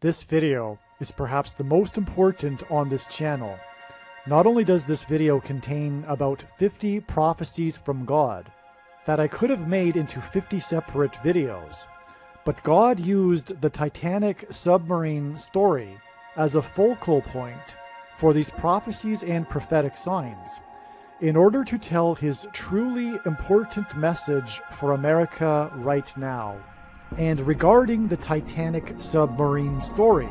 This video is perhaps the most important on this channel. Not only does this video contain about 50 prophecies from God that I could have made into 50 separate videos, but God used the Titanic submarine story as a focal point for these prophecies and prophetic signs in order to tell his truly important message for America right now. And regarding the Titanic submarine story,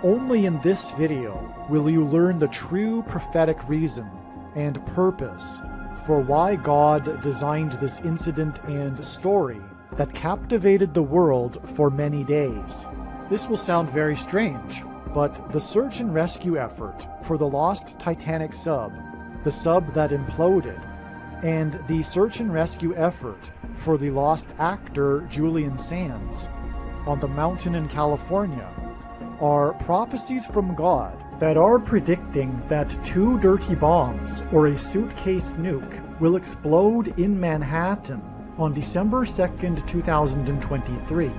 only in this video will you learn the true prophetic reason and purpose for why God designed this incident and story that captivated the world for many days. This will sound very strange, but the search and rescue effort for the lost Titanic sub, the sub that imploded, and the search and rescue effort for the lost actor Julian Sands on the mountain in California are prophecies from God that are predicting that 2 dirty bombs or a suitcase nuke will explode in Manhattan on December 2nd, 2023,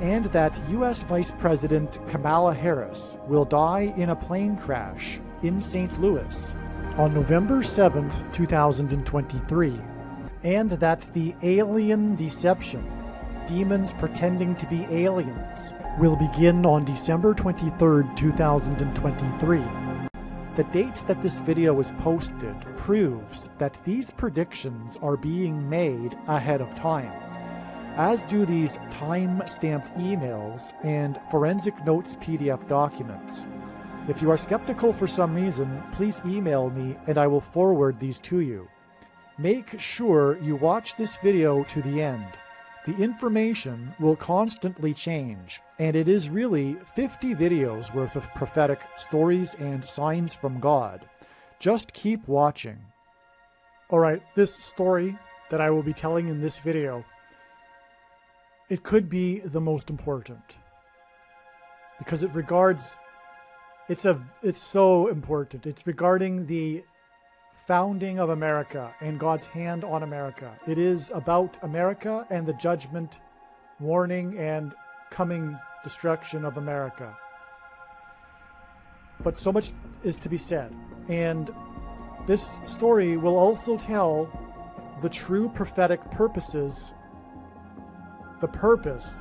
and that US Vice President Kamala Harris will die in a plane crash in St. Louis on November 7th, 2023, and that the alien deception, demons pretending to be aliens, will begin on December 23rd, 2023. The date that this video was posted proves that these predictions are being made ahead of time, as do these time-stamped emails and forensic notes PDF documents. If you are skeptical for some reason, please email me and I will forward these to you. Make sure you watch this video to the end. The information will constantly change, and it is really 50 videos worth of prophetic stories and signs from God. Just keep watching. Alright, this story that I will be telling in this video, it could be the most important, because it regards, it's so important. It's regarding the founding of America and God's hand on America. It is about America and the judgment, warning, and coming destruction of America. But so much is to be said, and this story will also tell the true prophetic purposes, the purpose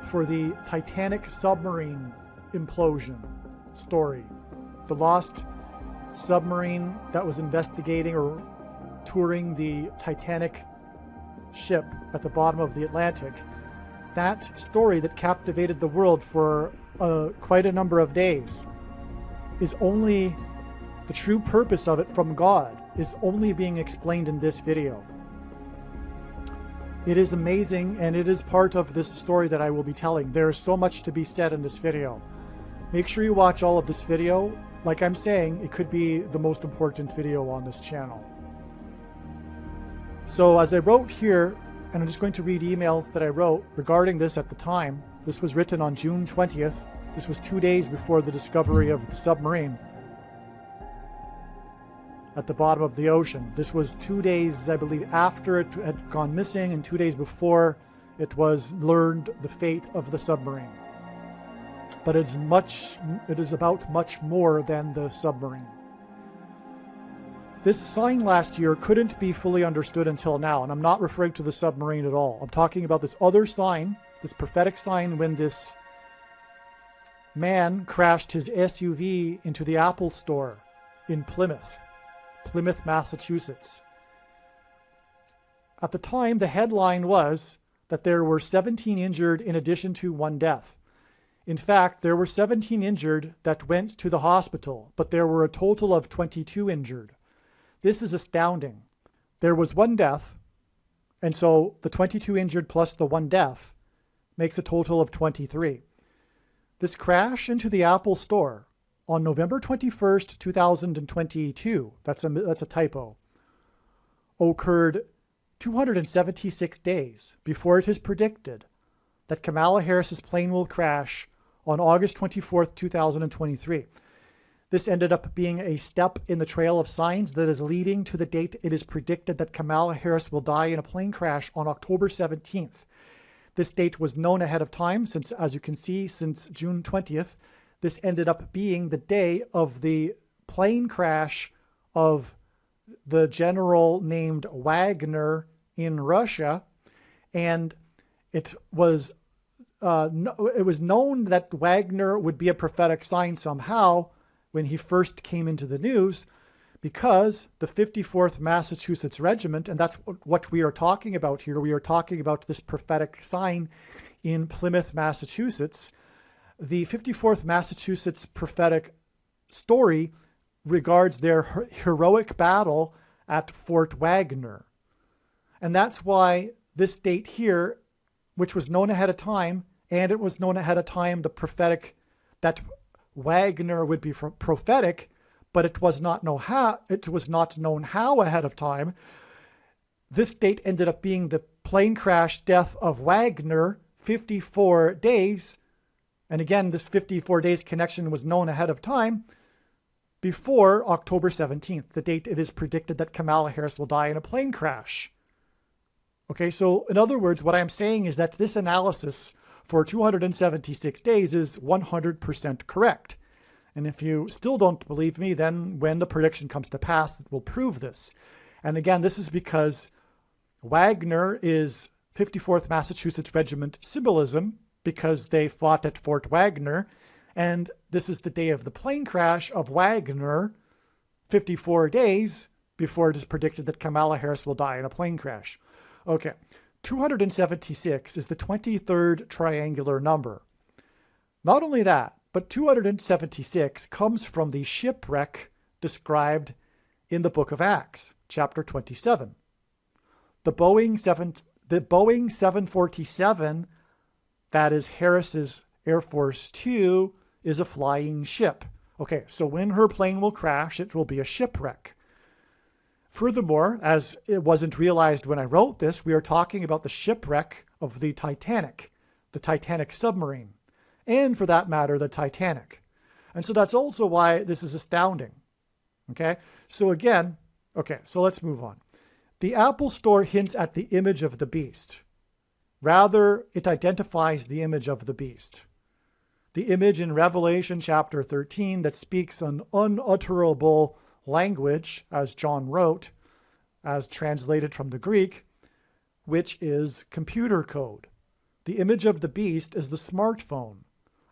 for the Titanic submarine implosion story, the lost submarine that was investigating or touring the Titanic ship at the bottom of the Atlantic. That story that captivated the world for quite a number of days is only, the true purpose of it from God is only being explained in this video. It is amazing, and it is part of this story that I will be telling. There is so much to be said in this video. Make sure you watch all of this video. Like I'm saying, it could be the most important video on this channel. So as I wrote here, and I'm just going to read emails that I wrote regarding this at the time. This was written on June 20th. This was 2 days before the discovery of the submarine at the bottom of the ocean. This was 2 days, I believe, after it had gone missing, and 2 days before it was learned the fate of the submarine. But it is about much more than the submarine. This sign last year couldn't be fully understood until now, and I'm not referring to the submarine at all. I'm talking about this other sign, this prophetic sign when this man crashed his SUV into the Apple store in Plymouth, Massachusetts. At the time, the headline was that there were 17 injured in addition to 1 death. In fact, there were 17 injured that went to the hospital, but there were a total of 22 injured. This is astounding. There was 1 death, and so the 22 injured plus the 1 death makes a total of 23. This crash into the Apple store on November 21st, 2022, that's a typo, occurred 276 days before it is predicted that Kamala Harris's plane will crash on August 24th, 2023. This ended up being a step in the trail of signs that is leading to the date it is predicted that Kamala Harris will die in a plane crash on October 17th. This date was known ahead of time since, as you can see, since June 20th, this ended up being the day of the plane crash of the general named Wagner in Russia. And it was known that Wagner would be a prophetic sign somehow when he first came into the news, because the 54th Massachusetts Regiment, and that's what we are talking about here. We are talking about this prophetic sign in Plymouth, Massachusetts. The 54th Massachusetts prophetic story regards their heroic battle at Fort Wagner. And that's why this date here, which was known ahead of time, and it was known ahead of time, the prophetic, that Wagner would be prophetic, but it was not known how ahead of time. This date ended up being the plane crash death of Wagner, 54 days. And again, this 54 days connection was known ahead of time before October 17th, the date it is predicted that Kamala Harris will die in a plane crash. Okay, so in other words, what I'm saying is that this analysis for 276 days is 100% correct. And if you still don't believe me, then when the prediction comes to pass, it will prove this. And again, this is because Wagner is 54th Massachusetts Regiment symbolism, because they fought at Fort Wagner. And this is the day of the plane crash of Wagner, 54 days before it is predicted that Kamala Harris will die in a plane crash. Okay, 276 is the 23rd triangular number. Not only that, but 276 comes from the shipwreck described in the book of Acts, chapter 27. The Boeing 747, that is Harris's Air Force 2, is a flying ship. Okay, so when her plane will crash, it will be a shipwreck. Furthermore, as it wasn't realized when I wrote this, we are talking about the shipwreck of the Titanic submarine, and for that matter, the Titanic. And so that's also why this is astounding. Okay, so again, so let's move on. The Apple Store hints at the image of the beast. Rather, it identifies the image of the beast. The image in Revelation chapter 13 that speaks an unutterable language, as John wrote, as translated from the Greek, which is computer code. The image of the beast is the smartphone,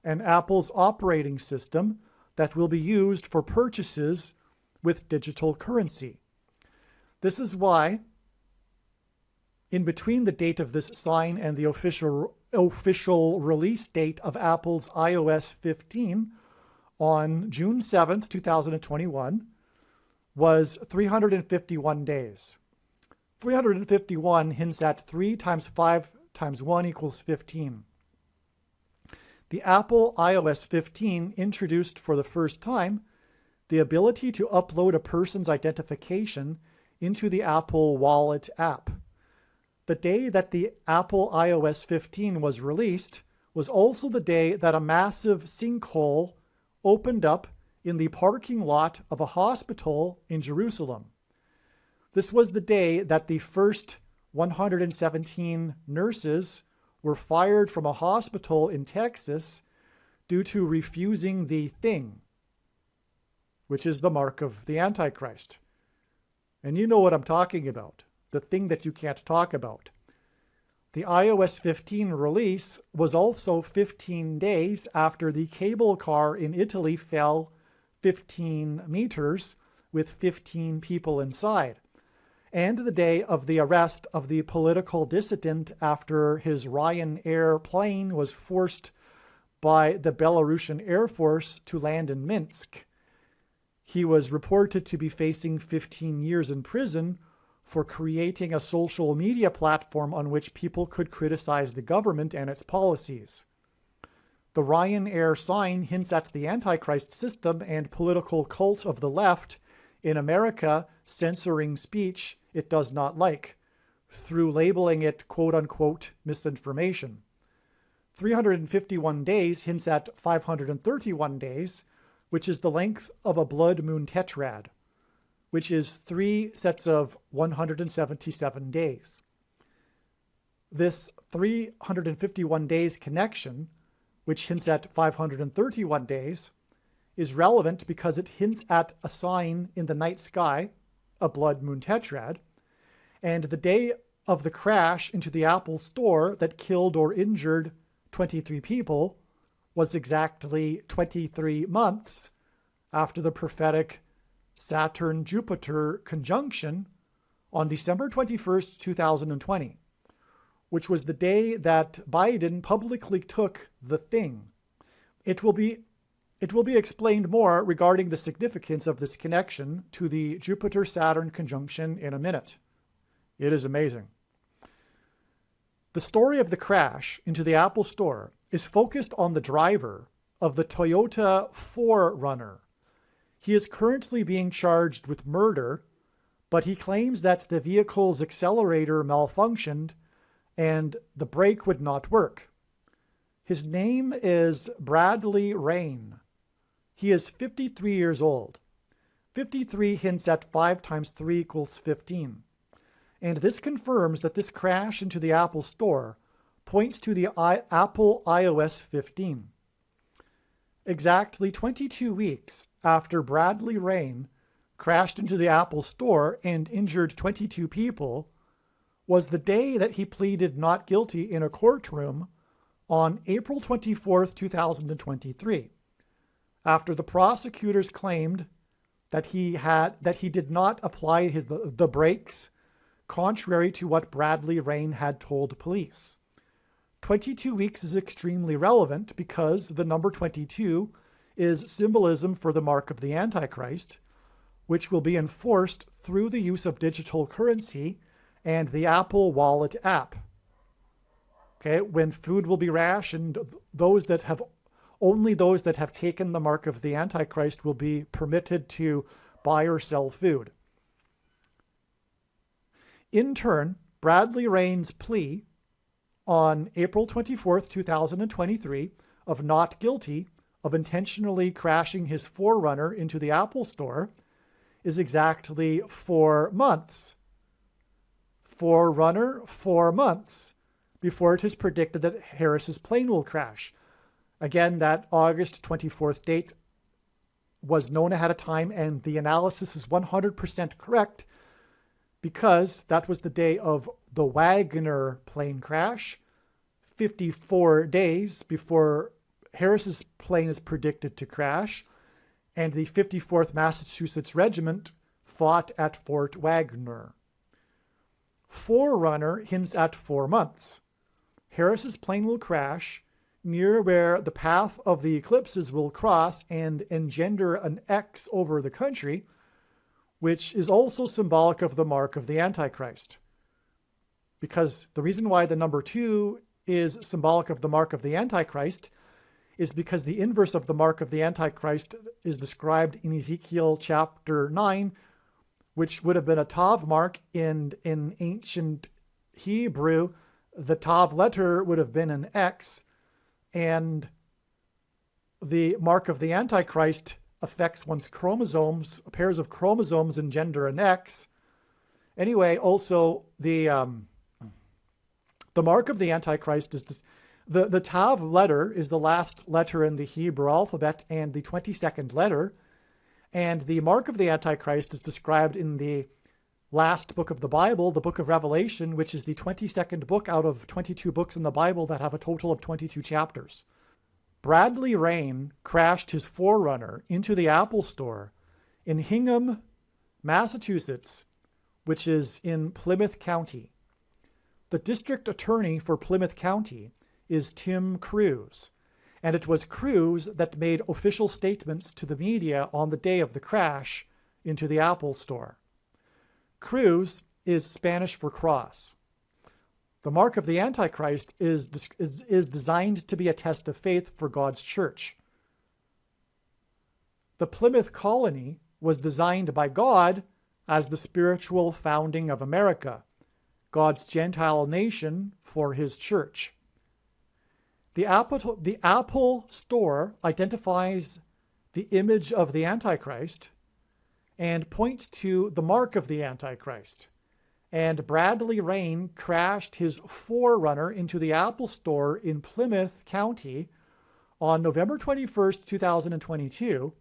and Apple's operating system that will be used for purchases with digital currency. This is why, in between the date of this sign and the official release date of Apple's iOS 15 on June 7th, 2021, was 351 days. 351 hints at 3 times 5 times 1 equals 15. The Apple iOS 15 introduced for the first time the ability to upload a person's identification into the Apple Wallet app. The day that the Apple iOS 15 was released was also the day that a massive sinkhole opened up in the parking lot of a hospital in Jerusalem. This was the day that the first 117 nurses were fired from a hospital in Texas due to refusing the thing, which is the mark of the Antichrist. And you know what I'm talking about, the thing that you can't talk about. The iOS 15 release was also 15 days after the cable car in Italy fell 15 meters with 15 people inside, and the day of the arrest of the political dissident after his Ryanair plane was forced by the Belarusian Air Force to land in Minsk. He was reported to be facing 15 years in prison for creating a social media platform on which people could criticize the government and its policies. The Ryanair sign hints at the Antichrist system and political cult of the left in America censoring speech it does not like, through labeling it quote-unquote misinformation. 351 days hints at 531 days, which is the length of a blood moon tetrad, which is 3 sets of 177 days. This 351 days connection, which hints at 531 days, is relevant because it hints at a sign in the night sky, a blood moon tetrad, and the day of the crash into the Apple store that killed or injured 23 people was exactly 23 months after the prophetic Saturn-Jupiter conjunction on December 21st, 2020, which was the day that Biden publicly took the thing. It will be explained more regarding the significance of this connection to the Jupiter-Saturn conjunction in a minute. It is amazing. The story of the crash into the Apple store is focused on the driver of the Toyota 4Runner. He is currently being charged with murder, but he claims that the vehicle's accelerator malfunctioned and the brake would not work. His name is Bradley Rain. He is 53 years old. 53 hints at 5 times 3 equals 15. And this confirms that this crash into the Apple store points to the Apple iOS 15. Exactly 22 weeks after Bradley Rain crashed into the Apple store and injured 22 people was the day that he pleaded not guilty in a courtroom on April 24th, 2023, after the prosecutors claimed that he did not apply the brakes contrary to what Bradley Rain had told police. 22 weeks is extremely relevant because the number 22 is symbolism for the mark of the Antichrist, which will be enforced through the use of digital currency and the Apple Wallet app. Okay, when food will be rationed, only those that have taken the mark of the Antichrist will be permitted to buy or sell food. In turn, Bradley Rain's plea on April 24th, 2023, of not guilty of intentionally crashing his 4Runner into the Apple store is exactly 4 months. 4Runner, 4 months before it is predicted that Harris's plane will crash. Again, that August 24th date was known ahead of time, and the analysis is 100% correct because that was the day of the Wagner plane crash, 54 days before Harris's plane is predicted to crash, and the 54th Massachusetts Regiment fought at Fort Wagner. 4Runner hints at 4 months. Harris's plane will crash near where the path of the eclipses will cross and engender an X over the country, which is also symbolic of the mark of the Antichrist. Because the reason why the number 2 is symbolic of the mark of the Antichrist is because the inverse of the mark of the Antichrist is described in Ezekiel chapter 9, which would have been a Tav mark. In ancient Hebrew, the Tav letter would have been an X, and the mark of the Antichrist affects one's chromosomes. Pairs of chromosomes engender an X. Anyway, also the mark of the Antichrist is the Tav letter is the last letter in the Hebrew alphabet and the 22nd letter. And the mark of the Antichrist is described in the last book of the Bible, the book of Revelation, which is the 22nd book out of 22 books in the Bible that have a total of 22 chapters. Bradley Rain crashed his 4Runner into the Apple store in Hingham, Massachusetts, which is in Plymouth County. The district attorney for Plymouth County is Tim Cruz, and it was Cruz that made official statements to the media on the day of the crash into the Apple store. Cruz is Spanish for cross. The mark of the Antichrist is designed to be a test of faith for God's church. The Plymouth colony was designed by God as the spiritual founding of America, God's Gentile nation for his church. The Apple store identifies the image of the Antichrist and points to the mark of the Antichrist. and Bradley Rain crashed his Forerunner into the Apple Store in Plymouth County on November 21st, 2022,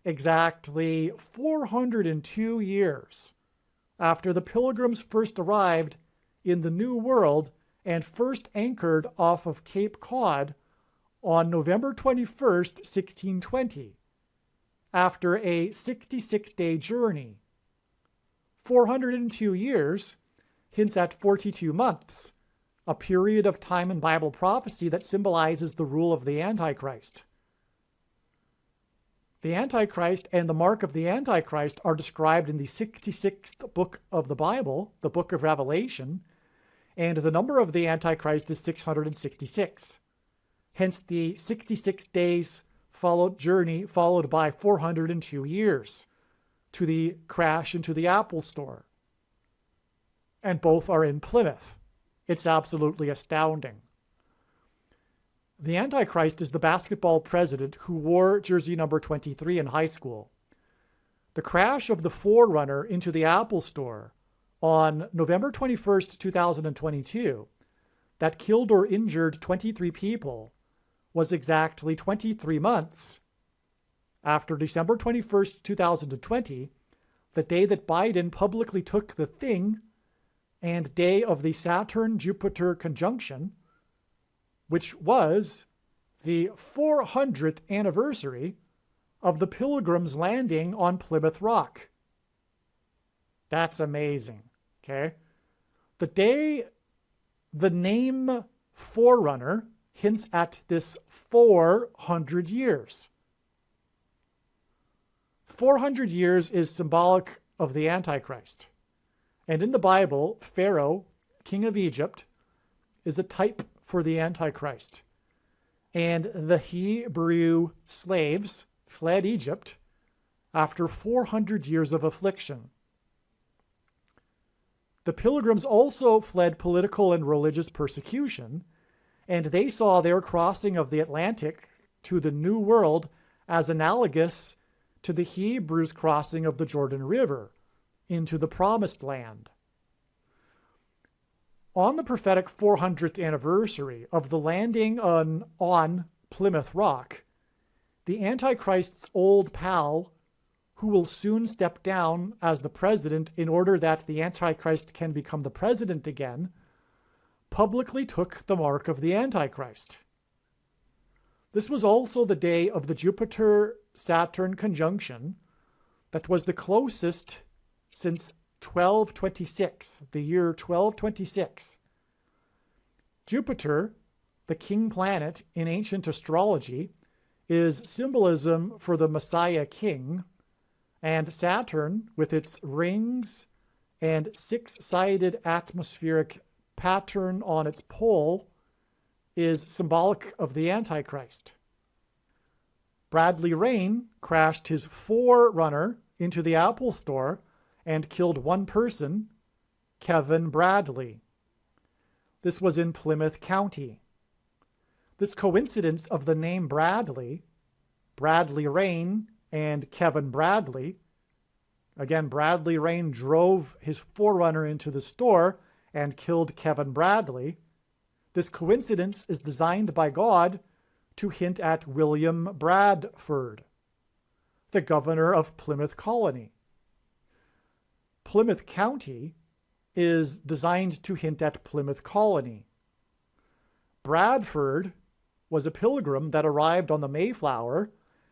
exactly 402 years after the Pilgrims first arrived in the New World and first anchored off of Cape Cod on November 21st, 1620, after a 66-day journey. 402 years hints at 42 months, a period of time in Bible prophecy that symbolizes the rule of the Antichrist. The Antichrist and the mark of the Antichrist are described in the 66th book of the Bible, the book of Revelation, and the number of the Antichrist is 666. Hence the 66 days journey followed by 402 years to the crash into the Apple Store. And both are in Plymouth. It's absolutely astounding. The Antichrist is the basketball president who wore jersey number 23 in high school. The crash of the Forerunner into the Apple Store on November 21st, 2022, that killed or injured 23 people, was exactly 23 months after December 21st, 2020, the day that Biden publicly took the thing, and day of the Saturn-Jupiter conjunction, which was the 400th anniversary of the Pilgrims landing on Plymouth Rock. That's amazing, okay? The day the name Forerunner hints at this 400 years. 400 years is symbolic of the Antichrist. And in the Bible, Pharaoh, king of Egypt, is a type for the Antichrist. And the Hebrew slaves fled Egypt after 400 years of affliction. The Pilgrims also fled political and religious persecution, and they saw their crossing of the Atlantic to the New World as analogous to the Hebrews' crossing of the Jordan River into the Promised Land. On the prophetic 400th anniversary of the landing on Plymouth Rock, the Antichrist's old pal, who will soon step down as the president in order that the Antichrist can become the president again, publicly took the mark of the Antichrist. This was also the day of the Jupiter-Saturn conjunction that was the closest since 1226, the year 1226. Jupiter, the king planet in ancient astrology, is symbolism for the Messiah king, and Saturn, with its rings and six-sided atmospheric pattern on its pole, is symbolic of the Antichrist. Bradley Rain crashed his Forerunner into the Apple Store and killed one person, Kevin Bradley. This was in Plymouth County. This coincidence of the name Bradley, Bradley Rain, and Kevin Bradley, again, Bradley Rain drove his Forerunner into the store and killed Kevin Bradley. This coincidence is designed by God to hint at William Bradford, the governor of Plymouth Colony. Plymouth County is designed to hint at Plymouth Colony. Bradford was a pilgrim that arrived on the Mayflower,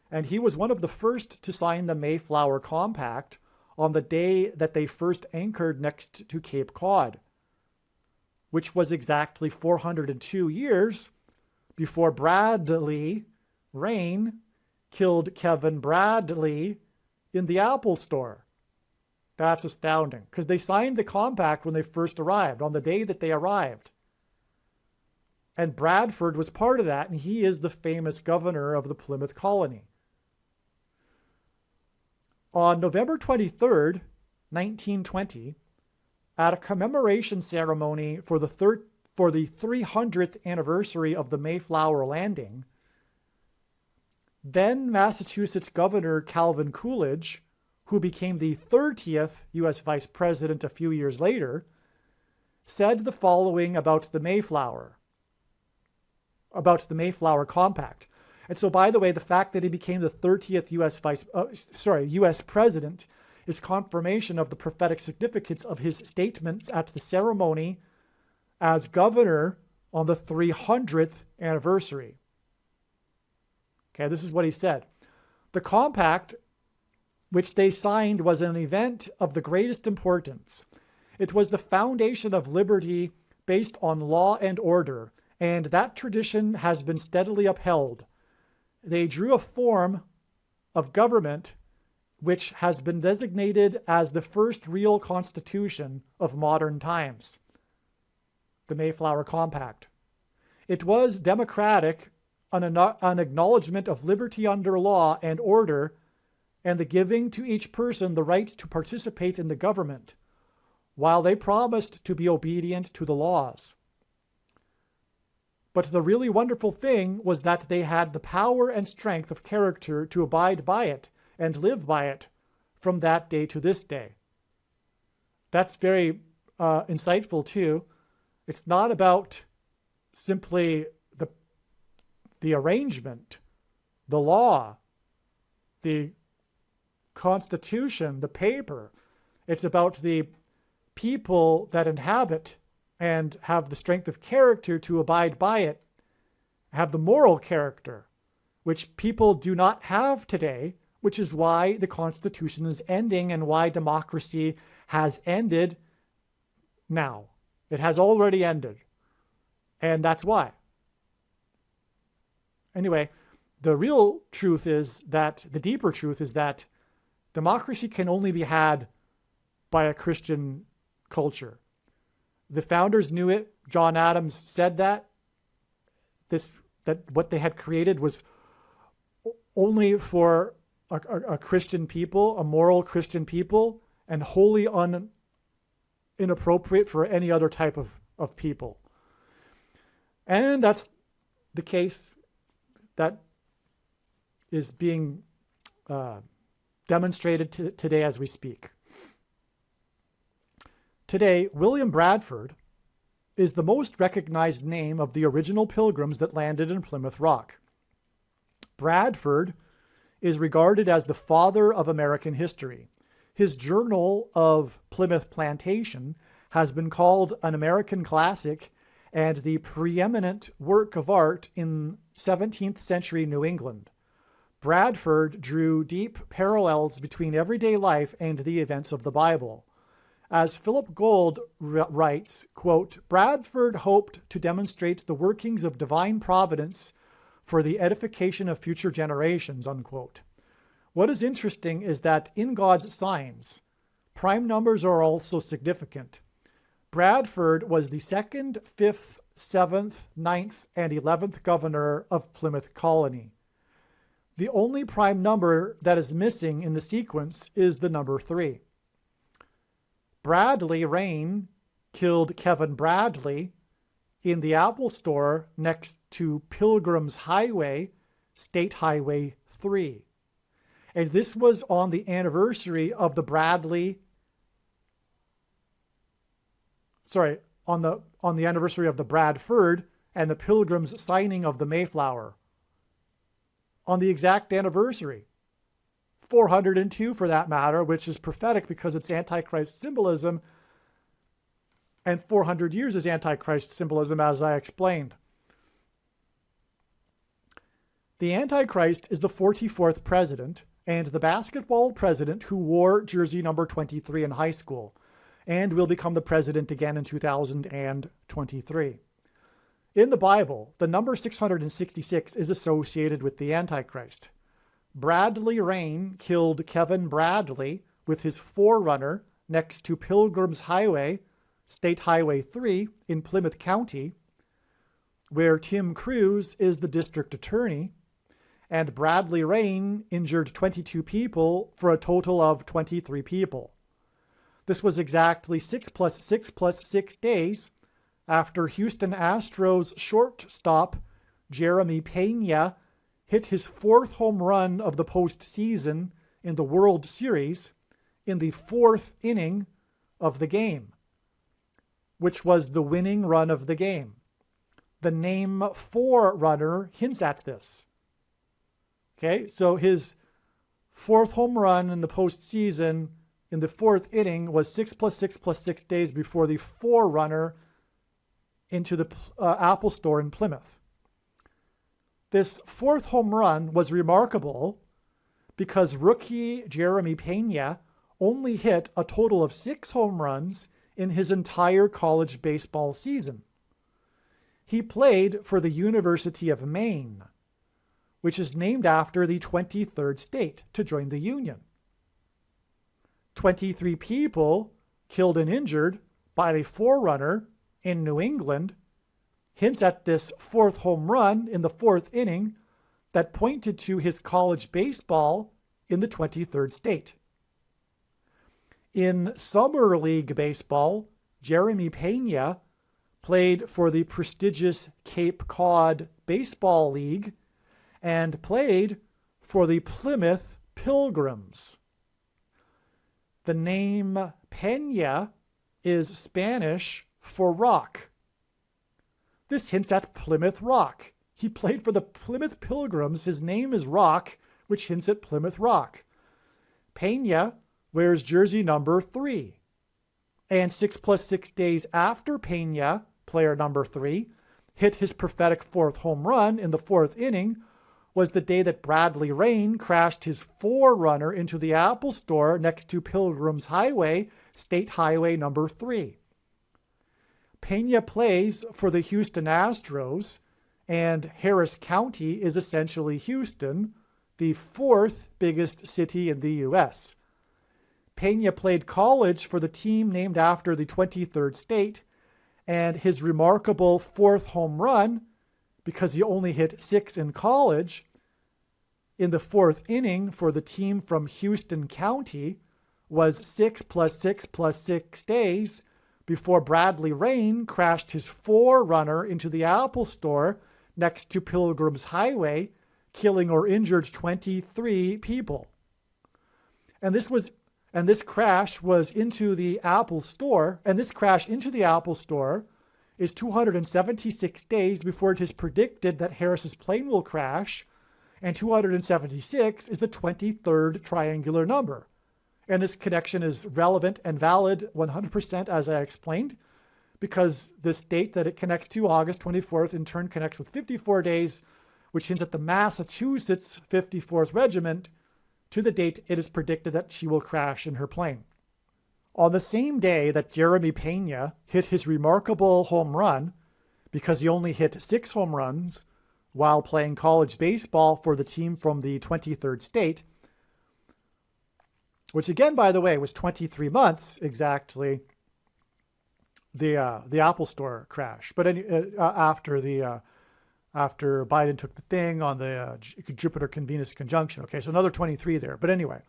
and he was one of the first to sign the Mayflower Compact on the day that they first anchored next to Cape Cod, which was exactly 402 years before Bradley Rain killed Kevin Bradley in the Apple Store. That's astounding, because they signed the compact when they first arrived, on the day that they arrived. And Bradford was part of that, and he is the famous governor of the Plymouth Colony. On November 23rd, 1920, at a commemoration ceremony for the 300th anniversary of the Mayflower landing, then Massachusetts Governor Calvin Coolidge, who became the 30th U.S. vice president a few years later, said the following about the Mayflower Compact. And so, by the way, the fact that he became the 30th U.S. president is confirmation of the prophetic significance of his statements at the ceremony as governor on the 300th anniversary. Okay, this is what he said. The compact, which they signed, was an event of the greatest importance. It was the foundation of liberty based on law and order, and that tradition has been steadily upheld. They drew a form of government which has been designated as the first real constitution of modern times, the Mayflower Compact. It was democratic, an acknowledgement of liberty under law and order, and the giving to each person the right to participate in the government, while they promised to be obedient to the laws. But the really wonderful thing was that they had the power and strength of character to abide by it and live by it from that day to this day. That's very insightful too. It's not about simply the arrangement, the law, the Constitution, the paper. It's about the people that inhabit and have the strength of character to abide by it, have the moral character, which people do not have today, which is why the Constitution is ending and why democracy has ended now. It has already ended. And that's why. Anyway, the real truth is that, the deeper truth is that democracy can only be had by a Christian culture. The founders knew it. John Adams said that what they had created was only for a Christian people, a moral Christian people, and wholly inappropriate for any other type of people. And that's the case that is being demonstrated today as we speak. Today, William Bradford is the most recognized name of the original pilgrims that landed in Plymouth Rock. Bradford is regarded as the father of American history. His Journal of Plymouth Plantation has been called an American classic and the preeminent work of art in 17th century New England. Bradford drew deep parallels between everyday life and the events of the Bible. As Philip Gould writes, quote, Bradford hoped to demonstrate the workings of divine providence for the edification of future generations, unquote. What is interesting is that in God's signs, prime numbers are also significant. Bradford was the 2nd, 5th, 7th, 9th, and 11th governor of Plymouth Colony. The only prime number that is missing in the sequence is the number 3. Bradley Rain killed Kevin Bradley in the Apple Store next to Pilgrim's Highway, State Highway 3. And this was on the anniversary of the on the anniversary of the Bradford and the Pilgrims signing of the Mayflower. On the exact anniversary. 402 for that matter, which is prophetic because it's Antichrist symbolism, and 400 years is Antichrist symbolism, as I explained. The Antichrist is the 44th president and the basketball president who wore jersey number 23 in high school and will become the president again in 2023. In the Bible, the number 666 is associated with the Antichrist. Bradley Rain killed Kevin Bradley with his forerunner next to Pilgrim's Highway, State Highway 3 in Plymouth County, where Tim Cruz is the district attorney, and Bradley Rain injured 22 people for a total of 23 people. This was exactly 6 plus 6 plus 6 days after Houston Astros shortstop Jeremy Pena hit his 4th home run of the postseason in the World Series in the fourth inning of the game, which was the winning run of the game. The name Forerunner hints at this. Okay, so his fourth home run in the postseason in the fourth inning was 6 + 6 + 6 days before the Forerunner into the Apple Store in Plymouth. This fourth home run was remarkable because rookie Jeremy Pena only hit a total of 6 home runs in his entire college baseball season. He played for the University of Maine, which is named after the 23rd state to join the Union. 23 people killed and injured by a Forerunner in New England hints at this fourth home run in the fourth inning that pointed to his college baseball in the 23rd state. In Summer League Baseball, Jeremy Pena played for the prestigious Cape Cod Baseball League and played for the Plymouth Pilgrims. The name Pena is Spanish for rock. This hints at Plymouth Rock. He played for the Plymouth Pilgrims. His name is Rock, which hints at Plymouth Rock. Pena wears jersey number 3. And 6 + 6 days after Pena, player number 3, hit his prophetic fourth home run in the fourth inning was the day that Bradley Rain crashed his Forerunner into the Apple Store next to Pilgrim's Highway, State Highway number 3. Pena plays for the Houston Astros, and Harris County is essentially Houston, the 4th biggest city in the U.S. Pena played college for the team named after the 23rd state, and his remarkable fourth home run, because he only hit 6 in college, in the fourth inning for the team from Houston County, was 6 + 6 + 6 days before Bradley Rain crashed his Forerunner into the Apple Store next to Pilgrim's Highway, killing or injured 23 people. And this crash was into the Apple Store, and this crash into the Apple Store is 276 days before it is predicted that Harris's plane will crash, and 276 is the 23rd triangular number. And this connection is relevant and valid 100%, as I explained, because this date that it connects to, August 24th, in turn connects with 54 days, which hints at the Massachusetts 54th Regiment, to the date it is predicted that she will crash in her plane. On the same day that Jeremy Pena hit his remarkable home run, because he only hit 6 home runs while playing college baseball for the team from the 23rd state, which again, by the way, was 23 months exactly, the Apple Store crash. But after Biden took the thing on the Jupiter-Venus conjunction. Okay, so another 23 there. But anyway,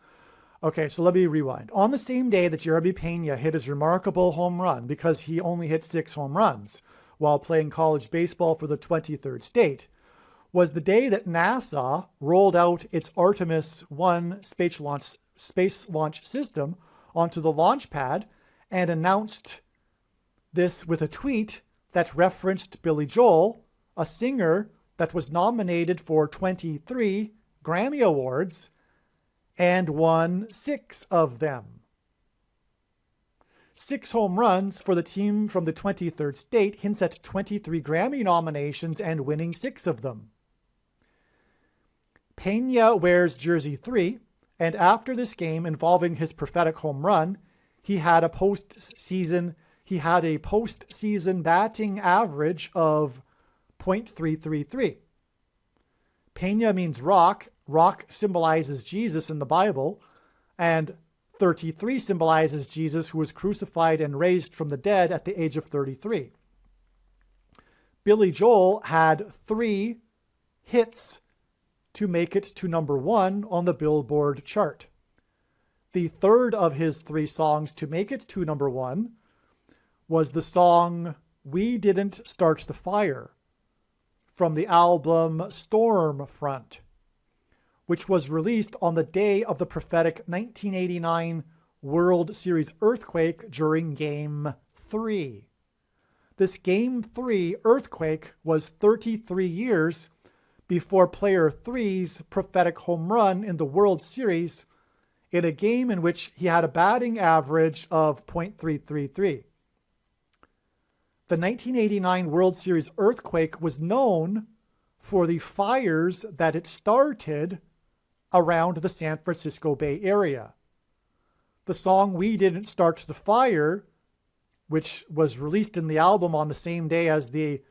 okay, so let me rewind. On the same day that Jeremy Pena hit his remarkable home run, because he only hit 6 home runs while playing college baseball for the 23rd state, was the day that NASA rolled out its Artemis 1 space launch system onto the launch pad and announced this with a tweet that referenced Billy Joel, a singer that was nominated for 23 Grammy Awards and won 6 of them. 6 home runs for the team from the 23rd state hints at 23 Grammy nominations and winning 6 of them. Pena wears jersey 3, and after this game involving his prophetic home run, he had a postseason batting average of .333. Pena means rock. Rock symbolizes Jesus in the Bible, and 33 symbolizes Jesus, who was crucified and raised from the dead at the age of 33. Billy Joel had 3 hits to make it to number 1 on the Billboard chart. The third of his 3 songs to make it to number 1 was the song We Didn't Start the Fire from the album Stormfront, which was released on the day of the prophetic 1989 World Series earthquake during Game 3. This Game 3 earthquake was 33 years before Player 3's prophetic home run in the World Series in a game in which he had a batting average of .333. The 1989 World Series earthquake was known for the fires that it started around the San Francisco Bay Area. The song We Didn't Start the Fire, which was released in the album on the same day as the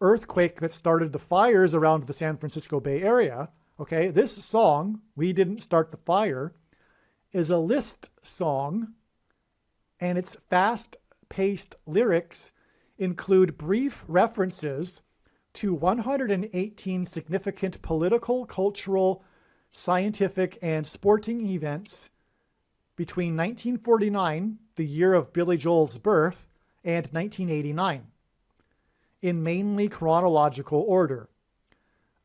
earthquake that started the fires around the San Francisco Bay Area, okay, this song, We Didn't Start the Fire, is a list song, and its fast-paced lyrics include brief references to 118 significant political, cultural, scientific, and sporting events between 1949, the year of Billy Joel's birth, and 1989, in mainly chronological order.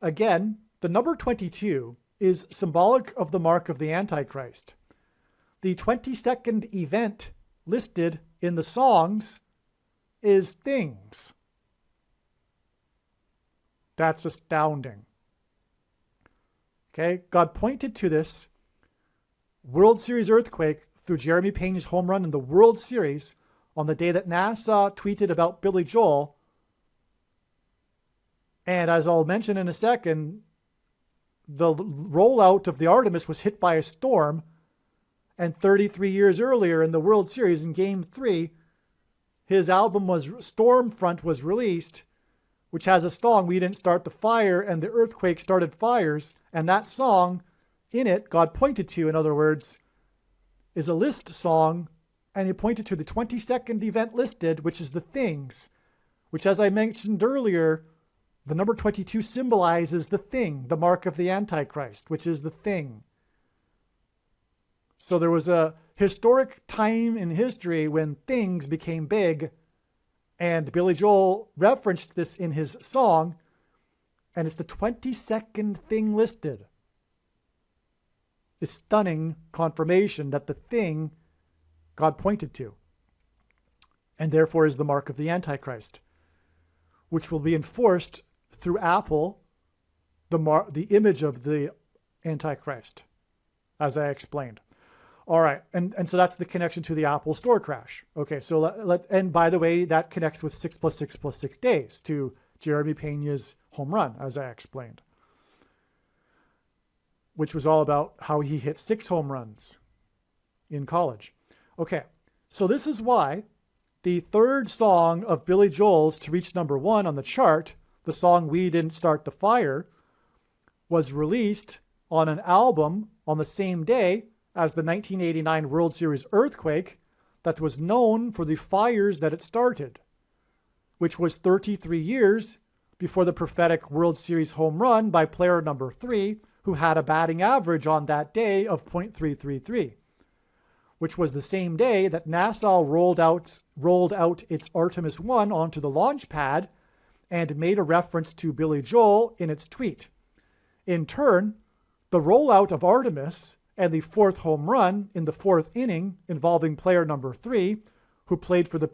Again, the number 22 is symbolic of the mark of the Antichrist. The 22nd event listed in the songs is things. That's astounding. Okay, God pointed to this World Series earthquake through Jeremy Pena's home run in the World Series on the day that NASA tweeted about Billy Joel. And as I'll mention in a second, the rollout of the Artemis was hit by a storm, and 33 years earlier in the World Series in Game 3, his album Stormfront was released, which has a song, We Didn't Start the Fire, and the earthquake started fires. And that song, in it, God pointed to, in other words, is a list song, and he pointed to the 22nd event listed, which is the things, which, as I mentioned earlier, the number 22 symbolizes the thing, the mark of the Antichrist, which is the thing. So there was a historic time in history when things became big, and Billy Joel referenced this in his song, and it's the 22nd thing listed. It's stunning confirmation that the thing God pointed to, and therefore is the mark of the Antichrist, which will be enforced through Apple, the image of the Antichrist, as I explained. All right, and so that's the connection to the Apple Store crash. Okay, so and by the way, that connects with 6 + 6 + 6 days to Jeremy Pena's home run, as I explained, which was all about how he hit 6 home runs in college. Okay, so this is why the third song of Billy Joel's to reach number 1 on the chart, the song We Didn't Start the Fire, was released on an album on the same day as the 1989 World Series earthquake that was known for the fires that it started, which was 33 years before the prophetic World Series home run by player number 3, who had a batting average on that day of .333, which was the same day that NASA rolled out its Artemis 1 onto the launch pad and made a reference to Billy Joel in its tweet. In turn, the rollout of Artemis and the 4th home run in the 4th inning involving player number 3, who played for the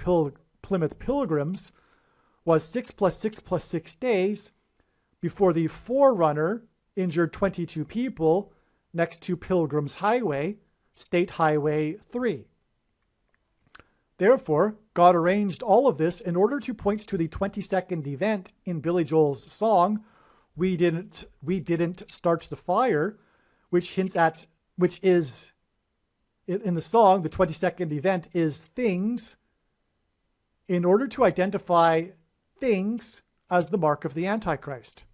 Plymouth Pilgrims, was 6 + 6 + 6 days before the forerunner injured 22 people next to Pilgrims Highway, State Highway 3. Therefore, God arranged all of this in order to point to the 22nd event in Billy Joel's song, We Didn't Start the Fire, which is, in the song, the 22nd event is things, in order to identify things as the mark of the Antichrist.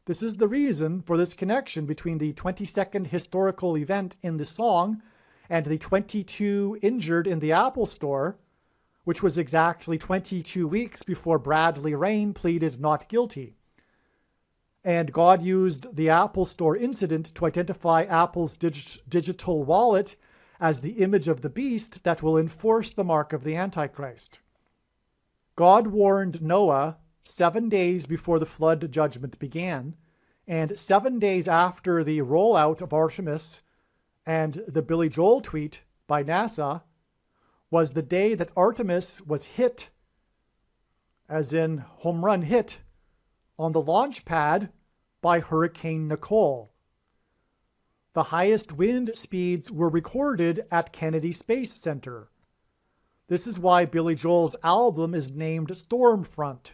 This is the reason for this connection between the 22nd historical event in the song and the 22 injured in the Apple Store, which was exactly 22 weeks before Bradley Rain pleaded not guilty. And God used the Apple Store incident to identify Apple's digital wallet as the image of the beast that will enforce the mark of the Antichrist. God warned Noah 7 days before the flood judgment began, and 7 days after the rollout of Artemis and the Billy Joel tweet by NASA was the day that Artemis was hit, as in home run hit, on the launch pad by Hurricane Nicole. The highest wind speeds were recorded at Kennedy Space Center. This is why Billy Joel's album is named Stormfront.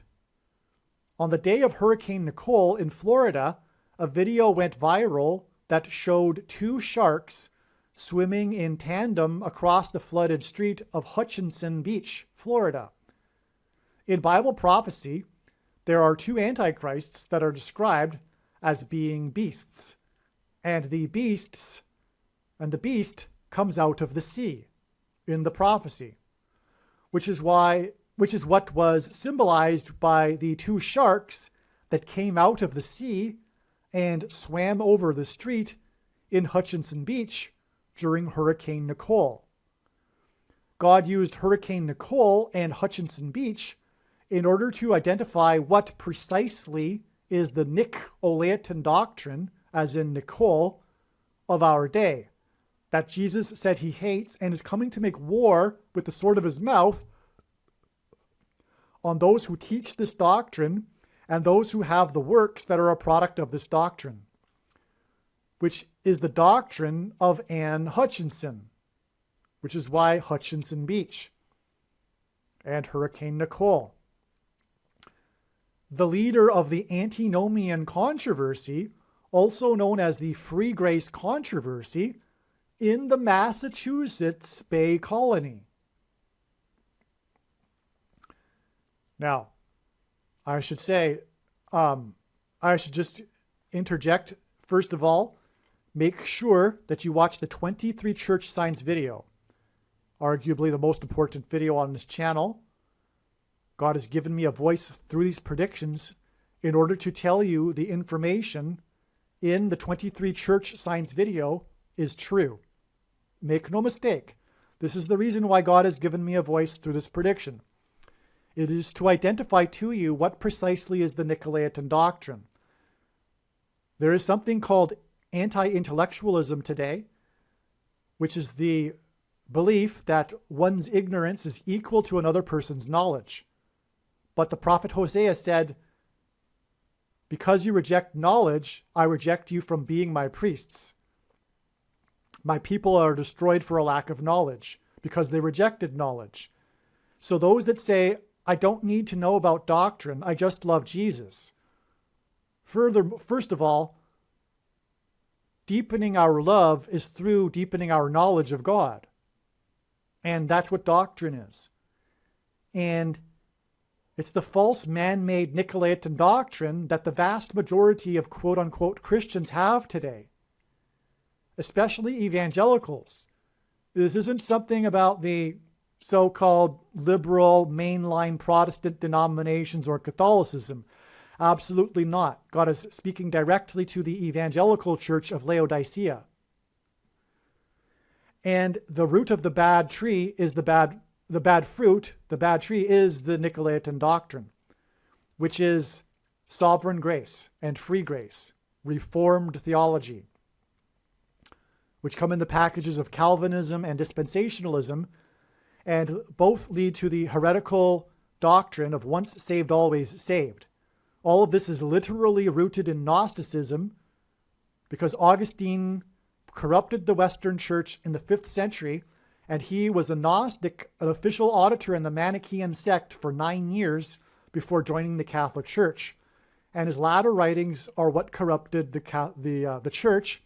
On the day of Hurricane Nicole in Florida, a video went viral that showed two sharks swimming in tandem across the flooded street of Hutchinson Beach, Florida. In Bible prophecy, there are two antichrists that are described as being beasts, and the beast comes out of the sea in the prophecy, which is what was symbolized by the two sharks that came out of the sea and swam over the street in Hutchinson Beach during Hurricane Nicole. God used Hurricane Nicole and Hutchinson Beach in order to identify what precisely is the Nicolaitan doctrine, as in Nicole, of our day, that Jesus said he hates and is coming to make war with the sword of his mouth on those who teach this doctrine and those who have the works that are a product of this doctrine, which is the doctrine of Anne Hutchinson, which is why Hutchinson Beach and Hurricane Nicole. The leader of the antinomian controversy, also known as the Free Grace controversy, in the Massachusetts Bay Colony. Now, I should just interject, first of all, make sure that you watch the 23 church signs video, arguably the most important video on this channel. God has given me a voice through these predictions in order to tell you the information in the 23 church signs video is true. Make no mistake. This is the reason why God has given me a voice through this prediction. It is to identify to you what precisely is the Nicolaitan doctrine. There is something called anti-intellectualism today, which is the belief that one's ignorance is equal to another person's knowledge. But the prophet Hosea said, "Because you reject knowledge, I reject you from being my priests. My people are destroyed for a lack of knowledge, because they rejected knowledge." So those that say, "I don't need to know about doctrine, I just love Jesus." First of all, deepening our love is through deepening our knowledge of God. And that's what doctrine is. And it's the false man-made Nicolaitan doctrine that the vast majority of quote-unquote Christians have today, especially evangelicals. This isn't something about the so-called liberal mainline Protestant denominations or Catholicism. Absolutely not. God is speaking directly to the evangelical church of Laodicea. And the root of the bad tree is the bad fruit. The bad tree is the Nicolaitan doctrine, which is sovereign grace and free grace, Reformed theology, which come in the packages of Calvinism and dispensationalism, and both lead to the heretical doctrine of once saved, always saved. All of this is literally rooted in Gnosticism, because Augustine corrupted the Western Church in the 5th century, and he was a Gnostic, an official auditor in the Manichaean sect for 9 years before joining the Catholic Church. And his latter writings are what corrupted the church.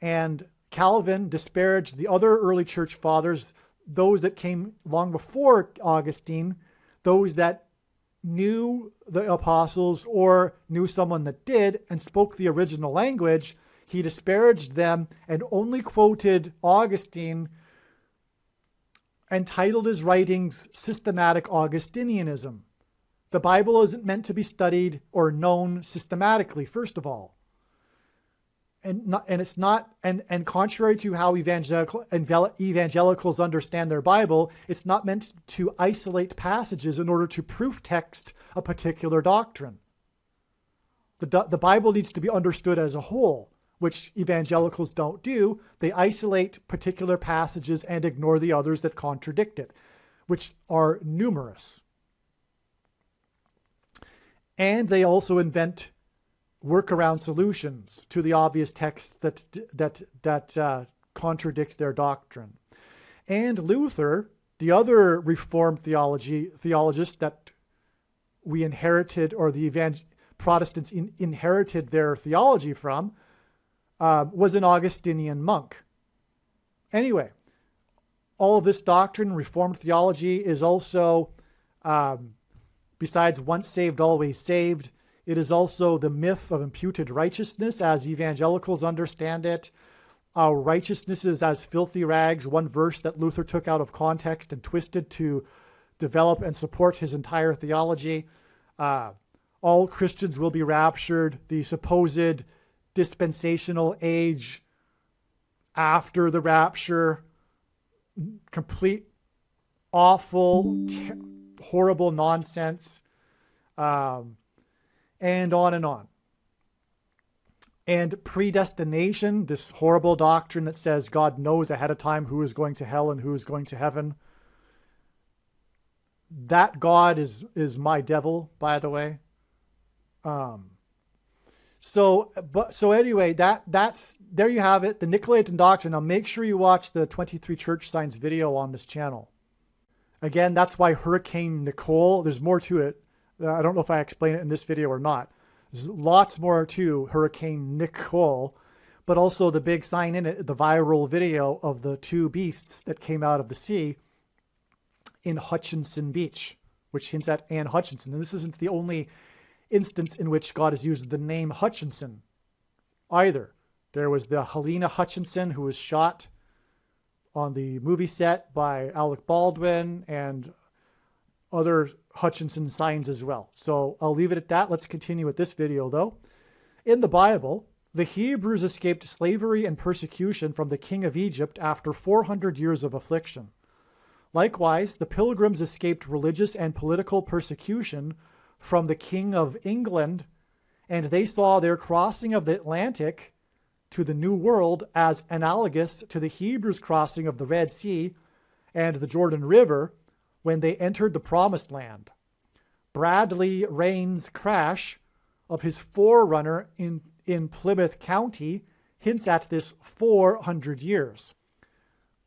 And Calvin disparaged the other early church fathers, those that came long before Augustine, those that knew the apostles or knew someone that did and spoke the original language. He disparaged them and only quoted Augustine and titled his writings Systematic Augustinianism. The Bible isn't meant to be studied or known systematically, first of all. And contrary to how evangelicals understand their Bible, it's not meant to isolate passages in order to proof text a particular doctrine. The Bible needs to be understood as a whole, which evangelicals don't do. They isolate particular passages and ignore the others that contradict it, which are numerous. And they also invent workaround solutions to the obvious texts that contradict their doctrine. And Luther, the other Reformed theologist that we inherited, or the Protestants inherited their theology from, was an Augustinian monk. Anyway, all of this doctrine, Reformed theology, is also, besides once saved, always saved, it is also the myth of imputed righteousness as evangelicals understand it. Our righteousness is as filthy rags, one verse that Luther took out of context and twisted to develop and support his entire theology. All Christians will be raptured. The supposed dispensational age after the rapture, complete, awful, horrible nonsense, and on and on. And predestination, this horrible doctrine that says God knows ahead of time who is going to hell and who is going to heaven. That God is my devil, by the way. So anyway, that's there you have it, the Nicolaitan doctrine. Now make sure you watch the 23 church signs video on this channel. Again, that's why Hurricane Nicole, there's more to it. I don't know if I explain it in this video or not. There's lots more to Hurricane Nicole, but also the big sign in it, the viral video of the two beasts that came out of the sea in Hutchinson Beach, which hints at Anne Hutchinson. And this isn't the only instance in which God has used the name Hutchinson either. There was the Helena Hutchinson who was shot on the movie set by Alec Baldwin, and other Hutchinson signs as well. So I'll leave it at that. Let's continue with this video though. In the Bible, the Hebrews escaped slavery and persecution from the king of Egypt after 400 years of affliction. Likewise, the Pilgrims escaped religious and political persecution from the King of England, and they saw their crossing of the Atlantic to the New World as analogous to the Hebrews' crossing of the Red Sea and the Jordan River when they entered the Promised Land. Bradley Rain's crash of his Forerunner in Plymouth County hints at this 400 years.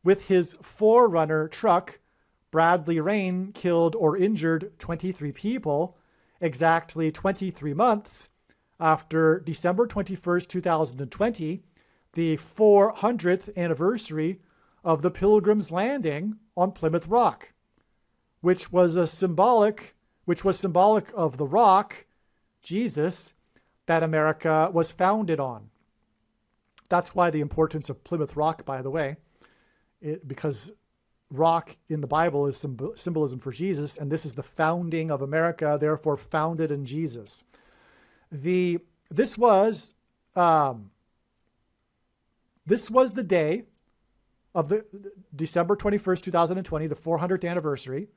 With his Forerunner truck, Bradley Rain killed or injured 23 people exactly 23 months after December 21st, 2020, the 400th anniversary of the Pilgrims' landing on Plymouth Rock, which was symbolic of the rock, Jesus, that America was founded on. That's why the importance of Plymouth Rock, by the way, because rock in the Bible is symbolism for Jesus, and this is the founding of America, therefore founded in Jesus. This was the day of the December 21st, 2020, the 400th anniversary,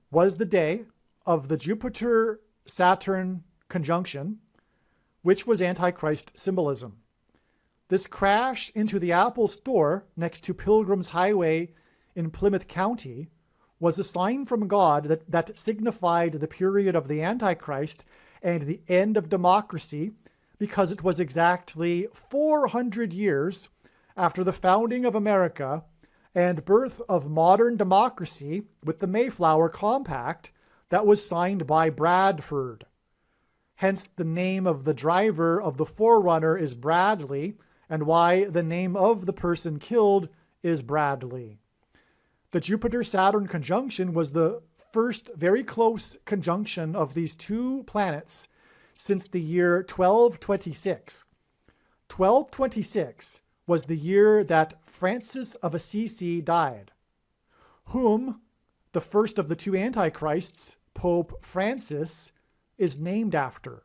was the day of the Jupiter-Saturn conjunction, which was Antichrist symbolism. This crash into the Apple store next to Pilgrim's Highway in Plymouth County was a sign from God that signified the period of the Antichrist and the end of democracy, because it was exactly 400 years after the founding of America and birth of modern democracy with the Mayflower Compact that was signed by Bradford. Hence the name of the driver of the Forerunner is Bradley, and why the name of the person killed is Bradley. The Jupiter-Saturn conjunction was the first very close conjunction of these two planets since the year 1226. 1226 was the year that Francis of Assisi died, whom the first of the two antichrists, Pope Francis, is named after.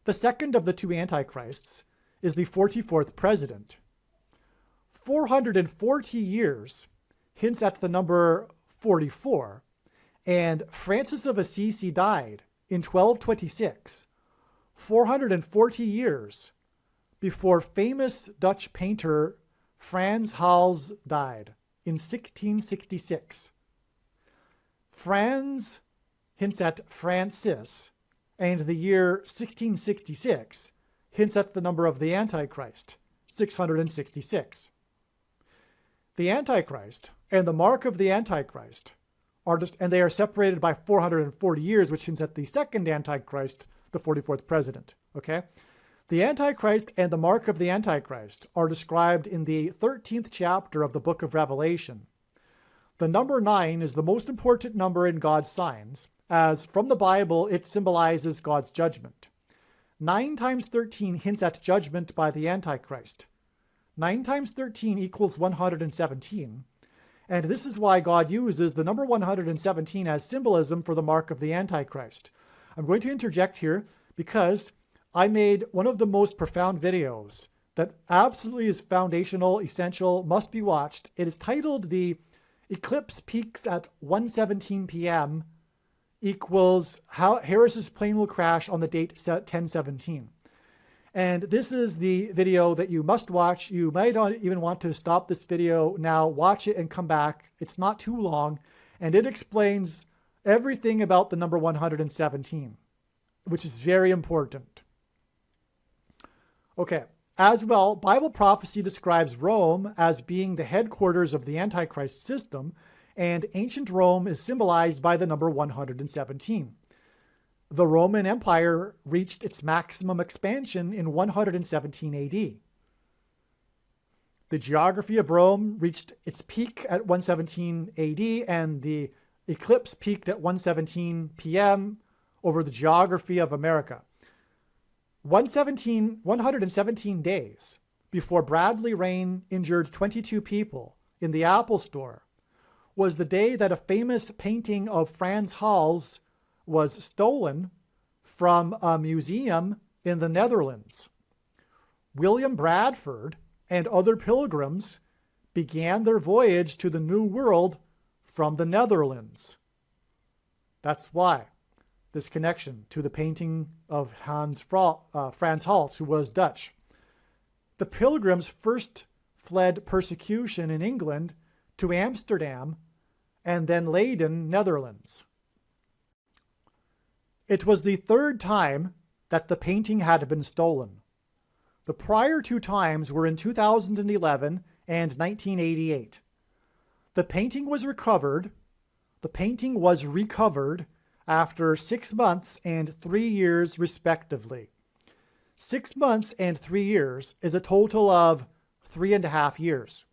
The second of the two antichrists is the 44th president. 440 years hints at the number 44, and Francis of Assisi died in 1226. 440 years before famous Dutch painter Frans Hals died in 1666. Frans hints at Francis, and the year 1666 hints at the number of the Antichrist, 666. The Antichrist and the mark of the Antichrist and they are separated by 440 years, which hints at the second Antichrist, the 44th president. Okay? The Antichrist and the mark of the Antichrist are described in the 13th chapter of the book of Revelation. The number 9 is the most important number in God's signs, as from the Bible it symbolizes God's judgment. 9 times 13 hints at judgment by the Antichrist. 9 times 13 equals 117. And this is why God uses the number 117 as symbolism for the mark of the Antichrist. I'm going to interject here because I made one of the most profound videos that absolutely is foundational, essential, must be watched. It is titled "The Eclipse Peaks at 1:17 p.m. equals How Harris's Plane Will Crash on the date 10/17." And this is the video that you must watch. You might not even want to stop this video now, watch it and come back. It's not too long, and it explains everything about the number 117, which is very important. Okay, as well, Bible prophecy describes Rome as being the headquarters of the Antichrist system, and ancient Rome is symbolized by the number 117. The Roman Empire reached its maximum expansion in 117 AD. The geography of Rome reached its peak at 117 AD, and the eclipse peaked at 1:17 p.m. over the geography of America. 117 days before Bradley Rain injured 22 people in the Apple Store was the day that a famous painting of Frans Hals was stolen from a museum in the Netherlands. William Bradford and other pilgrims began their voyage to the New World from the Netherlands. That's why this connection to the painting of Frans Hals, who was Dutch. The pilgrims first fled persecution in England to Amsterdam and then Leiden, Netherlands. It was the third time that the painting had been stolen. The prior 2 times were in 2011 and 1988. The painting was recovered after 6 months and 3 years respectively. 6 months and 3 years is a total of 3.5 years.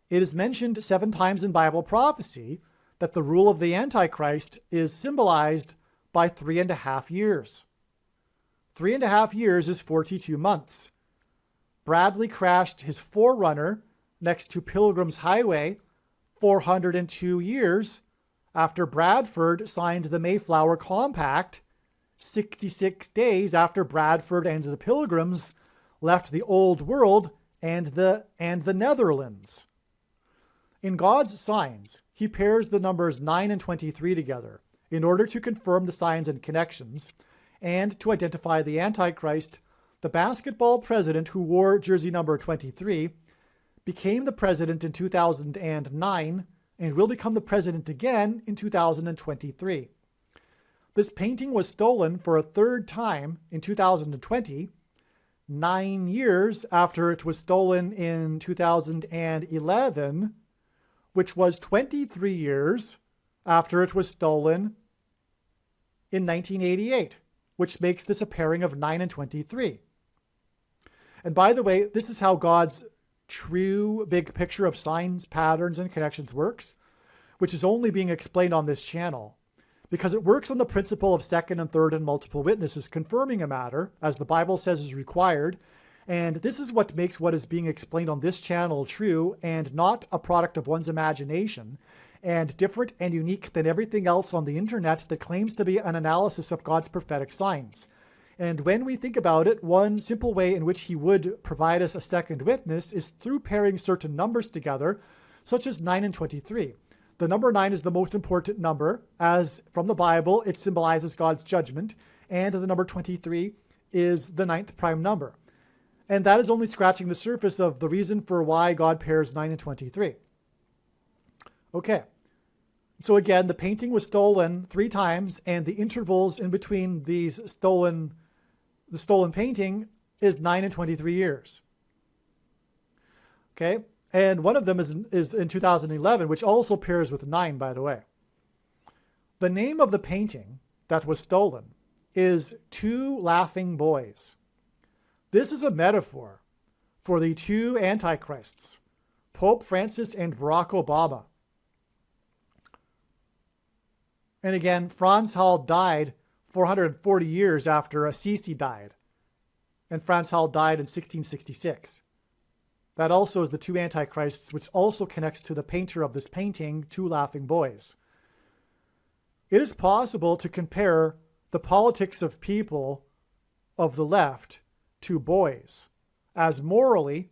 It is mentioned 7 times in Bible prophecy that the rule of the Antichrist is symbolized by 3.5 years. 3.5 years is 42 months. Bradley crashed his Forerunner next to Pilgrim's Highway 402 years after Bradford signed the Mayflower Compact, 66 days after Bradford and the Pilgrims left the Old World and the Netherlands. In God's signs, he pairs the numbers 9 and 23 together in order to confirm the signs and connections, and to identify the Antichrist. The basketball president who wore jersey number 23 became the president in 2009 and will become the president again in 2023. This painting was stolen for a 3rd time in 2020, 9 years after it was stolen in 2011, which was 23 years after it was stolen in 1988, which makes this a pairing of 9 and 23. And by the way, this is how God's true big picture of signs, patterns, and connections works, which is only being explained on this channel, because it works on the principle of 2nd and 3rd and multiple witnesses confirming a matter, as the Bible says is required, and this is what makes what is being explained on this channel true and not a product of one's imagination, and different and unique than everything else on the internet that claims to be an analysis of God's prophetic signs. And when we think about it, one simple way in which he would provide us a second witness is through pairing certain numbers together, such as 9 and 23. The number 9 is the most important number, as from the Bible, it symbolizes God's judgment, and the number 23 is the 9th prime number. And that is only scratching the surface of the reason for why God pairs 9 and 23. Okay. So again, the painting was stolen 3 times, and the intervals in between the stolen painting is 9 and 23 years. Okay. And one of them is in 2011, which also pairs with 9, by the way. The name of the painting that was stolen is Two Laughing Boys. This is a metaphor for the 2 antichrists, Pope Francis and Barack Obama. And again, Frans Hal died 440 years after Assisi died. And Frans Hal died in 1666. That also is the 2 antichrists, which also connects to the painter of this painting, Two Laughing Boys. It is possible to compare the politics of people of the left to boys, as morally,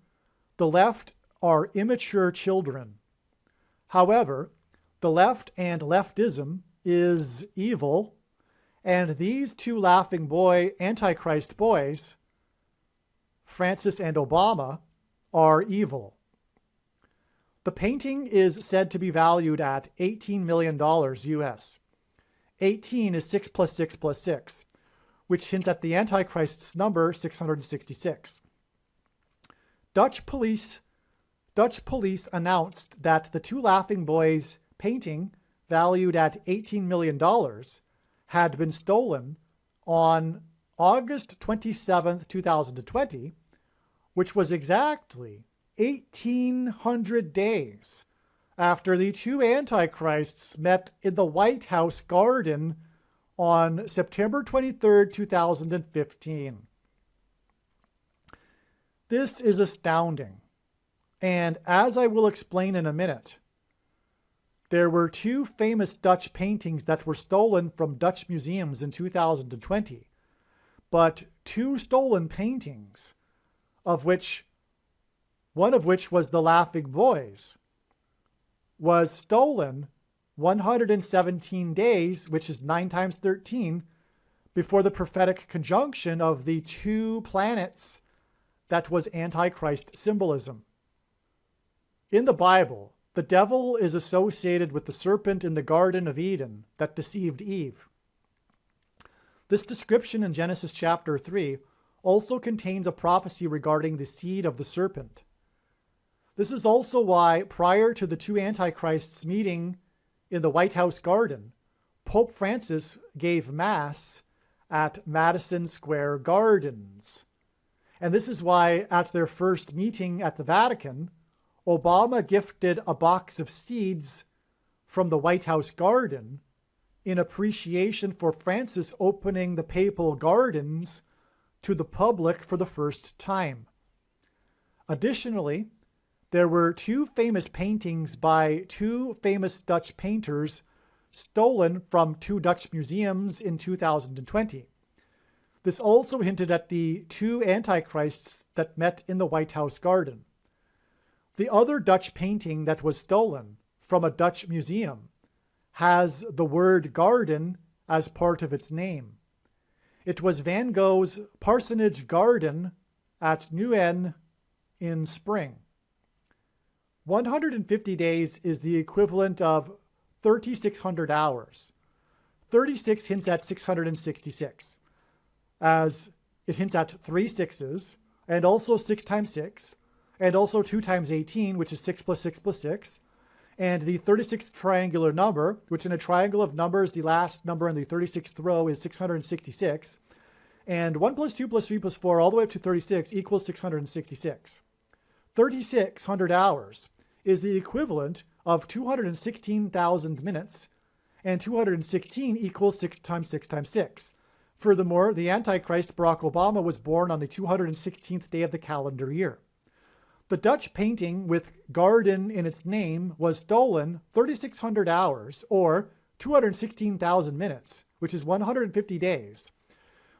the left are immature children. However, the left and leftism is evil, and these 2 laughing boy antichrist boys, Francis and Obama, are evil. The painting is said to be valued at $18 million US. 18 is 6 plus 6 plus 6, which hints at the Antichrist's number 666. Dutch police announced that the 2 laughing boys painting, valued at $18 million, had been stolen on August 27, 2020, which was exactly 1,800 days after the 2 antichrists met in the White House garden on September 23, 2015. This is astounding, and as I will explain in a minute, there were 2 famous Dutch paintings that were stolen from Dutch museums in 2020, but 2 stolen paintings, one of which was The Laughing Boys, was stolen 117 days, which is 9 times 13, before the prophetic conjunction of the 2 planets that was Antichrist symbolism. In the Bible, the devil is associated with the serpent in the Garden of Eden that deceived Eve. This description in Genesis chapter 3 also contains a prophecy regarding the seed of the serpent. This is also why, prior to the 2 antichrists meeting in the White House garden, Pope Francis gave Mass at Madison Square Gardens. And this is why, at their first meeting at the Vatican, Obama gifted a box of seeds from the White House garden in appreciation for Francis opening the papal gardens to the public for the first time. Additionally, there were 2 famous paintings by 2 famous Dutch painters stolen from 2 Dutch museums in 2020. This also hinted at the 2 antichrists that met in the White House garden. The other Dutch painting that was stolen from a Dutch museum has the word garden as part of its name. It was Van Gogh's Parsonage Garden at Nuenen in spring. 150 days is the equivalent of 3,600 hours. 36 hints at 666, as it hints at 3 6s, and also 6 times 6, and also 2 times 18, which is 6 plus 6 plus 6, and the 36th triangular number, which in a triangle of numbers, the last number in the 36th row is 666, and 1 plus 2 plus 3 plus 4 all the way up to 36 equals 666. 3,600 hours is the equivalent of 216,000 minutes, and 216 equals 6 times 6 times 6. Furthermore, the Antichrist, Barack Obama, was born on the 216th day of the calendar year. The Dutch painting with garden in its name was stolen 3,600 hours, or 216,000 minutes, which is 150 days,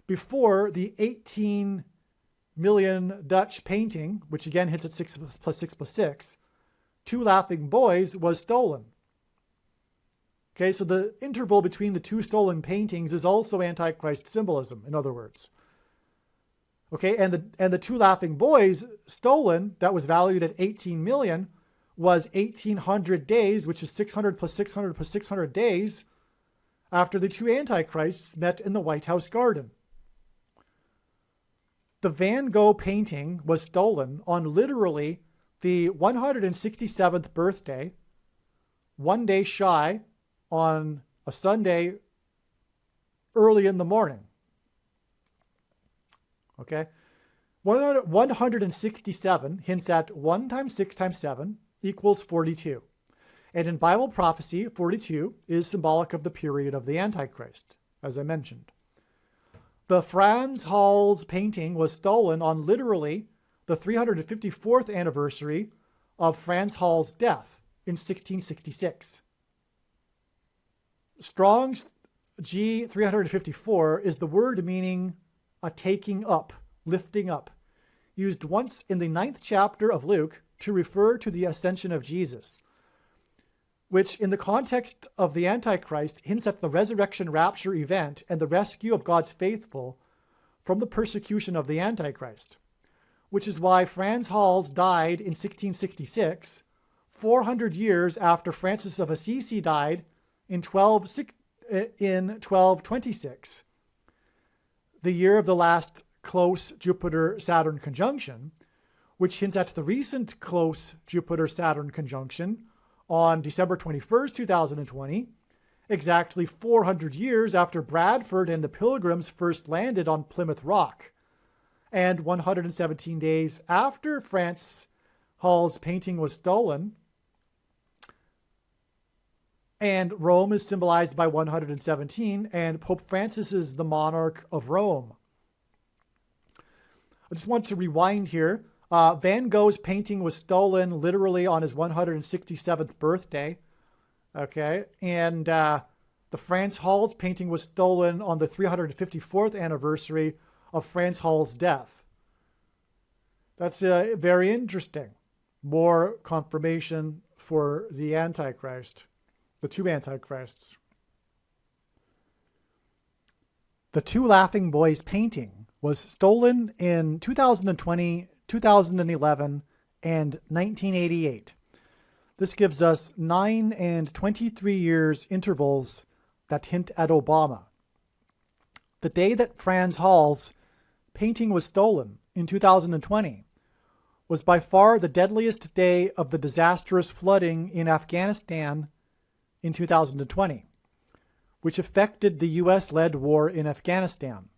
before the 18 million Dutch painting, which again hits at 6 plus 6 plus 6, Two Laughing Boys, was stolen. Okay, so the interval between the 2 stolen paintings is also Antichrist symbolism, in other words. Okay, and the two laughing boys stolen that was valued at 18 million was 1,800 days, which is 600 plus 600 plus 600 days after the two antichrists met in the White House garden. The Van Gogh painting was stolen on literally the 167th birthday, 1 day shy, on a Sunday early in the morning. Okay? 167 hints at 1 times 6 times 7 equals 42. And in Bible prophecy, 42 is symbolic of the period of the Antichrist, as I mentioned. The Frans Hals painting was stolen on literally the 354th anniversary of Frans Hal's death in 1666. Strong's G354 is the word meaning a taking up, lifting up, used once in the 9th chapter of Luke to refer to the ascension of Jesus, which in the context of the Antichrist hints at the resurrection rapture event and the rescue of God's faithful from the persecution of the Antichrist, which is why Frans Hals died in 1666, 400 years after Francis of Assisi died in 1226, the year of the last close Jupiter-Saturn conjunction, which hints at the recent close Jupiter-Saturn conjunction on December 21st, 2020, exactly 400 years after Bradford and the Pilgrims first landed on Plymouth Rock, and 117 days after Frans Hal's painting was stolen. And Rome is symbolized by 117, and Pope Francis is the monarch of Rome. I just want to rewind here. Van Gogh's painting was stolen literally on his 167th birthday. Okay, and the Frans Hal's painting was stolen on the 354th anniversary of Frans Hal's death. That's very interesting. More confirmation for the Antichrist, the two Antichrists. The Two Laughing Boys painting was stolen in 2020, 2011, and 1988. This gives us 9 and 23 years intervals that hint at Obama. The day that Frans Hal's painting was stolen in 2020 was by far the deadliest day of the disastrous flooding in Afghanistan in 2020, which affected the US-led war in Afghanistan.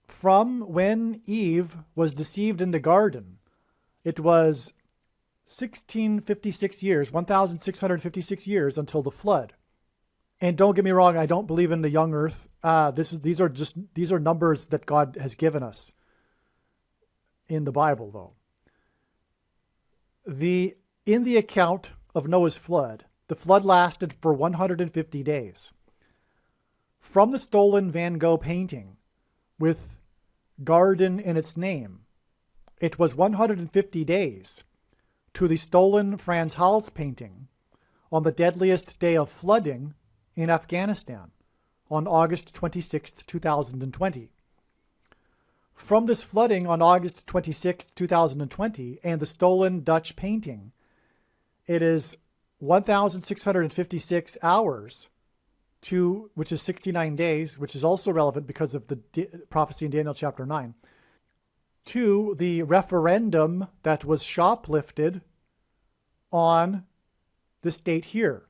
From when Eve was deceived in the garden, it was 1656 years, 1,656 years until the flood. And don't get me wrong, I don't believe in the young earth. These are numbers that God has given us in the Bible, though. In the account of Noah's flood, the flood lasted for 150 days. From the stolen Van Gogh painting with garden in its name, it was 150 days to the stolen Frans Hals painting on the deadliest day of flooding in Afghanistan on August 26, 2020. From this flooding on August 26, 2020, and the stolen Dutch painting, it is 1,656 hours to, which is 69 days, which is also relevant because of the prophecy in Daniel chapter 9, to the referendum that was shoplifted on this date here.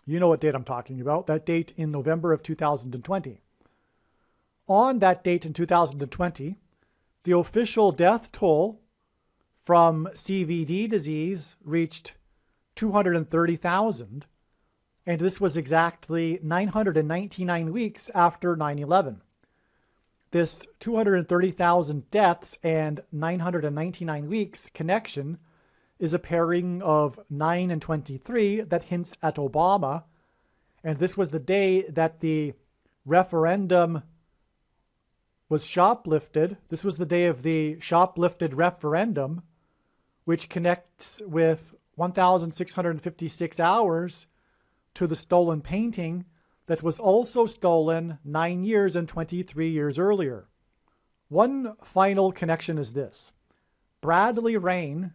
You know what date I'm talking about, that date in November of 2020. On that date in 2020, the official death toll from CVD disease reached 230,000, and this was exactly 999 weeks after 9/11. This 230,000 deaths and 999 weeks connection is a pairing of 9 and 23 that hints at Obama, and this was the day that the referendum was shoplifted. This was the day of the shoplifted referendum, which connects with 1,656 hours to the stolen painting that was also stolen 9 years and 23 years earlier One final connection is this. Bradley Rain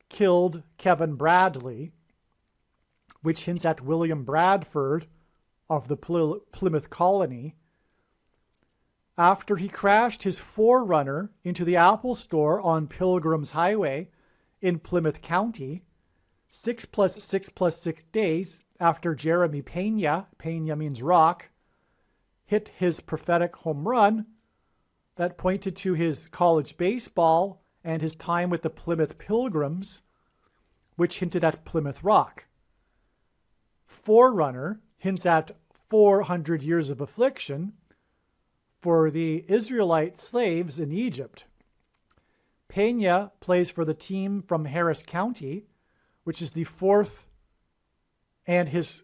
killed Kevin Bradley, which hints at William Bradford of the Plymouth colony, after he crashed his Forerunner into the Apple Store on Pilgrim's Highway in Plymouth County, 6 + 6 + 6 days after Jeremy Pena means rock, hit his prophetic home run that pointed to his college baseball and his time with the Plymouth Pilgrims, which hinted at Plymouth Rock. Forerunner hints at 400 years of affliction for the Israelite slaves in Egypt. Pena plays for the team from Harris County, which is the fourth which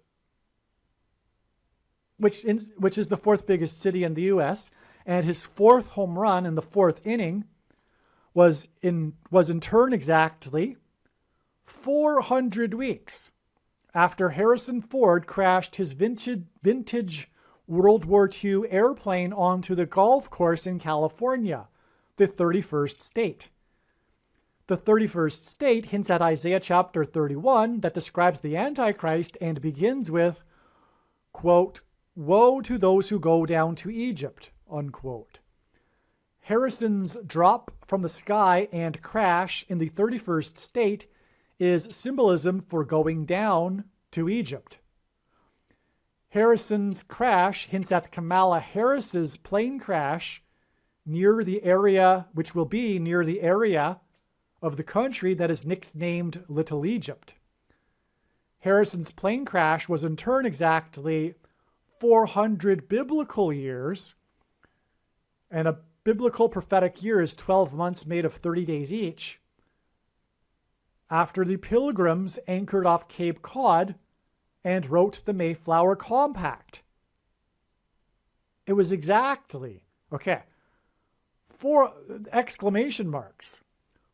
is the fourth biggest city in the U.S., and his fourth home run in the fourth inning was in turn exactly 400 weeks after Harrison Ford crashed his vintage World War II airplane onto the golf course in California, the 31st state. The 31st state hints at Isaiah chapter 31 that describes the Antichrist and begins with, quote, "Woe to those who go down to Egypt," unquote. Harrison's drop from the sky and crash in the 31st state is symbolism for going down to Egypt. Harrison's crash hints at Kamala Harris's plane crash near the area, which will be near the area of the country that is nicknamed Little Egypt. Harrison's plane crash was in turn exactly 400 biblical years, and a biblical prophetic year is 12 months made of 30 days each, after the Pilgrims anchored off Cape Cod and wrote the Mayflower Compact. It was exactly,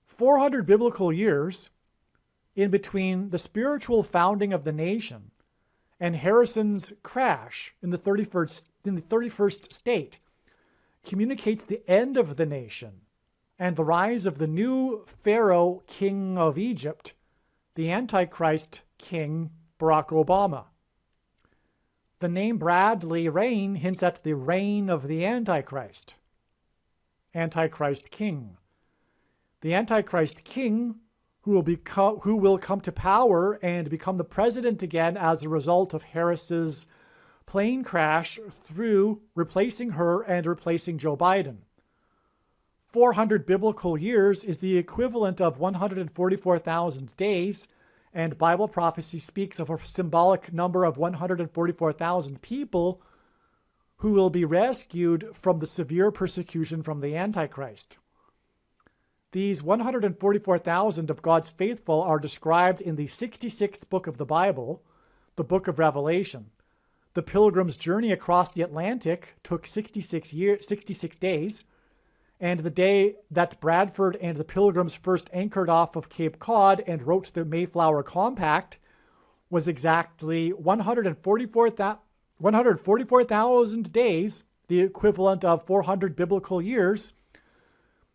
400 biblical years in between the spiritual founding of the nation and Harrison's crash in the 31st state communicates the end of the nation and the rise of the new Pharaoh king of Egypt, the Antichrist king Barack Obama. The name Bradley Rain hints at the reign of the Antichrist king. The Antichrist king who will come to power and become the president again as a result of Harris's plane crash through replacing her and replacing Joe Biden. 400 biblical years is the equivalent of 144,000 days, and Bible prophecy speaks of a symbolic number of 144,000 people who will be rescued from the severe persecution from the Antichrist. These 144,000 of God's faithful are described in the 66th book of the Bible, the book of Revelation. The Pilgrim's journey across the Atlantic took 66 days, and the day that Bradford and the Pilgrims first anchored off of Cape Cod and wrote the Mayflower Compact was exactly 144,000 days, the equivalent of 400 biblical years,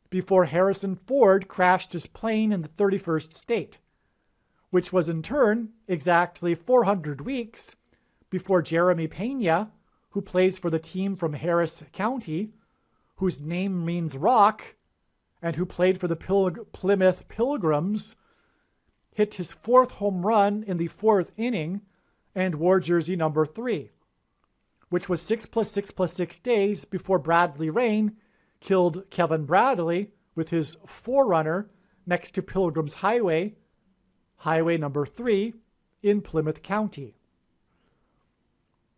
before Harrison Ford crashed his plane in the 31st state, which was in turn exactly 400 weeks before Jeremy Pena, who plays for the team from Harris County, whose name means rock, and who played for the Plymouth Pilgrims, hit his fourth home run in the fourth inning and wore jersey number 3, which was 6 + 6 + 6 days before Bradley Rain killed Kevin Bradley with his Forerunner next to Pilgrim's Highway, highway number 3, in Plymouth County.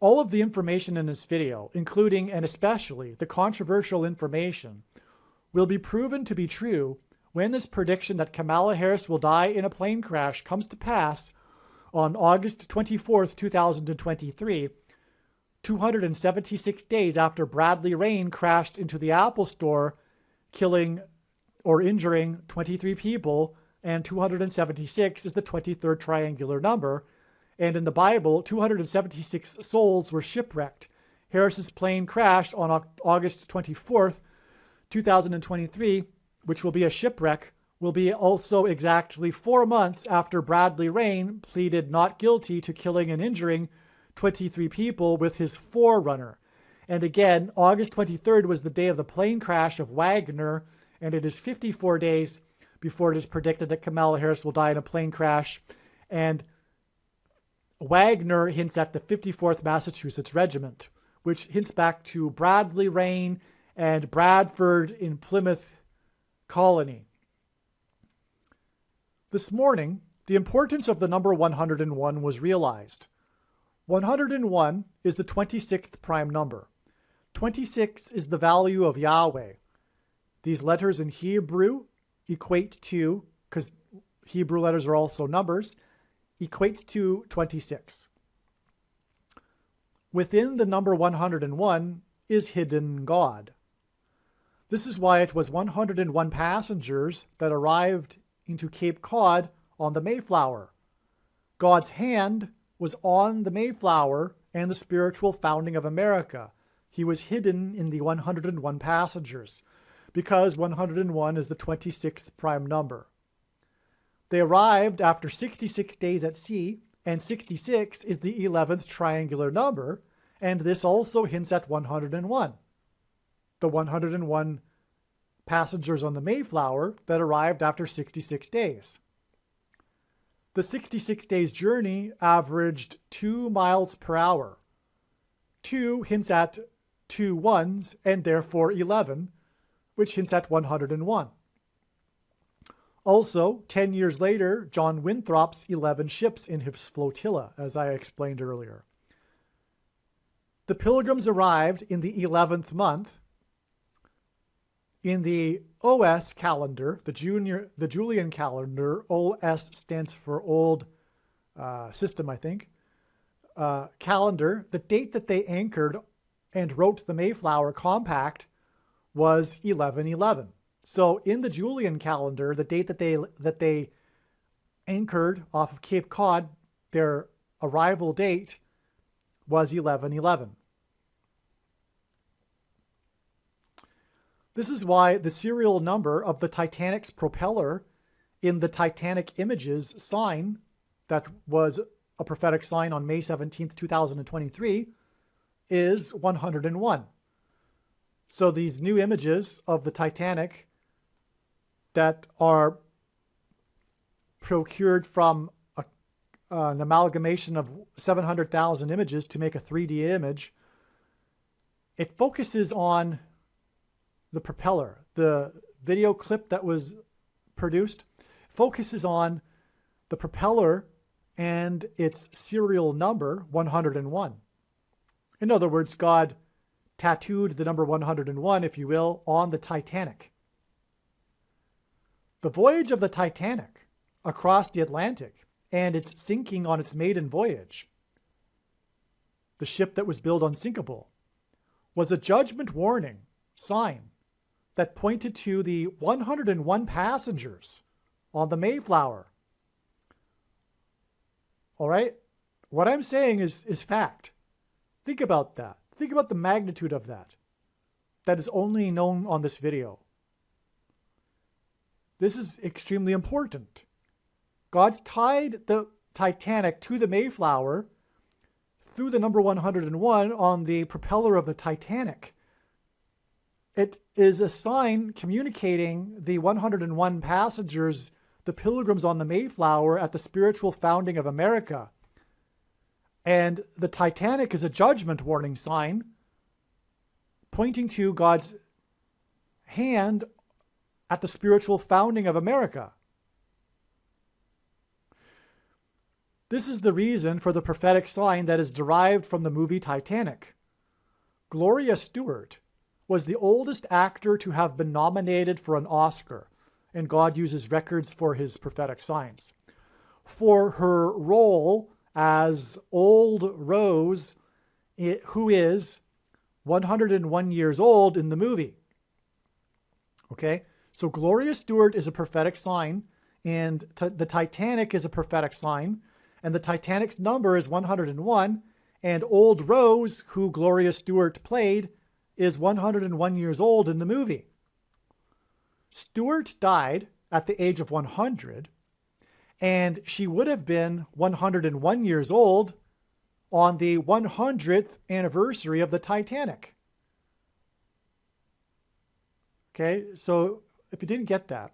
All of the information in this video, including and especially the controversial information, will be proven to be true when this prediction that Kamala Harris will die in a plane crash comes to pass on August 24th, 2023, 276 days after Bradley Rain crashed into the Apple Store, killing or injuring 23 people, and 276 is the 23rd triangular number. And in the Bible, 276 souls were shipwrecked. Harris's plane crashed on August 24th, 2023, which will be a shipwreck, will be also exactly 4 months after Bradley Rain pleaded not guilty to killing and injuring 23 people with his Forerunner. And again, August 23rd was the day of the plane crash of Wagner, and it is 54 days before it is predicted that Kamala Harris will die in a plane crash. And Wagner hints at the 54th Massachusetts Regiment, which hints back to Bradley Rain and Bradford in Plymouth Colony. This morning, the importance of the number 101 was realized. 101 is the 26th prime number. 26 is the value of Yahweh. These letters in Hebrew equate to, because Hebrew letters are also numbers, equates to 26. Within the number 101 is hidden God. This is why it was 101 passengers that arrived into Cape Cod on the Mayflower. God's hand was on the Mayflower and the spiritual founding of America. He was hidden in the 101 passengers because 101 is the 26th prime number. They arrived after 66 days at sea, and 66 is the 11th triangular number, and this also hints at 101. The 101 passengers on the Mayflower that arrived after 66 days. The 66 days journey averaged 2 miles per hour. 2 hints at 2 ones, and therefore 11, which hints at 101. Also, 10 years later, John Winthrop's 11 ships in his flotilla, as I explained earlier. The Pilgrims arrived in the 11th month. In the OS calendar, the Julian calendar, OS stands for Old System, I think, calendar, the date that they anchored and wrote the Mayflower Compact was 1111. So in the Julian calendar, the date that they anchored off of Cape Cod, their arrival date was 1111. This is why the serial number of the Titanic's propeller in the Titanic Images sign that was a prophetic sign on May 17th, 2023 is 101. So these new images of the Titanic that are procured from an amalgamation of 700,000 images to make a 3D image, it focuses on the propeller. The video clip that was produced focuses on the propeller and its serial number 101. In other words, God tattooed the number 101, if you will, on the Titanic. The voyage of the Titanic across the Atlantic and its sinking on its maiden voyage, the ship that was built unsinkable, was a judgment warning sign that pointed to the 101 passengers on the Mayflower. All right? What I'm saying is fact. Think about that. Think about the magnitude of that. That is only known on this video. This is extremely important. God's tied the Titanic to the Mayflower through the number 101 on the propeller of the Titanic. It is a sign communicating the 101 passengers, the pilgrims on the Mayflower, at the spiritual founding of America. And the Titanic is a judgment warning sign pointing to God's hand at the spiritual founding of America. This is the reason for the prophetic sign that is derived from the movie Titanic. Gloria Stewart was the oldest actor to have been nominated for an Oscar, and God uses records for his prophetic signs. For her role as Old Rose, who is 101 years old in the movie. Okay, so Gloria Stewart is a prophetic sign, and the Titanic is a prophetic sign, and the Titanic's number is 101, and Old Rose, who Gloria Stewart played, is 101 years old in the movie. Stewart died at the age of 100, and she would have been 101 years old on the 100th anniversary of the Titanic. Okay, so if you didn't get that,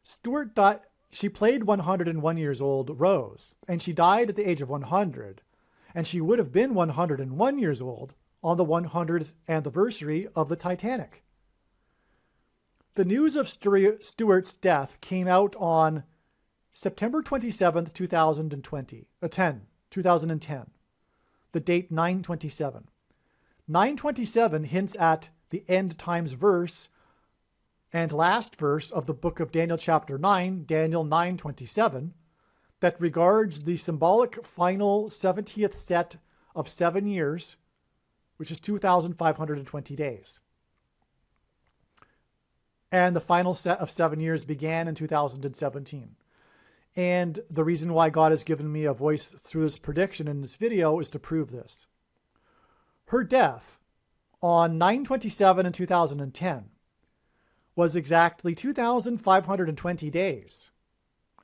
Stewart died. She played 101 years old Rose, and she died at the age of 100, and she would have been 101 years old on the 100th anniversary of the Titanic. The news of Stewart's death came out on September 27th, 2010. The date 9/27. 9/27 hints at the end times verse and last verse of the book of Daniel chapter 9, Daniel 9:27, that regards the symbolic final 70th set of 7 years, which is 2,520 days. And the final set of 7 years began in 2017. And the reason why God has given me a voice through this prediction in this video is to prove this. Her death on 9/27 in 2010 was exactly 2,520 days.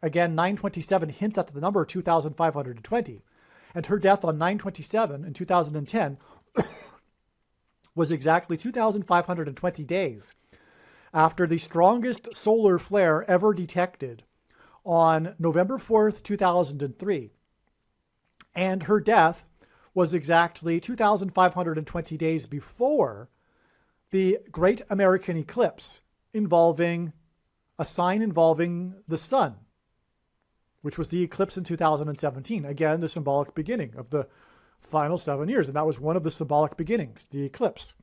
Again, 9/27 hints at the number 2,520. And her death on 9/27 in 2010 was exactly 2,520 days after the strongest solar flare ever detected on November 4th, 2003. And her death was exactly 2,520 days before the Great American Eclipse involving a sign involving the sun, which was the eclipse in 2017. Again, the symbolic beginning of the final 7 years. And that was one of the symbolic beginnings, the eclipse.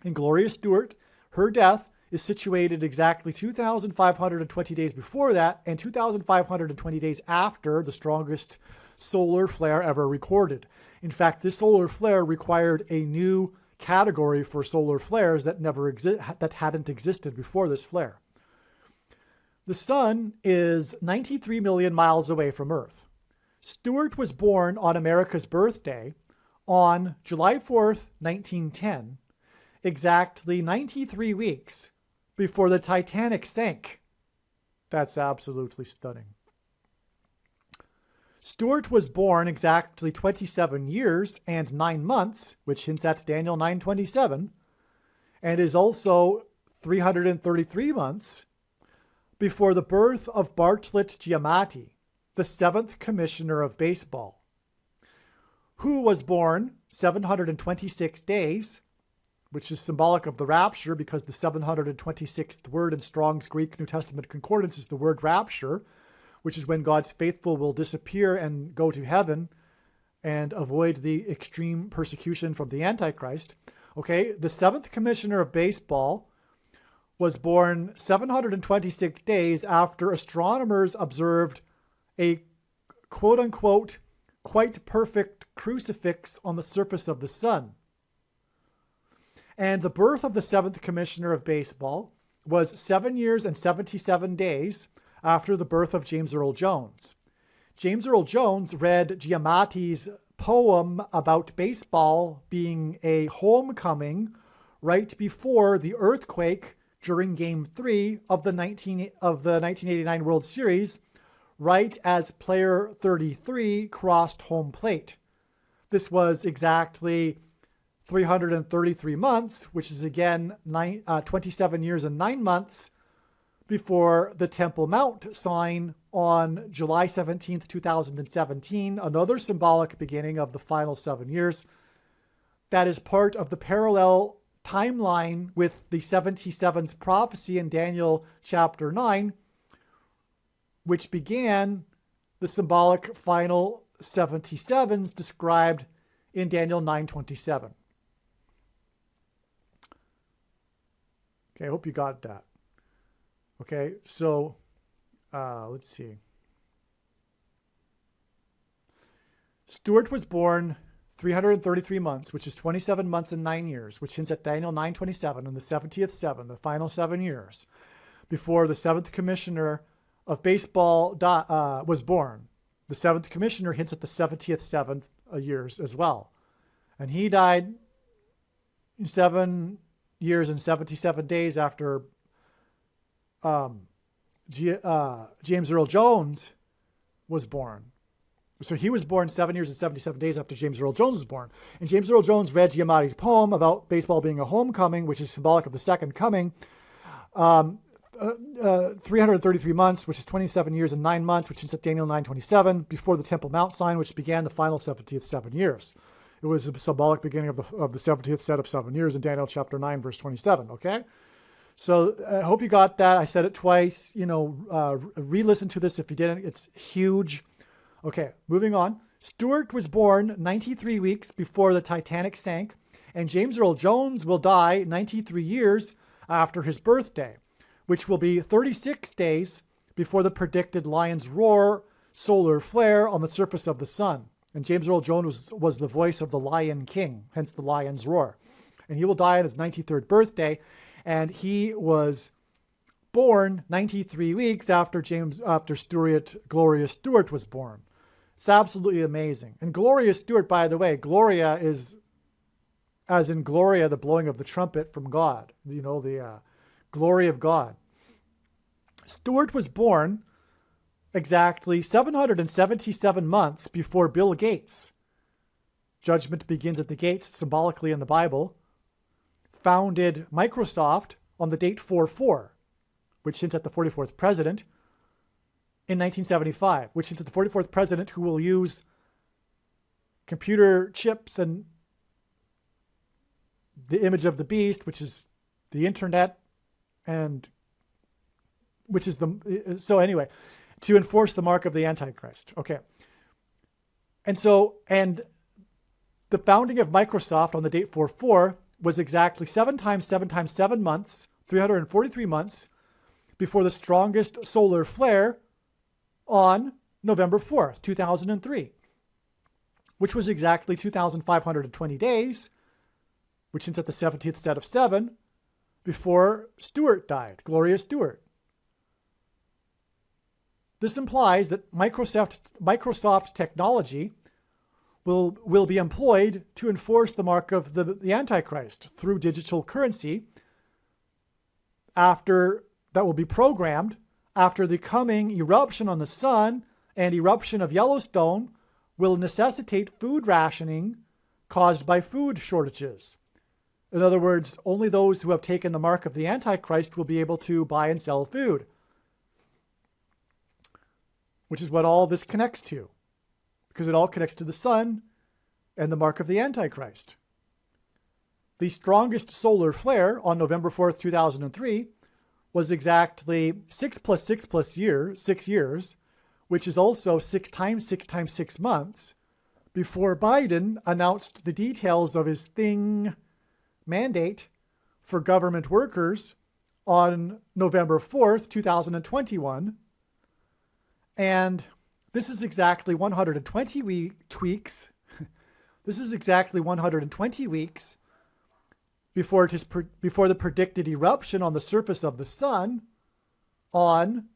And Gloria Stewart, her death is situated exactly 2,520 days before that and 2,520 days after the strongest solar flare ever recorded. In fact, this solar flare required a new category for solar flares that hadn't existed before this flare. The sun is 93 million miles away from Earth. Stewart was born on America's birthday on July 4th, 1910, exactly 93 weeks before the Titanic sank. That's absolutely stunning. Stewart was born exactly 27 years and 9 months, which hints at Daniel 9:27, and is also 333 months before the birth of Bartlett Giamatti, the 7th Commissioner of Baseball, who was born 726 days, which is symbolic of the rapture because the 726th word in Strong's Greek New Testament Concordance is the word rapture, which is when God's faithful will disappear and go to heaven and avoid the extreme persecution from the Antichrist. Okay, the 7th Commissioner of Baseball was born 726 days after astronomers observed a quote-unquote quite perfect crucifix on the surface of the sun. And the birth of the 7th Commissioner of Baseball was 7 years and 77 days after the birth of James Earl Jones. James Earl Jones read Giamatti's poem about baseball being a homecoming right before the earthquake during Game 3 of the 1989 World Series, right as player 33 crossed home plate. This was exactly 333 months, which is again 27 years and 9 months before the Temple Mount sign on July 17th, 2017, another symbolic beginning of the final 7 years. That is part of the parallel timeline with the 77's prophecy in Daniel chapter 9, which began the symbolic final 77s described in Daniel 9:27. Okay, I hope you got that. Okay, so let's see. Stewart was born 333 months, which is 27 months and 9 years, which hints at Daniel 9:27 and the 70th seven, the final 7 years, before the 7th Commissioner of Baseball was born. The 7th Commissioner hints at the 70th 7th years as well. And he died 7 years and 77 days after James Earl Jones was born. So he was born 7 years and 77 days after James Earl Jones was born. And James Earl Jones read Giamatti's poem about baseball being a homecoming, which is symbolic of the second coming. 333 months, which is 27 years and 9 months, which is at Daniel 9:27, before the Temple Mount sign, which began the final 70th 7 years. It was a symbolic beginning of the 70th set of 7 years in Daniel chapter 9, verse 27, okay? So I hope you got that. I said it twice. Re-listen to this if you didn't. It's huge. Okay, moving on. Stewart was born 93 weeks before the Titanic sank, and James Earl Jones will die 93 years after his birthday, which will be 36 days before the predicted lion's roar solar flare on the surface of the sun. And James Earl Jones was the voice of the Lion King, hence the lion's roar. And he will die on his 93rd birthday, and he was born 93 weeks after Gloria Stewart was born. It's absolutely amazing. And Gloria Stewart, by the way, Gloria is, as in Gloria, the blowing of the trumpet from God, the glory of God. Stewart was born exactly 777 months before Bill Gates. Judgment begins at the gates, symbolically in the Bible. Founded Microsoft on the date 4/4, which hints at the 44th president, in 1975, which hints at the 44th president who will use computer chips and the image of the beast, which is the internet, and which is to enforce the mark of the Antichrist. Okay. And the founding of Microsoft on the date 4/4 was exactly 7 times 7 times 7 months, 343 months, before the strongest solar flare on November 4th, 2003, which was exactly 2,520 days, which is at the 70th set of 7, before Stewart died, Gloria Stewart. This implies that Microsoft technology will be employed to enforce the mark of the Antichrist through digital currency that will be programmed after the coming eruption on the sun and eruption of Yellowstone will necessitate food rationing caused by food shortages. In other words, only those who have taken the mark of the Antichrist will be able to buy and sell food, which is what all this connects to, because it all connects to the sun and the mark of the Antichrist. The strongest solar flare on November 4th, 2003 was exactly 6 plus 6 plus 6 years, which is also 6 times 6 times 6 months, before Biden announced the details of his mandate for government workers on November 4th, 2021. And this is exactly 120 weeks. This is exactly 120 weeks before the predicted eruption on the surface of the sun on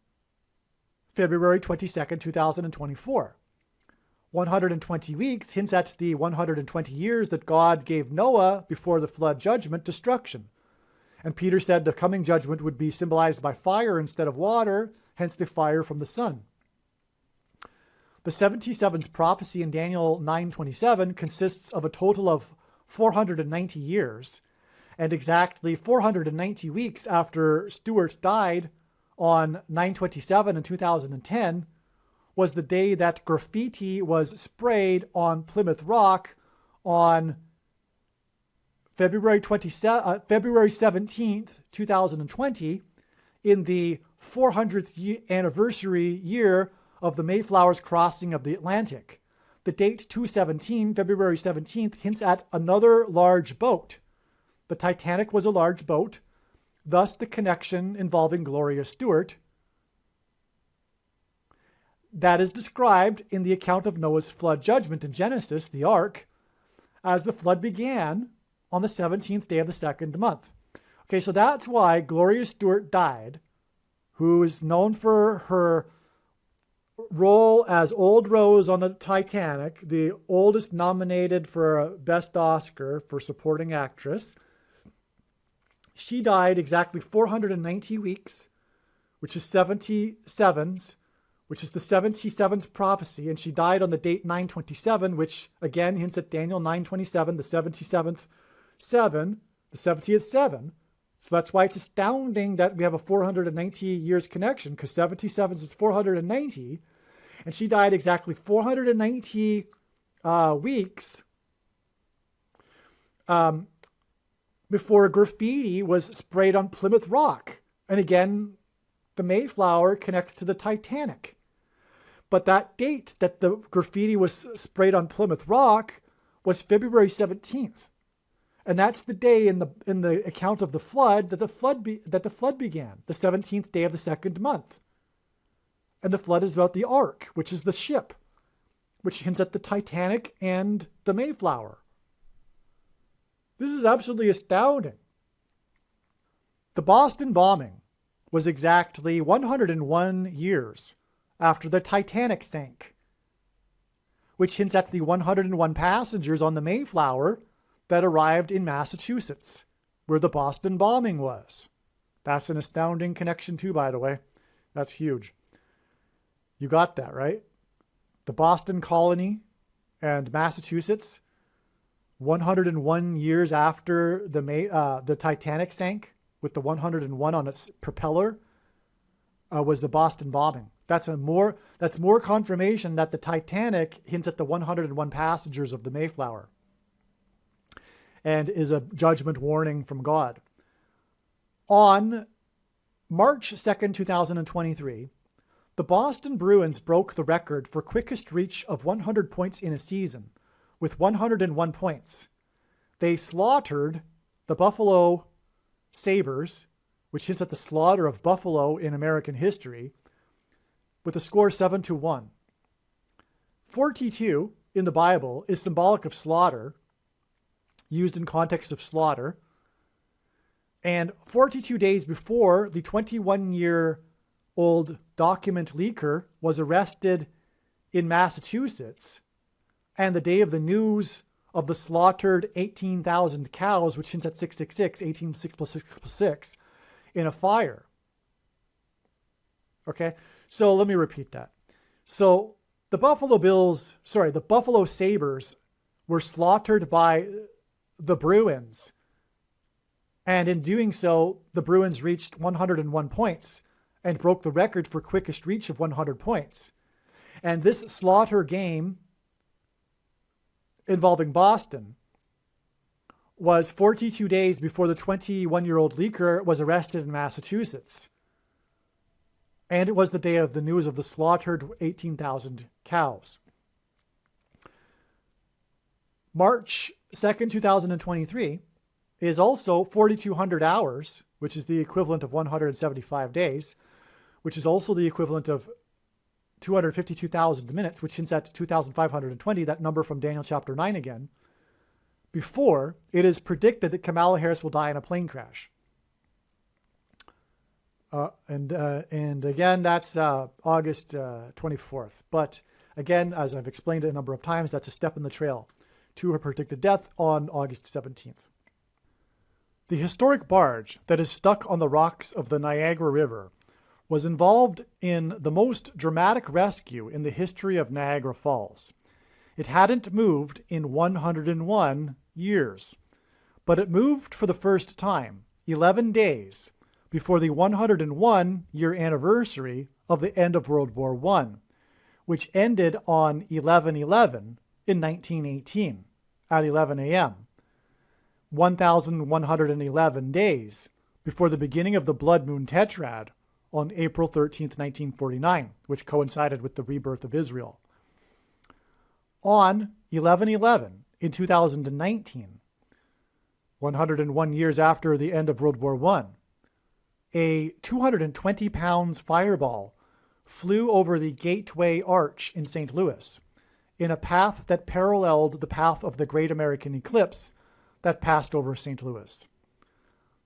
February 22nd, 2024. 120 weeks hints at the 120 years that God gave Noah before the flood judgment destruction. And Peter said the coming judgment would be symbolized by fire instead of water, hence the fire from the sun. The 77's prophecy in Daniel 9:27 consists of a total of 490 years, and exactly 490 weeks after Stewart died on 9/27 in 2010 was the day that graffiti was sprayed on Plymouth Rock on February 17th, 2020, in the 400th anniversary year of the Mayflower's crossing of the Atlantic. The date 2/17, February 17th, hints at another large boat. The Titanic was a large boat, thus the connection involving Gloria Stewart. That is described in the account of Noah's flood judgment in Genesis, the ark, as the flood began on the 17th day of the second month. Okay, so that's why Gloria Stewart died, who is known for her role as Old Rose on the Titanic, the oldest nominated for a Best Oscar for supporting actress. She died exactly 490 weeks which is 77s, which is the 77th prophecy, and she died on the date 927, which again hints at Daniel 9:27, the 77th 7, the 70th 7. So that's why it's astounding that we have a 490 years connection, because 77 is 490, and she died exactly 490 weeks before graffiti was sprayed on Plymouth Rock. And again, the Mayflower connects to the Titanic. But that date that the graffiti was sprayed on Plymouth Rock was February 17th. And that's the day in the account of the flood that the flood began, the 17th day of the second month. And the flood is about the ark, which is the ship, which hints at the Titanic and the Mayflower. This is absolutely astounding. The Boston bombing was exactly 101 years after the Titanic sank, which hints at the 101 passengers on the Mayflower that arrived in Massachusetts, where the Boston bombing was. That's an astounding connection too, by the way. That's huge. You got that, right? The Boston colony and Massachusetts, 101 years after the Titanic sank, with the 101 on its propeller, was the Boston bombing. That's more confirmation that the Titanic hints at the 101 passengers of the Mayflower, and is a judgment warning from God. On March 2nd, 2023, the Boston Bruins broke the record for quickest reach of 100 points in a season, with 101 points. They slaughtered the Buffalo Sabres, which hints at the slaughter of Buffalo in American history, with a score 7-1. 42 in the Bible is symbolic of slaughter, used in context of slaughter. And 42 days before, the 21-year-old document leaker was arrested in Massachusetts, and the day of the news of the slaughtered 18,000 cows, which hints at 666, 18, 6 plus 6 plus 6, in a fire. Okay, so let me repeat that. So the Buffalo Sabres were slaughtered by the Bruins. And in doing so, the Bruins reached 101 points and broke the record for quickest reach of 100 points. And this slaughter game involving Boston was 42 days before the 21-year-old leaker was arrested in Massachusetts. And it was the day of the news of the slaughtered 18,000 cows. March 2nd, 2023 is also 4,200 hours, which is the equivalent of 175 days, which is also the equivalent of 252,000 minutes, which hints at 2,520, that number from Daniel chapter 9 again, before it is predicted that Kamala Harris will die in a plane crash. And again, that's August 24th. But again, as I've explained it a number of times, that's a step in the trail to her predicted death on August 17th. The historic barge that is stuck on the rocks of the Niagara River was involved in the most dramatic rescue in the history of Niagara Falls. It hadn't moved in 101 years, but it moved for the first time 11 days before the 101-year anniversary of the end of World War I, which ended on 11/11 in 1918 at 11 a.m., 1,111 days before the beginning of the Blood Moon Tetrad on April 13th, 1949, which coincided with the rebirth of Israel. On 11/11 in 2019, 101 years after the end of World War I, a 220 pounds fireball flew over the Gateway Arch in St. Louis in a path that paralleled the path of the Great American Eclipse that passed over St. Louis.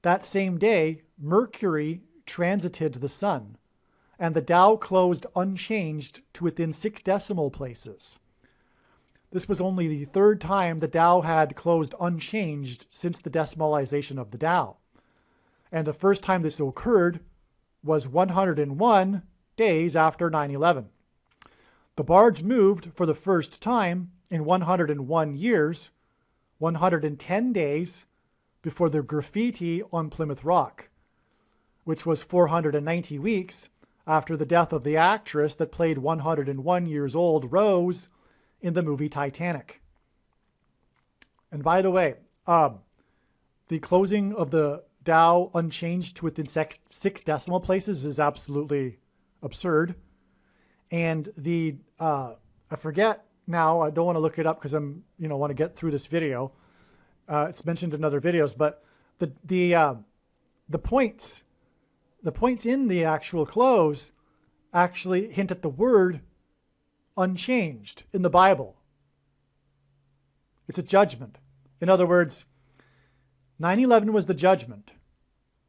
That same day, Mercury transited the sun, and the Dow closed unchanged to within 6 decimal places. This was only the third time the Dow had closed unchanged since the decimalization of the Dow. And the first time this occurred was 101 days after 9/11. The barge moved for the first time in 101 years, 110 days before the graffiti on Plymouth Rock, which was 490 weeks after the death of the actress that played 101 years old Rose in the movie Titanic. And by the way, the closing of the Dow unchanged to within 6 decimal places is absolutely absurd. And the, I forget now, I don't want to look it up because I'm, want to get through this video. It's mentioned in other videos, but the points in the actual close actually hint at the word unchanged in the Bible. It's a judgment. In other words, 9/11 was the judgment.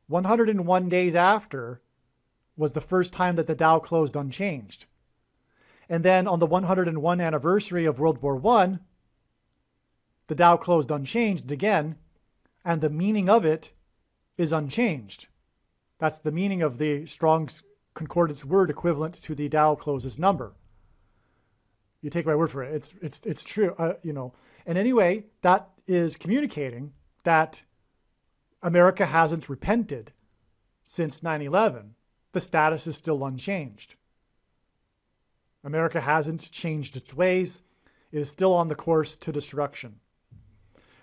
101 days after was the first time that the Dow closed unchanged. And then on the 101 anniversary of World War I, the Dow closed unchanged again, and the meaning of it is unchanged. That's the meaning of the Strong's Concordance word equivalent to the Dow closes number. You take my word for it. It's true, And anyway, that is communicating that America hasn't repented since 9/11. The status is still unchanged. America hasn't changed its ways. It is still on the course to destruction,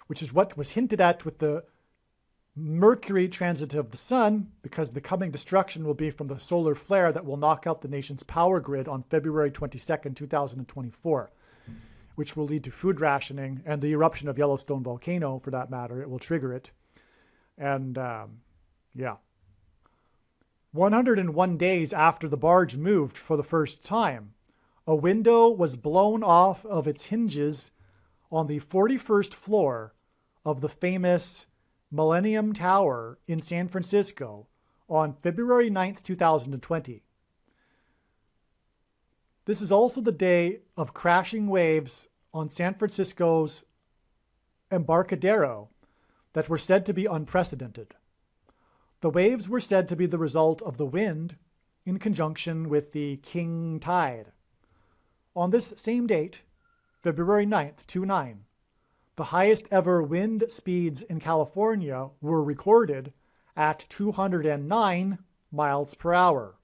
which is what was hinted at with the Mercury transit of the sun, because the coming destruction will be from the solar flare that will knock out the nation's power grid on February 22nd, 2024, which will lead to food rationing and the eruption of Yellowstone volcano, for that matter. It will trigger it. And 101 days after the barge moved for the first time, a window was blown off of its hinges on the 41st floor of the famous Millennium Tower in San Francisco on February 9th, 2020. This is also the day of crashing waves on San Francisco's Embarcadero that were said to be unprecedented. The waves were said to be the result of the wind in conjunction with the king tide. On this same date, February 9th, 29, the highest ever wind speeds in California were recorded at 209 miles per hour.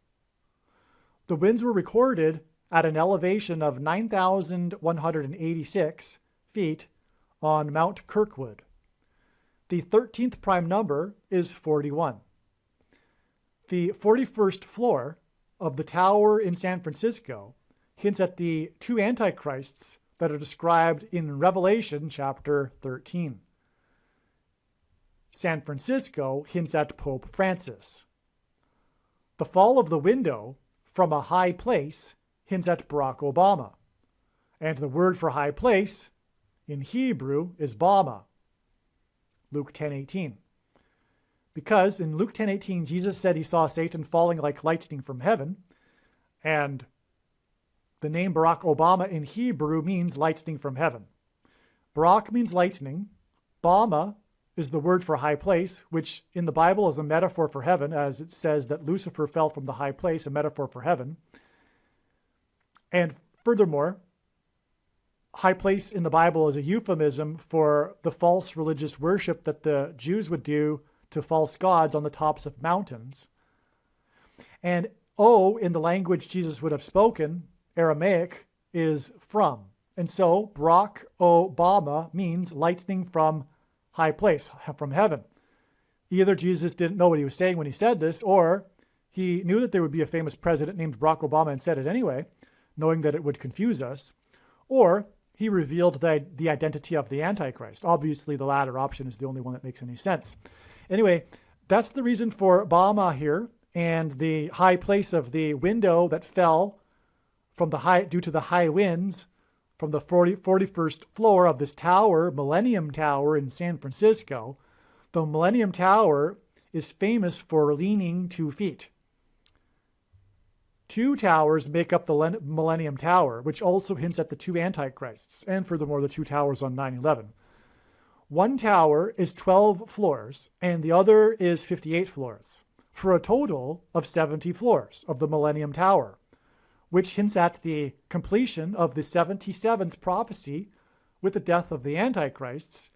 The winds were recorded at an elevation of 9,186 feet on Mount Kirkwood. The 13th prime number is 41. The 41st floor of the tower in San Francisco hints at the two antichrists that are described in Revelation chapter 13. San Francisco hints at Pope Francis. The fall of the window from a high place hints at Barack Obama. And the word for high place in Hebrew is Bama. Luke 10:18. Because in Luke 10:18, Jesus said he saw Satan falling like lightning from heaven, and the name Barack Obama in Hebrew means lightning from heaven. Barack means lightning. Bama is the word for high place, which in the Bible is a metaphor for heaven, as it says that Lucifer fell from the high place, a metaphor for heaven. And furthermore, high place in the Bible is a euphemism for the false religious worship that the Jews would do to false gods on the tops of mountains. And O, in the language Jesus would have spoken, Aramaic, is from. And so Barack Obama means lightning from high place, from heaven. Either Jesus didn't know what he was saying when he said this, or he knew that there would be a famous president named Barack Obama and said it anyway, knowing that it would confuse us, or he revealed the identity of the Antichrist. Obviously, the latter option is the only one that makes any sense. Anyway, that's the reason for Bama here, and the high place of the window that fell from due to the high winds from the 41st floor of this tower, Millennium Tower in San Francisco. The Millennium Tower is famous for leaning 2 feet. 2 towers make up the Millennium Tower, which also hints at the two antichrists, and furthermore, the 2 towers on 9/11. One tower is 12 floors, and the other is 58 floors. for a total of 70 floors of the Millennium Tower, which hints at the completion of the 77th prophecy with the death of the Antichrists,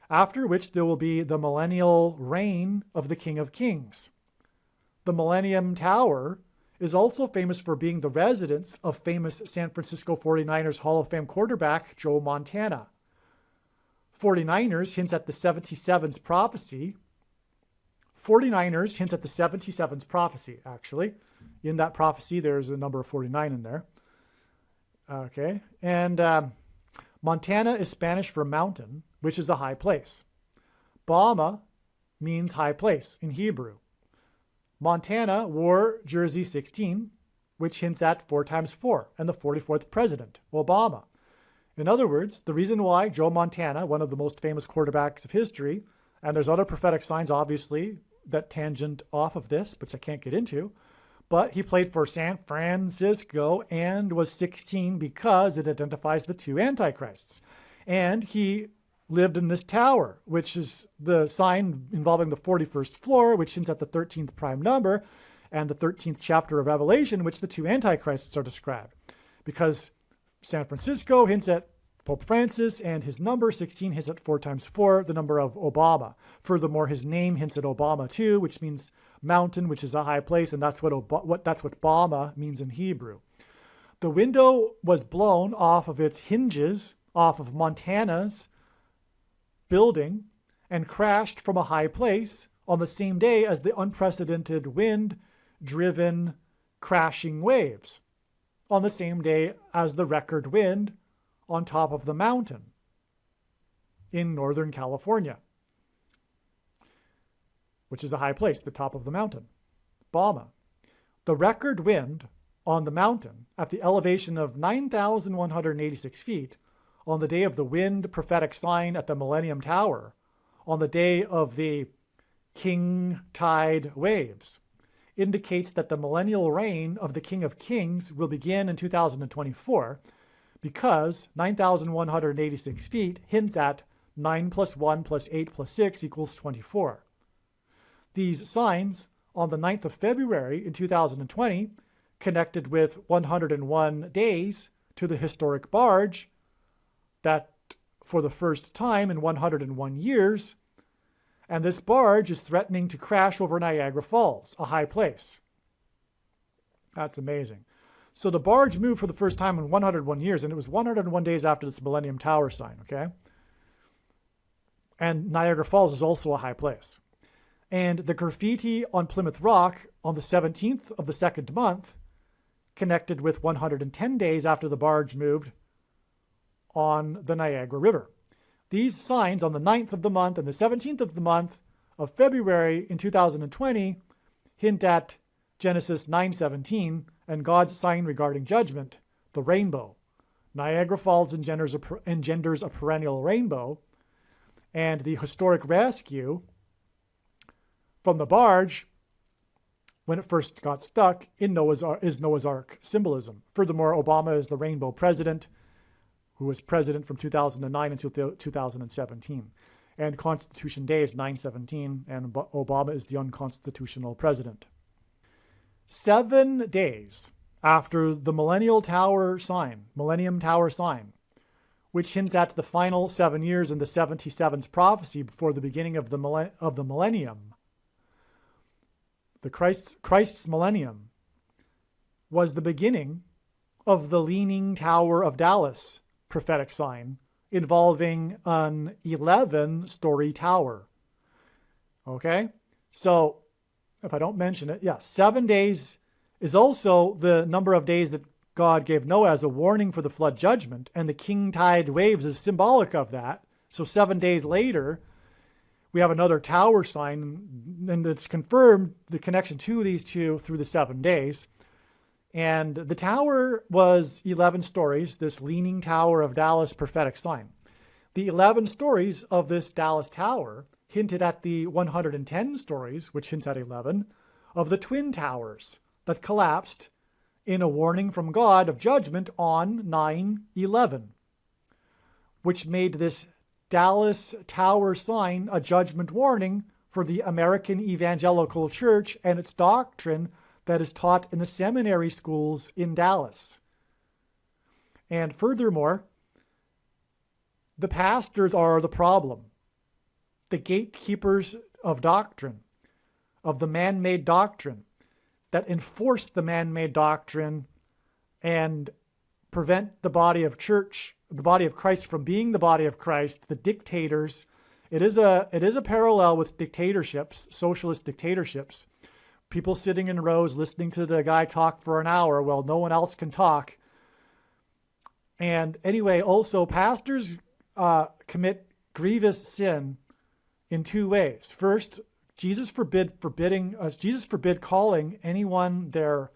after which there will be the millennial reign of the King of Kings. The Millennium Tower is also famous for being the residence of famous San Francisco 49ers Hall of Fame quarterback Joe Montana. 49ers hints at the 77th prophecy. 49ers hints at the 77th prophecy, actually. In that prophecy, there's a number of 49 in there. Okay. And Montana is Spanish for mountain, which is a high place. Bama means high place in Hebrew. Montana wore jersey 16, which hints at 4 times 4, and the 44th president, Obama. In other words, the reason why Joe Montana, one of the most famous quarterbacks of history, and there's other prophetic signs, obviously, that tangent off of this, which I can't get into, but he played for San Francisco and was 16 because it identifies the 2 antichrists. And he lived in this tower, which is the sign involving the 41st floor, which hints at the 13th prime number, and the 13th chapter of Revelation, which the 2 antichrists are described. Because San Francisco hints at Pope Francis, and his number 16 hints at 4 times 4, the number of Obama. Furthermore, his name hints at Obama too, which means mountain, which is a high place, and that's what Bama means in Hebrew. The window was blown off of its hinges, off of Montana's building, and crashed from a high place on the same day as the unprecedented wind-driven crashing waves, on the same day as the record wind on top of the mountain in Northern California, which is a high place, the top of the mountain, Bama. The record wind on the mountain at the elevation of 9,186 feet on the day of the wind prophetic sign at the Millennium Tower, on the day of the king tide waves, indicates that the millennial reign of the King of Kings will begin in 2024, because 9,186 feet hints at 9 plus 1 plus 8 plus 6 equals 24. These signs on the 9th of February in 2020 connected with 101 days to the historic barge that for the first time in 101 years, and this barge is threatening to crash over Niagara Falls, a high place. That's amazing. So the barge moved for the first time in 101 years, and it was 101 days after this Millennium Tower sign, okay? And Niagara Falls is also a high place. And the graffiti on Plymouth Rock on the 17th of the second month connected with 110 days after the barge moved on the Niagara River. These signs on the 9th of the month and the 17th of the month of February in 2020 hint at Genesis 9:17 and God's sign regarding judgment, the rainbow. Niagara Falls engenders a perennial rainbow, and the historic rescue from the barge when it first got stuck is Noah's Ark symbolism. Furthermore, Obama is the rainbow president, who was president from 2009 until 2017. And Constitution Day is 9/17, and Obama is the unconstitutional president. 7 days after the Millennium Tower sign, which hints at the final 7 years in the 77th prophecy before the beginning of the millennium, the Christ's millennium was the beginning of the Leaning Tower of Dallas prophetic sign involving an 11-story tower. Okay? So, if I don't mention it, 7 days is also the number of days that God gave Noah as a warning for the flood judgment, and the king tide waves is symbolic of that. So 7 days later, we have another tower sign, and it's confirmed the connection to these two through the 7 days. And the tower was 11 stories, this Leaning Tower of Dallas prophetic sign. The 11 stories of this Dallas tower hinted at the 110 stories, which hints at 11, of the Twin Towers that collapsed in a warning from God of judgment on 9/11, which made this Dallas tower sign a judgment warning for the American Evangelical Church and its doctrine that is taught in the seminary schools in Dallas. And furthermore, the pastors are the problem. The gatekeepers of doctrine, of the man-made doctrine, that enforce the man-made doctrine and prevent the body of church, the body of Christ from being the body of Christ, the dictators. It is a parallel with dictatorships, socialist dictatorships. People sitting in rows listening to the guy talk for an hour while no one else can talk. And anyway, also pastors commit grievous sin in two ways. First, Jesus forbid calling anyone their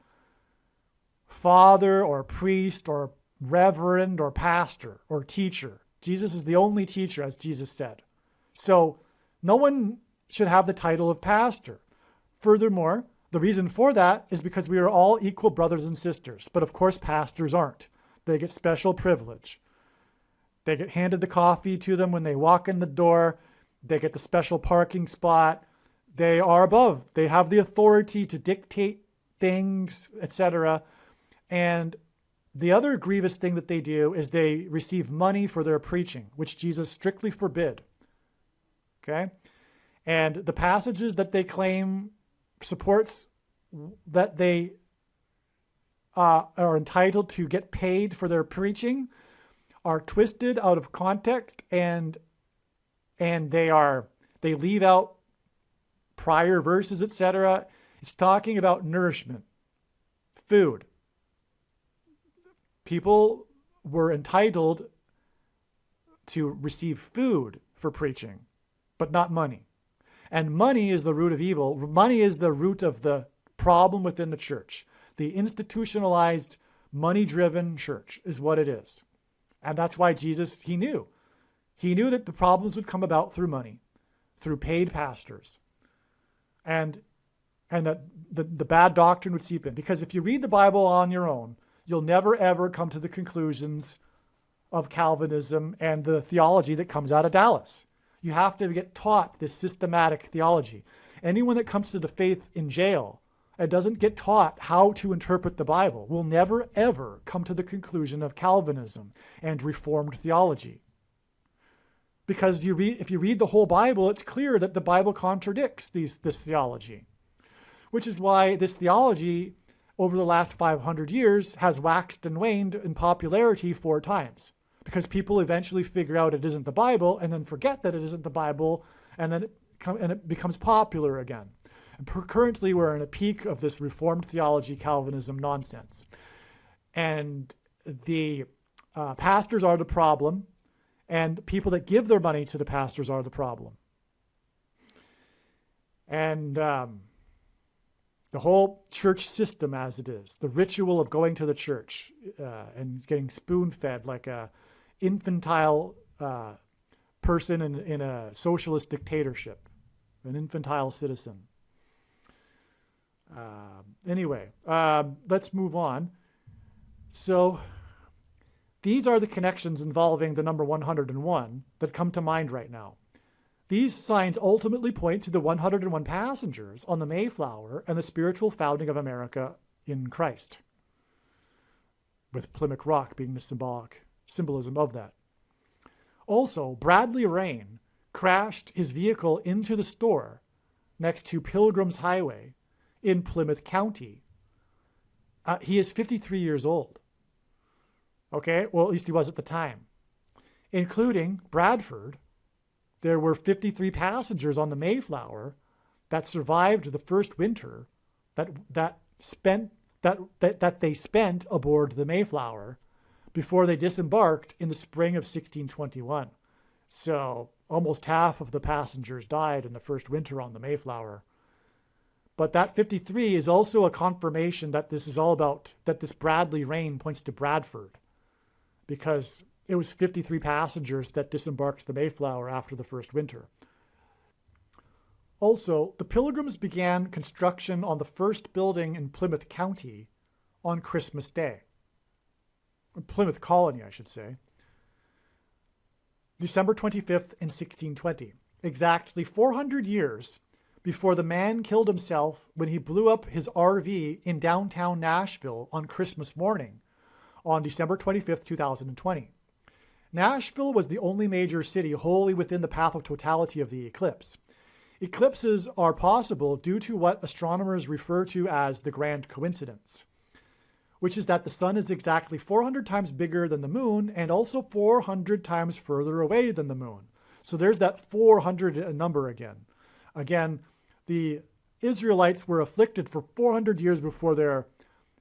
father or priest or reverend or pastor or teacher. Jesus is the only teacher, as Jesus said. So no one should have the title of pastor. Furthermore, the reason for that is because we are all equal brothers and sisters. But of course, pastors aren't. They get special privilege. They get handed the coffee to them when they walk in the door. They get the special parking spot. They are above. They have the authority to dictate things, etc. And the other grievous thing that they do is they receive money for their preaching, which Jesus strictly forbid. Okay? And the passages that they claim supports that they are entitled to get paid for their preaching are twisted out of context, and they leave out prior verses, etc. It's talking about nourishment, food. People were entitled to receive food for preaching, but not money. And money is the root of evil. Money is the root of the problem within the church. The institutionalized, money-driven church is what it is. And that's why Jesus, he knew. He knew that the problems would come about through money, through paid pastors. And that the bad doctrine would seep in. Because if you read the Bible on your own, you'll never, ever come to the conclusions of Calvinism and the theology that comes out of Dallas. You have to get taught this systematic theology. Anyone that comes to the faith in jail and doesn't get taught how to interpret the Bible will never, ever come to the conclusion of Calvinism and Reformed theology. Because if you read the whole Bible, it's clear that the Bible contradicts this theology. Which is why this theology, over the last 500 years, has waxed and waned in popularity 4 times. Because people eventually figure out it isn't the Bible, and then forget that it isn't the Bible, and then it becomes popular again. And currently, we're in a peak of this Reformed theology, Calvinism nonsense. And the pastors are the problem, and people that give their money to the pastors are the problem. And the whole church system as it is, the ritual of going to the church and getting spoon-fed like a infantile person in a socialist dictatorship, an infantile citizen. Anyway, let's move on. So these are the connections involving the number 101 that come to mind right now. These signs ultimately point to the 101 passengers on the Mayflower and the spiritual founding of America in Christ, with Plymouth Rock being the symbolism of that. Also, Bradley Rain crashed his vehicle into the store next to Pilgrim's Highway in Plymouth County. He is 53 years old. Okay, well, at least he was at the time. Including Bradford, there were 53 passengers on the Mayflower that survived the first winter that they spent aboard the Mayflower before they disembarked in the spring of 1621. So almost half of the passengers died in the first winter on the Mayflower. But that 53 is also a confirmation that this is all about, that this Bradley Rain points to Bradford, because it was 53 passengers that disembarked the Mayflower after the first winter. Also, the Pilgrims began construction on the first building in Plymouth County on Christmas Day. Plymouth Colony, I should say. December 25th in 1620. Exactly 400 years before the man killed himself when he blew up his RV in downtown Nashville on Christmas morning on December 25th, 2020. Nashville was the only major city wholly within the path of totality of the eclipse. Eclipses are possible due to what astronomers refer to as the grand coincidence, which is that the sun is exactly 400 times bigger than the moon and also 400 times further away than the moon. So there's that 400 number again. Again, the Israelites were afflicted for 400 years before their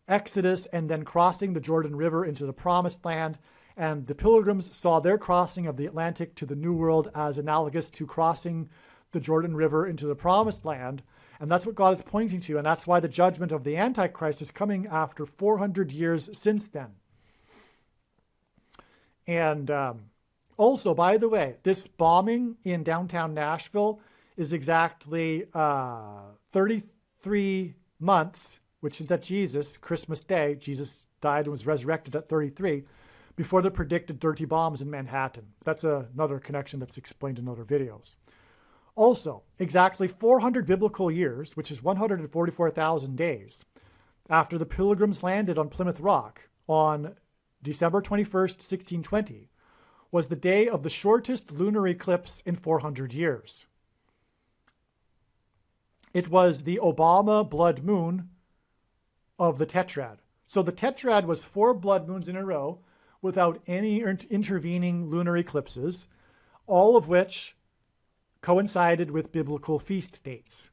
exodus and then crossing the Jordan River into the Promised Land. And the pilgrims saw their crossing of the Atlantic to the New World as analogous to crossing the Jordan River into the Promised Land. And that's what God is pointing to. And that's why the judgment of the Antichrist is coming after 400 years since then. And also, by the way, this bombing in downtown Nashville is exactly 33 months, which is at Jesus, Christmas Day. Jesus died and was resurrected at 33, before the predicted dirty bombs in Manhattan. That's another connection that's explained in other videos. Also, exactly 400 biblical years, which is 144,000 days, after the Pilgrims landed on Plymouth Rock on December 21st, 1620, was the day of the shortest lunar eclipse in 400 years. It was the Obama blood moon of the tetrad. So the tetrad was 4 blood moons in a row without any intervening lunar eclipses, all of which coincided with biblical feast dates,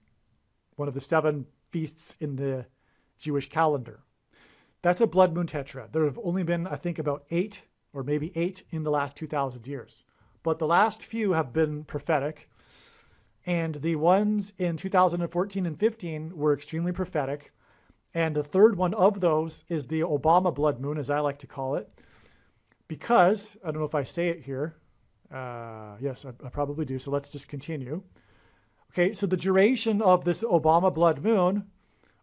one of the 7 feasts in the Jewish calendar. That's a blood moon tetrad. There have only been, I think, about 8 or maybe 8 in the last 2,000 years. But the last few have been prophetic, and the ones in 2014 and 15 were extremely prophetic. And the third one of those is the Obama blood moon, as I like to call it, because, I don't know if I say it here, yes, I probably do, so let's just continue. Okay, so the duration of this Obama blood moon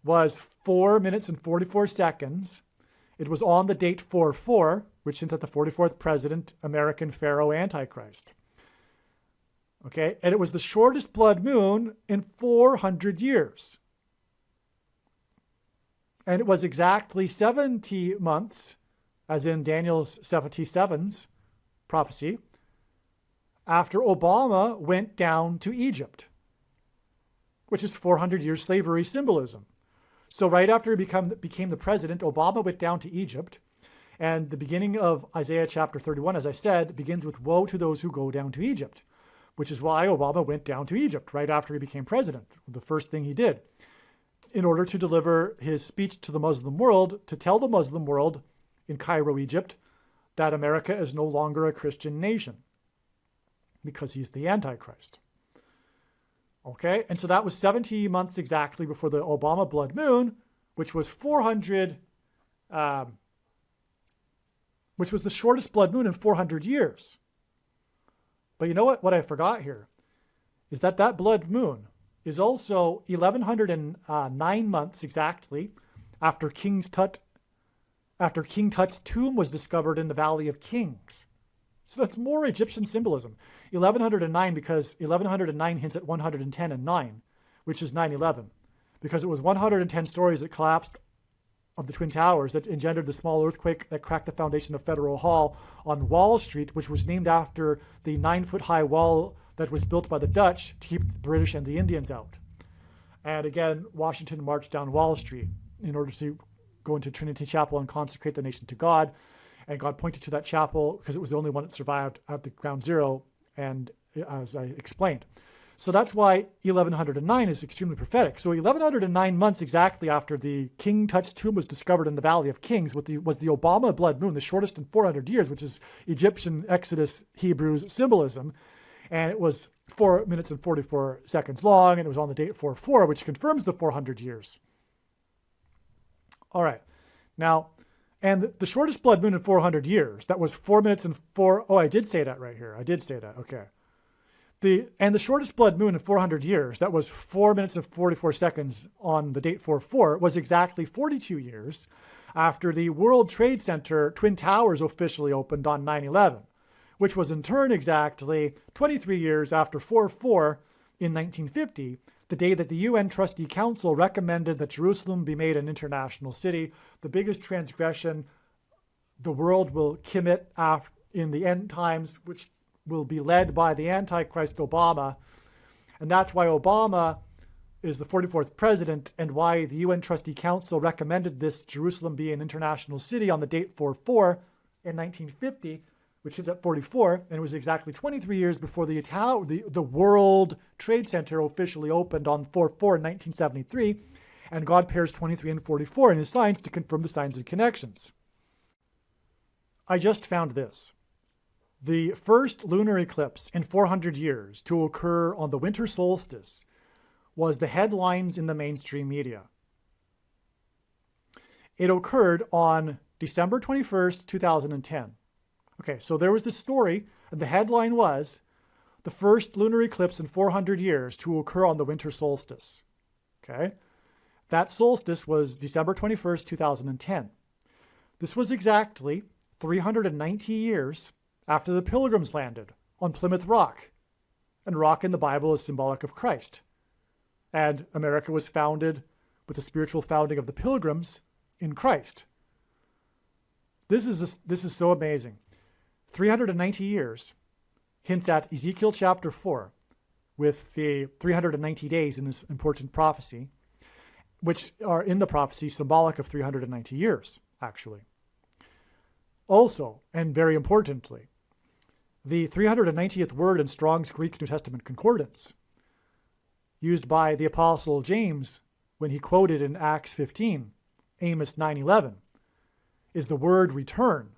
was 4 minutes and 44 seconds. It was on the date 4-4, which hints at the 44th president, American Pharaoh Antichrist. Okay, and it was the shortest blood moon in 400 years. And it was exactly 70 months, as in Daniel's 77's prophecy, after Obama went down to Egypt, which is 400 years slavery symbolism. So right after he became the president, Obama went down to Egypt. And the beginning of Isaiah chapter 31, as I said, begins with woe to those who go down to Egypt, which is why Obama went down to Egypt right after he became president. The first thing he did in order to deliver his speech to the Muslim world, to tell the Muslim world in Cairo, Egypt, that America is no longer a Christian nation because he's the Antichrist. Okay, and so that was 70 months exactly before the Obama blood moon, which was 400, which was the shortest blood moon in 400 years. But you know what? What I forgot here is that that blood moon is also 1109 months exactly after King Tut's tomb was discovered in the Valley of Kings. So that's more Egyptian symbolism. 1109 because 1109 hints at 110 and 9, which is 9/11, because it was 110 stories that collapsed of the Twin Towers that engendered the small earthquake that cracked the foundation of Federal Hall on Wall Street, which was named after the 9-foot-high wall that was built by the Dutch to keep the British and the Indians out. And again, Washington marched down Wall Street in order to go into Trinity Chapel and consecrate the nation to God. And God pointed to that chapel because it was the only one that survived at the ground zero, and as I explained. So that's why 1109 is extremely prophetic. So 1109 months exactly after the King Tut's tomb was discovered in the Valley of Kings was the Obama blood moon, the shortest in 400 years, which is Egyptian Exodus Hebrews symbolism. And it was 4 minutes and 44 seconds long, and it was on the date 4-4, which confirms the 400 years. All right. Now, and the shortest blood moon in 400 years, that was 4 minutes and 4... Oh, I did say that right here. I did say that. Okay. And the shortest blood moon in 400 years, that was 4 minutes and 44 seconds on the date 4-4, was exactly 42 years after the World Trade Center Twin Towers officially opened on 9/11, which was in turn exactly 23 years after 4-4 in 1950, the day that the UN Trustee Council recommended that Jerusalem be made an international city, the biggest transgression the world will commit in the end times, which will be led by the Antichrist Obama. And that's why Obama is the 44th president, and why the UN Trustee Council recommended this Jerusalem be an international city on the date 4/4 in 1950, which is at 44, and it was exactly 23 years before the World Trade Center officially opened on 4/4 in 1973, and God pairs 23 and 44 in his signs to confirm the signs and connections. I just found this. The first lunar eclipse in 400 years to occur on the winter solstice was the headlines in the mainstream media. It occurred on December 21st, 2010. Okay, so there was this story, and the headline was, the first lunar eclipse in 400 years to occur on the winter solstice. Okay, that solstice was December 21st, 2010. This was exactly 390 years after the Pilgrims landed on Plymouth Rock. And rock in the Bible is symbolic of Christ. And America was founded with the spiritual founding of the Pilgrims in Christ. This is so amazing. 390 years hints at Ezekiel chapter 4 with the 390 days in this important prophecy, which are in the prophecy symbolic of 390 years, actually. Also, and very importantly, the 390th word in Strong's Greek New Testament Concordance, used by the Apostle James when he quoted in Acts 15, Amos 9:11, is the word return.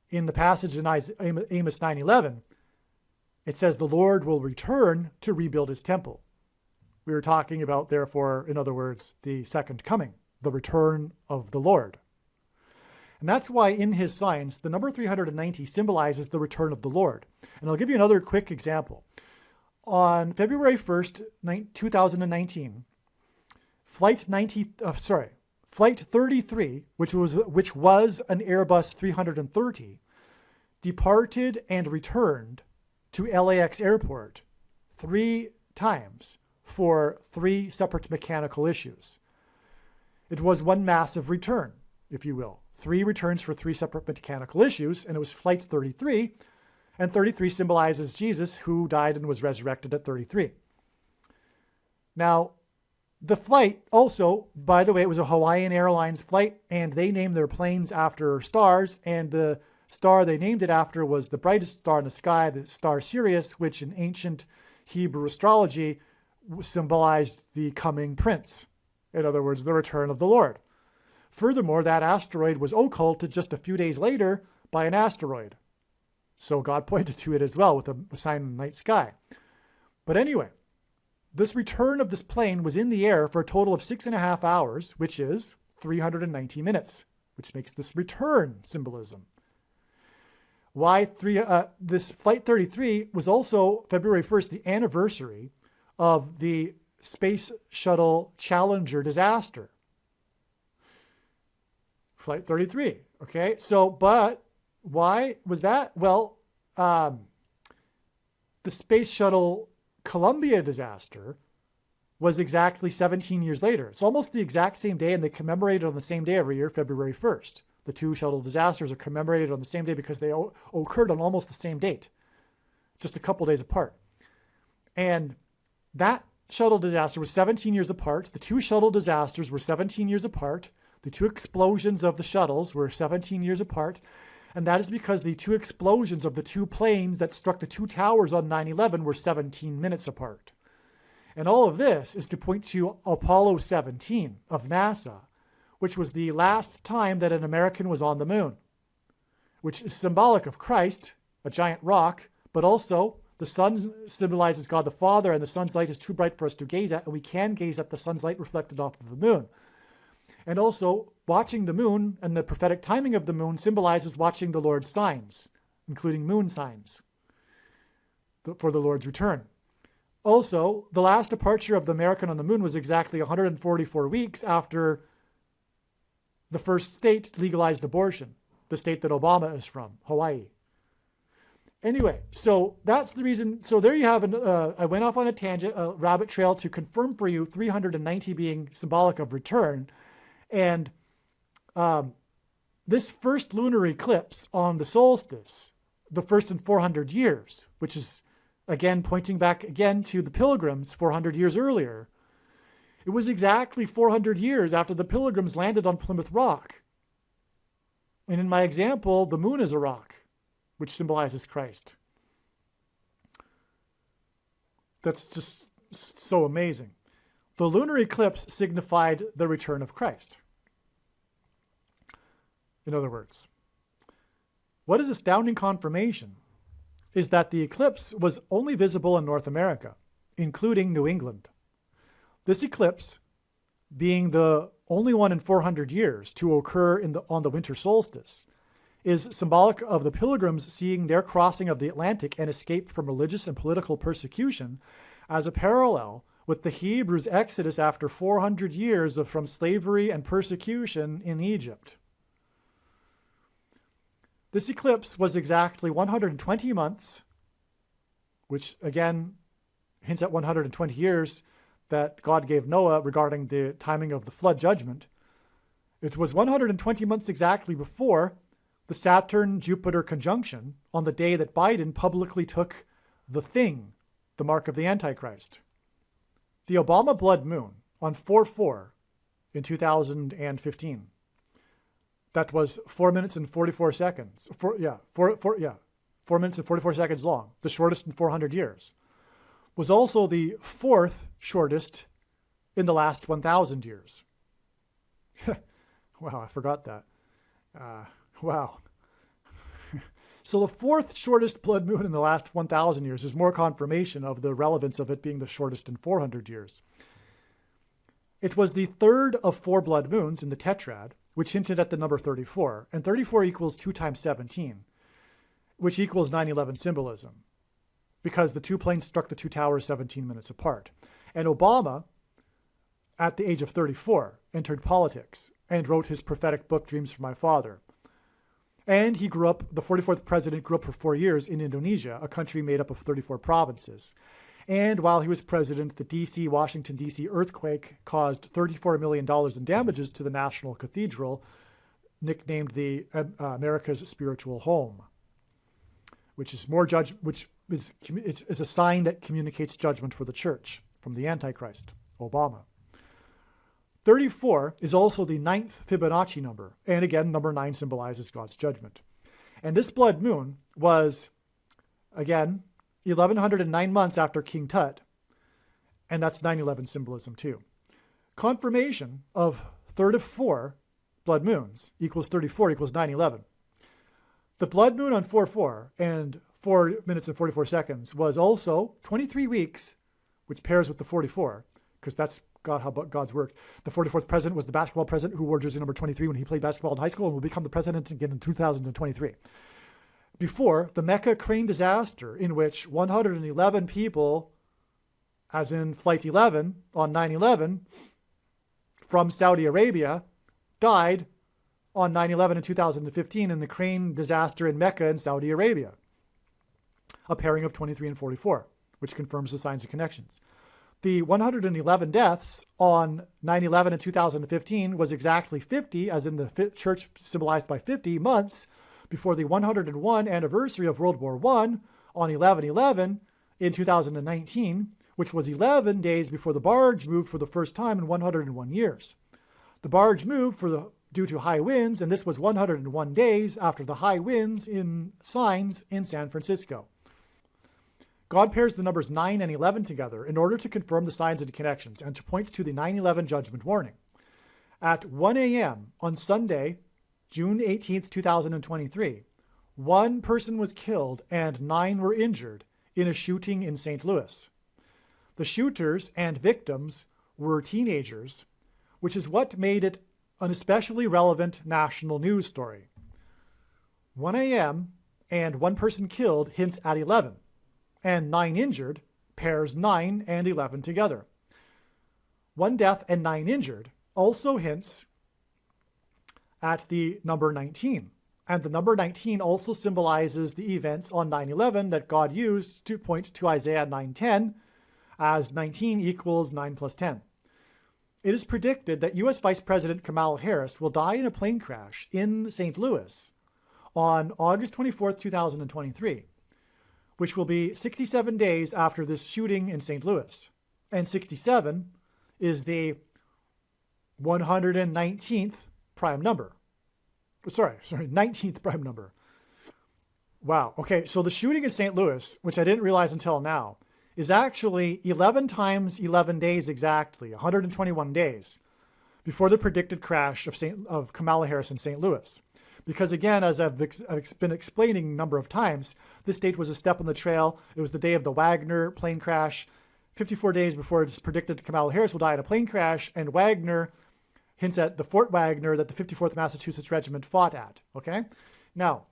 In the passage in Amos 9:11, it says the Lord will return to rebuild his temple. We were talking about, therefore, in other words, the second coming, the return of the Lord. And that's why in his signs, the number 390 symbolizes the return of the Lord. And I'll give you another quick example. On February 1st, 2019, Flight 33, which was an Airbus 330, departed and returned to LAX airport 3 times for 3 separate mechanical issues. It was one massive return, if you will. 3 returns for 3 separate mechanical issues, and it was Flight 33, and 33 symbolizes Jesus, who died and was resurrected at 33. Now, the flight also, by the way, it was a Hawaiian Airlines flight, and they named their planes after stars, and the star they named it after was the brightest star in the sky, the star Sirius, which in ancient Hebrew astrology symbolized the coming prince. In other words, the return of the Lord. Furthermore, that asteroid was occulted just a few days later by an asteroid. So God pointed to it as well with a sign in the night sky. But anyway, this return of this plane was in the air for a total of 6.5 hours, which is 390 minutes, which makes this return symbolism. This Flight 33 was also February 1st, the anniversary of the Space Shuttle Challenger disaster. Flight 33, okay? So, but why was that? Well, the Space Shuttle Columbia disaster was exactly 17 years later. It's almost the exact same day, and they commemorate it on the same day every year, February 1st. The 2 shuttle disasters are commemorated on the same day because they occurred on almost the same date, just a couple days apart. And that shuttle disaster was 17 years apart. The 2 shuttle disasters were 17 years apart. The 2 explosions of the shuttles were 17 years apart. And that is because the 2 explosions of the 2 planes that struck the 2 towers on 9/11 were 17 minutes apart. And all of this is to point to Apollo 17 of NASA, which was the last time that an American was on the moon, which is symbolic of Christ, a giant rock, but also the sun symbolizes God the Father, and the sun's light is too bright for us to gaze at, and we can gaze at the sun's light reflected off of the moon. And also, watching the moon and the prophetic timing of the moon symbolizes watching the Lord's signs, including moon signs, for the Lord's return. Also, the last departure of the American on the moon was exactly 144 weeks after the first state legalized abortion, the state that Obama is from, Hawaii. Anyway, so that's the reason. So there you have I went off on a tangent, a rabbit trail, to confirm for you 390 being symbolic of return. And this first lunar eclipse on the solstice, the first in 400 years, which is, again, pointing back again to the Pilgrims 400 years earlier. It was exactly 400 years after the Pilgrims landed on Plymouth Rock. And in my example, the moon is a rock, which symbolizes Christ. That's just so amazing. The lunar eclipse signified the return of Christ. In other words, what is astounding confirmation is that the eclipse was only visible in North America, including New England. This eclipse, being the only one in 400 years to occur on the winter solstice, is symbolic of the Pilgrims seeing their crossing of the Atlantic and escape from religious and political persecution as a parallel with the Hebrews' exodus after 400 years from slavery and persecution in Egypt. This eclipse was exactly 120 months, which again hints at 120 years that God gave Noah regarding the timing of the flood judgment. It was 120 months exactly before the Saturn-Jupiter conjunction on the day that Biden publicly took the thing, the mark of the Antichrist. The Obama blood moon on 4/4 in 2015. That was 4 minutes and 44 seconds. 4 minutes and 44 seconds long, the shortest in 400 years. Was also the fourth shortest in the last 1,000 years. Wow, I forgot that. Wow. So the fourth shortest blood moon in the last 1,000 years is more confirmation of the relevance of it being the shortest in 400 years. It was the third of 4 blood moons in the tetrad, which hinted at the number 34. And 34 equals 2 times 17, which equals 9/11 symbolism, because the two planes struck the two towers 17 minutes apart. And Obama, at the age of 34, entered politics and wrote his prophetic book, Dreams from My Father. And he grew up, the 44th president grew up for 4 years in Indonesia, a country made up of 34 provinces. And while he was president, the Washington, D.C. earthquake caused $34 million in damages to the National Cathedral, nicknamed the America's Spiritual Home, which is it's a sign that communicates judgment for the church from the Antichrist, Obama. 34 is also the 9th Fibonacci number. And again, number 9 symbolizes God's judgment. And this blood moon was, again, 1,109 months after King Tut. And that's 9/11 symbolism too. Confirmation of third of 4 blood moons equals 34 equals 9/11. The blood moon on 4/4 and 4 minutes and 44 seconds was also 23 weeks, which pairs with the 44, because that's how God's worked. The 44th president was the basketball president who wore jersey number 23 when he played basketball in high school and will become the president again in 2023. Before the Mecca crane disaster, in which 111 people, as in Flight 11 on 9/11, from Saudi Arabia, died on 9/11 in 2015 in the crane disaster in Mecca in Saudi Arabia. A pairing of 23 and 44, which confirms the signs and connections. The 111 deaths on 9/11 in 2015 was exactly 50, as in the church symbolized by 50 months before the 101 anniversary of World War I on 11/11 in 2019, which was 11 days before the barge moved for the first time in 101 years. The barge moved due to high winds, and this was 101 days after the high winds in signs in San Francisco. God pairs the numbers 9 and 11 together in order to confirm the signs and connections and to point to the 9/11 judgment warning. At 1 a.m. on Sunday, June 18th, 2023, 1 person was killed and 9 were injured in a shooting in St. Louis. The shooters and victims were teenagers, which is what made it an especially relevant national news story. 1 a.m. and 1 person killed hints at 11. And 9 injured pairs 9 and 11 together. 1 death and 9 injured also hints at the number 19, And the number 19 also symbolizes the events on 9/11 that God used to point to Isaiah 9:10, as 19 equals 9 plus 10. It is predicted that U.S. Vice President Kamala Harris will die in a plane crash in St. Louis on August 24th, 2023, which will be 67 days after this shooting in St. Louis. And 67 is the 119th prime number. Sorry, 19th prime number. Wow. Okay, so the shooting in St. Louis, which I didn't realize until now, is actually 11 times 11 days exactly, 121 days, before the predicted crash of Kamala Harris in St. Louis. Because again, as I've been explaining a number of times, this date was a step on the trail. It was the day of the Wagner plane crash, 54 days before it's predicted Kamala Harris will die in a plane crash, and Wagner hints at the Fort Wagner that the 54th Massachusetts Regiment fought at, okay? Now,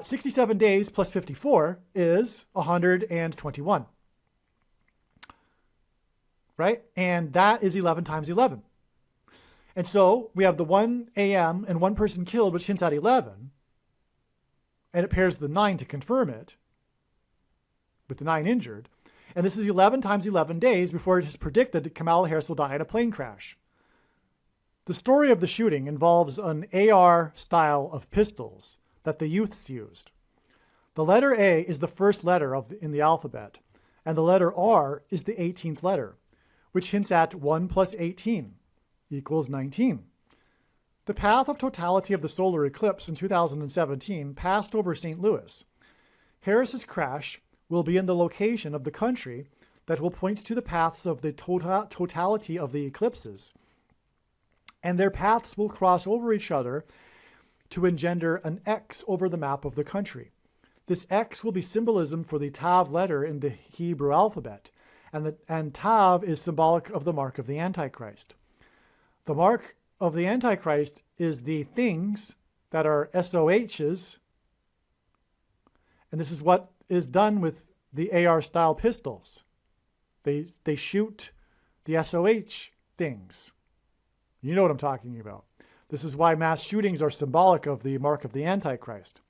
67 days plus 54 is 121, right? And that is 11 times 11. And so we have the 1 a.m. and one person killed, which hints at 11, and it pairs the 9 to confirm it, with the 9 injured. And this is 11 times 11 days before it is predicted that Kamala Harris will die in a plane crash. The story of the shooting involves an AR style of pistols that the youths used. The letter A is the first letter in the alphabet, and the letter R is the 18th letter, which hints at 1 plus 18 equals 19. The path of totality of the solar eclipse in 2017 passed over St. Louis. Harris's crash will be in the location of the country that will point to the paths of the totality of the eclipses, and their paths will cross over each other to engender an X over the map of the country. This X will be symbolism for the Tav letter in the Hebrew alphabet, and Tav is symbolic of the mark of the Antichrist. The mark of the Antichrist is the things that are SOHs, and this is what is done with the AR-style pistols. They shoot the SOH things. You know what I'm talking about. This is why mass shootings are symbolic of the mark of the Antichrist.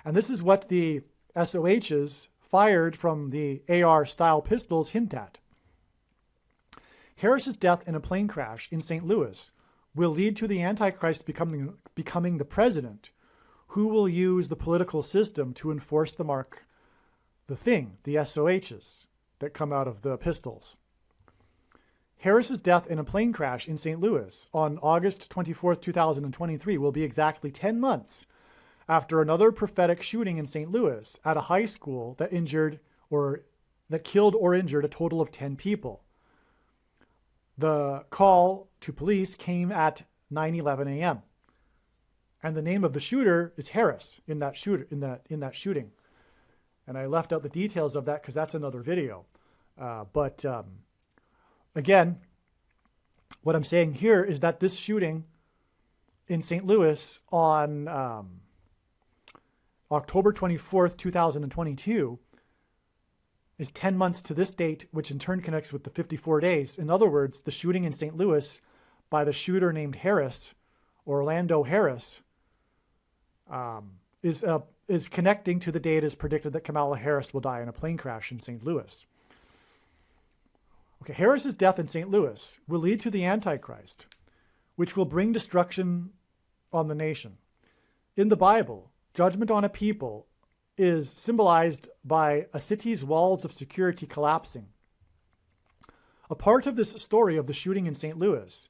And this is what the SOHs fired from the AR-style pistols hint at. Harris's death in a plane crash in St. Louis will lead to the Antichrist becoming the president, who will use the political system to enforce the mark, the thing, the SOHs that come out of the pistols. Harris's death in a plane crash in St. Louis on August 24, 2023 will be exactly 10 months after another prophetic shooting in St. Louis at a high school that killed or injured a total of 10 people. The call to police came at 9:11 a.m. And the name of the shooter is Harris in that shooting. And I left out the details of that because that's another video. Again, what I'm saying here is that this shooting in St. Louis on October 24th, 2022 is 10 months to this date, which in turn connects with the 54 days. In other words, the shooting in St. Louis by the shooter named Harris, Orlando Harris, is connecting to the date it is predicted that Kamala Harris will die in a plane crash in St. Louis. Okay, Harris's death in St. Louis will lead to the Antichrist, which will bring destruction on the nation. In the Bible, judgment on a people is symbolized by a city's walls of security collapsing. A part of this story of the shooting in St. Louis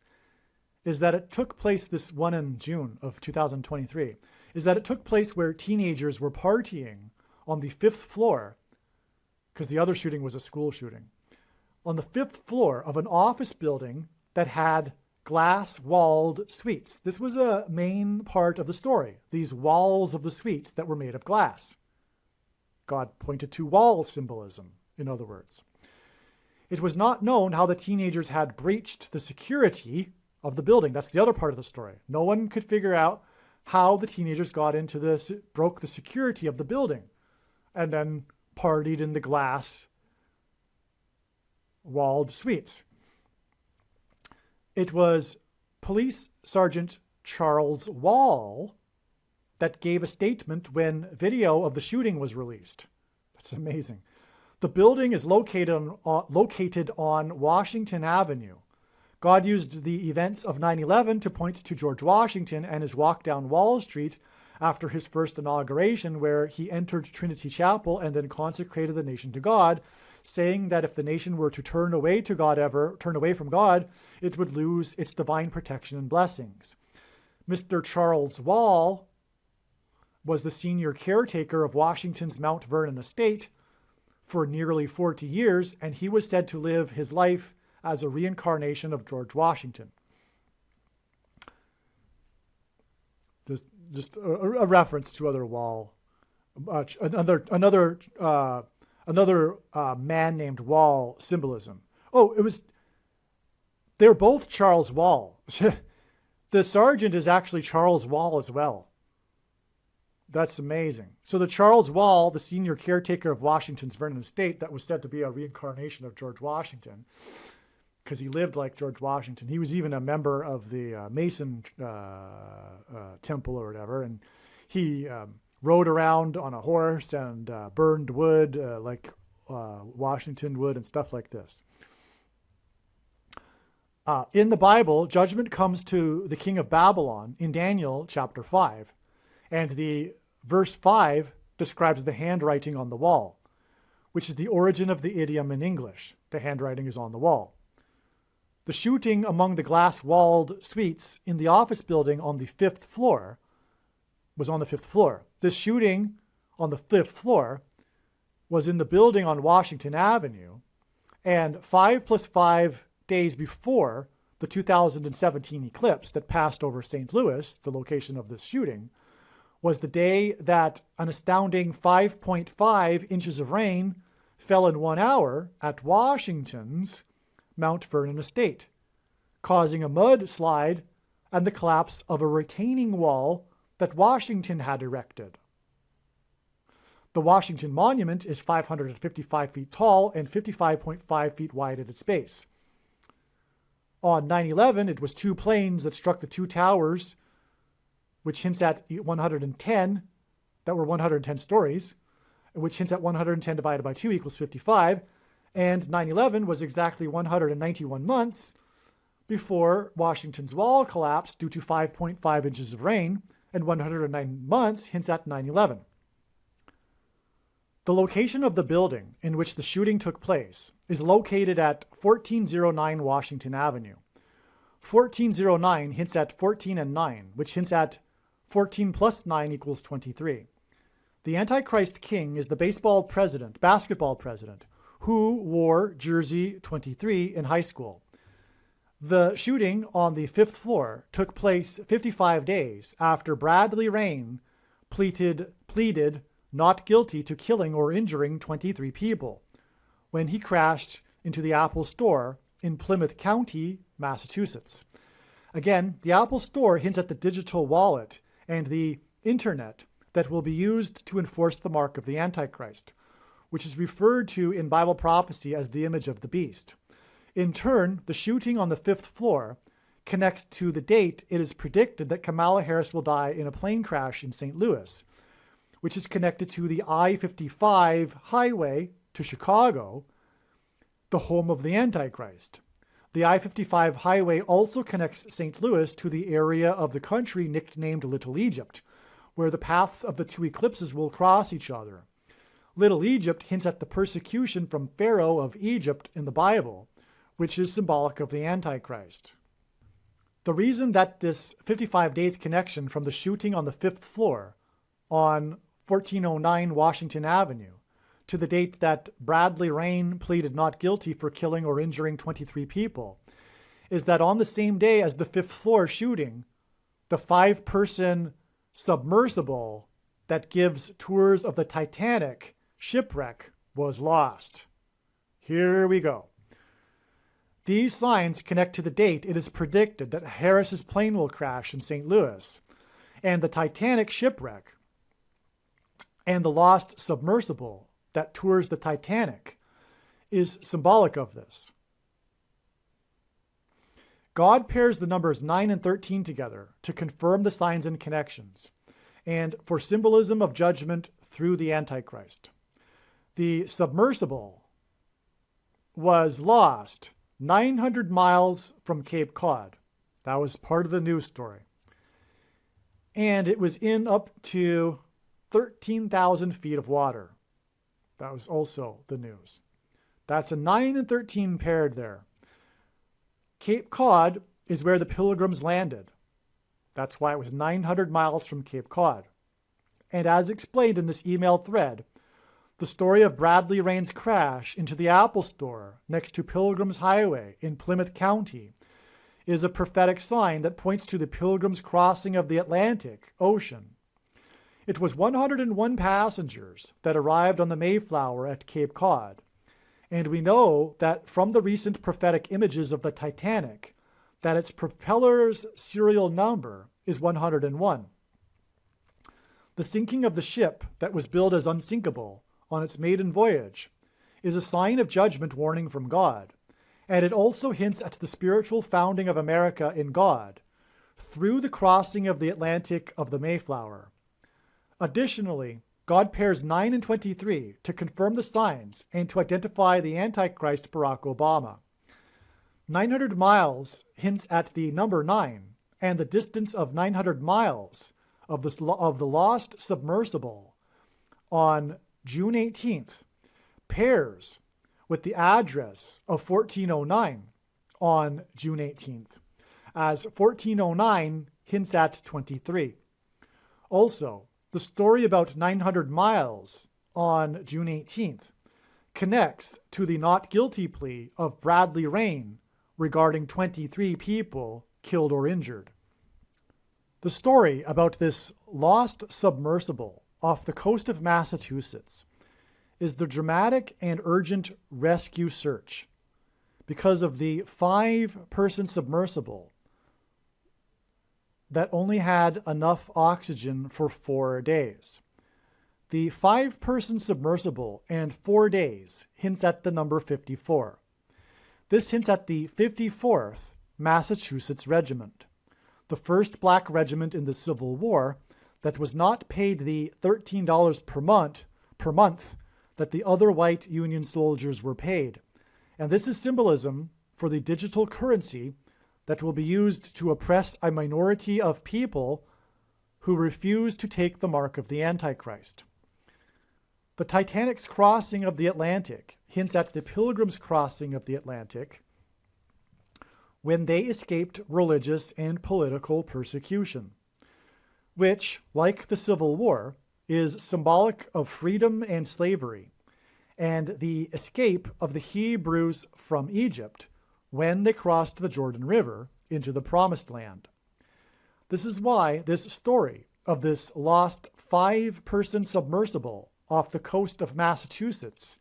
is that it took place this one in June of 2023, is that it took place where teenagers were partying on the 5th floor, because the other shooting was a school shooting, on the 5th floor of an office building that had glass-walled suites. This was a main part of the story, these walls of the suites that were made of glass. God pointed to wall symbolism, in other words. It was not known how the teenagers had breached the security of the building. That's the other part of the story. No one could figure out how the teenagers got into this, broke the security of the building, and then partied in the glass walled suites. It was Police Sergeant Charles Wall that gave a statement when video of the shooting was released. That's amazing. The building is located on Washington Avenue. God used the events of 9/11 to point to George Washington and his walk down Wall Street after his first inauguration, where he entered Trinity Chapel and then consecrated the nation to God, saying that if the nation were to turn away from God, it would lose its divine protection and blessings. Mr. Charles Wall was the senior caretaker of Washington's Mount Vernon estate for nearly 40 years, and he was said to live his life as a reincarnation of George Washington. Just a reference to other Wall, another man named Wall symbolism. They're both Charles Wall. The sergeant is actually Charles Wall as well. That's amazing. So the Charles Wall, the senior caretaker of Washington's Vernon estate, that was said to be a reincarnation of George Washington, because he lived like George Washington. He was even a member of the Mason temple or whatever, and he rode around on a horse and burned wood like Washington would and stuff like this. In the Bible, judgment comes to the king of Babylon in Daniel chapter 5, and the verse 5 describes the handwriting on the wall, which is the origin of the idiom in English. The handwriting is on the wall. The shooting among the glass-walled suites in the office building on the 5th floor was on the 5th floor. This shooting on the 5th floor was in the building on Washington Avenue, and 5 plus 5 days before the 2017 eclipse that passed over St. Louis, the location of this shooting, was the day that an astounding 5.5 inches of rain fell in 1 hour at Washington's Mount Vernon estate, causing a mudslide and the collapse of a retaining wall that Washington had erected. The Washington Monument is 555 feet tall and 55.5 feet wide at its base. On 9/11, it was 2 planes that struck the 2 towers, which hints at 110, that were 110 stories, which hints at 110 divided by 2 equals 55, and 9/11 was exactly 191 months before Washington's wall collapsed due to 5.5 inches of rain, and 109 months hints at 9/11. The location of the building in which the shooting took place is located at 1409 Washington Avenue. 1409 hints at 14 and 9, which hints at 14 plus 9 equals 23. The Antichrist King is the basketball president, who wore jersey 23 in high school. The shooting on the 5th floor took place 55 days after Bradley Rain pleaded not guilty to killing or injuring 23 people when he crashed into the Apple Store in Plymouth County, Massachusetts. Again, the Apple Store hints at the digital wallet and the internet that will be used to enforce the mark of the Antichrist, which is referred to in Bible prophecy as the image of the beast. In turn, the shooting on the 5th floor connects to the date it is predicted that Kamala Harris will die in a plane crash in St. Louis, which is connected to the I-55 highway to Chicago, the home of the Antichrist. The I-55 highway also connects St. Louis to the area of the country nicknamed Little Egypt, where the paths of the 2 eclipses will cross each other. Little Egypt hints at the persecution from Pharaoh of Egypt in the Bible, which is symbolic of the Antichrist. The reason that this 55 days connection from the shooting on the 5th floor on 1409 Washington Avenue to the date that Bradley Rain pleaded not guilty for killing or injuring 23 people is that on the same day as the 5th floor shooting, the 5-person submersible that gives tours of the Titanic shipwreck was lost. Here we go. These signs connect to the date it is predicted that Harris's plane will crash in St. Louis, and the Titanic shipwreck and the lost submersible that tours the Titanic is symbolic of this. God pairs the numbers 9 and 13 together to confirm the signs and connections. and for symbolism of judgment through the Antichrist. The submersible was lost 900 miles from Cape Cod. That was part of the news story. And it was in up to 13,000 feet of water. That was also the news. That's a 9 and 13 paired there. Cape Cod is where the Pilgrims landed. That's why it was 900 miles from Cape Cod. And as explained in this email thread, the story of Bradley Rain's crash into the Apple Store next to Pilgrims Highway in Plymouth County is a prophetic sign that points to the Pilgrims' crossing of the Atlantic Ocean. It was 101 passengers that arrived on the Mayflower at Cape Cod, and we know that from the recent prophetic images of the Titanic that its propeller's serial number is 101. The sinking of the ship that was billed as unsinkable on its maiden voyage is a sign of judgment warning from God, and it also hints at the spiritual founding of America in God through the crossing of the Atlantic of the Mayflower. Additionally, God pairs 9 and 23 to confirm the signs and to identify the Antichrist Barack Obama. 900 miles hints at the number 9 and the distance of 900 miles of the lost submersible on June 18th pairs with the address of 1409 on June 18th, as 1409 hints at 23. Also, the story about 900 miles on June 18th connects to the not guilty plea of Bradley Rain regarding 23 people killed or injured. The story about this lost submersible off the coast of Massachusetts is the dramatic and urgent rescue search because of the 5-person submersible that only had enough oxygen for 4 days. The 5-person submersible and 4 days hints at the number 54. This hints at the 54th Massachusetts Regiment, the first black regiment in the Civil War that was not paid the $13 per month that the other white Union soldiers were paid. And this is symbolism for the digital currency that will be used to oppress a minority of people who refuse to take the mark of the Antichrist. The Titanic's crossing of the Atlantic hints at the Pilgrims' crossing of the Atlantic when they escaped religious and political persecution, which, like the Civil War, is symbolic of freedom and slavery, and the escape of the Hebrews from Egypt when they crossed the Jordan River into the Promised Land. This is why this story of this lost 5-person submersible off the coast of Massachusetts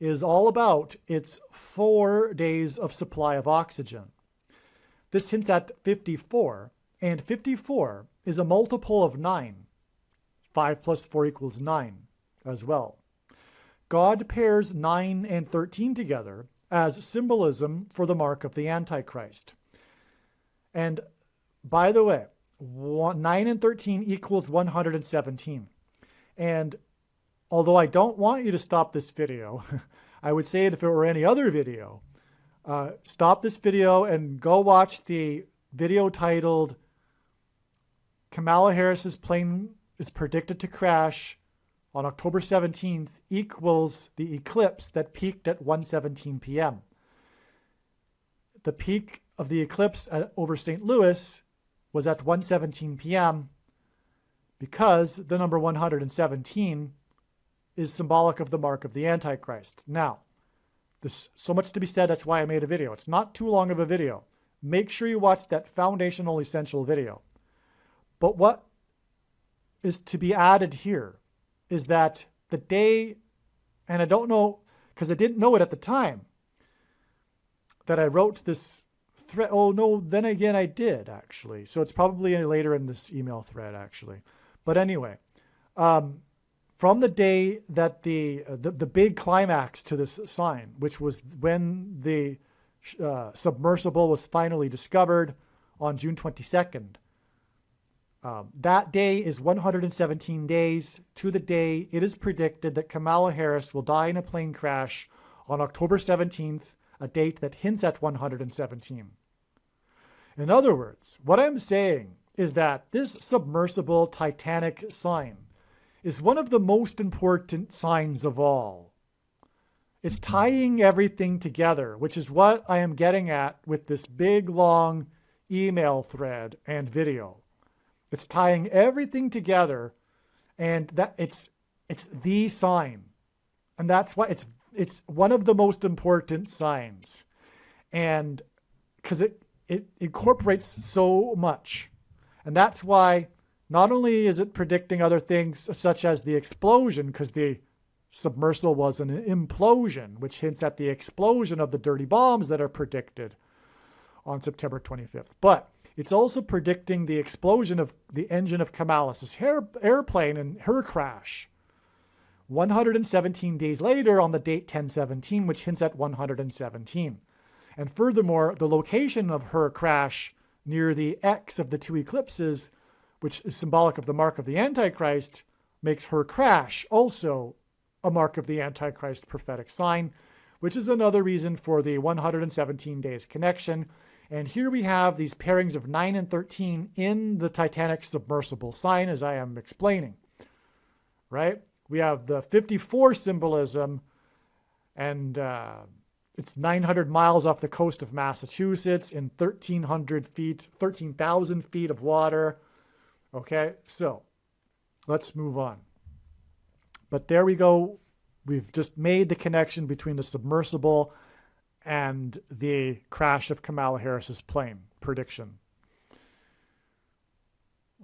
is all about its 4 days of supply of oxygen. This hints at 54, and 54 is a multiple of 9. 5 plus 4 equals 9 as well. God pairs 9 and 13 together as symbolism for the mark of the Antichrist. And by the way, 9 and 13 equals 117. And although I don't want you to stop this video, I would say it if it were any other video. Stop this video and go watch the video titled Kamala Harris's plane is predicted to crash on October 17th equals the eclipse that peaked at 1:17 p.m. The peak of the eclipse over St. Louis was at 1:17 p.m. because the number 117 is symbolic of the mark of the Antichrist. Now, there's so much to be said, that's why I made a video. It's not too long of a video. Make sure you watch that foundational essential video. But what is to be added here is that the day, and I don't know, because I didn't know it at the time, that I wrote this thread. Oh, no, then again, I did, actually. So it's probably later in this email thread, actually. But anyway, from the day that the big climax to this sign, which was when the submersible was finally discovered on June 22nd, That day is 117 days to the day it is predicted that Kamala Harris will die in a plane crash on October 17th, a date that hints at 117. In other words, what I'm saying is that this submersible Titanic sign is one of the most important signs of all. It's tying everything together, which is what I am getting at with this big, long email thread and video. It's tying everything together, and that it's the sign. And that's why it's one of the most important signs. And because it incorporates so much. And that's why not only is it predicting other things such as the explosion, because the submersible was an implosion, which hints at the explosion of the dirty bombs that are predicted on September 25th. But it's also predicting the explosion of the engine of Kamala's airplane and her crash 117 days later on the date 1017, which hints at 117. And furthermore, the location of her crash near the X of the two eclipses, which is symbolic of the mark of the Antichrist, makes her crash also a mark of the Antichrist prophetic sign, which is another reason for the 117 days connection. And here we have these pairings of 9 and 13 in the Titanic submersible sign, as I am explaining, right? We have the 54 symbolism, and it's 900 miles off the coast of Massachusetts in 13,000 feet of water. Okay, so let's move on. But there we go. We've just made the connection between the submersible and the crash of Kamala Harris's plane prediction.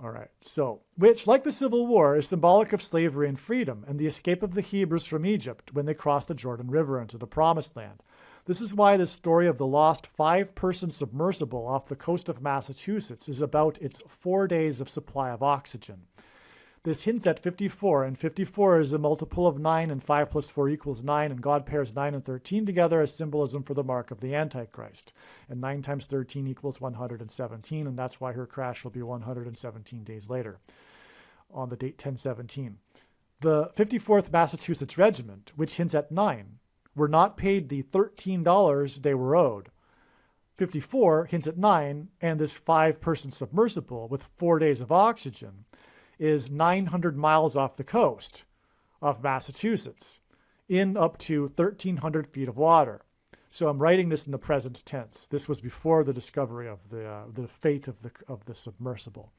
All right, so, which, like the Civil War, is symbolic of slavery and freedom and the escape of the Hebrews from Egypt when they crossed the Jordan River into the Promised Land. This is why the story of the lost 5-person submersible off the coast of Massachusetts is about its 4 days of supply of oxygen. This hints at 54, and 54 is a multiple of 9, and 5 plus 4 equals 9, and God pairs 9 and 13 together as symbolism for the mark of the Antichrist. And 9 times 13 equals 117, and that's why her crash will be 117 days later, on the date 1017. The 54th Massachusetts Regiment, which hints at 9, were not paid the $13 they were owed. 54 hints at 9, and this 5-person submersible with 4 days of oxygen is 900 miles off the coast of Massachusetts in up to 1,300 feet of water. So I'm writing this in the present tense. This was before the discovery of the fate of the submersible.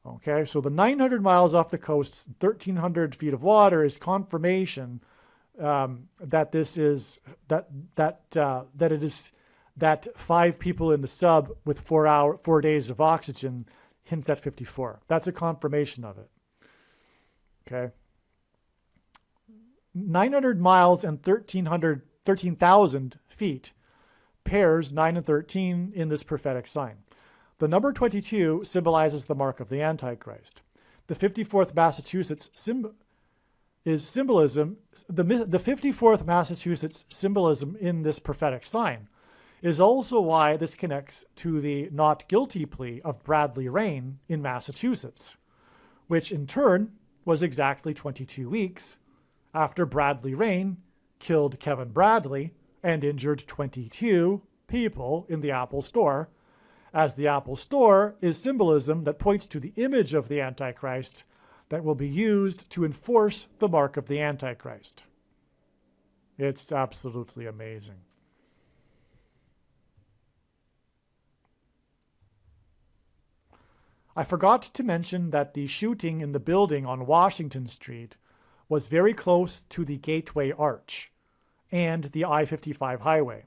Okay, so the 900 miles off the coast, 1,300 feet of water is confirmation that this is that it is that 5 people in the sub with 4 days of oxygen hints at 54. That's a confirmation of it. Okay. 900 miles and 13,000 feet pairs 9 and 13 in this prophetic sign. The number 22 symbolizes the mark of the Antichrist. The 54th Massachusetts symbolism. The 54th Massachusetts symbolism in this prophetic sign is also why this connects to the not guilty plea of Bradley Rain in Massachusetts, which in turn was exactly 22 weeks after Bradley Rain killed Kevin Bradley and injured 22 people in the Apple Store, as the Apple Store is symbolism that points to the image of the Antichrist that will be used to enforce the mark of the Antichrist. It's absolutely amazing. I forgot to mention that the shooting in the building on Washington Street was very close to the Gateway Arch and the I-55 highway.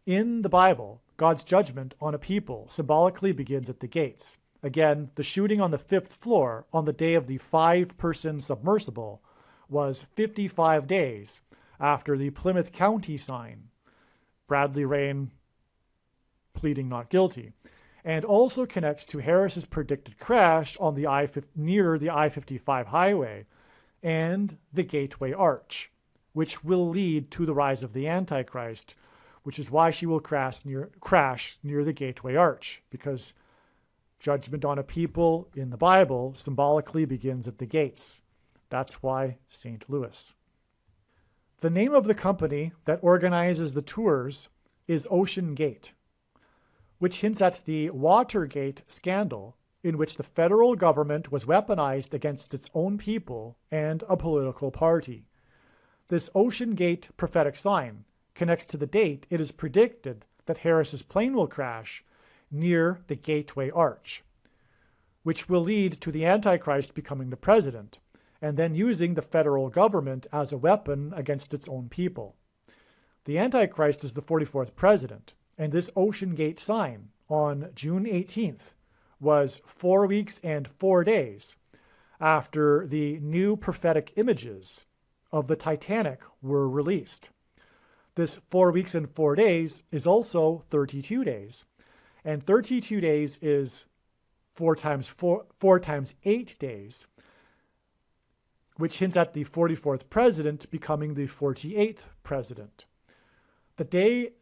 In the Bible, God's judgment on a people symbolically begins at the gates. Again, the shooting on the 5th floor on the day of the 5-person submersible was 55 days after the Plymouth County sign, Bradley Rain pleading not guilty, and also connects to Harris's predicted crash on the near the I-55 highway and the Gateway Arch, which will lead to the rise of the Antichrist, which is why she will crash near the Gateway Arch, because Judgment on a people in the Bible symbolically begins at the gates. That's why St. Louis. The name of the company that organizes the tours is Ocean Gate, which hints at the Watergate scandal, in which the federal government was weaponized against its own people and a political party. This Ocean Gate prophetic sign connects to the date it is predicted that Harris's plane will crash near the Gateway Arch, which will lead to the Antichrist becoming the president, and then using the federal government as a weapon against its own people. The Antichrist is the 44th president, and this Ocean Gate sign on June 18th was 4 weeks and 4 days after the new prophetic images of the Titanic were released. This 4 weeks and 4 days is also 32 days, and 32 days is 4 times 8 days, which hints at the 44th president becoming the 48th president. The day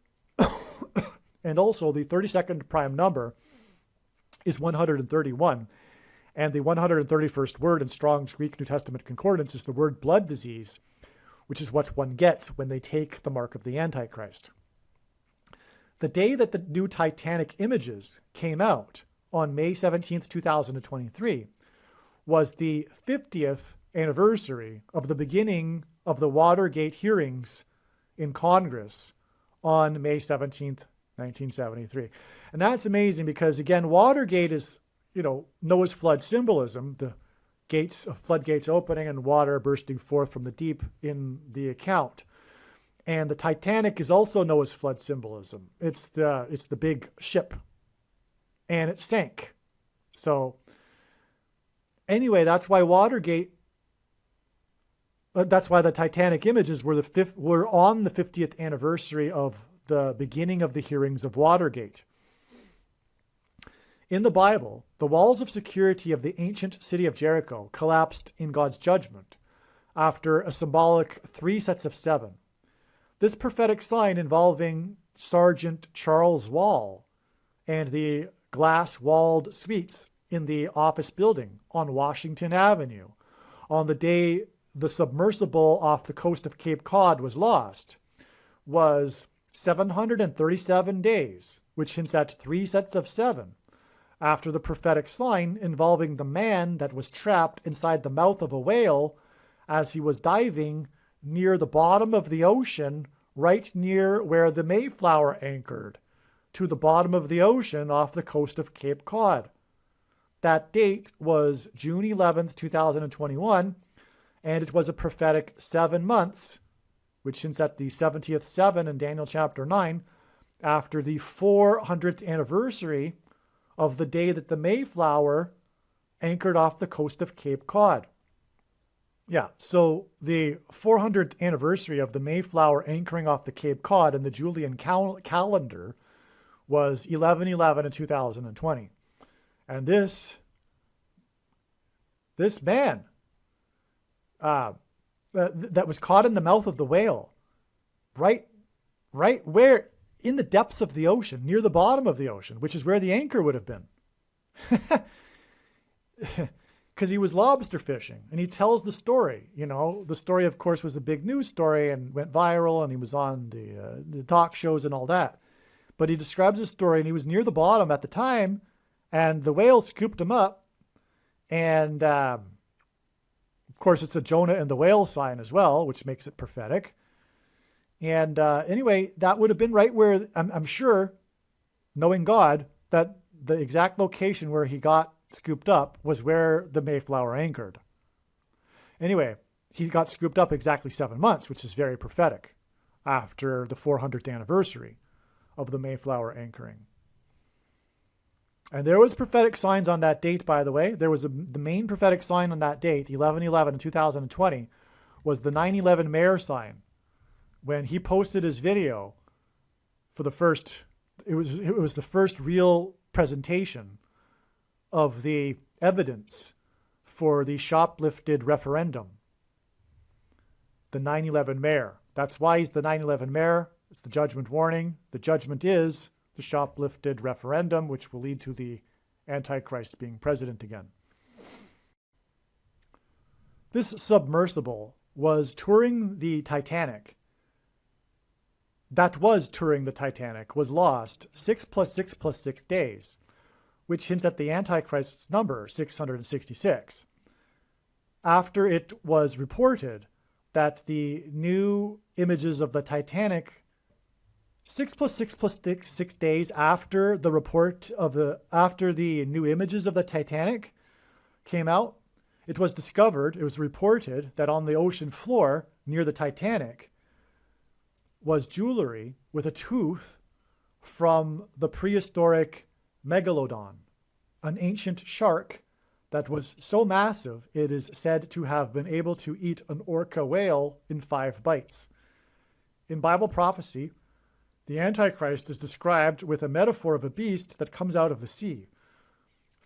and also the 32nd prime number is 131, and the 131st word in Strong's Greek New Testament Concordance is the word blood disease, which is what one gets when they take the mark of the Antichrist. The day that the new Titanic images came out, on May 17th, 2023, was the 50th anniversary of the beginning of the Watergate hearings in Congress on May 17th, 1973. And that's amazing because, again, Watergate is, Noah's flood symbolism, the floodgates opening and water bursting forth from the deep in the account. And the Titanic is also Noah's flood symbolism. It's the big ship, and it sank. So anyway, that's why the Titanic images were on the 50th anniversary of the beginning of the hearings of Watergate. In the Bible, the walls of security of the ancient city of Jericho collapsed in God's judgment after a symbolic 3 sets of 7. This prophetic sign involving Sergeant Charles Wall and the glass-walled suites in the office building on Washington Avenue on the day the submersible off the coast of Cape Cod was lost was 737 days, which hints at 3 sets of 7, after the prophetic sign involving the man that was trapped inside the mouth of a whale as he was diving near the bottom of the ocean, right near where the Mayflower anchored, to the bottom of the ocean off the coast of Cape Cod. That date was June 11th, 2021, and it was a prophetic 7 months, which hints at the 70th 7 in Daniel chapter 9, after the 400th anniversary of the day that the Mayflower anchored off the coast of Cape Cod. Yeah, so the 400th anniversary of the Mayflower anchoring off the Cape Cod in the Julian calendar was 11/11 in 2020. And this man that was caught in the mouth of the whale, right where, in the depths of the ocean, near the bottom of the ocean, which is where the anchor would have been. Because he was lobster fishing, and he tells the story. The story, of course, was a big news story and went viral, and he was on the talk shows and all that. But he describes his story, and he was near the bottom at the time, and the whale scooped him up, and of course, it's a Jonah and the whale sign as well, which makes it prophetic. And anyway, that would have been right where, I'm sure, knowing God, that the exact location where he got scooped up was where the Mayflower anchored. Anyway, he got scooped up exactly 7 months, which is very prophetic, after the 400th anniversary of the Mayflower anchoring. And there was prophetic signs on that date, by the way. There was the main prophetic sign on that date, 11/11 in 2020, was the 9/11 Mayor sign. When he posted his video for the first, it was the first real presentation of the evidence for the shoplifted referendum. The 9/11 Mayor. That's why he's the 9/11 Mayor. It's the judgment warning. The judgment is the shoplifted referendum, which will lead to the Antichrist being president again. This submersible was touring the Titanic. That was touring the Titanic, was lost 6 + 6 + 6 days, which hints at the Antichrist's number, 666. After it was reported that the new images of the Titanic, 6 + 6 + 6 days after the report of after the new images of the Titanic came out, it was discovered, it was reported that on the ocean floor near the Titanic was jewelry with a tooth from the prehistoric megalodon, an ancient shark that was so massive it is said to have been able to eat an orca whale in 5 bites. In Bible prophecy, the Antichrist is described with a metaphor of a beast that comes out of the sea.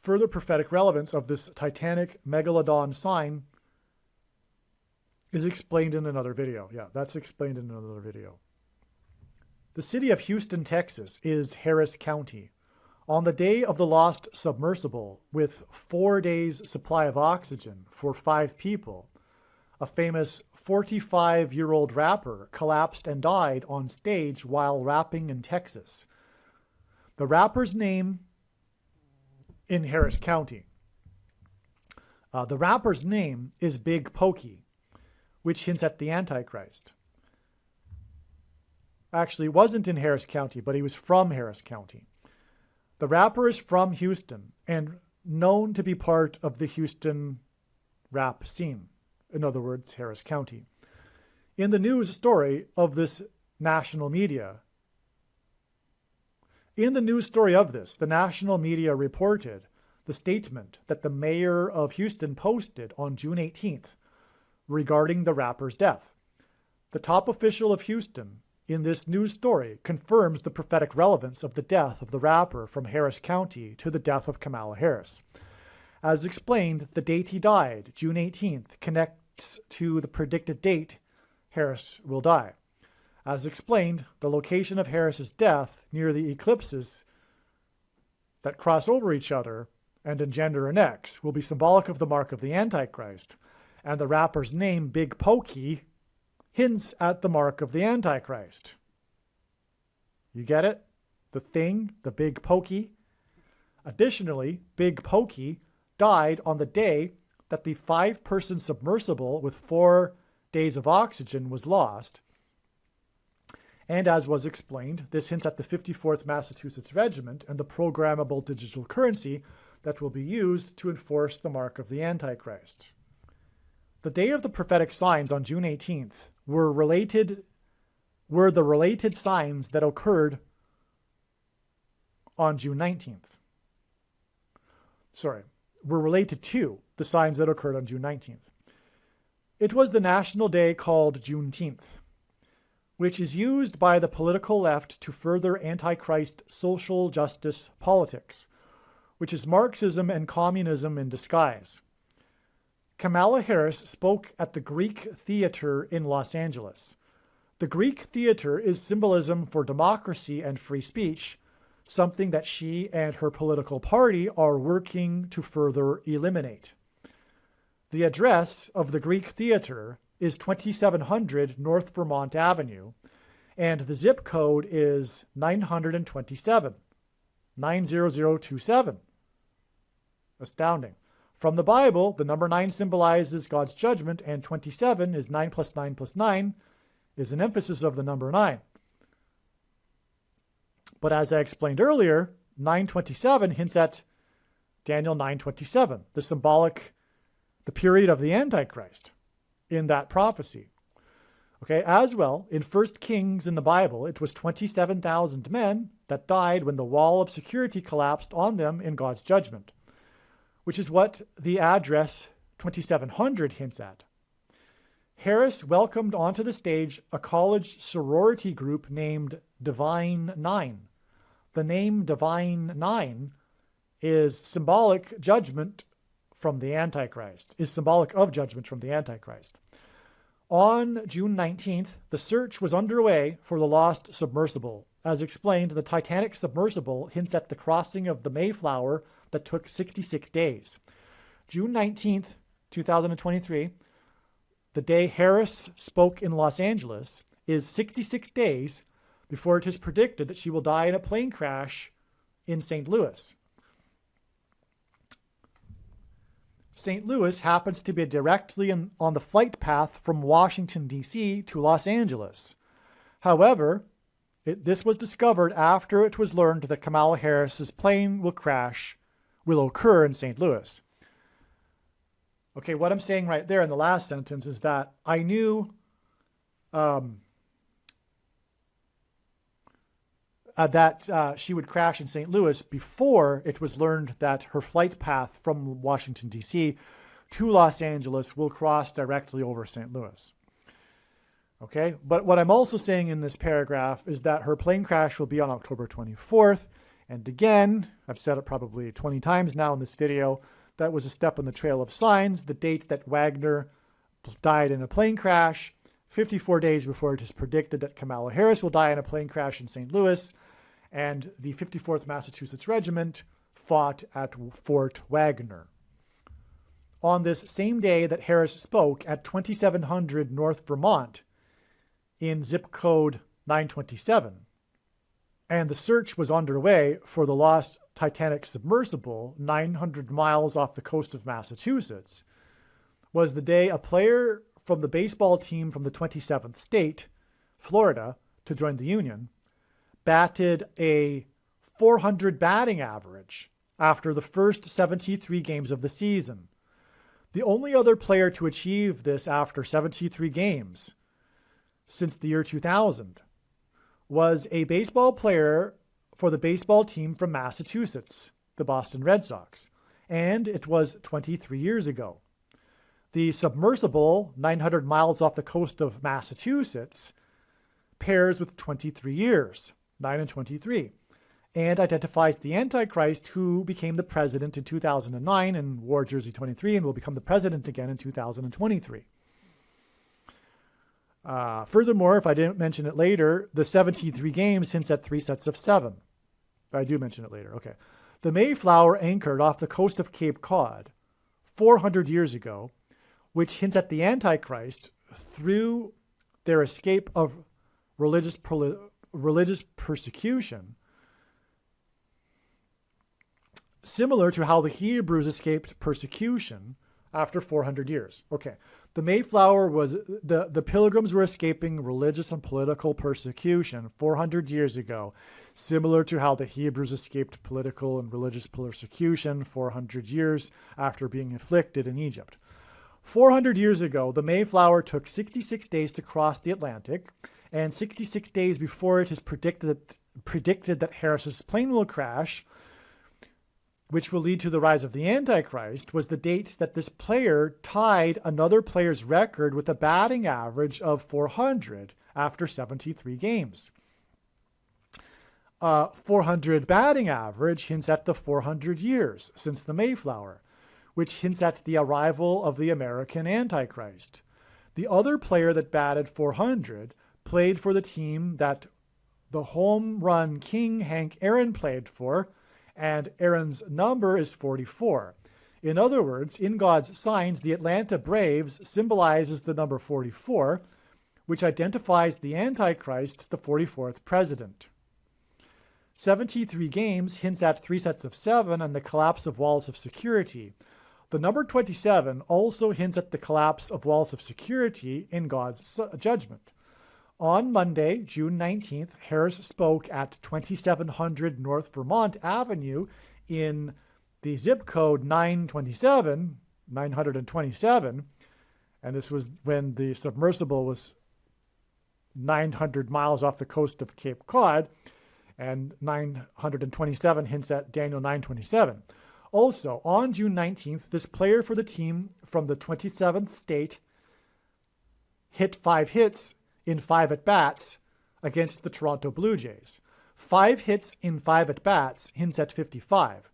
Further prophetic relevance of this Titanic megalodon sign is explained in another video. Yeah, that's explained in another video. The city of Houston, Texas is Harris County. On the day of the lost submersible, with 4 days' supply of oxygen for 5 people, a famous 45-year-old rapper collapsed and died on stage while rapping in Texas. The rapper's name in Harris County. The rapper's name is Big Pokey, which hints at the Antichrist. Actually, he wasn't in Harris County, but he was from Harris County. The rapper is from Houston and known to be part of the Houston rap scene. In other words, Harris County. In the news story of this national media, the national media reported the statement that the mayor of Houston posted on June 18th regarding the rapper's death. The top official of Houston in this news story confirms the prophetic relevance of the death of the rapper from Harris County to the death of Kamala Harris. As explained, the date he died, June 18th, connects to the predicted date Harris will die. As explained, the location of Harris's death near the eclipses that cross over each other and engender an X will be symbolic of the mark of the Antichrist, and the rapper's name, Big Pokey, hints at the mark of the Antichrist. You get it? The thing, the Big Pokey. Additionally, Big Pokey died on the day that the 5-person submersible with 4 days of oxygen was lost. And as was explained, this hints at the 54th Massachusetts Regiment and the programmable digital currency that will be used to enforce the mark of the Antichrist. The day of the prophetic signs on June 18th were the related signs that occurred on June 19th. Were related to the signs that occurred on June 19th. It was the national day called Juneteenth, which is used by the political left to further Antichrist social justice politics, which is Marxism and communism in disguise. Kamala Harris spoke at the Greek Theater in Los Angeles. The Greek Theater is symbolism for democracy and free speech, something that she and her political party are working to further eliminate. The address of the Greek Theater is 2700 North Vermont Avenue, and the zip code is 927, 90027. Astounding. From the Bible, the number 9 symbolizes God's judgment, and 27 is 9 + 9 + 9, is an emphasis of the number 9. But as I explained earlier, 927 hints at Daniel 9:27, the period of the Antichrist in that prophecy. Okay, as well, in 1 Kings in the Bible, it was 27,000 men that died when the wall of security collapsed on them in God's judgment, which is what the address 2700 hints at. Harris welcomed onto the stage a college sorority group named Divine Nine. The name Divine Nine is symbolic of judgment from the Antichrist. On June 19th, the search was underway for the lost submersible. As explained, the Titanic submersible hints at the crossing of the Mayflower that took 66 days. June 19th, 2023, the day Harris spoke in Los Angeles, is 66 days before it is predicted that she will die in a plane crash in St. Louis. St. Louis happens to be directly on the flight path from Washington, D.C. to Los Angeles. However, this was discovered after it was learned that Kamala Harris's plane will occur in St. Louis. Okay, what I'm saying right there in the last sentence is that I knew that she would crash in St. Louis before it was learned that her flight path from Washington, D.C. to Los Angeles will cross directly over St. Louis. Okay, but what I'm also saying in this paragraph is that her plane crash will be on October 24th. And again, I've said it probably 20 times now in this video, that was a step on the trail of signs, the date that Wagner died in a plane crash, 54 days before it is predicted that Kamala Harris will die in a plane crash in St. Louis, and the 54th Massachusetts Regiment fought at Fort Wagner. On this same day that Harris spoke at 2700 North Vermont in zip code 927, and the search was underway for the lost Titanic submersible 900 miles off the coast of Massachusetts, was the day a player from the baseball team from the 27th state, Florida, to join the Union, batted a .400 batting average after the first 73 games of the season. The only other player to achieve this after 73 games since the year 2000 was a baseball player for the baseball team from Massachusetts, the Boston Red Sox, and it was 23 years ago. The submersible, 900 miles off the coast of Massachusetts, pairs with 23 years, 9 and 23, and identifies the Antichrist who became the president in 2009 and wore jersey 23 and will become the president again in 2023. Furthermore, if I didn't mention it later, the 73 games hints at 3 sets of 7. I do mention it later. Okay. The Mayflower anchored off the coast of Cape Cod 400 years ago, which hints at the Antichrist through their escape of religious persecution, similar to how the Hebrews escaped persecution after 400 years. Okay, the Mayflower was, the Pilgrims were escaping religious and political persecution 400 years ago, similar to how the Hebrews escaped political and religious persecution 400 years after being afflicted in Egypt. 400 years ago, the Mayflower took 66 days to cross the Atlantic, and 66 days before it is predicted that Harris's plane will crash, which will lead to the rise of the Antichrist, was the date that this player tied another player's record with a batting average of 400 after 73 games. 400 batting average hints at the 400 years since the Mayflower, which hints at the arrival of the American Antichrist. The other player that batted 400 played for the team that the home run king Hank Aaron played for, and Aaron's number is 44. In other words, in God's signs, the Atlanta Braves symbolizes the number 44, which identifies the Antichrist, the 44th president. 73 games hints at 3 sets of 7 and the collapse of walls of security. The number 27 also hints at the collapse of walls of security in God's judgment. On Monday, June 19th, Harris spoke at 2700 North Vermont Avenue in the zip code 927, and this was when the submersible was 900 miles off the coast of Cape Cod, and 927 hints at Daniel 9:27. Also, on June 19th, this player for the team from the 27th state hit 5 hits in 5 at-bats against the Toronto Blue Jays. 5 hits in 5 at-bats hints at 55.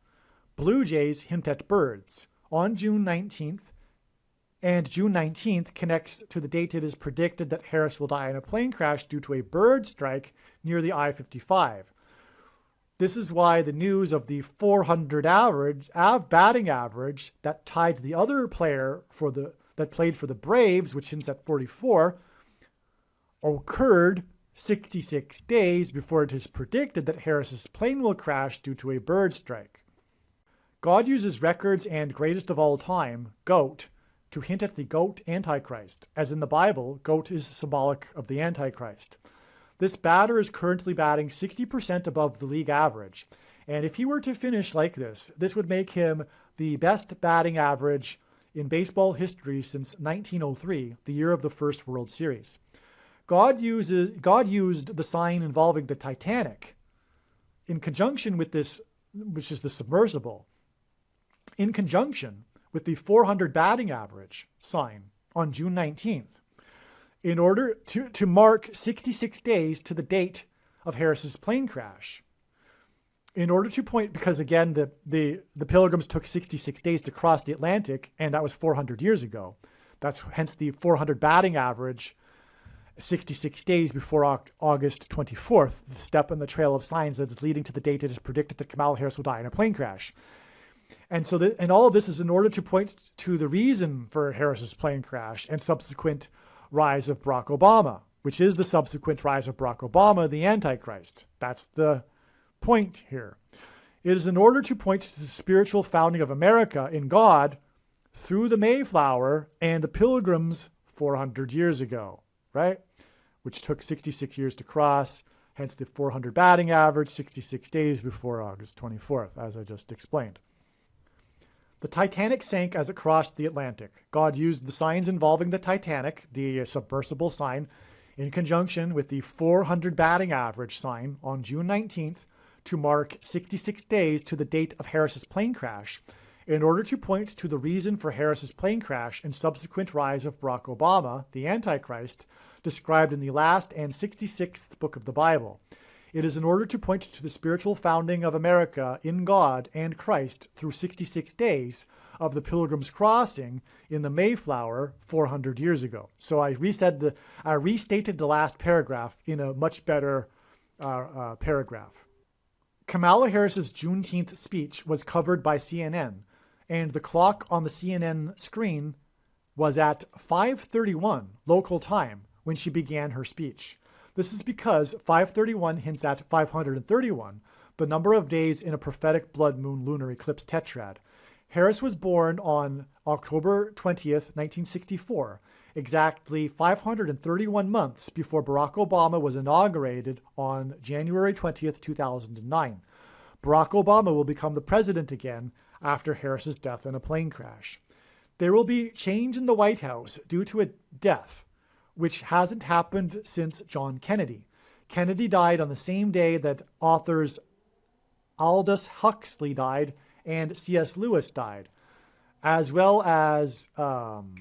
Blue Jays hint at birds. On June 19th, and June 19th connects to the date it is predicted that Harris will die in a plane crash due to a bird strike near the I-55. This is why the news of the 400 batting average that tied the other player that played for the Braves, which hints at 44, occurred 66 days before it is predicted that Harris's plane will crash due to a bird strike. God uses records and greatest of all time, GOAT, to hint at the GOAT Antichrist. As in the Bible, GOAT is symbolic of the Antichrist. This batter is currently batting 60% above the league average. And if he were to finish like this would make him the best batting average in baseball history since 1903, the year of the first World Series. God used the sign involving the Titanic in conjunction with this, which is the submersible, in conjunction with the 400 batting average sign on June 19th, in order to mark 66 days to the date of Harris's plane crash. In order to point, because again, the Pilgrims took 66 days to cross the Atlantic, and that was 400 years ago. That's hence the 400 batting average, 66 days before August 24th, the step in the trail of signs that is leading to the date it is predicted that Kamala Harris will die in a plane crash. And so, and all of this is in order to point to the reason for Harris's plane crash and subsequent rise of Barack Obama, which is the subsequent rise of Barack Obama, the Antichrist. That's the point here. It is in order to point to the spiritual founding of America in God through the Mayflower and the Pilgrims 400 years ago, right? Which took 66 years to cross, hence the 400 batting average, 66 days before August 24th, as I just explained. The Titanic sank as it crossed the Atlantic. God used the signs involving the Titanic, the submersible sign, in conjunction with the 400 batting average sign on June 19th to mark 66 days to the date of Harris's plane crash, in order to point to the reason for Harris's plane crash and subsequent rise of Barack Obama, the Antichrist, described in the last and 66th book of the Bible. It is in order to point to the spiritual founding of America in God and Christ through 66 days of the Pilgrims' crossing in the Mayflower 400 years ago. So I restated the last paragraph in a much better paragraph. Kamala Harris's Juneteenth speech was covered by CNN, and the clock on the CNN screen was at 5:31 local time when she began her speech. This is because 531 hints at 531, the number of days in a prophetic blood moon lunar eclipse tetrad. Harris was born on October 20th, 1964, exactly 531 months before Barack Obama was inaugurated on January 20th, 2009. Barack Obama will become the president again after Harris's death in a plane crash. There will be change in the White House due to a death, which hasn't happened since John Kennedy. Kennedy died on the same day that authors Aldous Huxley died and C.S. Lewis died, as well as and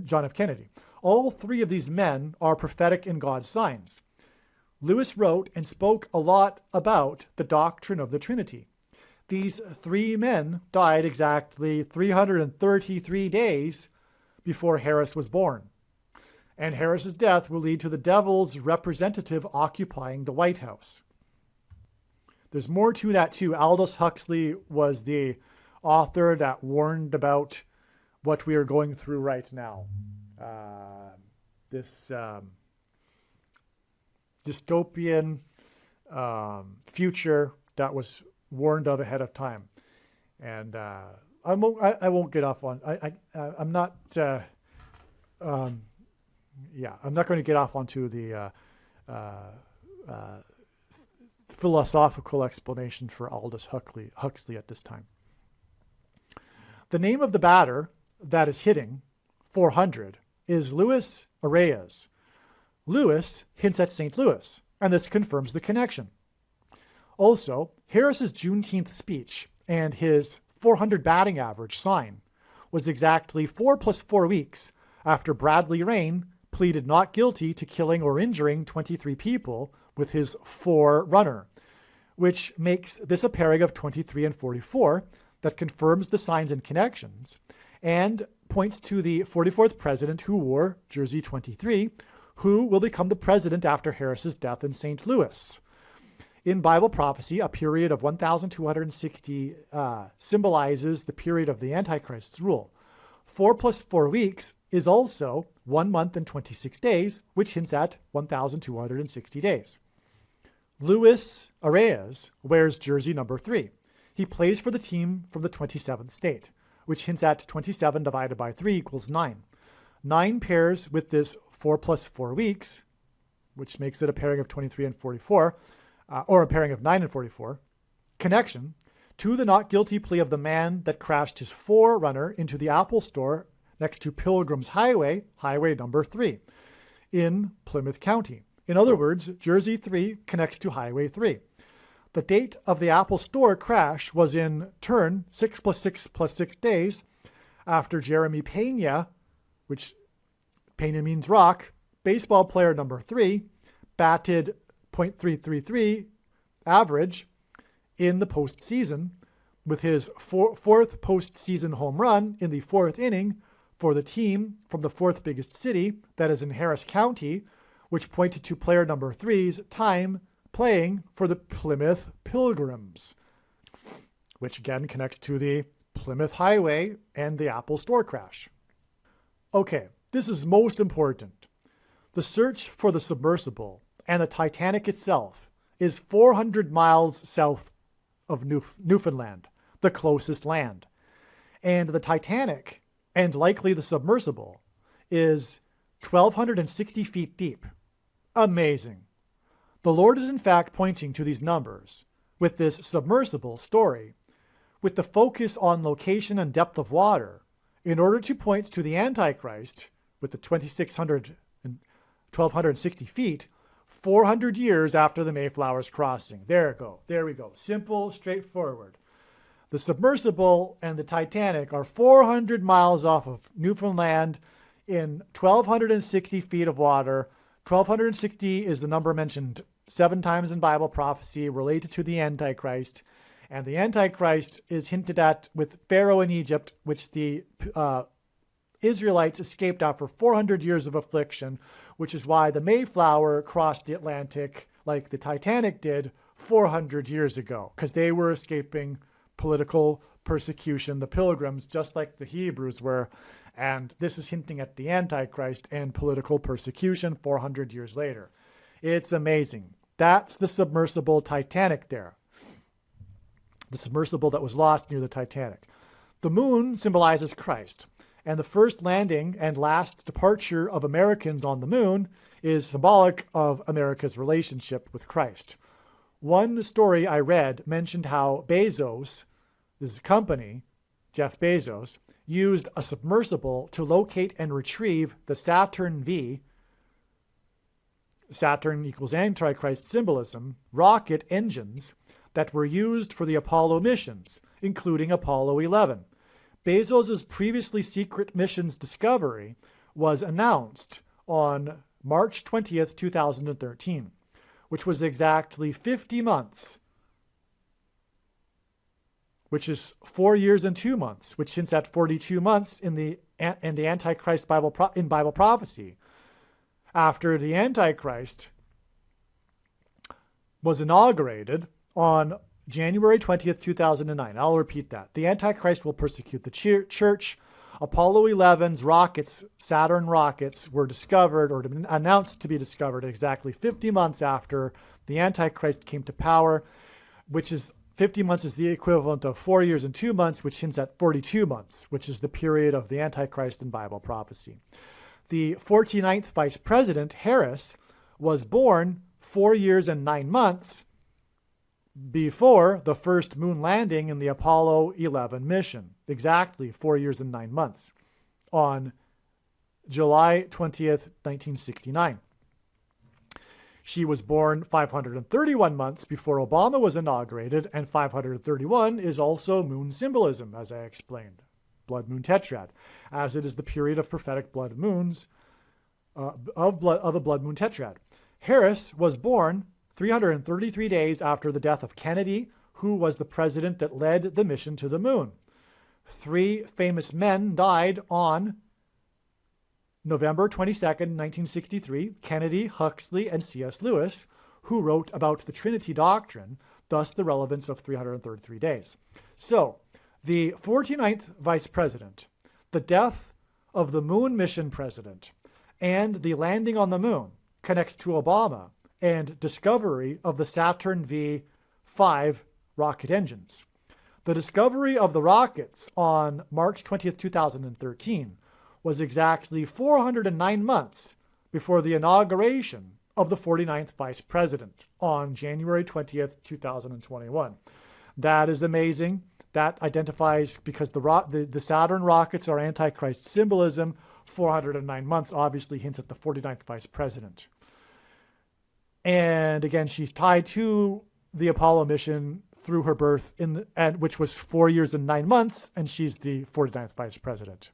John F. Kennedy. All three of these men are prophetic in God's signs. Lewis wrote and spoke a lot about the doctrine of the Trinity. These three men died exactly 333 days before Harris was born. And Harris's death will lead to the devil's representative occupying the White House. There's more to that too. Aldous Huxley was the author that warned about what we are going through right now. This dystopian future that was warned of ahead of time. And I won't get off on. I'm not. I'm not going to get off onto the philosophical explanation for Aldous Huxley at this time. The name of the batter that is hitting 400 is Luis Arraez. Lewis hints at St. Louis, and this confirms the connection. Also, Harris's Juneteenth speech and his 400 batting average sign was exactly 4 + 4 weeks after Bradley Rain pleaded not guilty to killing or injuring 23 people with his forerunner, which makes this a pairing of 23 and 44 that confirms the signs and connections and points to the 44th president who wore jersey 23, who will become the president after Harris's death in St. Louis. In Bible prophecy, a period of 1,260 symbolizes the period of the Antichrist's rule. 4 plus 4 weeks is also 1 month and 26 days, which hints at 1,260 days. Luis Arias wears jersey number 3. He plays for the team from the 27th state, which hints at 27 divided by 3 equals 9. 9 pairs with this 4 plus 4 weeks, which makes it a pairing of 23 and 44, or a pairing of 9 and 44, connection to the not guilty plea of the man that crashed his Forerunner into the Apple Store next to Pilgrim's Highway, highway number 3, in Plymouth County. In other words, Jersey 3 connects to Highway 3. The date of the Apple Store crash was in turn 6 plus 6 plus 6 days after Jeremy Pena, which Pena means rock, baseball player number 3, batted .333 average in the postseason with his fourth postseason home run in the 4th inning for the team from the 4th biggest city, that is in Harris County, which pointed to player number 3's time playing for the Plymouth Pilgrims, which again connects to the Plymouth Highway and the Apple Store crash. Okay, this is most important. The search for the submersible and the Titanic itself is 400 miles south of Newfoundland, the closest land. And the Titanic, and likely the submersible, is 1,260 feet deep. Amazing. The Lord is in fact pointing to these numbers with this submersible story, with the focus on location and depth of water, in order to point to the Antichrist with the 2,600 and 1,260 feet, 400 years after the Mayflower's crossing. There we go. Simple, straightforward. The submersible and the Titanic are 400 miles off of Newfoundland in 1,260 feet of water. 1,260 is the number mentioned 7 times in Bible prophecy related to the Antichrist. And the Antichrist is hinted at with Pharaoh in Egypt, which the Israelites escaped after 400 years of affliction, which is why the Mayflower crossed the Atlantic like the Titanic did 400 years ago, because they were escaping political persecution, the Pilgrims, just like the Hebrews were. And this is hinting at the Antichrist and political persecution 400 years later. It's amazing. That's the submersible Titanic there. The submersible that was lost near the Titanic. The moon symbolizes Christ, and the first landing and last departure of Americans on the moon is symbolic of America's relationship with Christ. One story I read mentioned how Bezos, his company, Jeff Bezos, used a submersible to locate and retrieve the Saturn V, Saturn equals Antichrist symbolism, rocket engines that were used for the Apollo missions, including Apollo 11. Bezos' previously secret mission's discovery was announced on March 20th, 2013, which was exactly 50 months, which is 4 years and 2 months, which hints at 42 months in the Antichrist Bible prophecy, after the Antichrist was inaugurated on January 20th, 2009. I'll repeat that. The Antichrist will persecute the church. Apollo 11's rockets, Saturn rockets, were discovered or announced to be discovered exactly 50 months after the Antichrist came to power, which is 50 months is the equivalent of 4 years and 2 months, which hints at 42 months, which is the period of the Antichrist in Bible prophecy. The 49th Vice President, Harris, was born 4 years and 9 months before the first moon landing in the Apollo 11 mission, exactly 4 years and 9 months, on July 20th, 1969. She was born 531 months before Obama was inaugurated, and 531 is also moon symbolism, as I explained. Blood moon tetrad, as it is the period of prophetic blood moons, of a blood moon tetrad. Harris was born 333 days after the death of Kennedy, who was the president that led the mission to the moon. 3 famous men died on November 22nd, 1963, Kennedy, Huxley, and C.S. Lewis, who wrote about the Trinity doctrine, thus the relevance of 333 days. So, the 49th vice president, the death of the moon mission president, and the landing on the moon connect to Obama and discovery of the Saturn V5 rocket engines. The discovery of the rockets on March 20th, 2013 was exactly 409 months before the inauguration of the 49th vice president on January 20th, 2021. That is amazing. That identifies, because the Saturn rockets are Antichrist symbolism, 409 months obviously hints at the 49th vice president. And again, she's tied to the Apollo mission through her birth, which was 4 years and 9 months, and she's the 49th vice president.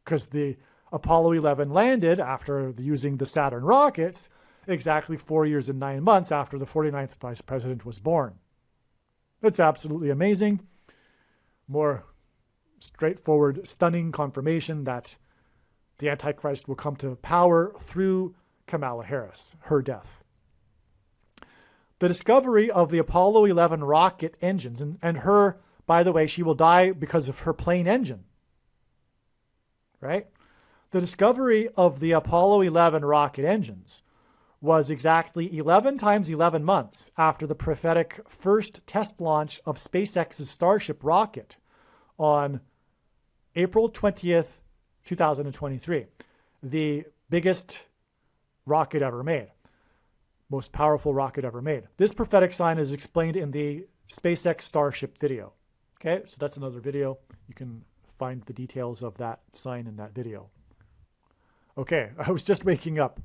Because the Apollo 11 landed after using the Saturn rockets exactly 4 years and 9 months after the 49th vice president was born. It's absolutely amazing. More straightforward, stunning confirmation that the Antichrist will come to power through Kamala Harris, her death. The discovery of the Apollo 11 rocket engines, and her, by the way, she will die because of her plane engine, right? The discovery of the Apollo 11 rocket engines was exactly 11 times 11 months after the prophetic first test launch of SpaceX's Starship rocket on April 20th, 2023. The biggest rocket ever made. Most powerful rocket ever made. This prophetic sign is explained in the SpaceX Starship video. Okay, so that's another video. You can find the details of that sign in that video. Okay, I was just waking up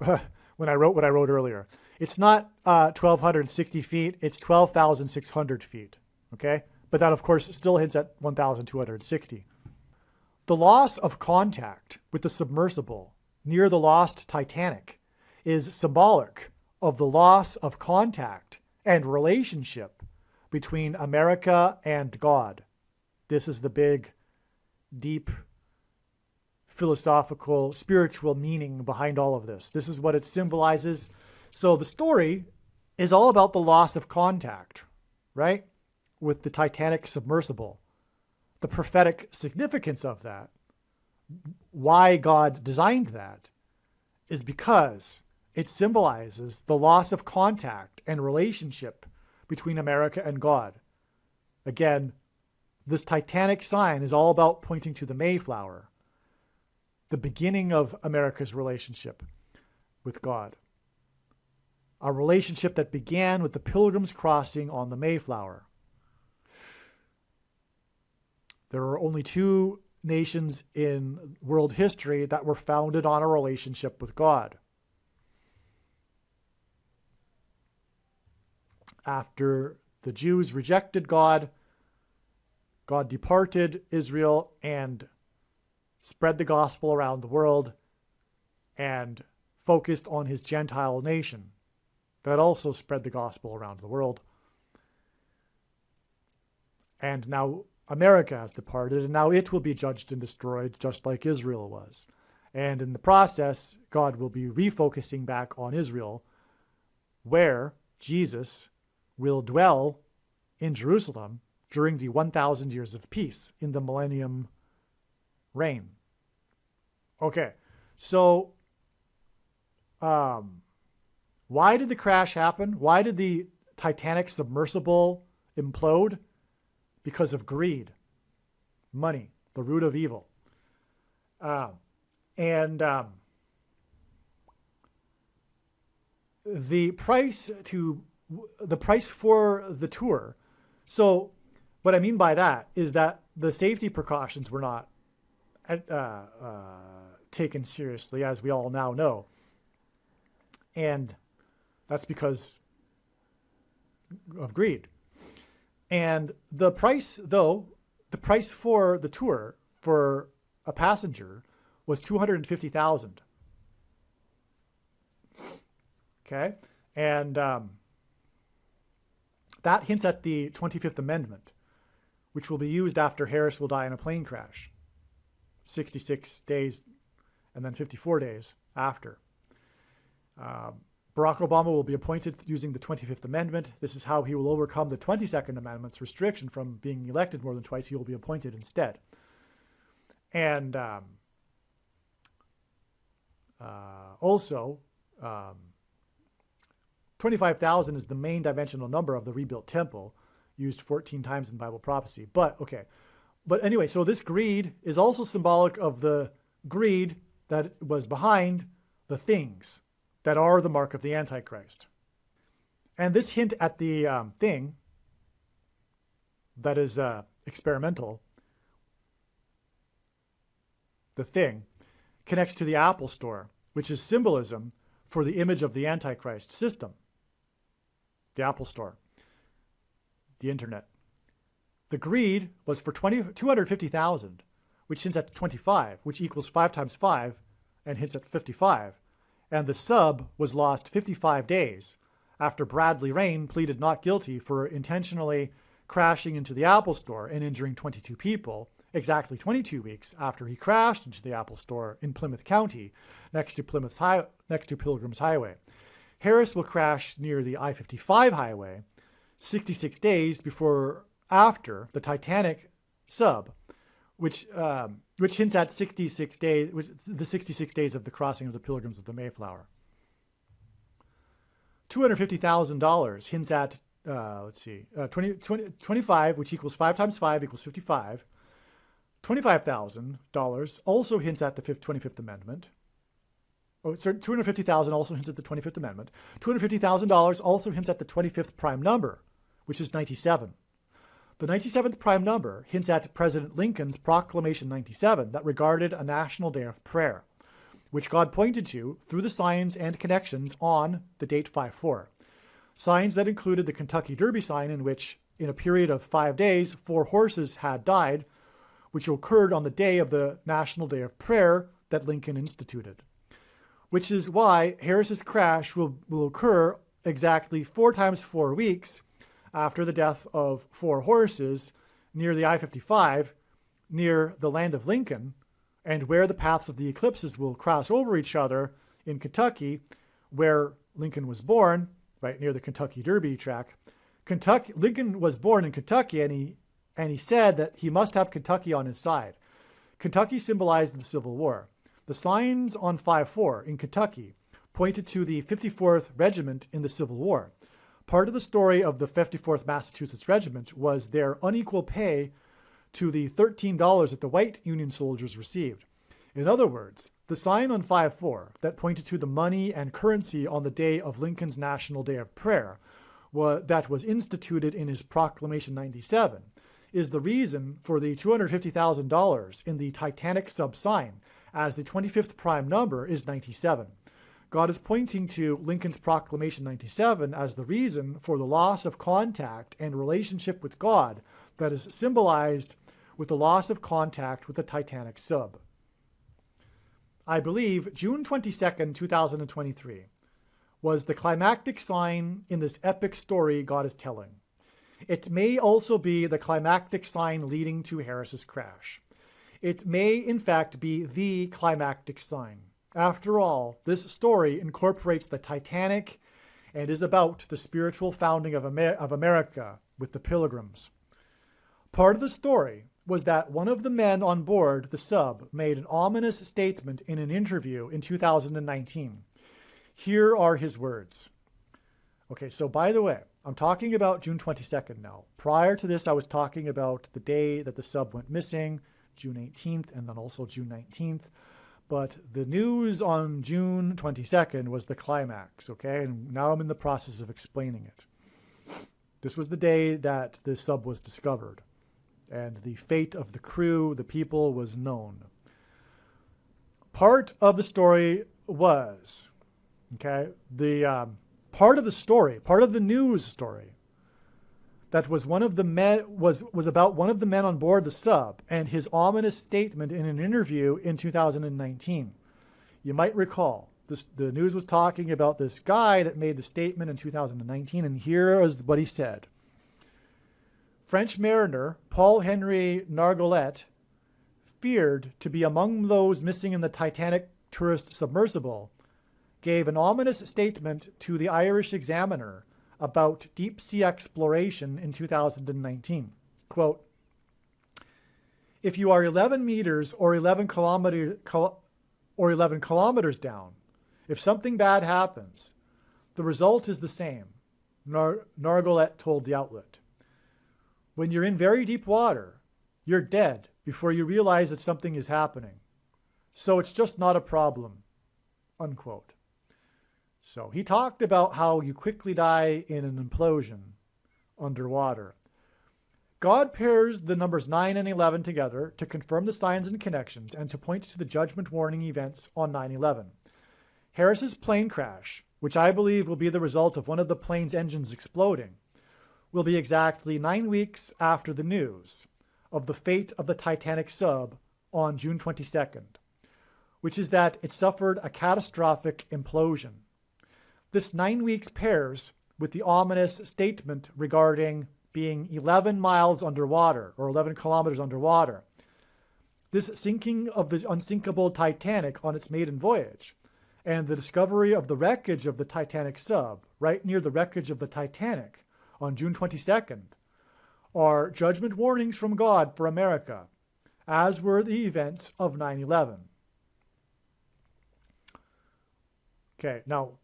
when I wrote what I wrote earlier. It's not 1,260 feet, it's 12,600 feet, okay? But that, of course, still hints at 1,260. The loss of contact with the submersible near the lost Titanic is symbolic of the loss of contact and relationship between America and God. This is the big, deep, philosophical, spiritual meaning behind all of this. This is what it symbolizes. So the story is all about the loss of contact, right? With the Titanic submersible. The prophetic significance of that, why God designed that, is because it symbolizes the loss of contact and relationship between America and God. Again, this Titanic sign is all about pointing to the Mayflower, the beginning of America's relationship with God. A relationship that began with the Pilgrims crossing on the Mayflower. There are only two nations in world history that were founded on a relationship with God. After the Jews rejected God, God departed Israel and spread the gospel around the world and focused on his Gentile nation that also spread the gospel around the world. And now America has departed, and now it will be judged and destroyed just like Israel was. And in the process, God will be refocusing back on Israel, where Jesus will dwell in Jerusalem during the 1,000 years of peace in the millennium reign. Okay, so why did the crash happen? Why did the Titanic submersible implode? Because of greed, money, the root of evil. The price for the tour. So what I mean by that is that the safety precautions were not taken seriously, as we all now know. And that's because of greed. And the price, though, the price for the tour for a passenger was $250,000. Okay, and that hints at the 25th Amendment, which will be used after Harris will die in a plane crash. 66 days and then 54 days after. Barack Obama will be appointed using the 25th Amendment. This is how he will overcome the 22nd Amendment's restriction from being elected more than twice. He will be appointed instead. And also, 25,000 is the main dimensional number of the rebuilt temple, used 14 times in Bible prophecy. But anyway, so this greed is also symbolic of the greed that was behind the things that are the mark of the Antichrist. And this hint at the thing that is experimental, the thing, connects to the Apple Store, which is symbolism for the image of the Antichrist system. The Apple Store, the internet. The greed was for 250,000, which hints at 25, which equals 5 times 5, and hints at 55. And the sub was lost 55 days after Bradley Rain pleaded not guilty for intentionally crashing into the Apple Store and injuring 22 people, exactly 22 weeks after he crashed into the Apple Store in Plymouth County, next to Pilgrim's Highway. Harris will crash near the I-55 highway 66 days after the Titanic sub, which hints at 66 days, the 66 days of the crossing of the Pilgrims of the Mayflower. $250,000 hints at, 25, which equals 5 times 5 equals 55. $25,000 also hints at the 25th Amendment. Oh, sorry, $250,000 also hints at the 25th Amendment. $250,000 also hints at the 25th prime number, which is 97. The 97th prime number hints at President Lincoln's Proclamation 97 that regarded a national day of prayer, which God pointed to through the signs and connections on the date 5-4. Signs that included the Kentucky Derby sign, in which, in a period of 5 days, 4 horses had died, which occurred on the day of the National Day of Prayer that Lincoln instituted. Which is why Harris's crash will occur exactly 4 times 4 weeks after the death of 4 horses near the I-55, near the land of Lincoln, and where the paths of the eclipses will cross over each other in Kentucky, where Lincoln was born, right near the Kentucky Derby track. Lincoln was born in Kentucky, and he said that he must have Kentucky on his side. Kentucky symbolized the Civil War. The signs on 5-4 in Kentucky pointed to the 54th Regiment in the Civil War. Part of the story of the 54th Massachusetts Regiment was their unequal pay to the $13 that the white Union soldiers received. In other words, the sign on 5-4 that pointed to the money and currency on the day of Lincoln's National Day of Prayer that was instituted in his Proclamation 97 is the reason for the $250,000 in the Titanic sub sign, as the 25th prime number is 97. God is pointing to Lincoln's Proclamation 97 as the reason for the loss of contact and relationship with God that is symbolized with the loss of contact with the Titanic sub. I believe June 22nd, 2023 was the climactic sign in this epic story God is telling. It may also be the climactic sign leading to Harris's crash. It may, in fact, be the climactic sign. After all, this story incorporates the Titanic and is about the spiritual founding of America with the Pilgrims. Part of the story was that one of the men on board the sub made an ominous statement in an interview in 2019. Here are his words. Okay, so by the way, I'm talking about June 22nd now. Prior to this, I was talking about the day that the sub went missing, June 18th, and then also June 19th. But the news on June 22nd was the climax, okay? And now I'm in the process of explaining it. This was the day that the sub was discovered, and the fate of the crew, the people, was known. Part of the story was, okay, part of the news story that was one of the men was about one of the men on board the sub and his ominous statement in an interview in 2019. You might recall the news was talking about this guy that made the statement in 2019, and here is what he said. French mariner Paul-Henri Nargeolet feared to be among those missing in the Titanic tourist submersible, gave an ominous statement to the Irish Examiner about deep-sea exploration in 2019. Quote, "If you are 11 meters or 11 kilometers down, if something bad happens, the result is the same," Nargolet told the outlet. "When you're in very deep water, you're dead before you realize that something is happening. So it's just not a problem," unquote. So he talked about how you quickly die in an implosion underwater. God pairs the numbers 9 and 11 together to confirm the signs and connections and to point to the judgment warning events on 9/11. Harris's plane crash, which I believe will be the result of one of the plane's engines exploding, will be exactly 9 weeks after the news of the fate of the Titanic sub on June 22nd, which is that it suffered a catastrophic implosion. This 9 weeks pairs with the ominous statement regarding being 11 miles underwater or 11 kilometers underwater. This sinking of the unsinkable Titanic on its maiden voyage and the discovery of the wreckage of the Titanic sub right near the wreckage of the Titanic on June 22nd are judgment warnings from God for America, as were the events of 9/11. Okay, now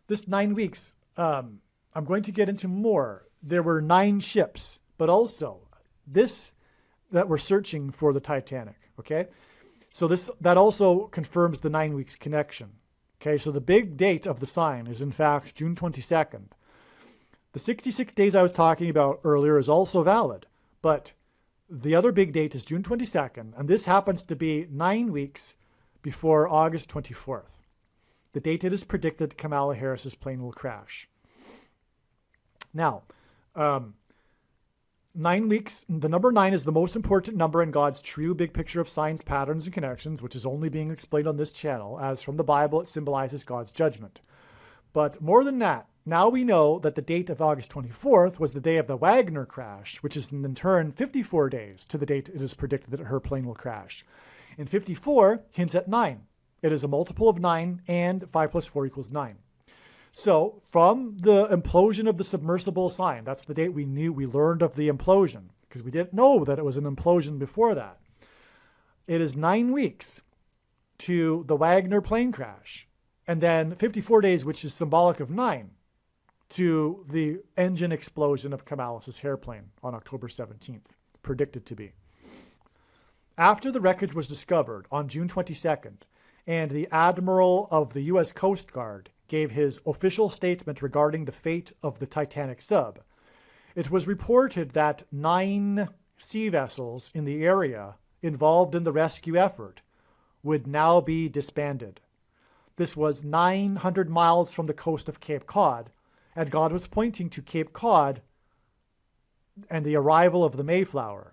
this 9 weeks, I'm going to get into more. There were 9 ships, but also this that were searching for the Titanic, okay? So that also confirms the 9 weeks connection, okay? So the big date of the sign is in fact June 22nd. The 66 days I was talking about earlier is also valid, but the other big date is June 22nd, and this happens to be 9 weeks before August 24th. The date it is predicted Kamala Harris's plane will crash. Now, 9 weeks, the number 9 is the most important number in God's true big picture of signs, patterns, and connections, which is only being explained on this channel, as from the Bible it symbolizes God's judgment. But more than that, now we know that the date of August 24th was the day of the Wagner crash, which is in turn 54 days to the date it is predicted that her plane will crash. And 54 hints at 9. It is a multiple of 9, and 5 plus 4 equals 9. So from the implosion of the submersible sign, that's the date we learned of the implosion, because we didn't know that it was an implosion before that. It is 9 weeks to the Wagner plane crash, and then 54 days, which is symbolic of 9, to the engine explosion of Kamala's airplane on October 17th, predicted to be. After the wreckage was discovered on June 22nd, and the Admiral of the U.S. Coast Guard gave his official statement regarding the fate of the Titanic sub, it was reported that 9 sea vessels in the area involved in the rescue effort would now be disbanded. This was 900 miles from the coast of Cape Cod, and God was pointing to Cape Cod and the arrival of the Mayflower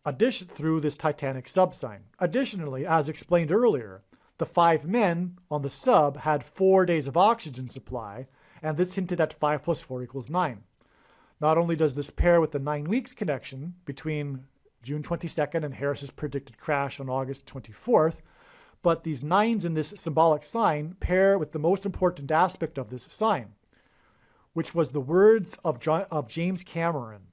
through this Titanic sub sign. Additionally, as explained earlier, the 5 men on the sub had 4 days of oxygen supply, and this hinted at 5 plus 4 equals 9. Not only does this pair with the 9 weeks connection between June 22nd and Harris's predicted crash on August 24th, but these 9s in this symbolic sign pair with the most important aspect of this sign, which was the words of James Cameron,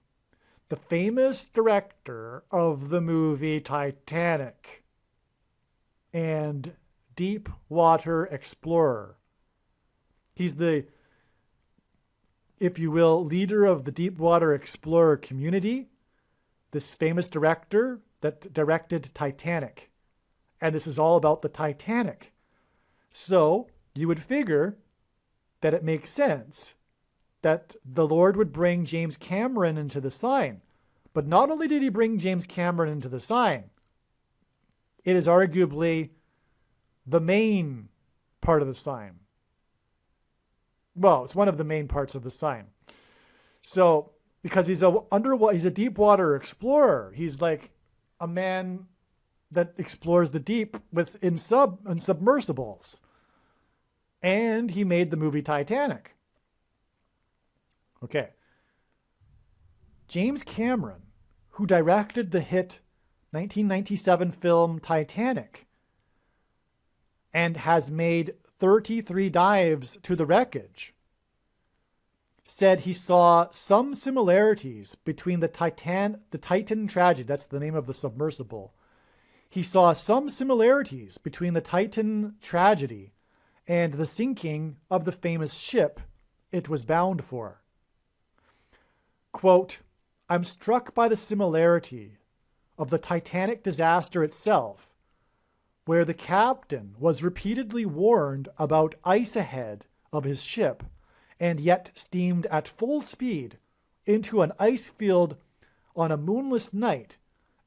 the famous director of the movie Titanic and Deep Water Explorer. He's the, if you will, leader of the Deep Water Explorer community, this famous director that directed Titanic. And this is all about the Titanic. So you would figure that it makes sense that the Lord would bring James Cameron into the sign. But not only did he bring James Cameron into the sign, it is arguably the main part of the sign. Well, it's one of the main parts of the sign. So, because he's a deep water explorer. He's like a man that explores the deep in submersibles. And he made the movie Titanic. Okay. James Cameron, who directed the hit 1997 film Titanic, and has made 33 dives to the wreckage, said he saw some similarities between the Titan tragedy, that's the name of the submersible. He saw some similarities between the Titan tragedy and the sinking of the famous ship it was bound for. Quote, I'm struck by the similarity of the Titanic disaster itself, where the captain was repeatedly warned about ice ahead of his ship and yet steamed at full speed into an ice field on a moonless night,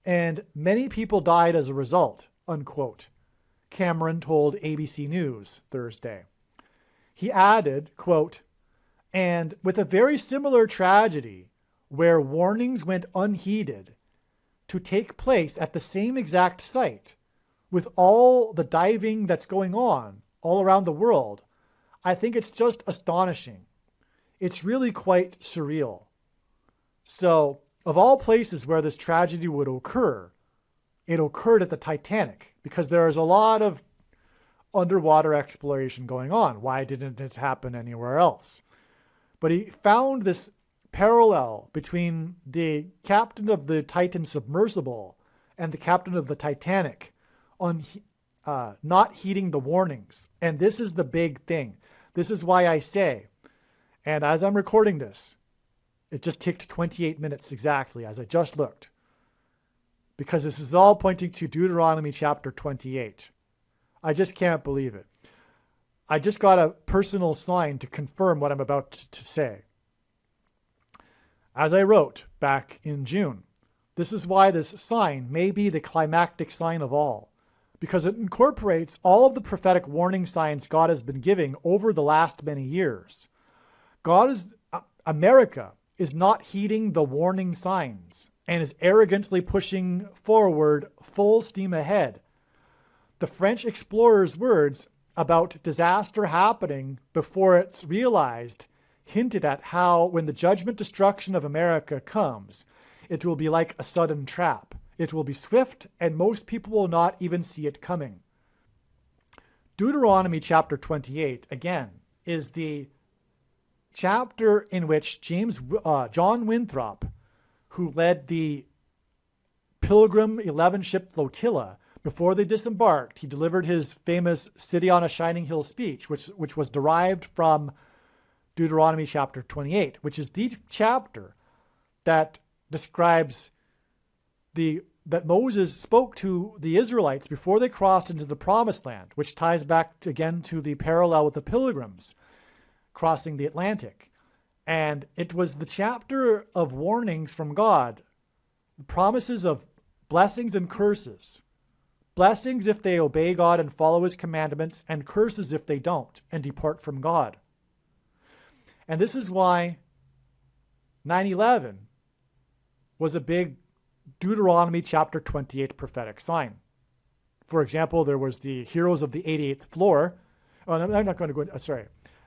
and many people died as a result, unquote, Cameron told ABC News Thursday. He added, quote, and with a very similar tragedy where warnings went unheeded to take place at the same exact site, with all the diving that's going on all around the world, I think it's just astonishing. It's really quite surreal. So, of all places where this tragedy would occur, it occurred at the Titanic because there is a lot of underwater exploration going on. Why didn't it happen anywhere else? But he found this parallel between the captain of the Titan submersible and the captain of the Titanic on not heeding the warnings. And this is the big thing. This is why I say, and as I'm recording this, it just ticked 28 minutes exactly as I just looked, because this is all pointing to Deuteronomy chapter 28. I just can't believe it. I just got a personal sign to confirm what I'm about to say. As I wrote back in June, this is why this sign may be the climactic sign of all, because it incorporates all of the prophetic warning signs God has been giving over the last many years. America is not heeding the warning signs and is arrogantly pushing forward full steam ahead. The French explorer's words about disaster happening before it's realized hinted at how when the judgment destruction of America comes, it will be like a sudden trap. It will be swift, and most people will not even see it coming. Deuteronomy chapter 28, again, is the chapter in which John Winthrop, who led the Pilgrim 11-ship flotilla, before they disembarked, he delivered his famous City on a Shining Hill speech, which was derived from Deuteronomy chapter 28, which is the chapter that describes that Moses spoke to the Israelites before they crossed into the Promised Land, which ties back again to the parallel with the Pilgrims crossing the Atlantic. And it was the chapter of warnings from God, promises of blessings and curses. Blessings if they obey God and follow his commandments, and curses if they don't and depart from God. And this is why 9/11 was a big Deuteronomy chapter 28 prophetic sign. For example, there was the heroes of the 88th floor. Oh, I'm not going to go. Sorry.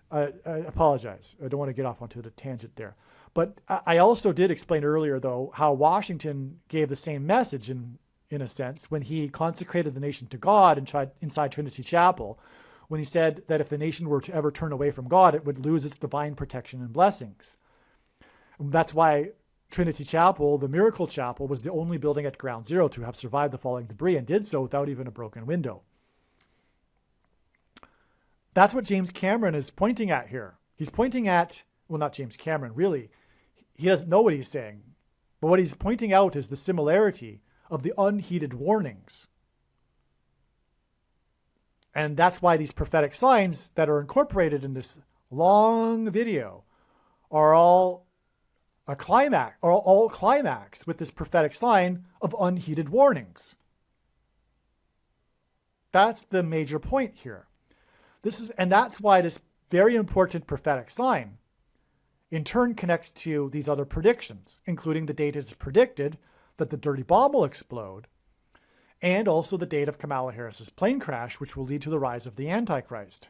I apologize. I don't want to get off onto the tangent there. But I also did explain earlier, though, how Washington gave the same message in a sense when he consecrated the nation to God inside Trinity Chapel, when he said that if the nation were to ever turn away from God, it would lose its divine protection and blessings. And that's why Trinity Chapel, the Miracle Chapel, was the only building at Ground Zero to have survived the falling debris, and did so without even a broken window. That's what James Cameron is pointing at here. He's pointing at, well, not James Cameron, really. He doesn't know what he's saying. But what he's pointing out is the similarity of the unheeded warnings. And that's why these prophetic signs that are incorporated in this long video are all climax with this prophetic sign of unheeded warnings. That's the major point here. And that's why this very important prophetic sign in turn connects to these other predictions, including the date it's predicted that the dirty bomb will explode, and also the date of Kamala Harris's plane crash, which will lead to the rise of the Antichrist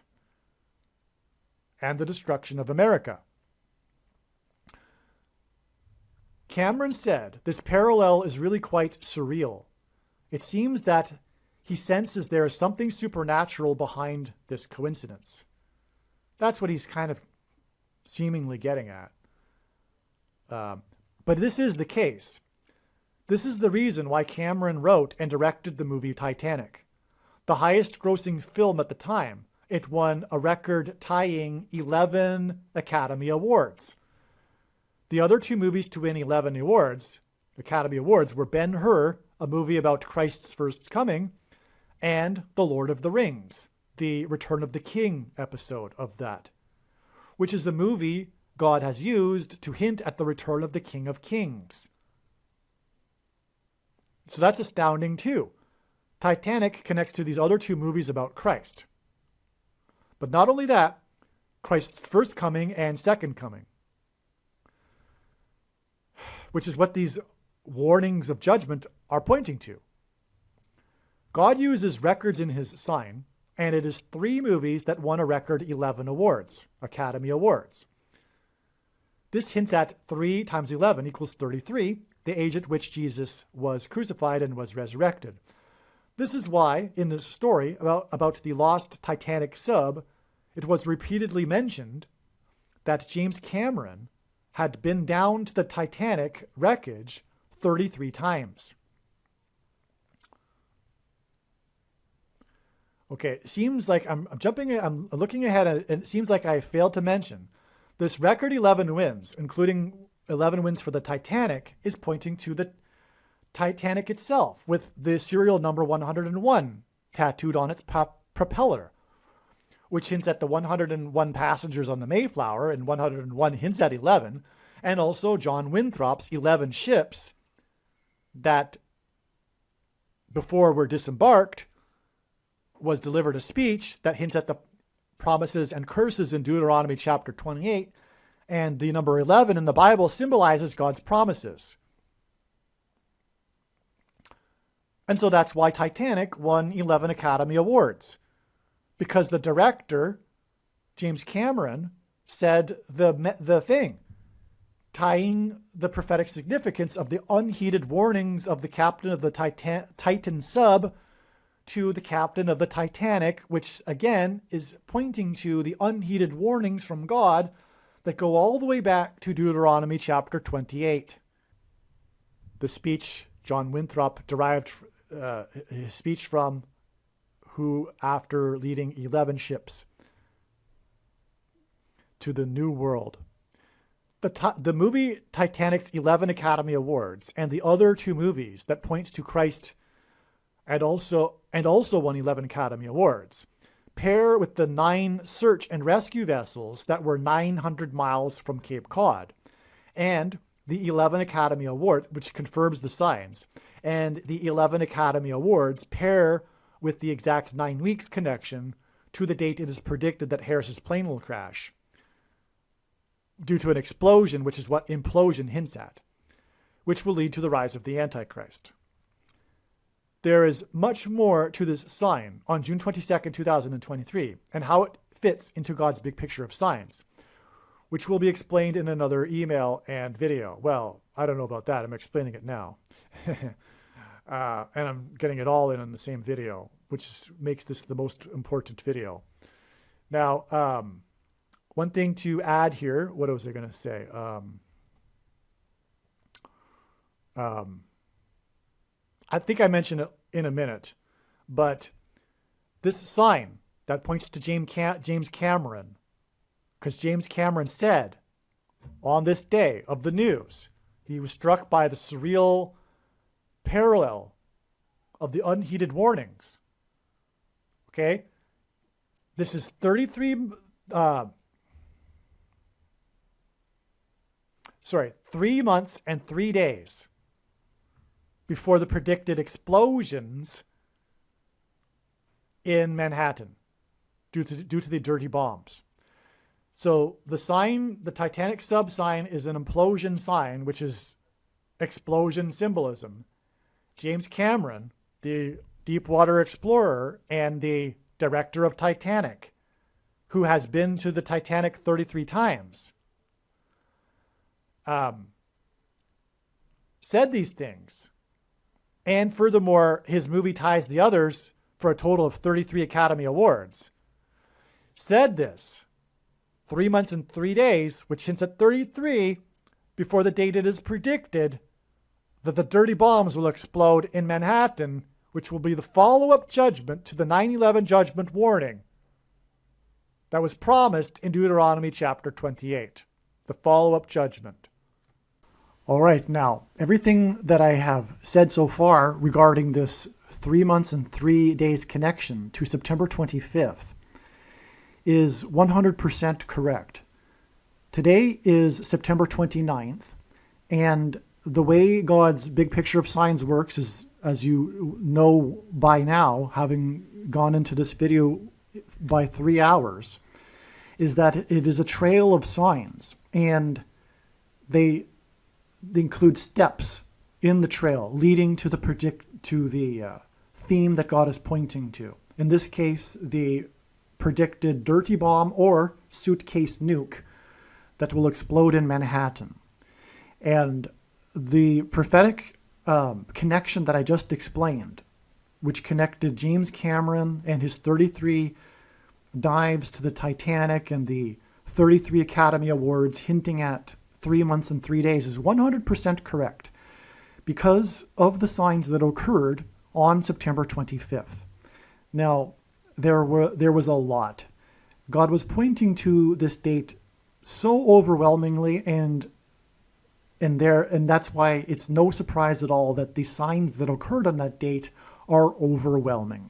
and the destruction of America. Cameron said this parallel is really quite surreal. It seems that he senses there is something supernatural behind this coincidence. That's what he's kind of seemingly getting at. But this is the case. This is the reason why Cameron wrote and directed the movie Titanic. The highest grossing film at the time. It won a record-tying 11 Academy Awards. The other two movies to win 11 Academy Awards, were Ben-Hur, a movie about Christ's first coming, and The Lord of the Rings, the Return of the King episode of that, which is the movie God has used to hint at the return of the King of Kings. So that's astounding too. Titanic connects to these other two movies about Christ. But not only that, Christ's first coming and second coming, which is what these warnings of judgment are pointing to. God uses records in his sign, and it is 3 movies that won a record 11 awards, Academy Awards. This hints at 3 times 11 equals 33, the age at which Jesus was crucified and was resurrected. This is why, in this story about the lost Titanic sub, it was repeatedly mentioned that James Cameron had been down to the Titanic wreckage 33 times. Okay, it seems like I'm looking ahead, and it seems like I failed to mention this record 11 wins, including 11 wins for the Titanic, is pointing to the Titanic itself, with the serial number 101 tattooed on its propeller, which hints at the 101 passengers on the Mayflower, and 101 hints at 11, and also John Winthrop's 11 ships that, before were disembarked, was delivered a speech that hints at the promises and curses in Deuteronomy chapter 28, and the number 11 in the Bible symbolizes God's promises. And so that's why Titanic won 11 Academy Awards, because the director, James Cameron, said the thing, tying the prophetic significance of the unheeded warnings of the captain of the Titan sub to the captain of the Titanic, which again is pointing to the unheeded warnings from God that go all the way back to Deuteronomy chapter 28. The speech John Winthrop derived his speech from, who, after leading 11 ships to the New World. The movie Titanic's 11 Academy Awards and the other 2 movies that point to Christ and also won 11 Academy Awards, pair with the 9 search and rescue vessels that were 900 miles from Cape Cod, and the 11 Academy Award, which confirms the signs, and the 11 Academy Awards pair with the exact 9 weeks connection to the date it is predicted that Harris's plane will crash due to an explosion, which is what implosion hints at, which will lead to the rise of the Antichrist. There is much more to this sign on June 22nd, 2023, and how it fits into God's big picture of signs, which will be explained in another email and video. Well, I don't know about that. I'm explaining it now. And I'm getting it all in the same video, which makes this the most important video. Now, one thing to add here, what was I going to say? I think I mentioned it in a minute, but this sign that points to James Cameron, because James Cameron said on this day of the news, he was struck by the surreal parallel of the unheeded warnings. Okay? This is 3 months and 3 days before the predicted explosions in Manhattan due to the dirty bombs. So the sign, the Titanic sub sign, is an implosion sign, which is explosion symbolism. James Cameron, the deep-water explorer and the director of Titanic, who has been to the Titanic 33 times, said these things. And furthermore, his movie ties the others for a total of 33 Academy Awards, said this 3 months and 3 days, which hints at 33, before the date it is predicted that the dirty bombs will explode in Manhattan, which will be the follow-up judgment to the 9/11 judgment warning that was promised in Deuteronomy chapter 28, the follow-up judgment. All right, now, everything that I have said so far regarding this 3 months and 3 days connection to September 25th is 100% correct. Today is September 29th, and the way God's big picture of signs works is, as you know by now, having gone into this video by 3 hours, is that it is a trail of signs, and they include steps in the trail leading to the theme that God is pointing to. In this case, the predicted dirty bomb or suitcase nuke that will explode in Manhattan. And the prophetic connection that I just explained, which connected James Cameron and his 33 dives to the Titanic and the 33 Academy Awards hinting at 3 months and 3 days, is 100% correct because of the signs that occurred on September 25th. Now, there was a lot. God was pointing to this date so overwhelmingly, and that's why it's no surprise at all that the signs that occurred on that date are overwhelming.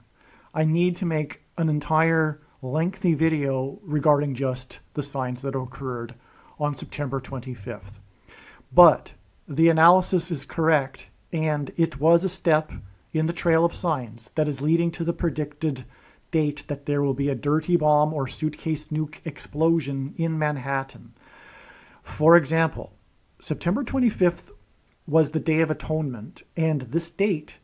I need to make an entire lengthy video regarding just the signs that occurred on September 25th. But the analysis is correct, and it was a step in the trail of signs that is leading to the predicted date that there will be a dirty bomb or suitcase nuke explosion in Manhattan. For example, September 25th was the Day of Atonement, and this date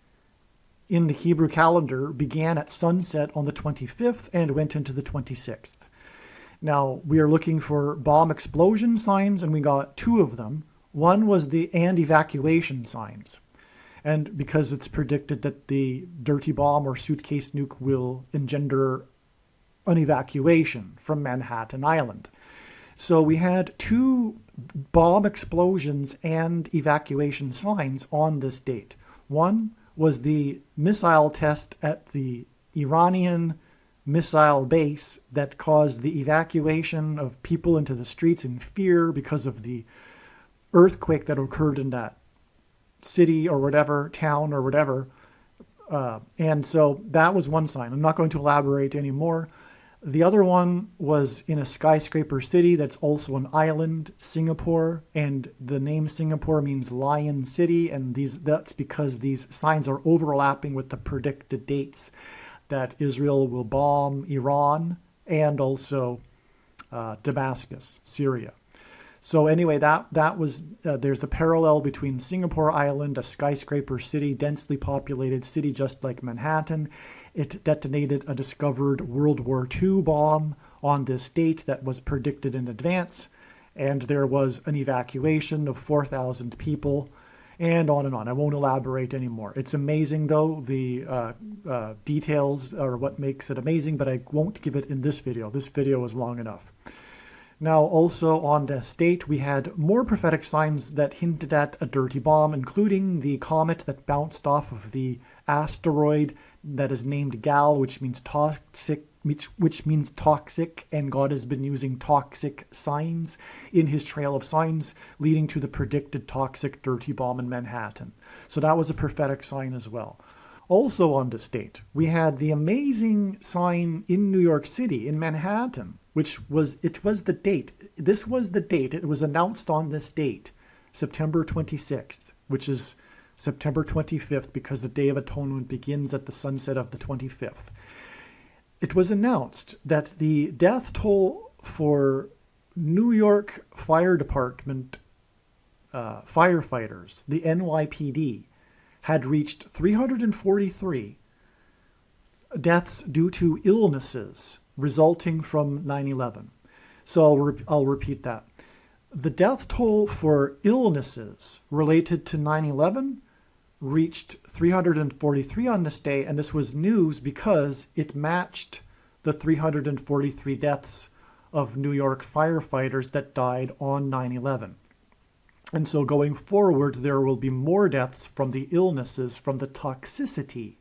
in the Hebrew calendar began at sunset on the 25th and went into the 26th. Now, we are looking for bomb explosion signs, and we got 2 of them. One was the evacuation signs. And because it's predicted that the dirty bomb or suitcase nuke will engender an evacuation from Manhattan Island. So we had 2 bomb explosions and evacuation signs on this date. One was the missile test at the Iranian missile base that caused the evacuation of people into the streets in fear because of the earthquake that occurred in that city or whatever, town or whatever. And so that was one sign. I'm not going to elaborate anymore. The other one was in a skyscraper city that's also an island, Singapore, and the name Singapore means Lion City, and that's because these signs are overlapping with the predicted dates that Israel will bomb Iran and also Damascus, Syria. So anyway, that was there's a parallel between Singapore Island, a skyscraper city, densely populated city just like Manhattan. It detonated a discovered World War II bomb on this date that was predicted in advance, and there was an evacuation of 4,000 people, and on and on. I won't elaborate anymore. It's amazing, though. The details are what makes it amazing, but I won't give it in this video. This video is long enough. Now, also on this date, we had more prophetic signs that hinted at a dirty bomb, including the comet that bounced off of the asteroid that is named Gal, which means toxic, and God has been using toxic signs in his trail of signs, leading to the predicted toxic dirty bomb in Manhattan. So that was a prophetic sign as well. Also on this date, we had the amazing sign in New York City, in Manhattan, it was the date. This was the date. It was announced on this date, September 26th, which is September 25th, because the Day of Atonement begins at the sunset of the 25th. It was announced that the death toll for New York Fire Department firefighters, the NYPD, had reached 343 deaths due to illnesses resulting from 9/11. So I'll repeat that. The death toll for illnesses related to 9/11 reached 343 on this day, and this was news because it matched the 343 deaths of New York firefighters that died on 9/11. And so going forward, there will be more deaths from the illnesses, from the toxicity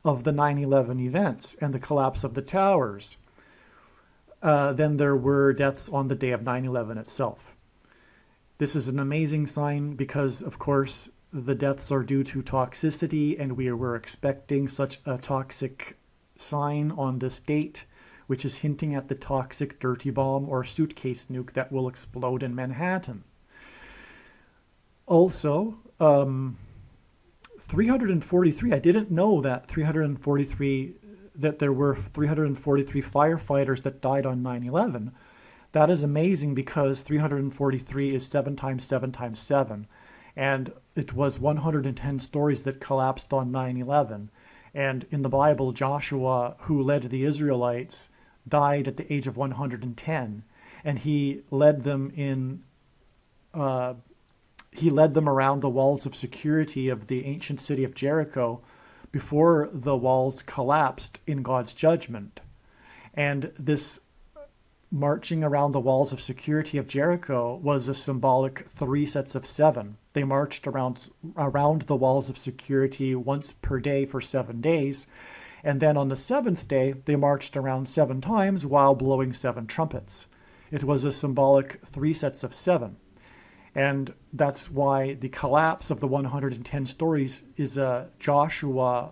of the 9/11 events and the collapse of the towers than there were deaths on the day of 9/11 itself. This is an amazing sign because, of course, the deaths are due to toxicity, and we were expecting such a toxic sign on this date, which is hinting at the toxic dirty bomb or suitcase nuke that will explode in Manhattan. Also, 343, I didn't know that there were 343 firefighters that died on 9/11. That is amazing because 343 is 7 times 7 times 7. And it was 110 stories that collapsed on 9/11. And in the Bible, Joshua, who led the Israelites, died at the age of 110. And he led them around the walls of security of the ancient city of Jericho before the walls collapsed in God's judgment. And this marching around the walls of security of Jericho was a symbolic 3 sets of 7. They marched around the walls of security once per day for 7 days. And then on the 7th day, they marched around 7 times while blowing 7 trumpets. It was a symbolic 3 sets of 7. And that's why the collapse of the 110 stories is a Joshua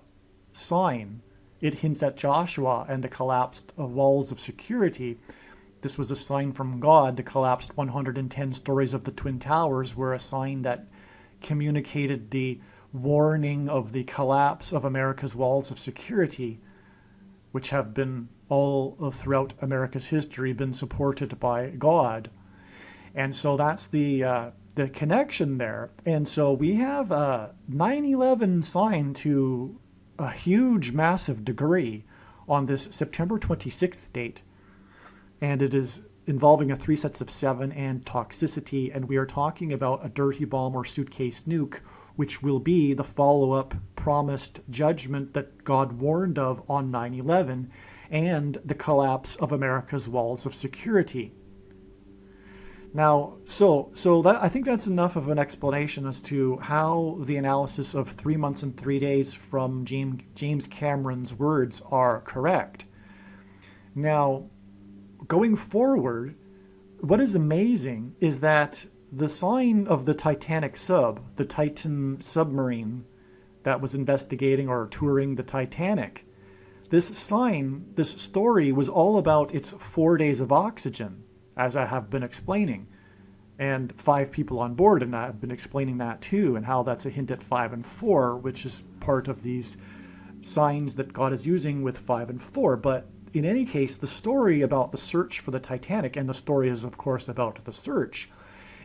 sign. It hints at Joshua and the collapsed walls of security. This was a sign from God. The collapsed 110 stories of the Twin Towers were a sign that communicated the warning of the collapse of America's walls of security, which have been all throughout America's history been supported by God. And so that's the connection there. And so we have 9/11 sign to a huge, massive degree on this September 26th date. And it is involving a 3 sets of 7 and toxicity. And we are talking about a dirty bomb or suitcase nuke, which will be the follow-up promised judgment that God warned of on 9/11 and the collapse of America's walls of security. Now, so that I think that's enough of an explanation as to how the analysis of 3 months and 3 days from James Cameron's words are correct. Now, going forward, what is amazing is that the sign of the Titanic sub, the Titan submarine that was investigating or touring the Titanic, this story was all about its 4 days of oxygen, as I have been explaining, and 5 people on board, and I've been explaining that too, and how that's a hint at 5 and 4, which is part of these signs that God is using with 5 and 4. But in any case, the story about the search for the Titanic, and the story is of course about the search,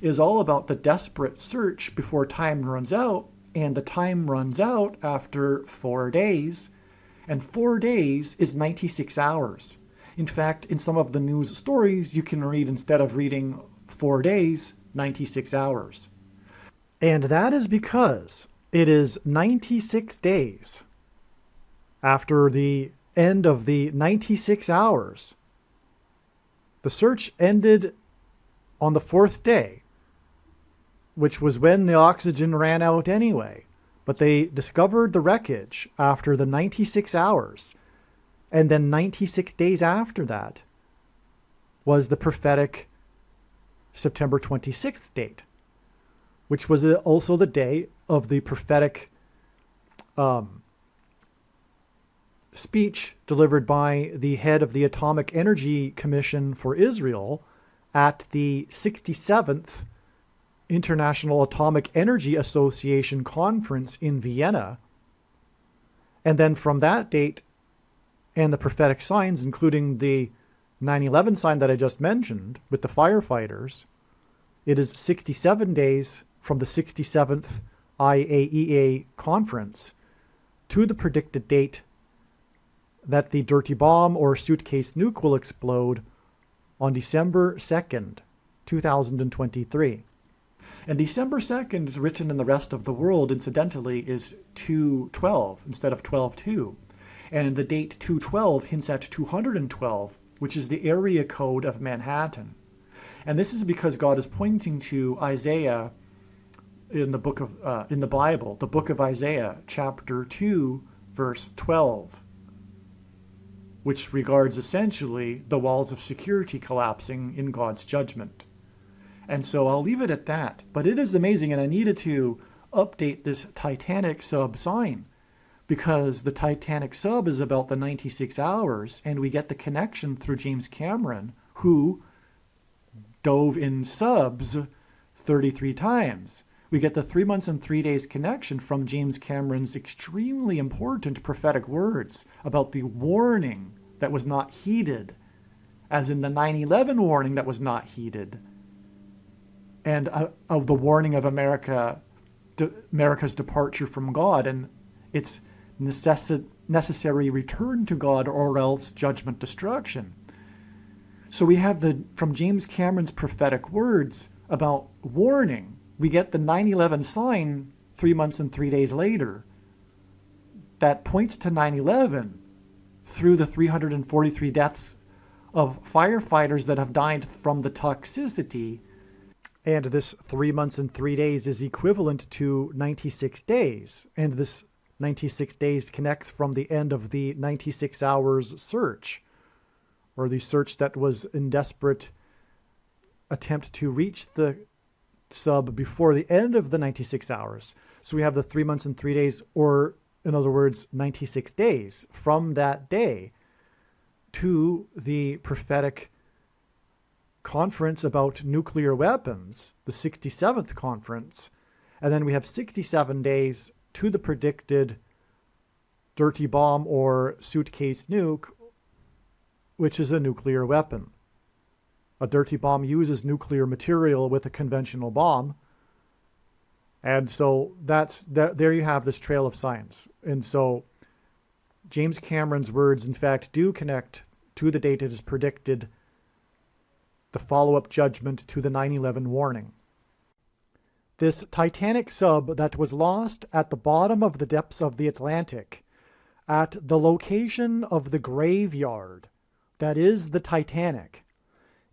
is all about the desperate search before time runs out, and the time runs out after 4 days, and 4 days is 96 hours. In fact, in some of the news stories, you can read, instead of reading 4 days, 96 hours. And that is because it is 96 days after the end of the 96 hours. The search ended on the 4th day, which was when the oxygen ran out anyway. But they discovered the wreckage after the 96 hours. And then 96 days after that was the prophetic September 26th date, which was also the day of the prophetic speech delivered by the head of the Atomic Energy Commission for Israel at the 67th International Atomic Energy Association Conference in Vienna. And then from that date, and the prophetic signs, including the 9/11 sign that I just mentioned with the firefighters, it is 67 days from the 67th IAEA conference to the predicted date that the dirty bomb or suitcase nuke will explode on December 2nd, 2023. And December 2nd, written in the rest of the world, incidentally, is 212 instead of 12/2. And the date 212 hints at 212, which is the area code of Manhattan. And this is because God is pointing to Isaiah in the Bible, the book of Isaiah, chapter 2, verse 12, which regards essentially the walls of security collapsing in God's judgment. And so I'll leave it at that. But it is amazing, and I needed to update this Titanic sub sign, because the Titanic sub is about the 96 hours, and we get the connection through James Cameron, who dove in subs 33 times. We get the 3 months and 3 days connection from James Cameron's extremely important prophetic words about the warning that was not heeded, as in the 9/11 warning that was not heeded, and of the warning of America's departure from God and its necessary return to God, or else judgment, destruction. So we have from James Cameron's prophetic words about warning, we get the 9/11 sign 3 months and 3 days later that points to 9/11 through the 343 deaths of firefighters that have died from the toxicity. And this 3 months and 3 days is equivalent to 96 days. And this 96 days connects from the end of the 96 hours search, or the search that was in desperate attempt to reach the sub before the end of the 96 hours. So we have the 3 months and 3 days, or in other words, 96 days from that day to the prophetic conference about nuclear weapons, the 67th conference. And then we have 67 days to the predicted dirty bomb or suitcase nuke, which is a nuclear weapon. A dirty bomb uses nuclear material with a conventional bomb. And so there you have this trail of signs. And so James Cameron's words, in fact, do connect to the date it is predicted, the follow-up judgment to the 9/11 warning. This Titanic sub that was lost at the bottom of the depths of the Atlantic, at the location of the graveyard that is the Titanic,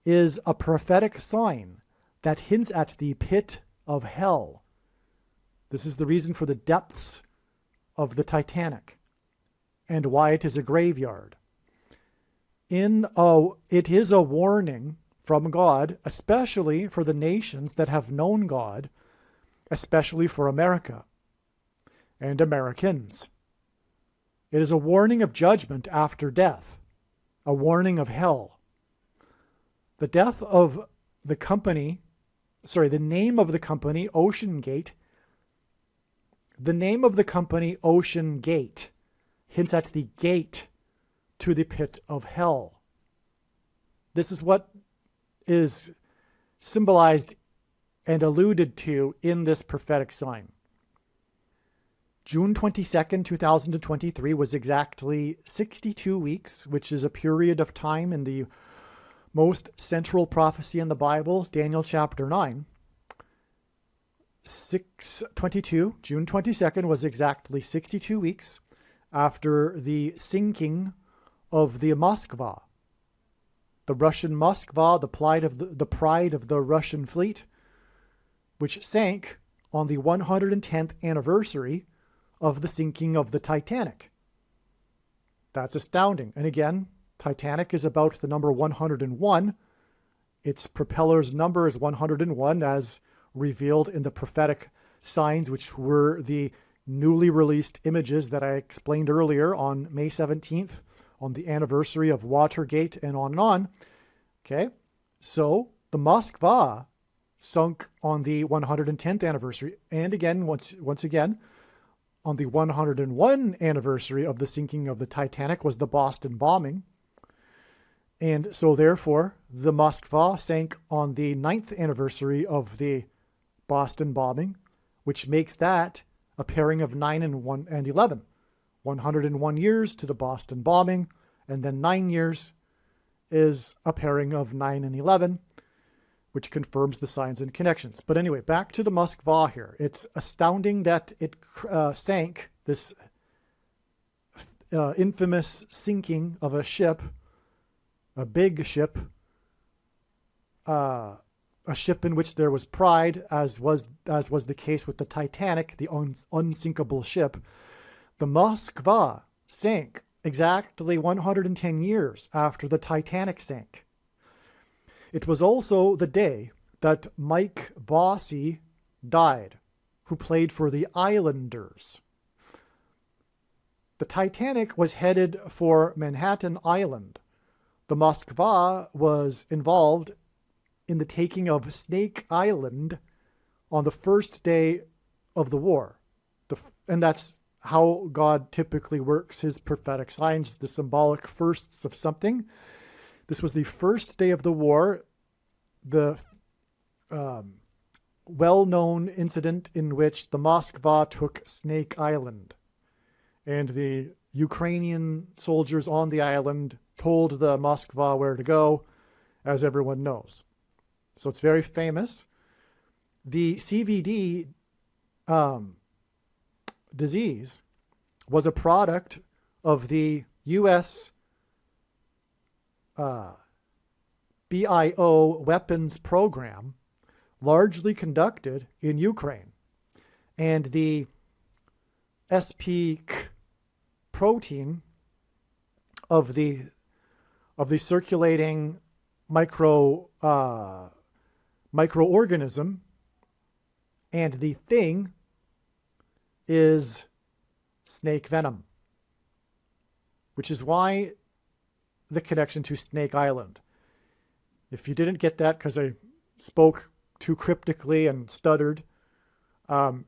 is a prophetic sign that hints at the pit of hell. This is the reason for the depths of the Titanic and why it is a graveyard. It is a warning from God, especially for the nations that have known God, especially for America and Americans. It is a warning of judgment after death, a warning of hell. The death of the company, the name of the company, Ocean Gate, hints at the gate to the pit of hell. This is what is symbolized and alluded to in this prophetic sign. June 22nd, 2023 was exactly 62 weeks, which is a period of time in the most central prophecy in the Bible, Daniel chapter 9. 6/22, June 22nd was exactly 62 weeks after the sinking of the Moskva. The Russian Moskva, the pride of the Russian fleet, which sank on the 110th anniversary of the sinking of the Titanic. That's astounding. And again, Titanic is about the number 101. Its propeller's number is 101, as revealed in the prophetic signs, which were the newly released images that I explained earlier on May 17th, on the anniversary of Watergate, and on and on. Okay, so the Moskva sunk on the 110th anniversary, and again, once again, on the 101 anniversary of the sinking of the Titanic was the Boston bombing. And so therefore, the Moskva sank on the 9th anniversary of the Boston bombing, which makes that a pairing of 9 and 11. 101 years to the Boston bombing, and then 9 years is a pairing of 9 and 11, which confirms the signs and connections. But anyway, back to the Moskva here. It's astounding that it sank, this infamous sinking of a ship, a big ship, a ship in which there was pride, as was the case with the Titanic, the unsinkable ship. The Moskva sank exactly 110 years after the Titanic sank. It was also the day that Mike Bossy died, who played for the Islanders. The Titanic was headed for Manhattan Island. The Moskva was involved in the taking of Snake Island on the first day of the war. And that's how God typically works his prophetic signs, the symbolic firsts of something. This was the first day of the war, the well-known incident in which the Moskva took Snake Island. And the Ukrainian soldiers on the island told the Moskva where to go, as everyone knows. So it's very famous. The CVD disease was a product of the U.S. BIO weapons program, largely conducted in Ukraine. And the SPK protein of the circulating microorganism, and the thing is snake venom, which is why the connection to Snake Island. If you didn't get that because I spoke too cryptically and stuttered,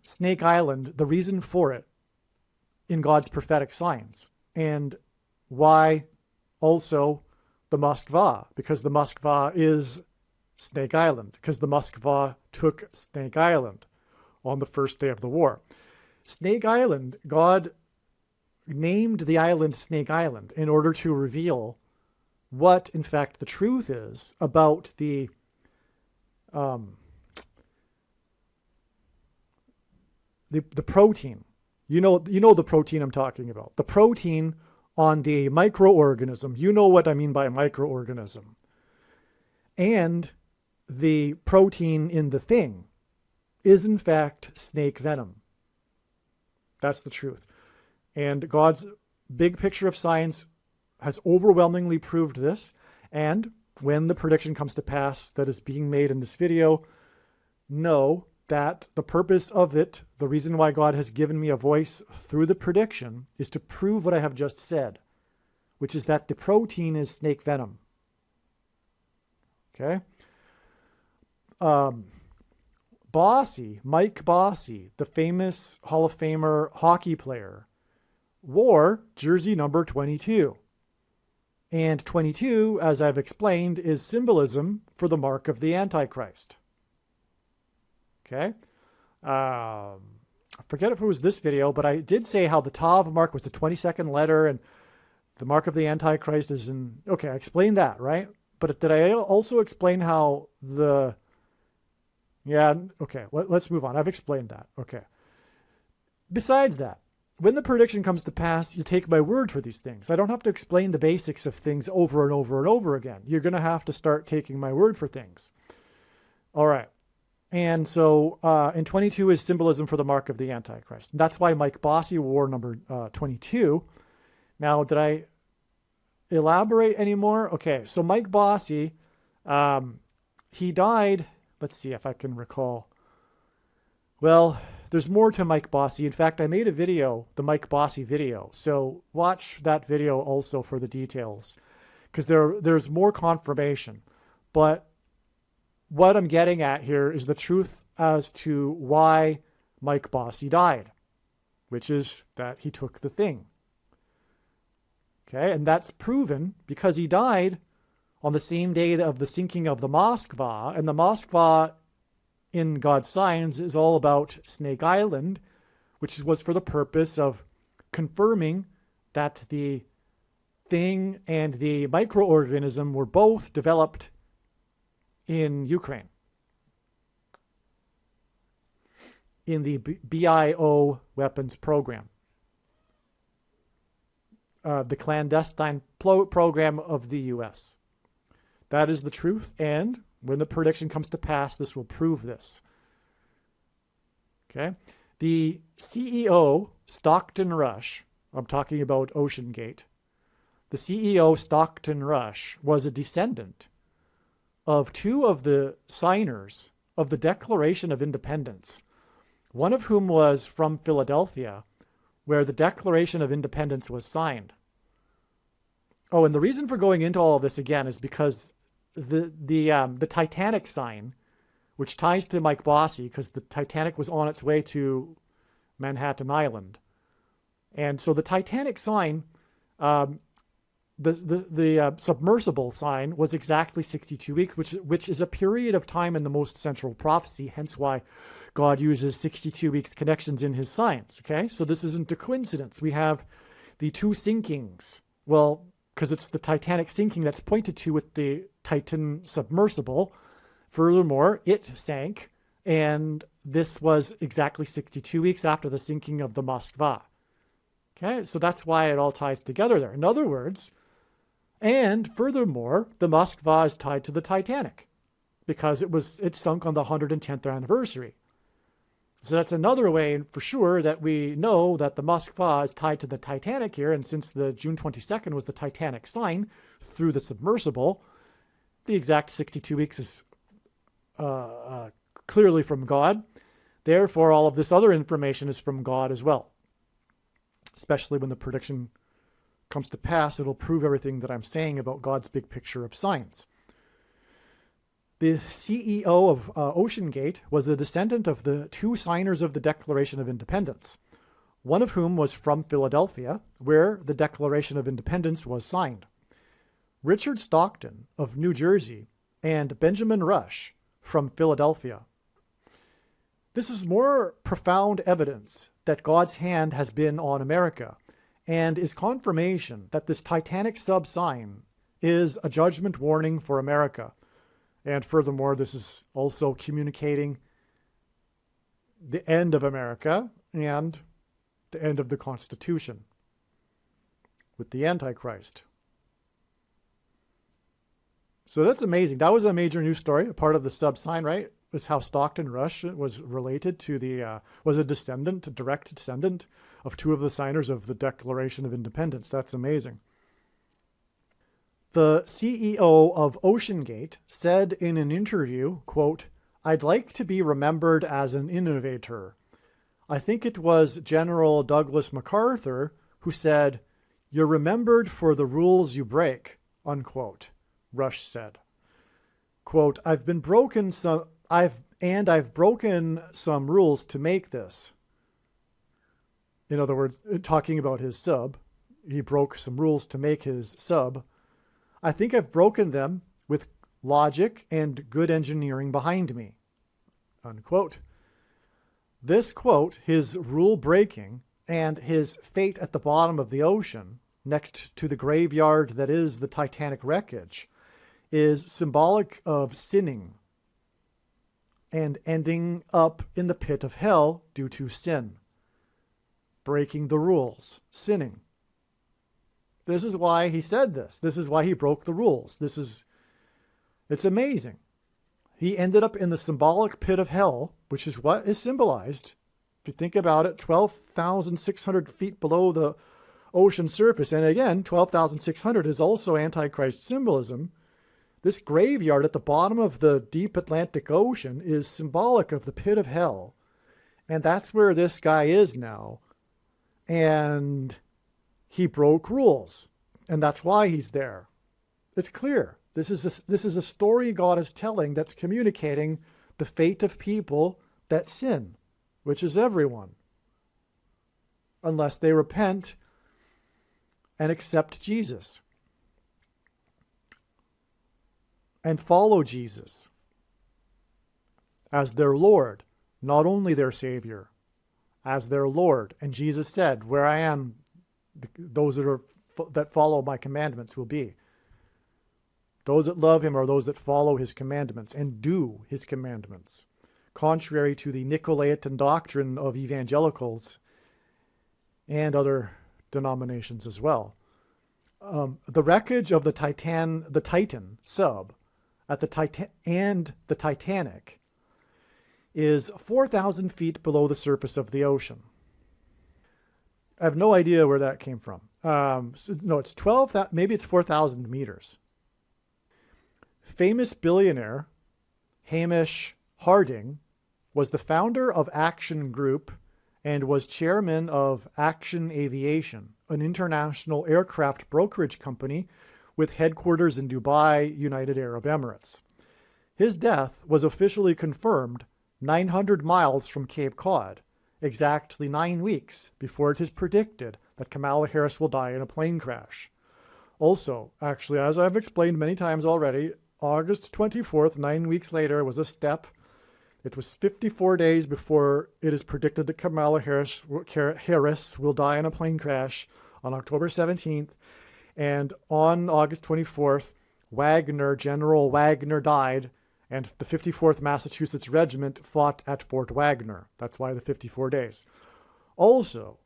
Snake Island, the reason for it in God's prophetic signs, and why also the Moskva, because the Moskva is Snake Island, because the Moskva took Snake Island on the first day of the war. Snake Island, God named the island Snake Island in order to reveal what, in fact, the truth is about the protein. You know the protein I'm talking about. The protein on the microorganism. You know what I mean by microorganism. And the protein in the thing is, in fact, snake venom. That's the truth. And God's big picture of science has overwhelmingly proved this. And when the prediction comes to pass that is being made in this video, know that the purpose of it, the reason why God has given me a voice through the prediction, is to prove what I have just said, which is that the protein is snake venom. Okay? Bossy, Mike Bossy, the famous Hall of Famer hockey player, wore jersey number 22. And 22, as I've explained, is symbolism for the mark of the Antichrist. Okay? I forget if it was this video, but I did say how the Tav mark was the 22nd letter and the mark of the Antichrist is in... Okay, I explained that, right? But did I also explain how the... Yeah, okay, let's move on. I've explained that. Okay. Besides that, when the prediction comes to pass, you take my word for these things. I don't have to explain the basics of things over and over and over again. You're going to have to start taking my word for things. All right. And so, and 22 is symbolism for the mark of the Antichrist. And that's why Mike Bossy wore number 22. Now, did I elaborate anymore? Okay, so Mike Bossy, he died... Let's see if I can recall. Well, there's more to Mike Bossy. In fact, I made a video, the Mike Bossy video. So watch that video also for the details, because there's more confirmation. But what I'm getting at here is the truth as to why Mike Bossy died, which is that he took the thing. Okay, and that's proven because he died on the same day of the sinking of the Moskva, and the Moskva in God's signs is all about Snake Island, which was for the purpose of confirming that the thing and the microorganism were both developed in Ukraine. in the BIO weapons program, the clandestine program of the U.S. That is the truth, and when the prediction comes to pass, this will prove this. Okay? The CEO, Stockton Rush, I'm talking about OceanGate, the CEO, Stockton Rush, was a descendant of two of the signers of the Declaration of Independence, one of whom was from Philadelphia, where the Declaration of Independence was signed. Oh, and the reason for going into all of this again is because the Titanic sign, which ties to Mike Bossy, because the Titanic was on its way to Manhattan Island. And so the Titanic sign, the submersible sign, was exactly 62 weeks, which is a period of time in the most central prophecy, hence why God uses 62 weeks connections in his signs. Okay, so this isn't a coincidence. We have the two sinkings. Well, because it's the Titanic sinking that's pointed to with the Titan submersible. Furthermore, it sank, and this was exactly 62 weeks after the sinking of the Moskva. Okay, so that's why it all ties together there. In other words, and furthermore, the Moskva is tied to the Titanic because it sunk on the 110th anniversary. So that's another way for sure that we know that the Moskva is tied to the Titanic here. And since the June 22nd was the Titanic sign through the submersible, the exact 62 weeks is clearly from God. Therefore, all of this other information is from God as well. Especially when the prediction comes to pass, it'll prove everything that I'm saying about God's big picture of science. The CEO of OceanGate was a descendant of the two signers of the Declaration of Independence, one of whom was from Philadelphia, where the Declaration of Independence was signed. Richard Stockton of New Jersey and Benjamin Rush from Philadelphia. This is more profound evidence that God's hand has been on America and is confirmation that this Titanic sub sign is a judgment warning for America. And furthermore, this is also communicating the end of America and the end of the Constitution with the Antichrist. So that's amazing. That was a major news story, a part of the sub sign, right? Was how Stockton Rush was related to was a direct descendant of two of the signers of the Declaration of Independence. That's amazing. The CEO of OceanGate said in an interview, quote, "I'd like to be remembered as an innovator. I think it was General Douglas MacArthur who said, 'You're remembered for the rules you break,'" unquote, Rush said. Quote, I've broken some rules to make this." In other words, talking about his sub, he broke some rules to make his sub. "I think I've broken them with logic and good engineering behind me," unquote. This quote, his rule breaking and his fate at the bottom of the ocean, next to the graveyard that is the Titanic wreckage, is symbolic of sinning and ending up in the pit of hell due to sin. Breaking the rules, sinning. This is why he said this. This is why he broke the rules. It's amazing. He ended up in the symbolic pit of hell, which is what is symbolized. If you think about it, 12,600 feet below the ocean surface. And again, 12,600 is also Antichrist symbolism. This graveyard at the bottom of the deep Atlantic Ocean is symbolic of the pit of hell. And that's where this guy is now. And he broke rules. And that's why he's there. It's clear. This is a story God is telling that's communicating the fate of people that sin, which is everyone. Unless they repent and accept Jesus. And follow Jesus as their Lord, not only their Savior, as their Lord. And Jesus said, "Where I am, those that follow my commandments will be." Those that love him are those that follow his commandments and do his commandments. contrary to the Nicolaitan doctrine of evangelicals and other denominations as well. The wreckage of the Titan sub at the Titanic is 4,000 feet below the surface of the ocean. I have no idea where that came from. No, it's 12,000, maybe it's 4,000 meters. Famous billionaire Hamish Harding was the founder of Action Group and was chairman of Action Aviation, an international aircraft brokerage company with headquarters in Dubai, United Arab Emirates. His death was officially confirmed 900 miles from Cape Cod, exactly 9 weeks before it is predicted that Kamala Harris will die in a plane crash. Also, actually, as I've explained many times already, August 24th, 9 weeks later, was a step. It was 54 days before it is predicted that Kamala Harris will die in a plane crash on October 17th. And on August 24th, General Wagner died, and the 54th Massachusetts Regiment fought at Fort Wagner. That's why the 54 days. Also,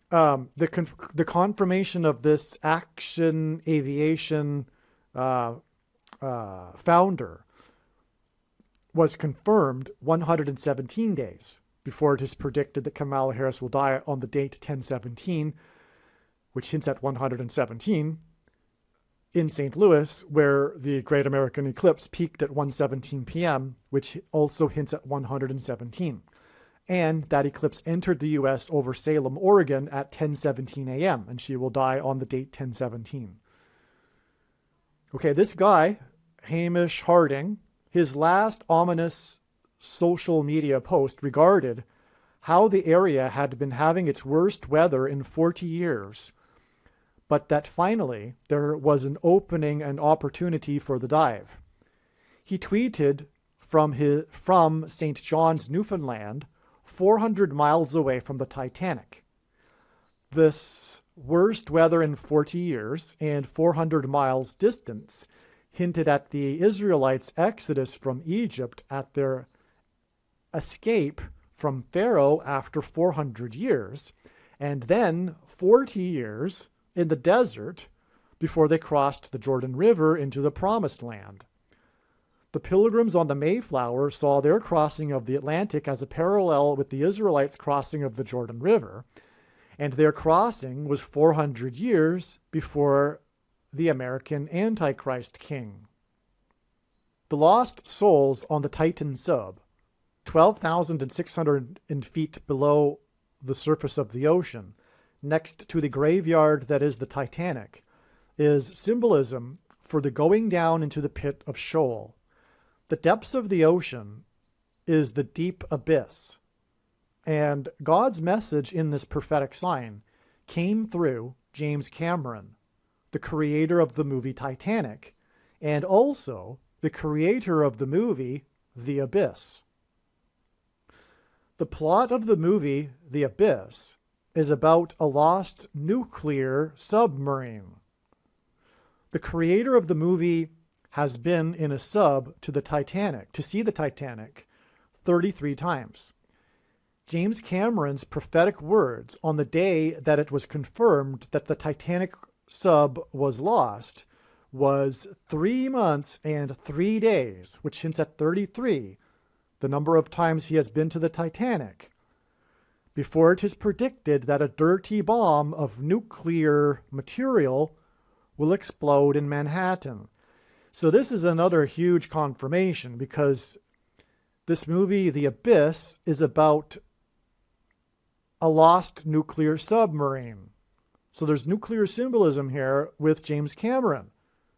the confirmation of this Action Aviation founder was confirmed 117 days before it is predicted that Kamala Harris will die on the date 10/17, which hints at 117, in St. Louis, where the Great American Eclipse peaked at 1:17 p.m., which also hints at 117. And that eclipse entered the U.S. over Salem, Oregon at 10:17 a.m., and she will die on the date 10/17. Okay, this guy, Hamish Harding, his last ominous social media post regarded how the area had been having its worst weather in 40 years, but that finally there was an opening and opportunity for the dive. He tweeted from St. John's, Newfoundland, 400 miles away from the Titanic. This worst weather in 40 years and 400 miles distance hinted at the Israelites' exodus from Egypt at their escape from Pharaoh after 400 years, and then 40 years in the desert before they crossed the Jordan River into the Promised Land. The pilgrims on the Mayflower saw their crossing of the Atlantic as a parallel with the Israelites' crossing of the Jordan River, and their crossing was 400 years before the American Antichrist king. The lost souls on the Titan sub, 12,600 feet below the surface of the ocean, next to the graveyard that is the Titanic, is symbolism for the going down into the pit of Sheol. The depths of the ocean is the deep abyss, and God's message in this prophetic sign came through James Cameron, the creator of the movie Titanic, and also the creator of the movie The Abyss. The plot of the movie The Abyss is about a lost nuclear submarine. The creator of the movie has been in a sub to the Titanic, to see the Titanic, 33 times. James Cameron's prophetic words on the day that it was confirmed that the Titanic sub was lost was 3 months and 3 days, which hints at 33, the number of times he has been to the Titanic, before it is predicted that a dirty bomb of nuclear material will explode in Manhattan. So this is another huge confirmation, because this movie, The Abyss, is about a lost nuclear submarine. So there's nuclear symbolism here with James Cameron.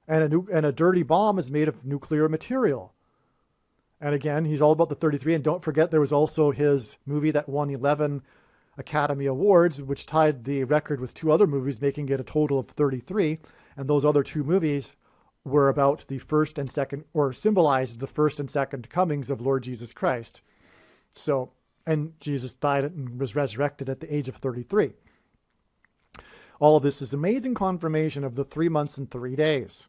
And a dirty bomb is made of nuclear material. And again, he's all about the 33. And don't forget, there was also his movie that won 11 Academy Awards, which tied the record with 2 other movies, making it a total of 33. And those other 2 movies were about the first and second, or symbolized the first and second comings of Lord Jesus Christ. So, and Jesus died and was resurrected at the age of 33. All of this is amazing confirmation of the 3 months and 3 days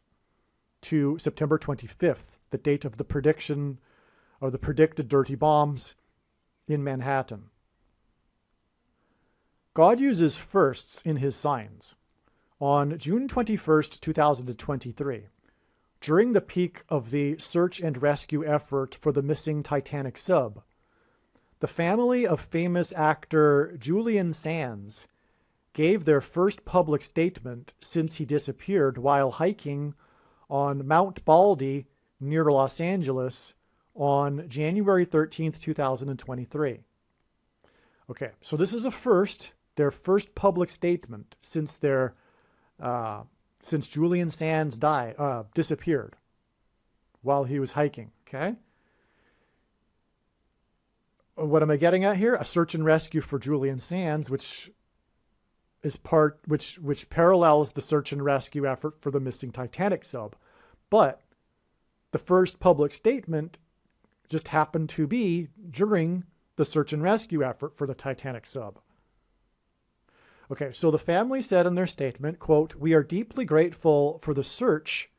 to September 25th, the date of the prediction or the predicted dirty bombs in Manhattan. God uses firsts in his signs. On June 21st, 2023, during the peak of the search and rescue effort for the missing Titanic sub, the family of famous actor Julian Sands gave their first public statement since he disappeared while hiking on Mount Baldy near Los Angeles on January 13th, 2023. Okay, so this is their first public statement since Julian Sands disappeared while he was hiking. Okay. What am I getting at here? A search and rescue for Julian Sands, which parallels the search and rescue effort for the missing Titanic sub. But the first public statement just happened to be during the search and rescue effort for the Titanic sub. Okay, so the family said in their statement, quote, "We are deeply grateful for the search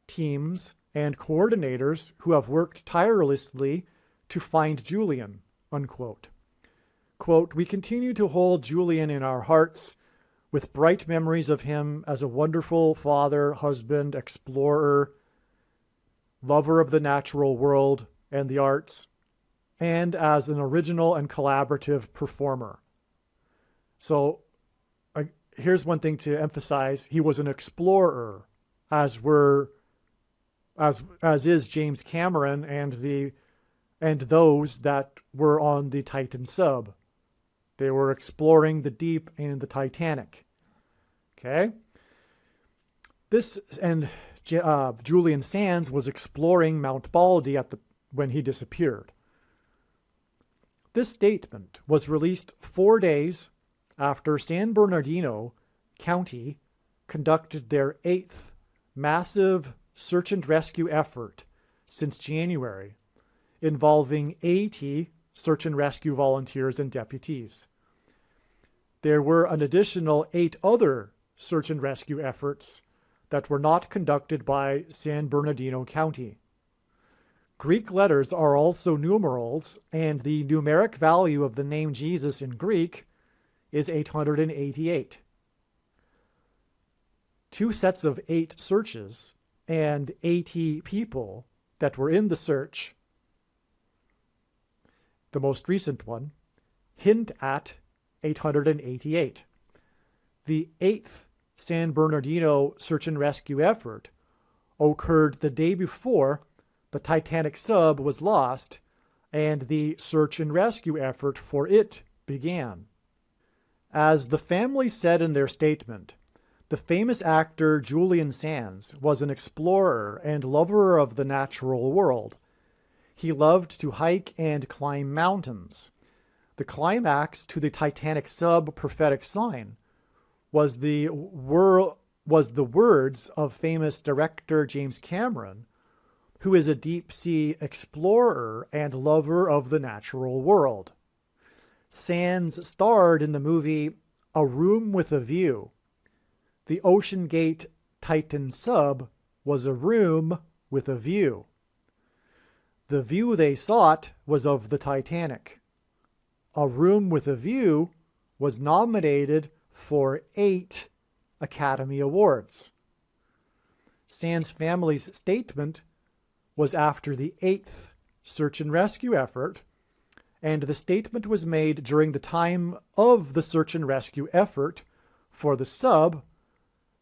teams and coordinators who have worked tirelessly to find Julian," unquote. Quote, "We continue to hold Julian in our hearts with bright memories of him as a wonderful father, husband, explorer, lover of the natural world and the arts, and as an original and collaborative performer." So here's one thing to emphasize. He was an explorer, as is James Cameron and those that were on the Titan sub. They were exploring the deep in the Titanic. Okay? Julian Sands was exploring Mount Baldy when he disappeared. This statement was released 4 days after San Bernardino County conducted their 8th massive search and rescue effort since January, involving 80 search and rescue volunteers and deputies. There were an additional 8 other search and rescue efforts that were not conducted by San Bernardino County. Greek letters are also numerals, and the numeric value of the name Jesus in Greek is 888. 2 sets of 8 searches and 80 people that were in the search, the most recent one, hint at 888. The 8th San Bernardino search and rescue effort occurred the day before the Titanic sub was lost and the search and rescue effort for it began. As the family said in their statement, the famous actor Julian Sands was an explorer and lover of the natural world. He loved to hike and climb mountains. The climax to the Titanic sub prophetic sign was the words of famous director James Cameron, who is a deep-sea explorer and lover of the natural world. Sands starred in the movie A Room with a View. The Ocean Gate Titan sub was a room with a view. The view they sought was of the Titanic. A Room with a View was nominated for 8 Academy Awards. Sands' family's statement was after the 8th search and rescue effort, and the statement was made during the time of the search and rescue effort for the sub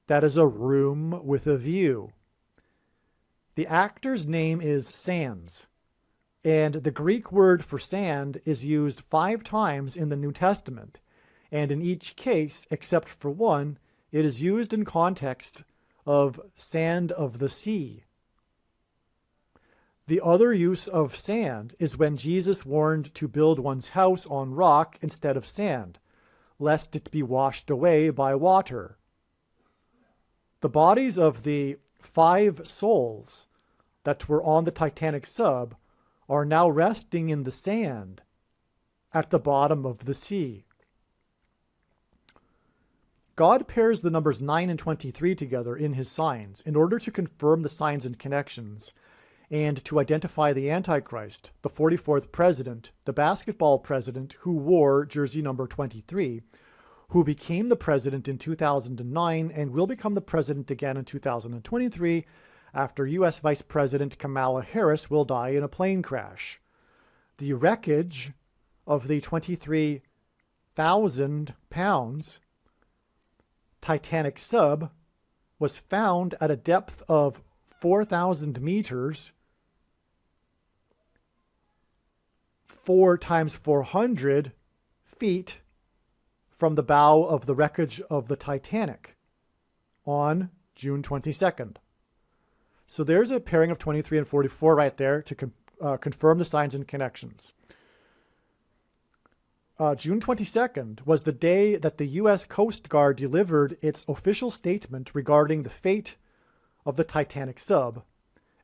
that is a room with a view. The actor's name is Sands, and the Greek word for sand is used 5 times in the New Testament, and in each case, except for one, it is used in context of sand of the sea. The other use of sand is when Jesus warned to build one's house on rock instead of sand, lest it be washed away by water. The bodies of the 5 souls that were on the Titanic sub are now resting in the sand at the bottom of the sea. God pairs the numbers 9 and 23 together in his signs in order to confirm the signs and connections, and to identify the Antichrist, the 44th president, the basketball president who wore jersey number 23, who became the president in 2009 and will become the president again in 2023 after U.S. Vice President Kamala Harris will die in a plane crash. The wreckage of the 23,000 pounds Titanic sub was found at a depth of 4,000 meters, 4 times 400 feet from the bow of the wreckage of the Titanic on June 22nd. So there's a pairing of 23 and 44 right there to confirm the signs and connections. June 22nd was the day that the U.S. Coast Guard delivered its official statement regarding the fate of the Titanic sub,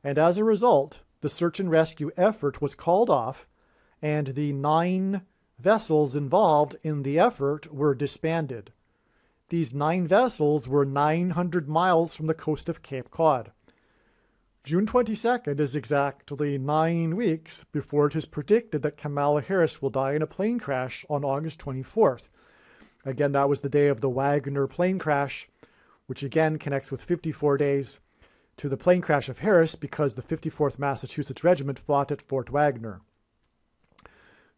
and as a result, the search and rescue effort was called off, and the 9 vessels involved in the effort were disbanded. These 9 vessels were 900 miles from the coast of Cape Cod. June 22nd is exactly 9 weeks before it is predicted that Kamala Harris will die in a plane crash on August 24th. Again, that was the day of the Wagner plane crash, which again connects with 54 days to the plane crash of Harris because the 54th Massachusetts Regiment fought at Fort Wagner.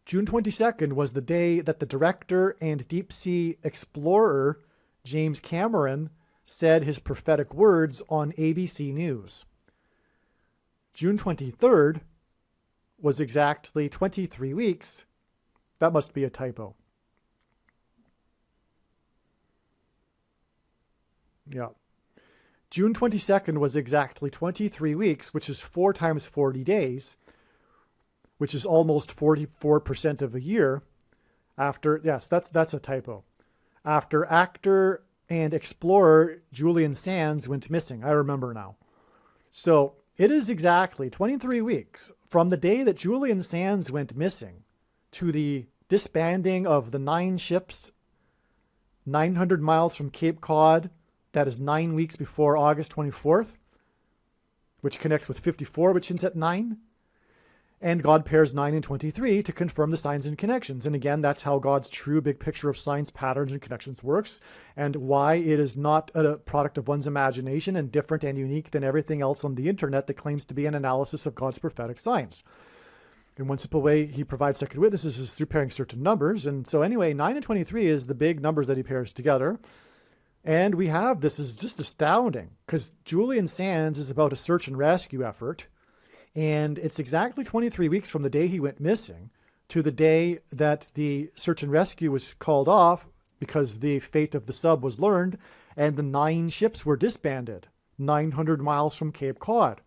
June 22nd was the day that the director and deep-sea explorer James Cameron said his prophetic words on ABC News. June 23rd was exactly 23 weeks. That must be a typo. Yeah. June 22nd was exactly 23 weeks, which is 4 times 40 days, which is almost 44% of a year after, yes, that's a typo. After actor and explorer Julian Sands went missing. I remember now. So it is exactly 23 weeks from the day that Julian Sands went missing to the disbanding of the 9 ships 900 miles from Cape Cod. That is 9 weeks before August 24th, which connects with 54, which ends at 9. And God pairs 9 and 23 to confirm the signs and connections. And again, that's how God's true big picture of signs, patterns, and connections works, and why it is not a product of one's imagination and different and unique than everything else on the internet that claims to be an analysis of God's prophetic signs. In one simple way, he provides second witnesses is through pairing certain numbers. And so anyway, 9 and 23 is the big numbers that he pairs together. And we have, this is just astounding, because Julian Sands is about a search and rescue effort. And it's exactly 23 weeks from the day he went missing to the day that the search and rescue was called off because the fate of the sub was learned and the 9 ships were disbanded 900 miles from Cape Cod.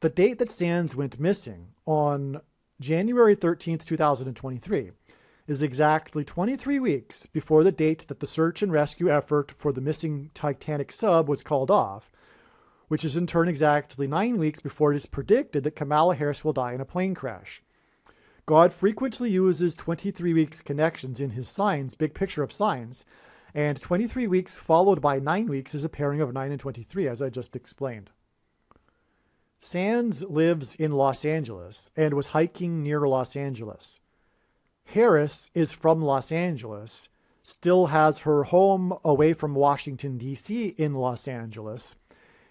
The date that Sands went missing on January 13th, 2023 is exactly 23 weeks before the date that the search and rescue effort for the missing Titanic sub was called off, which is in turn exactly 9 weeks before it is predicted that Kamala Harris will die in a plane crash. God frequently uses 23 weeks connections in his signs, big picture of signs, and 23 weeks followed by 9 weeks is a pairing of 9 and 23, as I just explained. Sands lives in Los Angeles and was hiking near Los Angeles. Harris is from Los Angeles, still has her home away from Washington, D.C. in Los Angeles,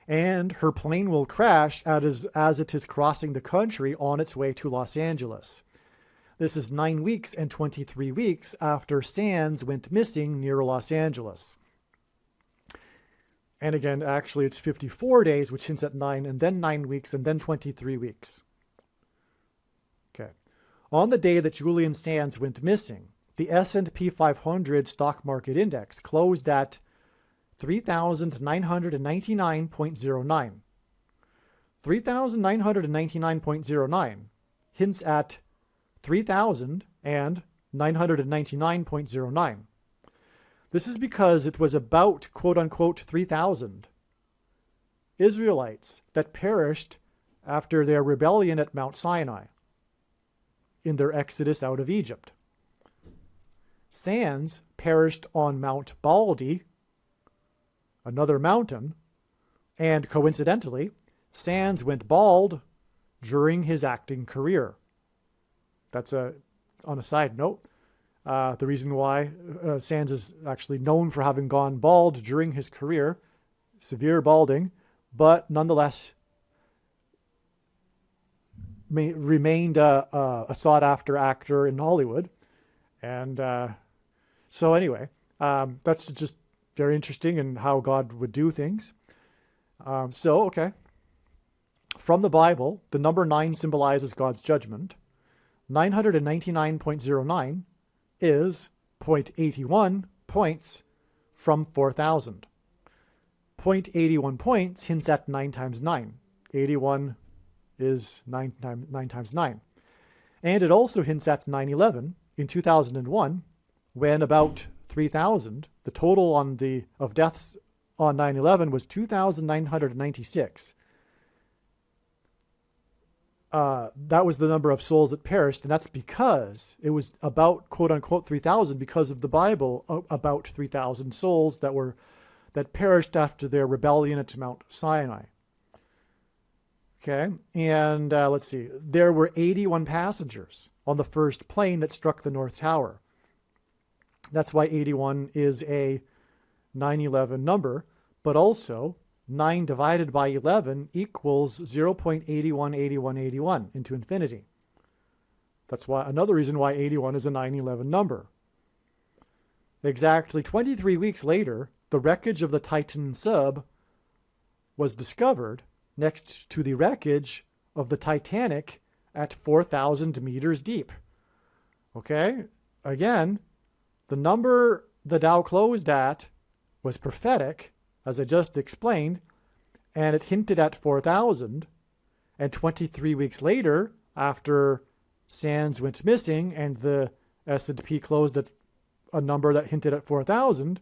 and her plane will crash as it is crossing the country on its way to Los Angeles. This is 9 weeks and 23 weeks after Sands went missing near Los Angeles. And again, actually it's 54 days, which hints at 9, and then 9 weeks, and then 23 weeks. Okay. On the day that Julian Sands went missing, the S&P 500 stock market index closed at 3,999.09. 3,999.09 hints at 3,999.09. This is because it was about, quote-unquote, 3,000 Israelites that perished after their rebellion at Mount Sinai in their exodus out of Egypt. Sands perished on Mount Baldy, another mountain, and coincidentally, Sands went bald during his acting career. That's on a side note. The reason why Sands is actually known for having gone bald during his career, severe balding, but nonetheless remained a sought-after actor in Hollywood. And so anyway, that's just very interesting in how God would do things. Okay. From the Bible, the number 9 symbolizes God's judgment. 999.09 is 0.81 points from 4,000. 0.81 points hints at 9 times 9. 81 is 9 times 9. And it also hints at 9/11 in 2001, when about 3,000, the total of deaths on 9/11 was 2,996. That was the number of souls that perished, and that's because it was about, quote-unquote, 3,000 because of the Bible, about 3,000 souls that perished after their rebellion at Mount Sinai. Okay, and let's see. There were 81 passengers on the first plane that struck the North Tower. That's why 81 is a 9/11 number, but also 9 divided by 11 equals 0.818181 into infinity. That's why another reason why 81 is a 9/11 number. Exactly 23 weeks later, the wreckage of the Titan sub was discovered next to the wreckage of the Titanic at 4,000 meters deep. Okay? Again, the number the Dow closed at was prophetic, as I just explained, and it hinted at 4,000. And 23 weeks later, after Sands went missing and the S&P closed at a number that hinted at 4,000,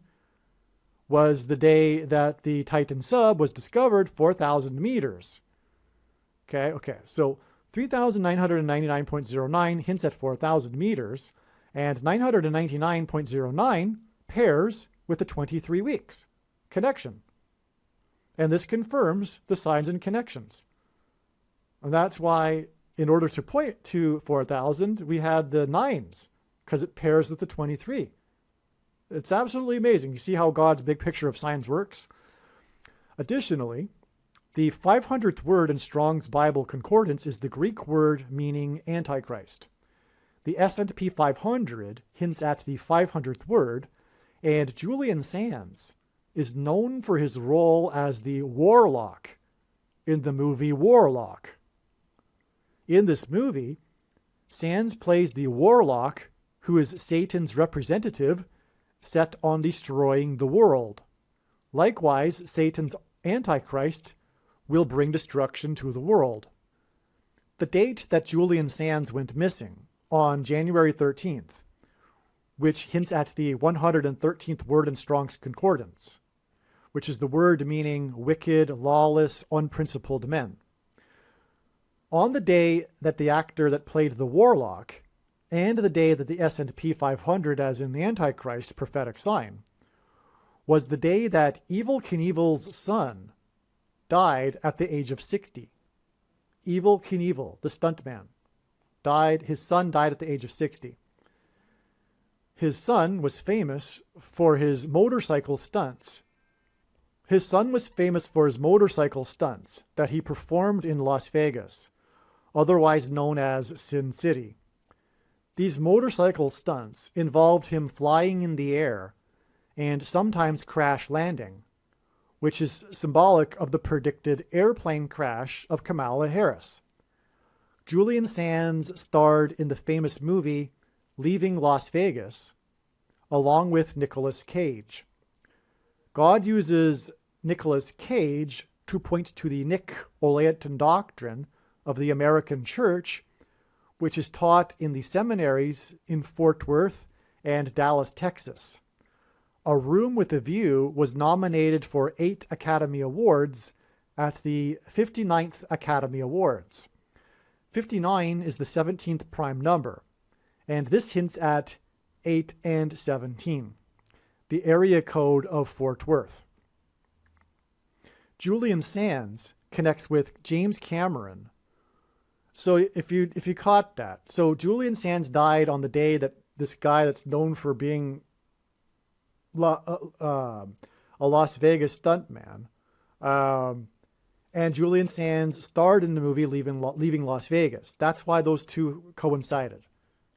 was the day that the Titan sub was discovered, 4,000 meters. Okay, so 3,999.09 hints at 4,000 meters, and 999.09 pairs with the 23 weeks connection. And this confirms the signs and connections. And that's why, in order to point to 4,000, we had the 9s, because it pairs with the 23. It's absolutely amazing. You see how God's big picture of signs works? Additionally, the 500th word in Strong's Bible Concordance is the Greek word meaning Antichrist. The S&P 500 hints at the 500th word, and Julian Sands is known for his role as the warlock in the movie Warlock. In this movie, Sands plays the warlock who is Satan's representative set on destroying the world. Likewise, Satan's Antichrist will bring destruction to the world. The date that Julian Sands went missing, on January 13th, which hints at the 113th word in Strong's Concordance, which is the word meaning wicked, lawless, unprincipled men. On the day that the actor that played the warlock, and the day that the S&P 500 as in the Antichrist prophetic sign, was the day that Evel Knievel's son died at the age of 60. Evel Knievel, the stuntman, his son died at the age of 60. His son was famous for his motorcycle stunts. His son was famous for his motorcycle stunts that he performed in Las Vegas, otherwise known as Sin City. These motorcycle stunts involved him flying in the air and sometimes crash landing, which is symbolic of the predicted airplane crash of Kamala Harris. Julian Sands starred in the famous movie Leaving Las Vegas, along with Nicolas Cage. God uses Nicolas Cage to point to the Nick-Olaetan doctrine of the American Church, which is taught in the seminaries in Fort Worth and Dallas, Texas. A Room with a View was nominated for 8 Academy Awards at the 59th Academy Awards. 59 is the 17th prime number, and this hints at 8 and 17, the area code of Fort Worth. Julian Sands connects with James Cameron. So if you caught that, so Julian Sands died on the day that this guy that's known for being a Las Vegas stuntman, and Julian Sands starred in the movie Leaving Las Vegas. That's why those two coincided.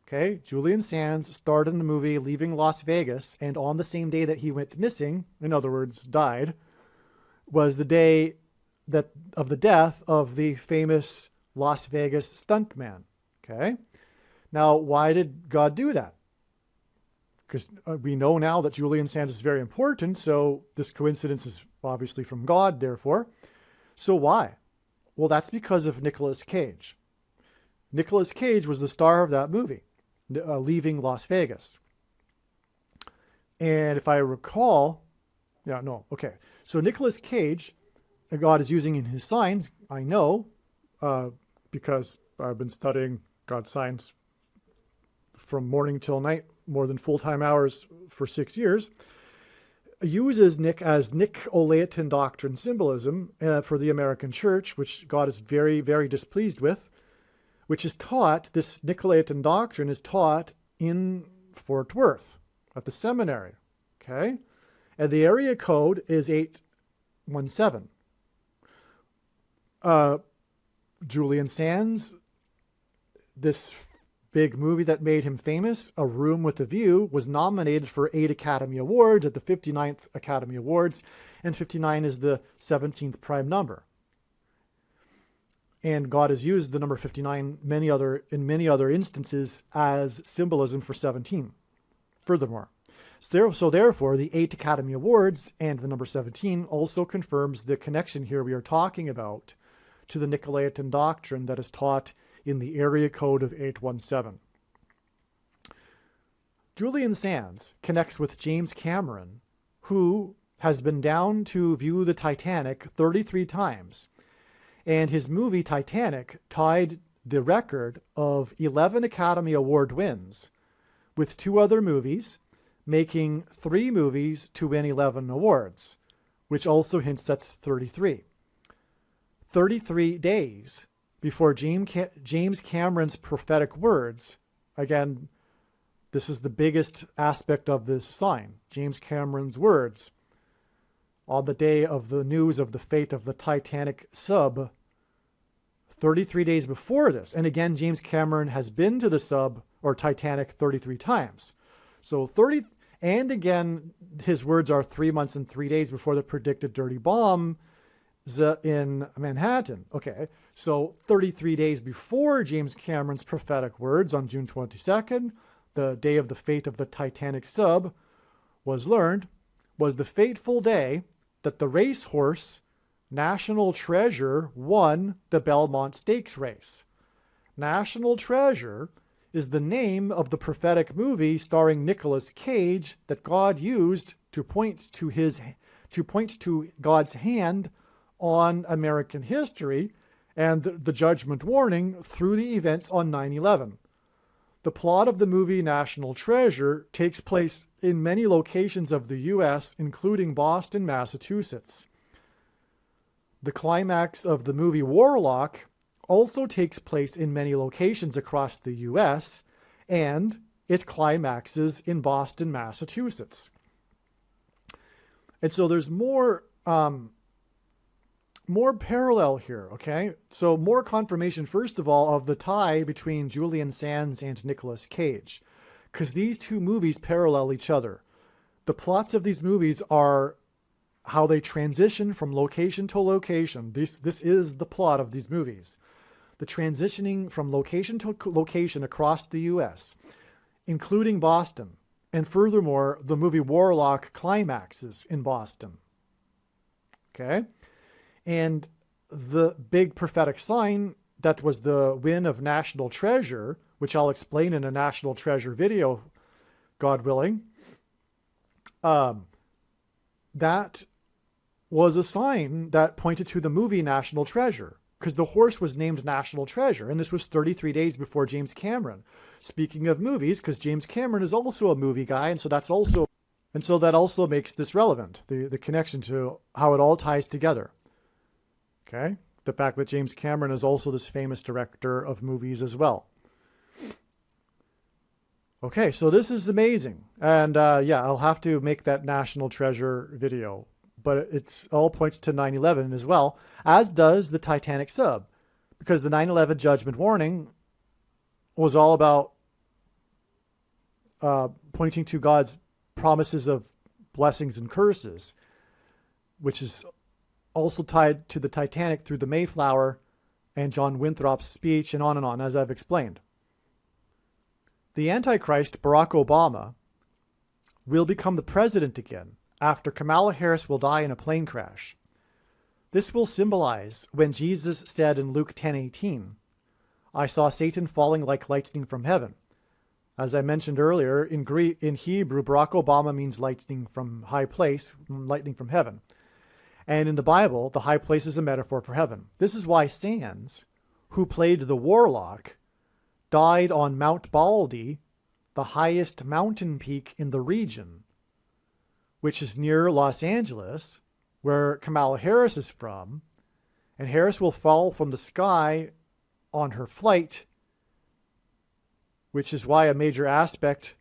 Okay, Julian Sands starred in the movie Leaving Las Vegas, and on the same day that he went missing, in other words, died, was the day of the death of the famous Las Vegas stuntman. Okay, now why did God do that? Because we know now that Julian Sands is very important, so this coincidence is obviously from God, therefore. So why? Well, that's because of Nicolas Cage. Nicolas Cage was the star of that movie, Leaving Las Vegas. And if I recall, so Nicolas Cage, God is using in his signs, I know, because I've been studying God's signs from morning till night, more than full-time hours for 6 years, uses Nick as Nicolaitan doctrine symbolism for the American church, which God is very, very displeased with, which is taught, this Nicolaitan doctrine is taught in Fort Worth at the seminary, okay? And the area code is 817. Julian Sands, this big movie that made him famous, A Room with a View, was nominated for 8 Academy Awards at the 59th Academy Awards, and 59 is the 17th prime number. And God has used the number 59 in many other instances as symbolism for 17. Furthermore, so therefore, the 8 Academy Awards and the number 17 also confirms the connection here we are talking about to the Nicolaitan doctrine that is taught in the area code of 817. Julian Sands connects with James Cameron, who has been down to view the Titanic 33 times. And his movie Titanic tied the record of 11 Academy Award wins, with 2 other movies, making 3 movies to win 11 awards, which also hints at 33. 33 days before James Cameron's prophetic words. Again, this is the biggest aspect of this sign. James Cameron's words on the day of the news of the fate of the Titanic sub, 33 days before this. And again, James Cameron has been to the sub or Titanic 33 times. So and again, his words are 3 months and 3 days before the predicted dirty bomb in Manhattan. Okay, so 33 days before James Cameron's prophetic words on June 22nd, the day of the fate of the Titanic sub was learned, was the fateful day that the racehorse National Treasure won the Belmont Stakes race. National Treasure is the name of the prophetic movie starring Nicolas Cage that God used to point to God's hand on American history and the judgment warning through the events on 9/11. The plot of the movie National Treasure takes place in many locations of the U.S., including Boston, Massachusetts. The climax of the movie Warlock also takes place in many locations across the U.S., and it climaxes in Boston, Massachusetts. And so there's more parallel here, okay? So more confirmation, first of all, of the tie between Julian Sands and Nicolas Cage, because these two movies parallel each other. The plots of these movies are how they transition from location to location. This is the plot of these movies. The transitioning from location to location across the U.S., including Boston. And furthermore, the movie Warlock climaxes in Boston. Okay? And the big prophetic sign that was the win of National Treasure, which I'll explain in a National Treasure video, God willing, that was a sign that pointed to the movie National Treasure, because the horse was named National Treasure, and this was 33 days before James Cameron. Speaking of movies, because James Cameron is also a movie guy, and so that also makes this relevant, the connection to how it all ties together. Okay? The fact that James Cameron is also this famous director of movies as well. Okay, so this is amazing. And yeah, I'll have to make that National Treasure video. But it's all points to 9/11 as well, as does the Titanic sub. Because the 9/11 judgment warning was all about pointing to God's promises of blessings and curses, which is also tied to the Titanic through the Mayflower and John Winthrop's speech and on, as I've explained. The Antichrist, Barack Obama, will become the president again after Kamala Harris will die in a plane crash. This will symbolize when Jesus said in Luke 10:18, "I saw Satan falling like lightning from heaven." As I mentioned earlier, in Hebrew, Barack Obama means lightning from high place, lightning from heaven. And in the Bible, the high place is a metaphor for heaven. This is why Sands, who played the warlock, died on Mount Baldy, the highest mountain peak in the region, which is near Los Angeles, where Kamala Harris is from, and Harris will fall from the sky on her flight, which is why a major aspect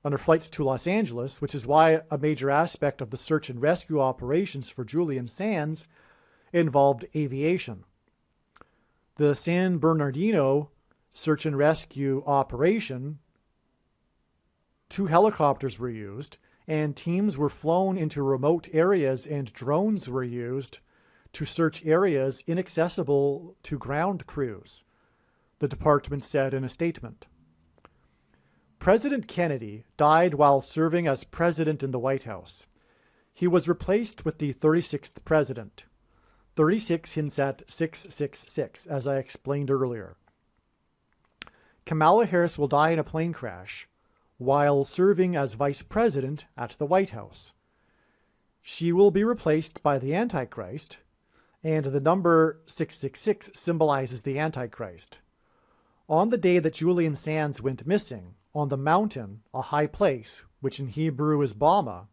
on her flights to Los Angeles, which is why a major aspect of the search and rescue operations for Julian Sands involved aviation. The San Bernardino search and rescue operation, 2 helicopters were used, and teams were flown into remote areas and drones were used to search areas inaccessible to ground crews, the department said in a statement. President Kennedy died while serving as president in the White House. He was replaced with the 36th president. 36 hints at 666, as I explained earlier. Kamala Harris will die in a plane crash while serving as vice president at the White House. She will be replaced by the Antichrist, and the number 666 symbolizes the Antichrist. On the day that Julian Sands went missing, on the mountain, a high place, which in Hebrew is Bama,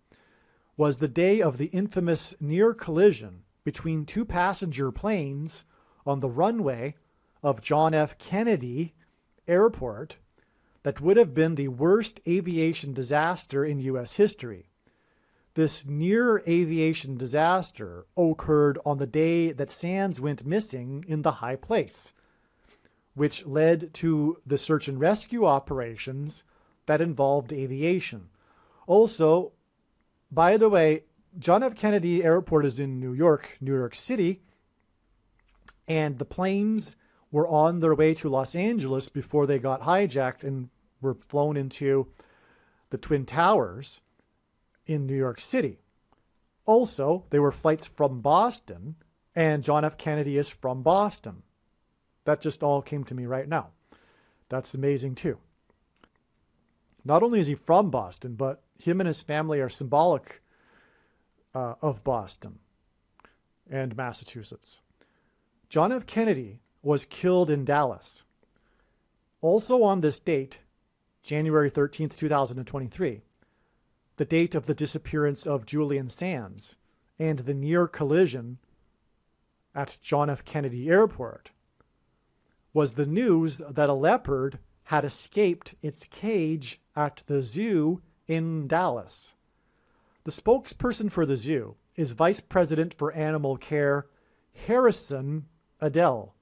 was the day of the infamous near collision between 2 passenger planes on the runway of John F. Kennedy Airport that would have been the worst aviation disaster in U.S. history. This near aviation disaster occurred on the day that Sands went missing in the high place, which led to the search and rescue operations that involved aviation. Also, by the way, John F. Kennedy Airport is in New York City, and the planes were on their way to Los Angeles before they got hijacked and were flown into the Twin Towers in New York City. Also, they were flights from Boston, and John F. Kennedy is from Boston. That just all came to me right now. That's amazing too. Not only is he from Boston, but him and his family are symbolic of Boston and Massachusetts. John F. Kennedy was killed in Dallas. Also on this date, January 13th, 2023, the date of the disappearance of Julian Sands and the near collision at John F. Kennedy Airport, was the news that a leopard had escaped its cage at the zoo in Dallas. The spokesperson for the zoo is Vice President for Animal Care, Harrison Adele.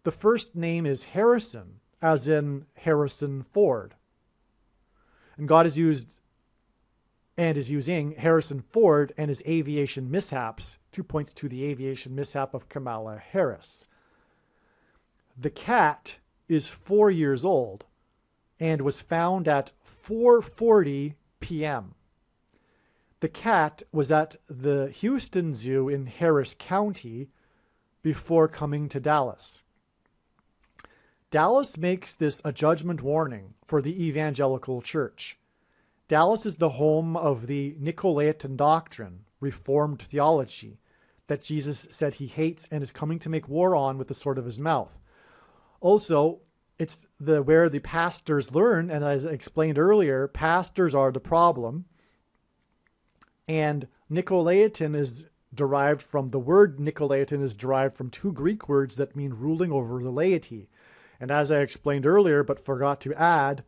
The first name is Harrison, as in Harrison Ford. And God is using Harrison Ford and his aviation mishaps to point to the aviation mishap of Kamala Harris. The cat is 4 years old and was found at 4:40 p.m. The cat was at the Houston Zoo in Harris County before coming to Dallas. Dallas makes this a judgment warning for the evangelical church. Dallas is the home of the Nicolaitan doctrine, Reformed theology, that Jesus said he hates and is coming to make war on with the sword of his mouth. Also, it's where the pastors learn, and as I explained earlier, pastors are the problem. And Nicolaitan is derived from the word Nicolaitan is derived from two Greek words that mean ruling over the laity. And as I explained earlier, but forgot to add,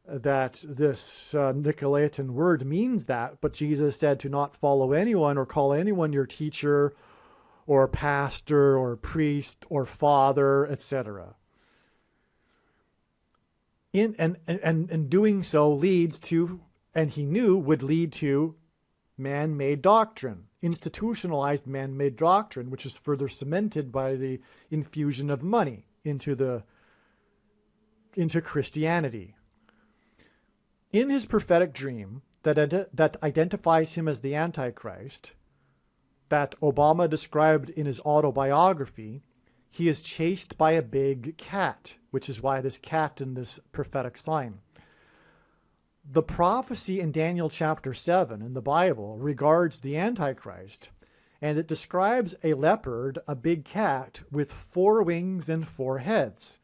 that this Nicolaitan word means that, but Jesus said to not follow anyone or call anyone your teacher or pastor or priest or father, etc. And doing so leads to, and he knew would lead to, man-made doctrine, institutionalized man-made doctrine, which is further cemented by the infusion of money into Christianity. In his prophetic dream that identifies him as the Antichrist, that Obama described in his autobiography, he is chased by a big cat, which is why this cat in this prophetic sign. The prophecy in Daniel chapter 7 in the Bible regards the Antichrist, and it describes a leopard, a big cat, with 4 wings and 4 heads.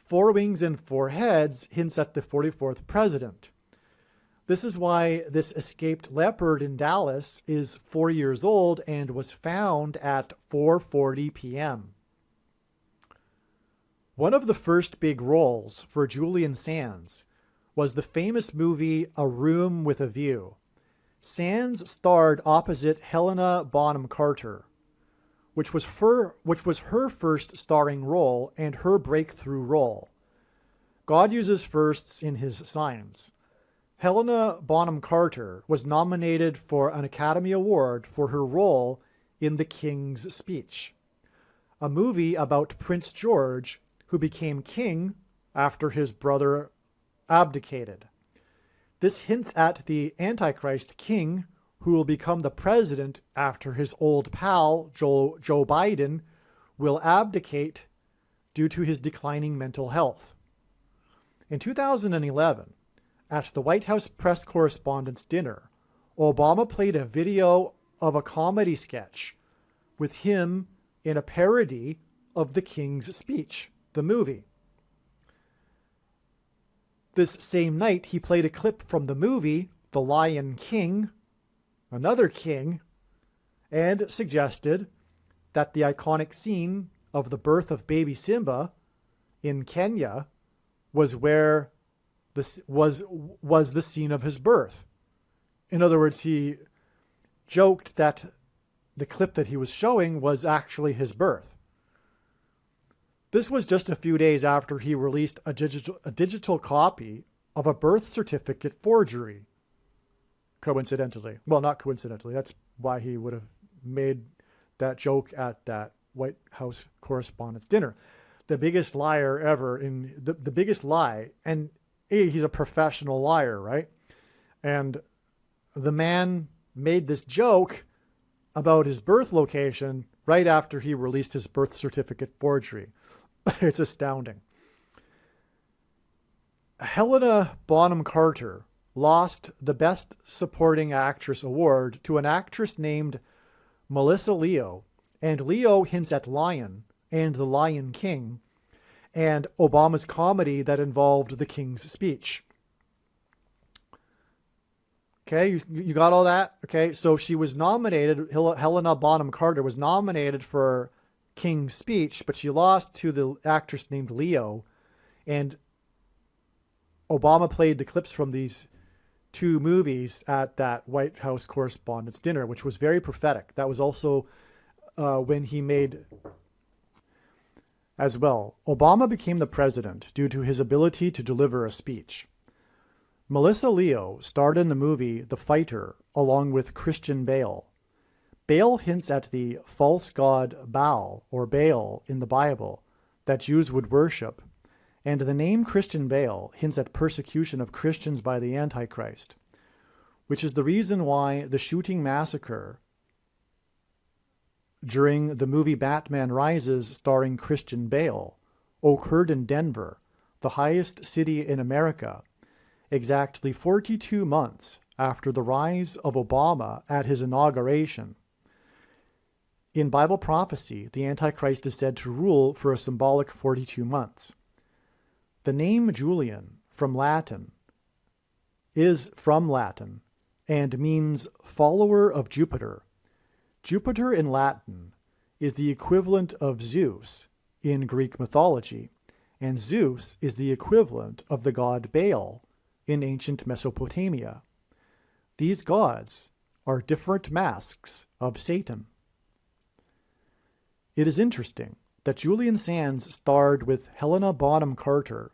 4 wings and 4 heads hints at the 44th president. This is why this escaped leopard in Dallas is 4 years old and was found at 4:40 p.m. One of the first big roles for Julian Sands was the famous movie A Room with a View. Sands starred opposite Helena Bonham Carter, which was her first starring role and her breakthrough role. God uses firsts in his signs. Helena Bonham Carter was nominated for an Academy Award for her role in The King's Speech, a movie about Prince George, who became king after his brother abdicated. This hints at the Antichrist king, who will become the president after his old pal, Joe Biden, will abdicate due to his declining mental health. In 2011, at the White House press correspondents' dinner, Obama played a video of a comedy sketch with him in a parody of The King's Speech, the movie. This same night, he played a clip from the movie The Lion King, another king, and suggested that the iconic scene of the birth of baby Simba in Kenya was where this was the scene of his birth. In other words, he joked that the clip that he was showing was actually his birth. This was just a few days after he released a digital copy of a birth certificate forgery. Coincidentally. Well, not coincidentally. That's why he would have made that joke at that White House correspondents' dinner. The biggest liar ever in the biggest lie, and he's a professional liar, right? And the man made this joke about his birth location right after he released his birth certificate forgery. It's astounding. Helena Bonham Carter lost the Best Supporting Actress award to an actress named Melissa Leo, and Leo hints at Lion and The Lion King, and Obama's comedy that involved the King's Speech. Okay, you got all that? Okay, so she was nominated, Helena Bonham Carter was nominated for King's Speech, but she lost to the actress named Leo, and Obama played the clips from these 2 movies at that White House correspondents' dinner, which was very prophetic. That was also when he made as well. Obama became the president due to his ability to deliver a speech. Melissa Leo starred in the movie The Fighter along with Christian Bale. Bale hints at the false god Baal or Baal in the Bible that Jews would worship, and the name Christian Bale hints at persecution of Christians by the Antichrist, which is the reason why the shooting massacre during the movie Batman Rises starring Christian Bale occurred in Denver, the highest city in America, exactly 42 months after the rise of Obama at his inauguration. In Bible prophecy, the Antichrist is said to rule for a symbolic 42 months. The name Julian is from Latin and means follower of Jupiter. Jupiter in Latin is the equivalent of Zeus in Greek mythology, and Zeus is the equivalent of the god Baal in ancient Mesopotamia. These gods are different masks of Satan. It is interesting that Julian Sands starred with Helena Bonham Carter,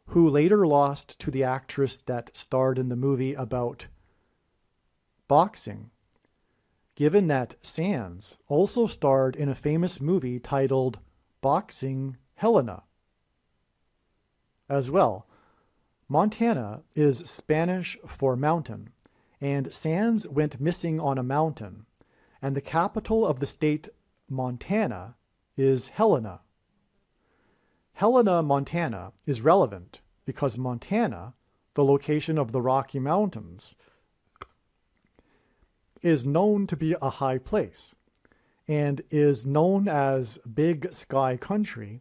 who later lost to the actress that starred in the movie about boxing, given that Sands also starred in a famous movie titled Boxing Helena. As well, Montana is Spanish for mountain, and Sands went missing on a mountain, and the capital of the state Montana is Helena. Helena, Montana is relevant because Montana, the location of the Rocky Mountains, is known to be a high place and is known as Big Sky Country,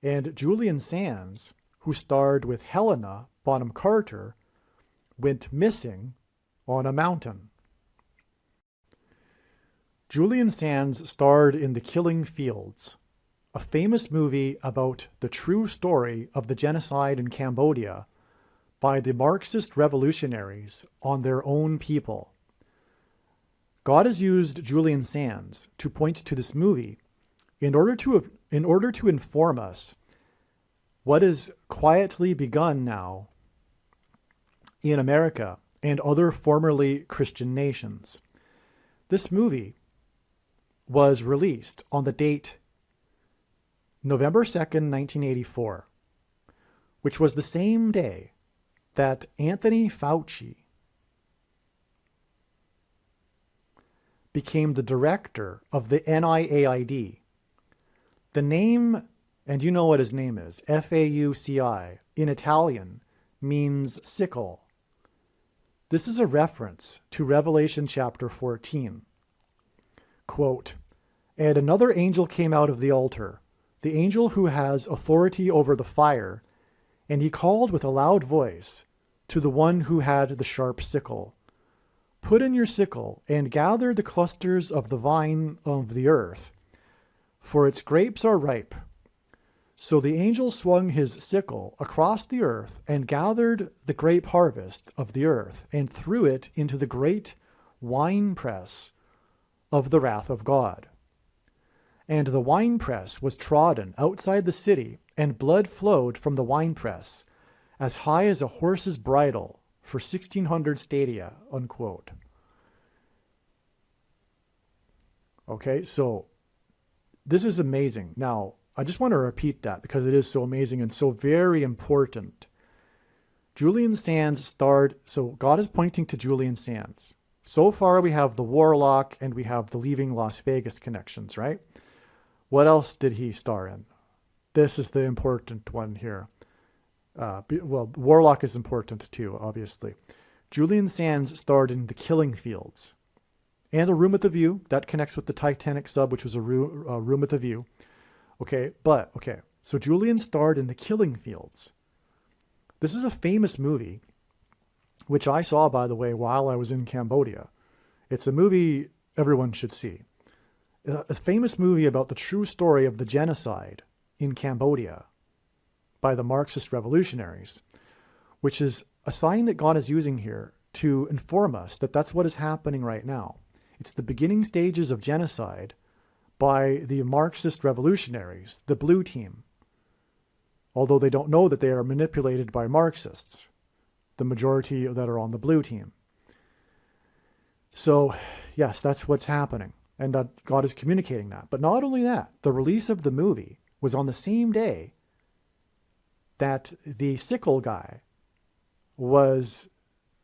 and Julian Sands, who starred with Helena Bonham Carter, went missing on a mountain. Julian Sands starred in The Killing Fields, a famous movie about the true story of the genocide in Cambodia by the Marxist revolutionaries on their own people. God has used Julian Sands to point to this movie in order to inform us what is quietly begun now in America and other formerly Christian nations. This movie was released on the date November 2nd, 1984, which was the same day that Anthony Fauci became the director of the NIAID. The name, and you know what his name is, F-A-U-C-I, in Italian, means sickle. This is a reference to Revelation chapter 14. Quote, "And another angel came out of the altar, the angel who has authority over the fire, and he called with a loud voice to the one who had the sharp sickle, 'Put in your sickle and gather the clusters of the vine of the earth, for its grapes are ripe.' So the angel swung his sickle across the earth and gathered the grape harvest of the earth and threw it into the great winepress of the wrath of God. And the winepress was trodden outside the city, and blood flowed from the winepress as high as a horse's bridle for 1,600 stadia," unquote. Okay, so this is amazing. Now, I just want to repeat that because it is so amazing and so very important. Julian Sands starred, so God is pointing to Julian Sands. So far we have the Warlock and we have the Leaving Las Vegas connections, right? What else did he star in? This is the important one here. Well, Warlock is important too, obviously. Julian Sands starred in The Killing Fields and A Room with a View. That connects with the Titanic Sub, which was a room with a view. Okay, so Julian starred in The Killing Fields. This is a famous movie, which I saw, by the way, while I was in Cambodia. It's a movie everyone should see. A famous movie about the true story of the genocide in Cambodia by the Marxist revolutionaries, which is a sign that God is using here to inform us that that's what is happening right now. It's the beginning stages of genocide by the Marxist revolutionaries, the blue team, although they don't know that they are manipulated by Marxists, the majority that are on the blue team. So, yes, that's what's happening, and that God is communicating that. But not only that, the release of the movie was on the same day that the sickle guy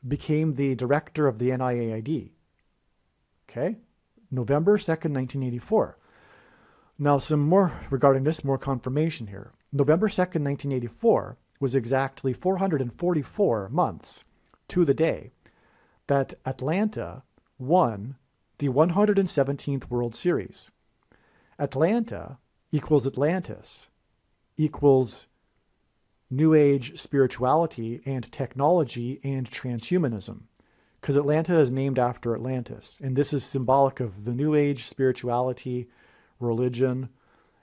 became the director of the NIAID. Okay? November 2nd, 1984. Now, some more regarding this, more confirmation here. November 2nd, 1984 was exactly 444 months to the day that Atlanta won the 117th World Series. Atlanta equals Atlantis equals New Age spirituality and technology and transhumanism. because Atlanta is named after Atlantis, and this is symbolic of the New Age spirituality, religion,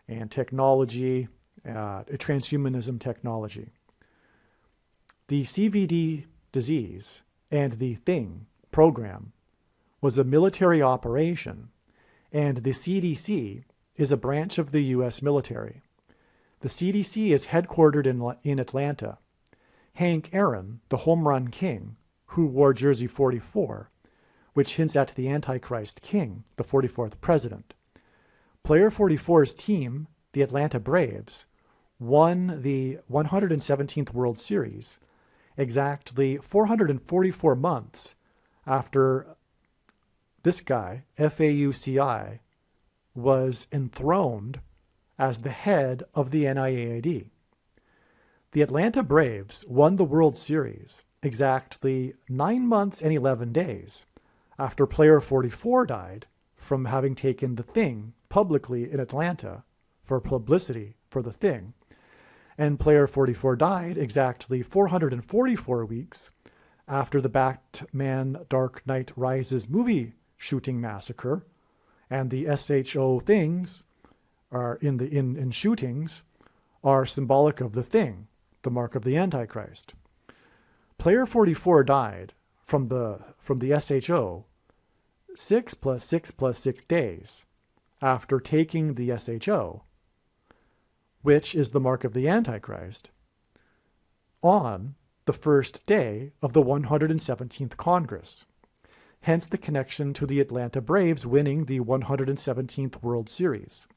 and technology, transhumanism technology. The CVD disease and the Thing program was a military operation, and the CDC is a branch of the U.S. military. The CDC is headquartered in Atlanta. Hank Aaron, the home run king, who wore jersey 44, which hints at the Antichrist king, the 44th president. Player 44's team, the Atlanta Braves, won the 117th World Series exactly 444 months after this guy, FAUCI, was enthroned as the head of the NIAID. The Atlanta Braves won the World Series exactly 9 months and 11 days after player 44 died from having taken the Thing publicly in Atlanta for publicity for the Thing. And player 44 died exactly 444 weeks after the Batman Dark Knight Rises movie shooting massacre, and the SHO things are in shootings are symbolic of the Thing, the mark of the Antichrist. Player 44 died from the SHO 6 plus 6 plus 6 days after taking the SHO, which is the mark of the Antichrist, on the first day of the 117th Congress. Hence the connection to the Atlanta Braves winning the 117th World Series.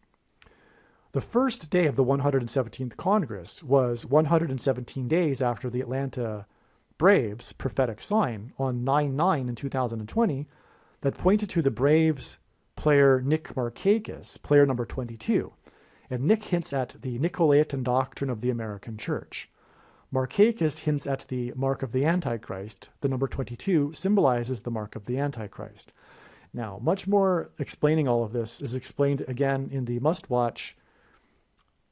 The first day of the 117th Congress was 117 days after the Atlanta Braves' prophetic sign on 9/9 in 2020 that pointed to the Braves player Nick Markakis, player number 22. And Nick hints at the Nicolaitan doctrine of the American Church. Markakis hints at the mark of the Antichrist. The number 22 symbolizes the mark of the Antichrist. Now, much more explaining all of this is explained again in the must-watch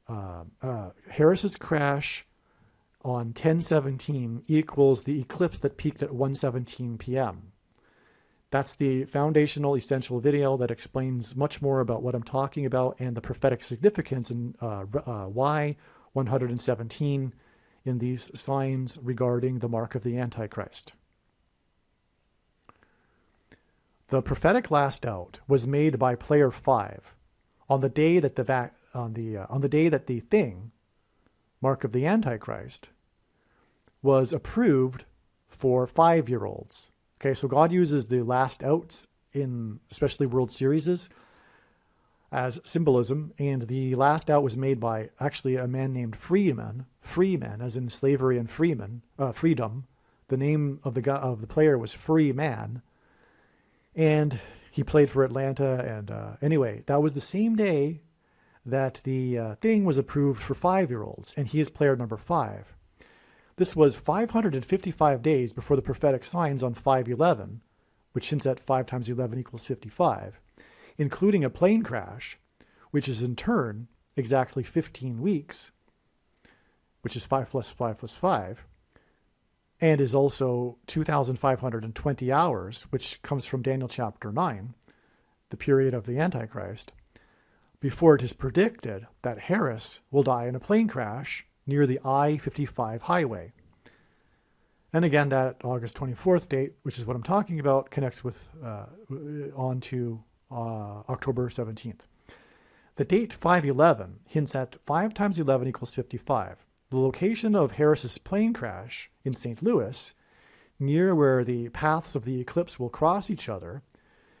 Harris's crash on 10/17 equals the eclipse that peaked at 1:17 p.m. That's the foundational, essential video that explains much more about what I'm talking about and the prophetic significance and why 117 in these signs regarding the mark of the Antichrist. The prophetic last out was made by player 5 on the day that the Thing, mark of the Antichrist, was approved for 5-year-olds. Okay, so God uses the last outs in especially World Series as symbolism, and the last out was made by actually a man named Freeman, as in slavery and freedom. The name of the player was Freeman, and he played for Atlanta. And anyway, that was the same day that the Thing was approved for 5-year-olds, and he is player number 5. This was 555 days before the prophetic signs on 5/11, which hints at 5 times 11 equals 55, including a plane crash, which is in turn exactly 15 weeks, which is 5 plus 5 plus 5, and is also 2,520 hours, which comes from Daniel chapter 9, the period of the Antichrist, before it is predicted that Harris will die in a plane crash near the I-55 highway. And again, that August 24th date, which is what I'm talking about, connects with on to October 17th. The date 5/11 hints at 5 times 11 equals 55. The location of Harris's plane crash in St. Louis, near where the paths of the eclipse will cross each other,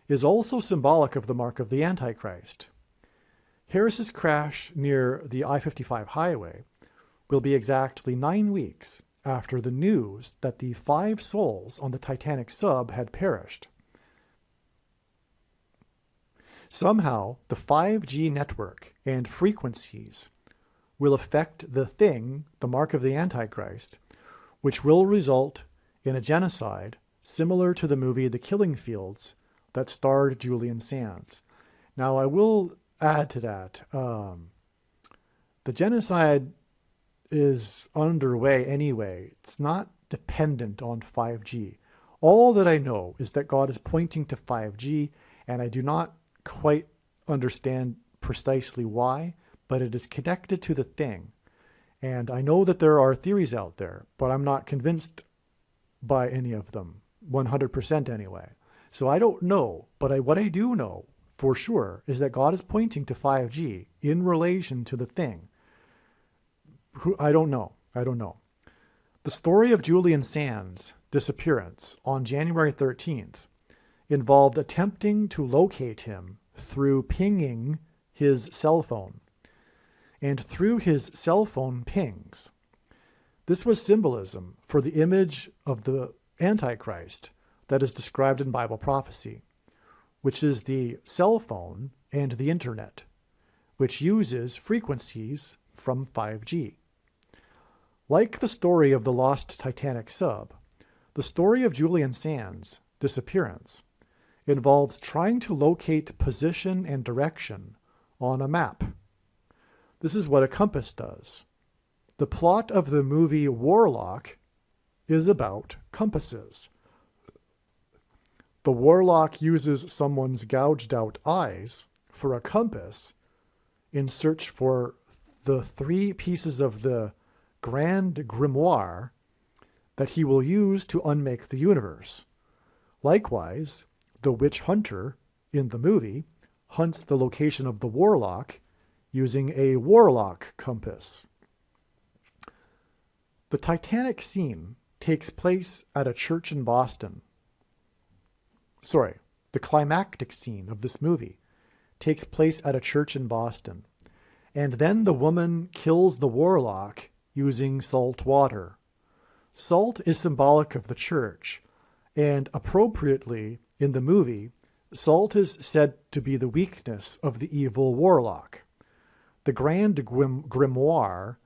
is also symbolic of the mark of the Antichrist. Harris's crash near the I-55 highway will be exactly 9 weeks after the news that the 5 souls on the Titanic sub had perished. Somehow, the 5G network and frequencies will affect the Thing, the mark of the Antichrist, which will result in a genocide similar to the movie The Killing Fields that starred Julian Sands. Now, I will add to that, the genocide is underway anyway. It's not dependent on 5G. All that I know is that God is pointing to 5G, and I do not quite understand precisely why, but it is connected to the thing. And I know that there are theories out there, but I'm not convinced by any of them, 100% anyway. So I don't know, but what I do know for sure is that God is pointing to 5G in relation to the thing. I don't know. The story of Julian Sands' disappearance on January 13th involved attempting to locate him through pinging his cell phone and through his cell phone pings. This was symbolism for the image of the Antichrist that is described in Bible prophecy, which is the cell phone and the internet, which uses frequencies from 5G. Like the story of the lost Titanic sub, the story of Julian Sands' disappearance involves trying to locate position and direction on a map. This is what a compass does. The plot of the movie Warlock is about compasses. The warlock uses someone's gouged out eyes for a compass in search for the 3 pieces of the Grand Grimoire that he will use to unmake the universe. Likewise, the witch hunter in the movie hunts the location of the warlock using a warlock compass. The Titanic scene takes place at a church in Boston. The climactic scene of this movie takes place at a church in Boston. And then the woman kills the warlock using salt water. Salt is symbolic of the church, and appropriately in the movie, salt is said to be the weakness of the evil warlock. The Grand Grimoire,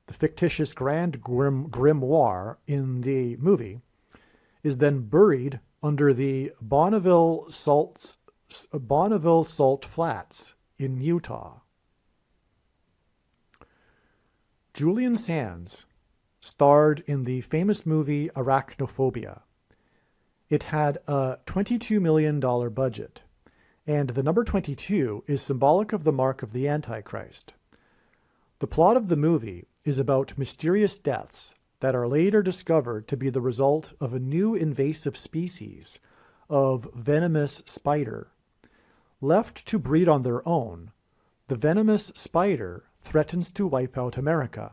the fictitious Grand Grimoire in the movie, is then buried under the Bonneville Salt Flats in Utah. Julian Sands starred in the famous movie Arachnophobia. It had a $22 million budget, and the number 22 is symbolic of the mark of the Antichrist. The plot of the movie is about mysterious deaths that are later discovered to be the result of a new invasive species of venomous spider. Left to breed on their own, the venomous spider threatens to wipe out America.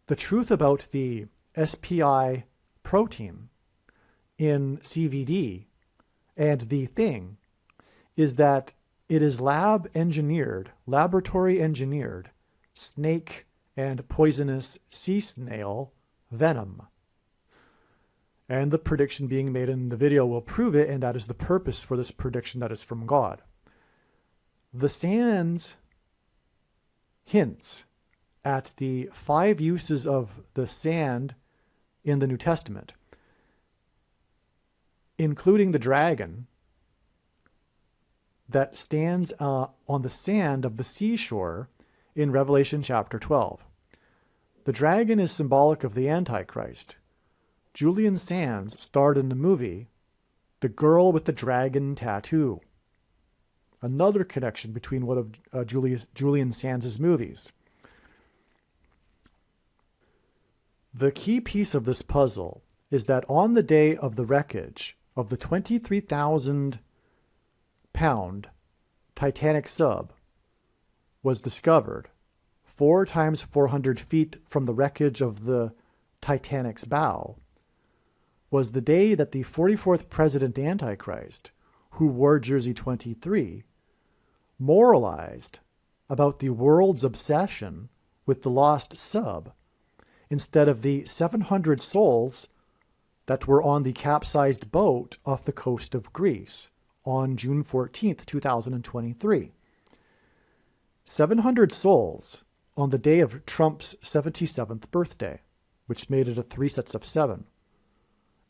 The truth about the SPI protein in CVD and the thing is that it is laboratory engineered snake and poisonous sea snail venom. And the prediction being made in the video will prove it, and that is the purpose for this prediction that is from God. The Sands hints at the 5 uses of the sand in the New Testament, including the dragon that stands on the sand of the seashore in Revelation chapter 12. The dragon is symbolic of the Antichrist. Julian Sands starred in the movie The Girl with the Dragon Tattoo. Another connection between one of Julian Sands' movies. The key piece of this puzzle is that on the day of the wreckage of the 23,000-pound Titanic sub was discovered 4 times 400 feet from the wreckage of the Titanic's bow, was the day that the 44th President Antichrist, who wore Jersey 23, moralized about the world's obsession with the lost sub instead of the 700 souls that were on the capsized boat off the coast of Greece on June 14th, 2023. 700 souls on the day of Trump's 77th birthday, which made it a 3 sets of 7.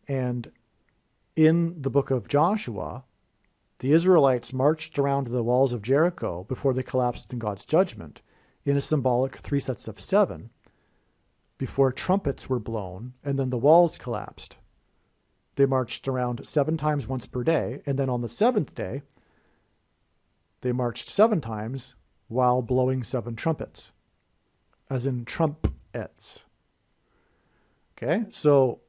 And in the book of Joshua, the Israelites marched around the walls of Jericho before they collapsed in God's judgment in a symbolic 3 sets of 7 before trumpets were blown and then the walls collapsed. they marched around 7 times once per day. And then on the 7th day, they marched 7 times while blowing 7 trumpets, as in trumpets. Okay, so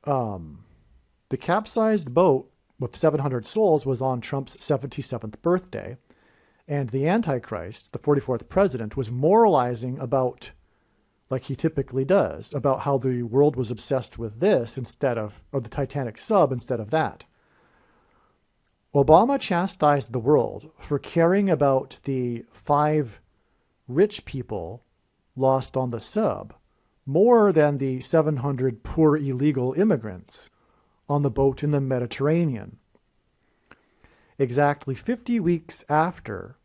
the capsized boat with 700 souls was on Trump's 77th birthday, and the Antichrist, the 44th president, was moralizing about, like he typically does, about how the world was obsessed with this instead of, or the Titanic sub instead of that. Obama chastised the world for caring about the 5 rich people lost on the sub more than the 700 poor illegal immigrants on the boat in the Mediterranean. Exactly 50 weeks after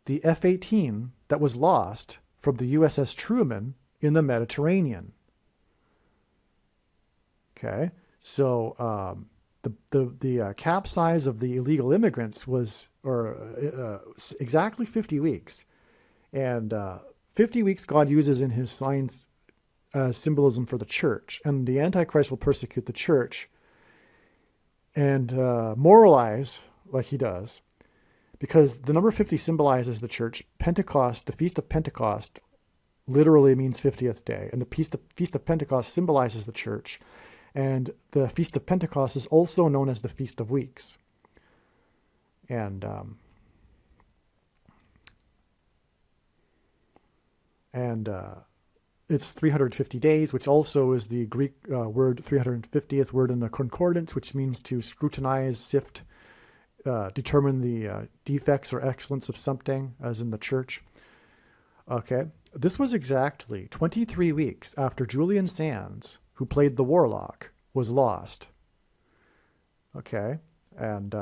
the F-18 that was lost from the USS Truman in the Mediterranean. Okay, so the capsize of the illegal immigrants was exactly 50 weeks. And 50 weeks God uses in his signs symbolism for the church. And the Antichrist will persecute the church and moralize like he does, because the number 50 symbolizes the church. Pentecost, the Feast of Pentecost, literally means 50th day. And the Feast of Pentecost symbolizes the church. And the Feast of Pentecost is also known as the Feast of Weeks. And it's 350 days, which also is the Greek word 350th word in the concordance, which means to scrutinize, sift, determine the defects or excellence of something, as in the church. Okay, this was exactly 23 weeks after Julian Sands, who played the warlock, was lost. Okay, and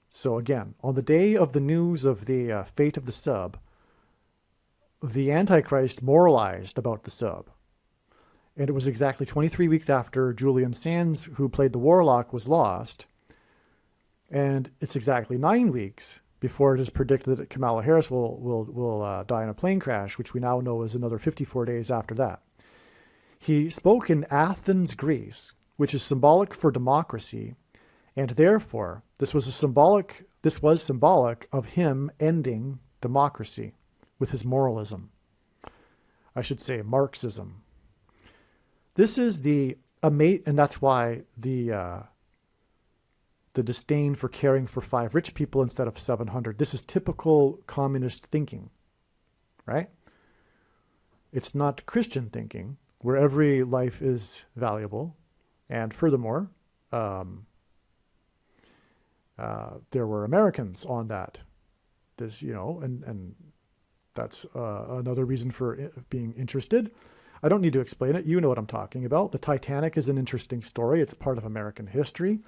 so again, on the day of the news of the fate of the sub, the Antichrist moralized about the sub. And it was exactly 23 weeks after Julian Sands, who played the warlock, was lost. And it's exactly 9 weeks before it is predicted that Kamala Harris will die in a plane crash, which we now know is another 54 days after that. He spoke in Athens, Greece, which is symbolic for democracy, and therefore this was symbolic of him ending democracy with his moralism. I should say Marxism. This is and that's why the disdain for caring for 5 rich people instead of 700. This is typical communist thinking, right? It's not Christian thinking, where every life is valuable. And furthermore, there were Americans on that. This, and that's another reason for being interested. I don't need to explain it. You know what I'm talking about. The Titanic is an interesting story. It's part of American history,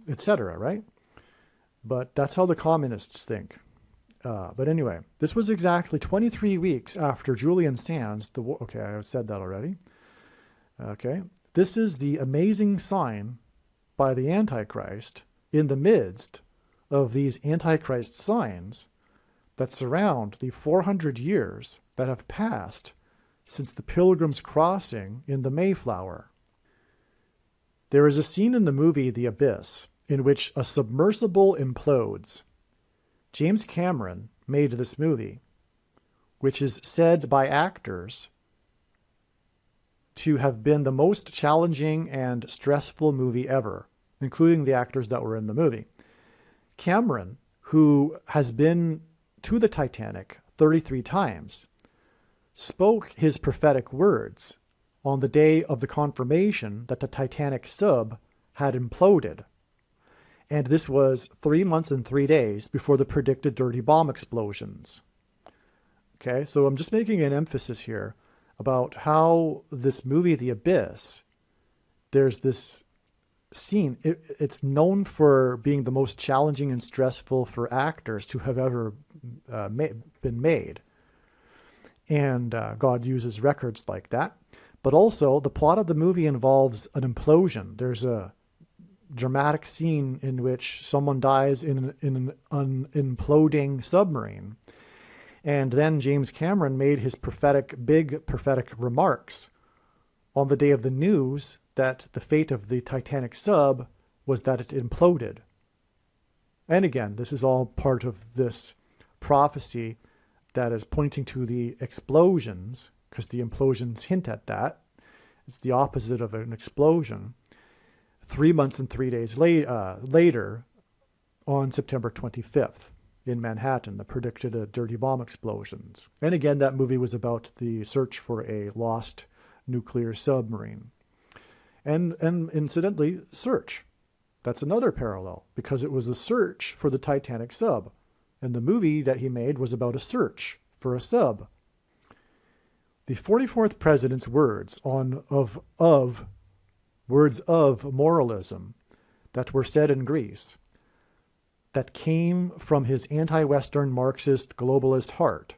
etc., right? But that's how the communists think. But anyway, this was exactly 23 weeks after Julian Sands, okay, I said that already. Okay, this is the amazing sign by the Antichrist in the midst of these Antichrist signs that surround the 400 years that have passed since the Pilgrim's Crossing in the Mayflower. There is a scene in the movie The Abyss in which a submersible implodes. James Cameron made this movie, which is said by actors to have been the most challenging and stressful movie ever, including the actors that were in the movie. Cameron, who has been to the Titanic 33 times, spoke his prophetic words on the day of the confirmation that the Titanic sub had imploded. And this was 3 months and 3 days before the predicted dirty bomb explosions. Okay, so I'm just making an emphasis here about how this movie, The Abyss, there's this scene. It's known for being the most challenging and stressful for actors to have ever been made. And God uses records like that. But also, the plot of the movie involves an implosion. There's a dramatic scene in which someone dies in an imploding submarine. And then James Cameron made his big prophetic remarks on the day of the news that the fate of the Titanic sub was that it imploded. And again, this is all part of this prophecy that is pointing to the explosions, because the implosions hint at that. It's the opposite of an explosion. 3 months and 3 days later, on September 25th in Manhattan, the predicted dirty bomb explosions. And again, that movie was about the search for a lost nuclear submarine. And incidentally, search. That's another parallel, because it was a search for the Titanic sub. And the movie that he made was about a search for a sub. The 44th president's words of moralism that were said in Greece, that came from his anti-Western Marxist globalist heart,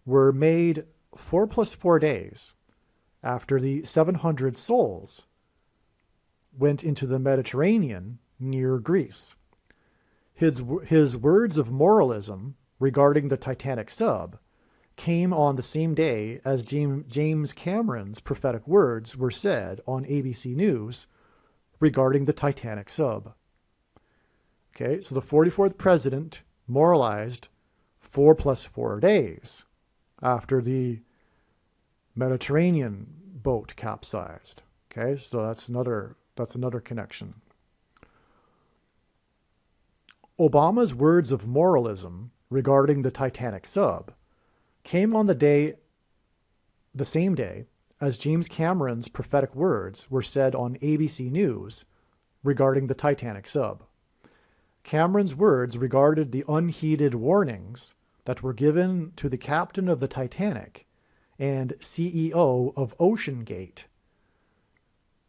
were made 4 + 4 days after the 700 souls went into the Mediterranean near Greece. His words of moralism regarding the Titanic sub came on the same day as James Cameron's prophetic words were said on ABC News regarding the Titanic sub. Okay, so the 44th president moralized 4 + 4 days after the Mediterranean boat capsized. Okay, so that's another connection. Obama's words of moralism regarding the Titanic sub came on the same day as James Cameron's prophetic words were said on ABC News regarding the Titanic sub. Cameron's words regarded the unheeded warnings that were given to the captain of the Titanic and CEO of OceanGate,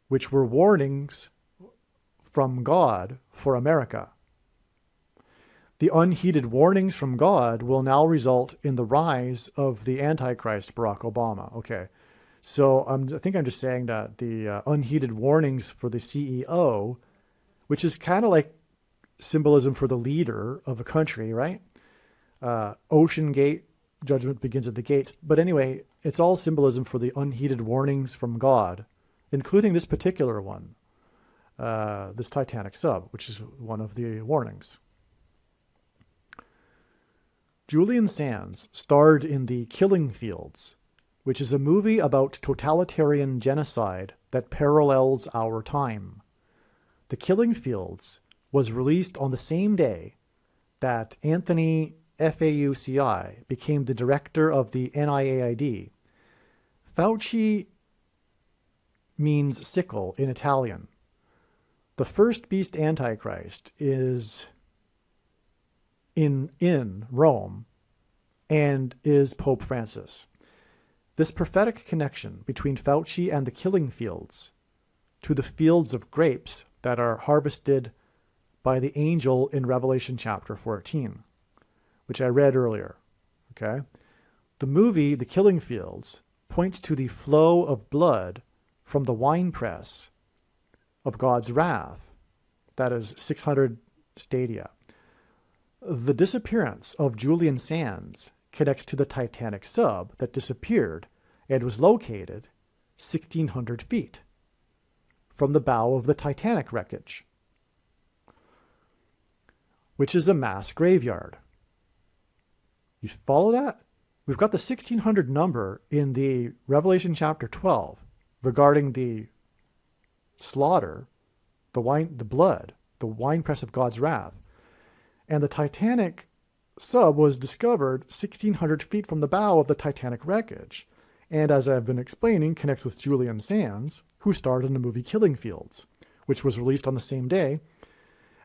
which were warnings from God for America. The unheeded warnings from God will now result in the rise of the Antichrist, Barack Obama. Okay, so I think I'm just saying that the unheeded warnings for the CEO, which is kind of like symbolism for the leader of a country, right? OceanGate, judgment begins at the gates. But anyway, it's all symbolism for the unheeded warnings from God, including this particular one, this Titanic sub, which is one of the warnings. Julian Sands starred in The Killing Fields, which is a movie about totalitarian genocide that parallels our time. The Killing Fields was released on the same day that Anthony Fauci became the director of the NIAID. Fauci means sickle in Italian. The first beast Antichrist is in Rome and is Pope Francis. This prophetic connection between Fauci and the Killing Fields to the fields of grapes that are harvested by the angel in Revelation chapter 14, which I read earlier. Okay? The movie, The Killing Fields, points to the flow of blood from the winepress of God's wrath, that is 600 stadia. The disappearance of Julian Sands connects to the Titanic sub that disappeared and was located 1,600 feet from the bow of the Titanic wreckage, which is a mass graveyard. You follow that? We've got the 1,600 number in the Revelation chapter 12 regarding the slaughter, the blood, the winepress of God's wrath. And the Titanic sub was discovered 1,600 feet from the bow of the Titanic wreckage. And as I've been explaining, connects with Julian Sands, who starred in the movie Killing Fields, which was released on the same day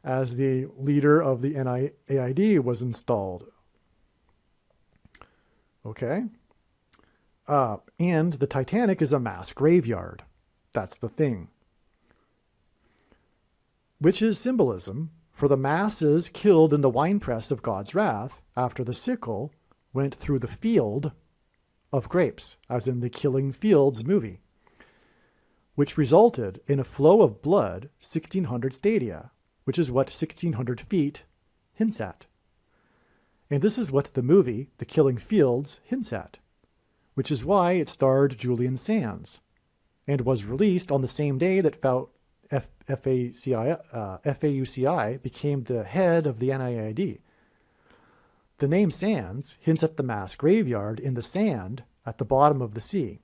as the leader of the NIAID was installed. Okay? And the Titanic is a mass graveyard. That's the thing. Which is symbolism for the masses killed in the winepress of God's wrath after the sickle went through the field of grapes, as in the Killing Fields movie, which resulted in a flow of blood 1,600 stadia, which is what 1,600 feet hints at. And this is what the movie, The Killing Fields, hints at, which is why it starred Julian Sands and was released on the same day that FAUCI became the head of the NIAID. The name Sands hints at the mass graveyard in the sand at the bottom of the sea.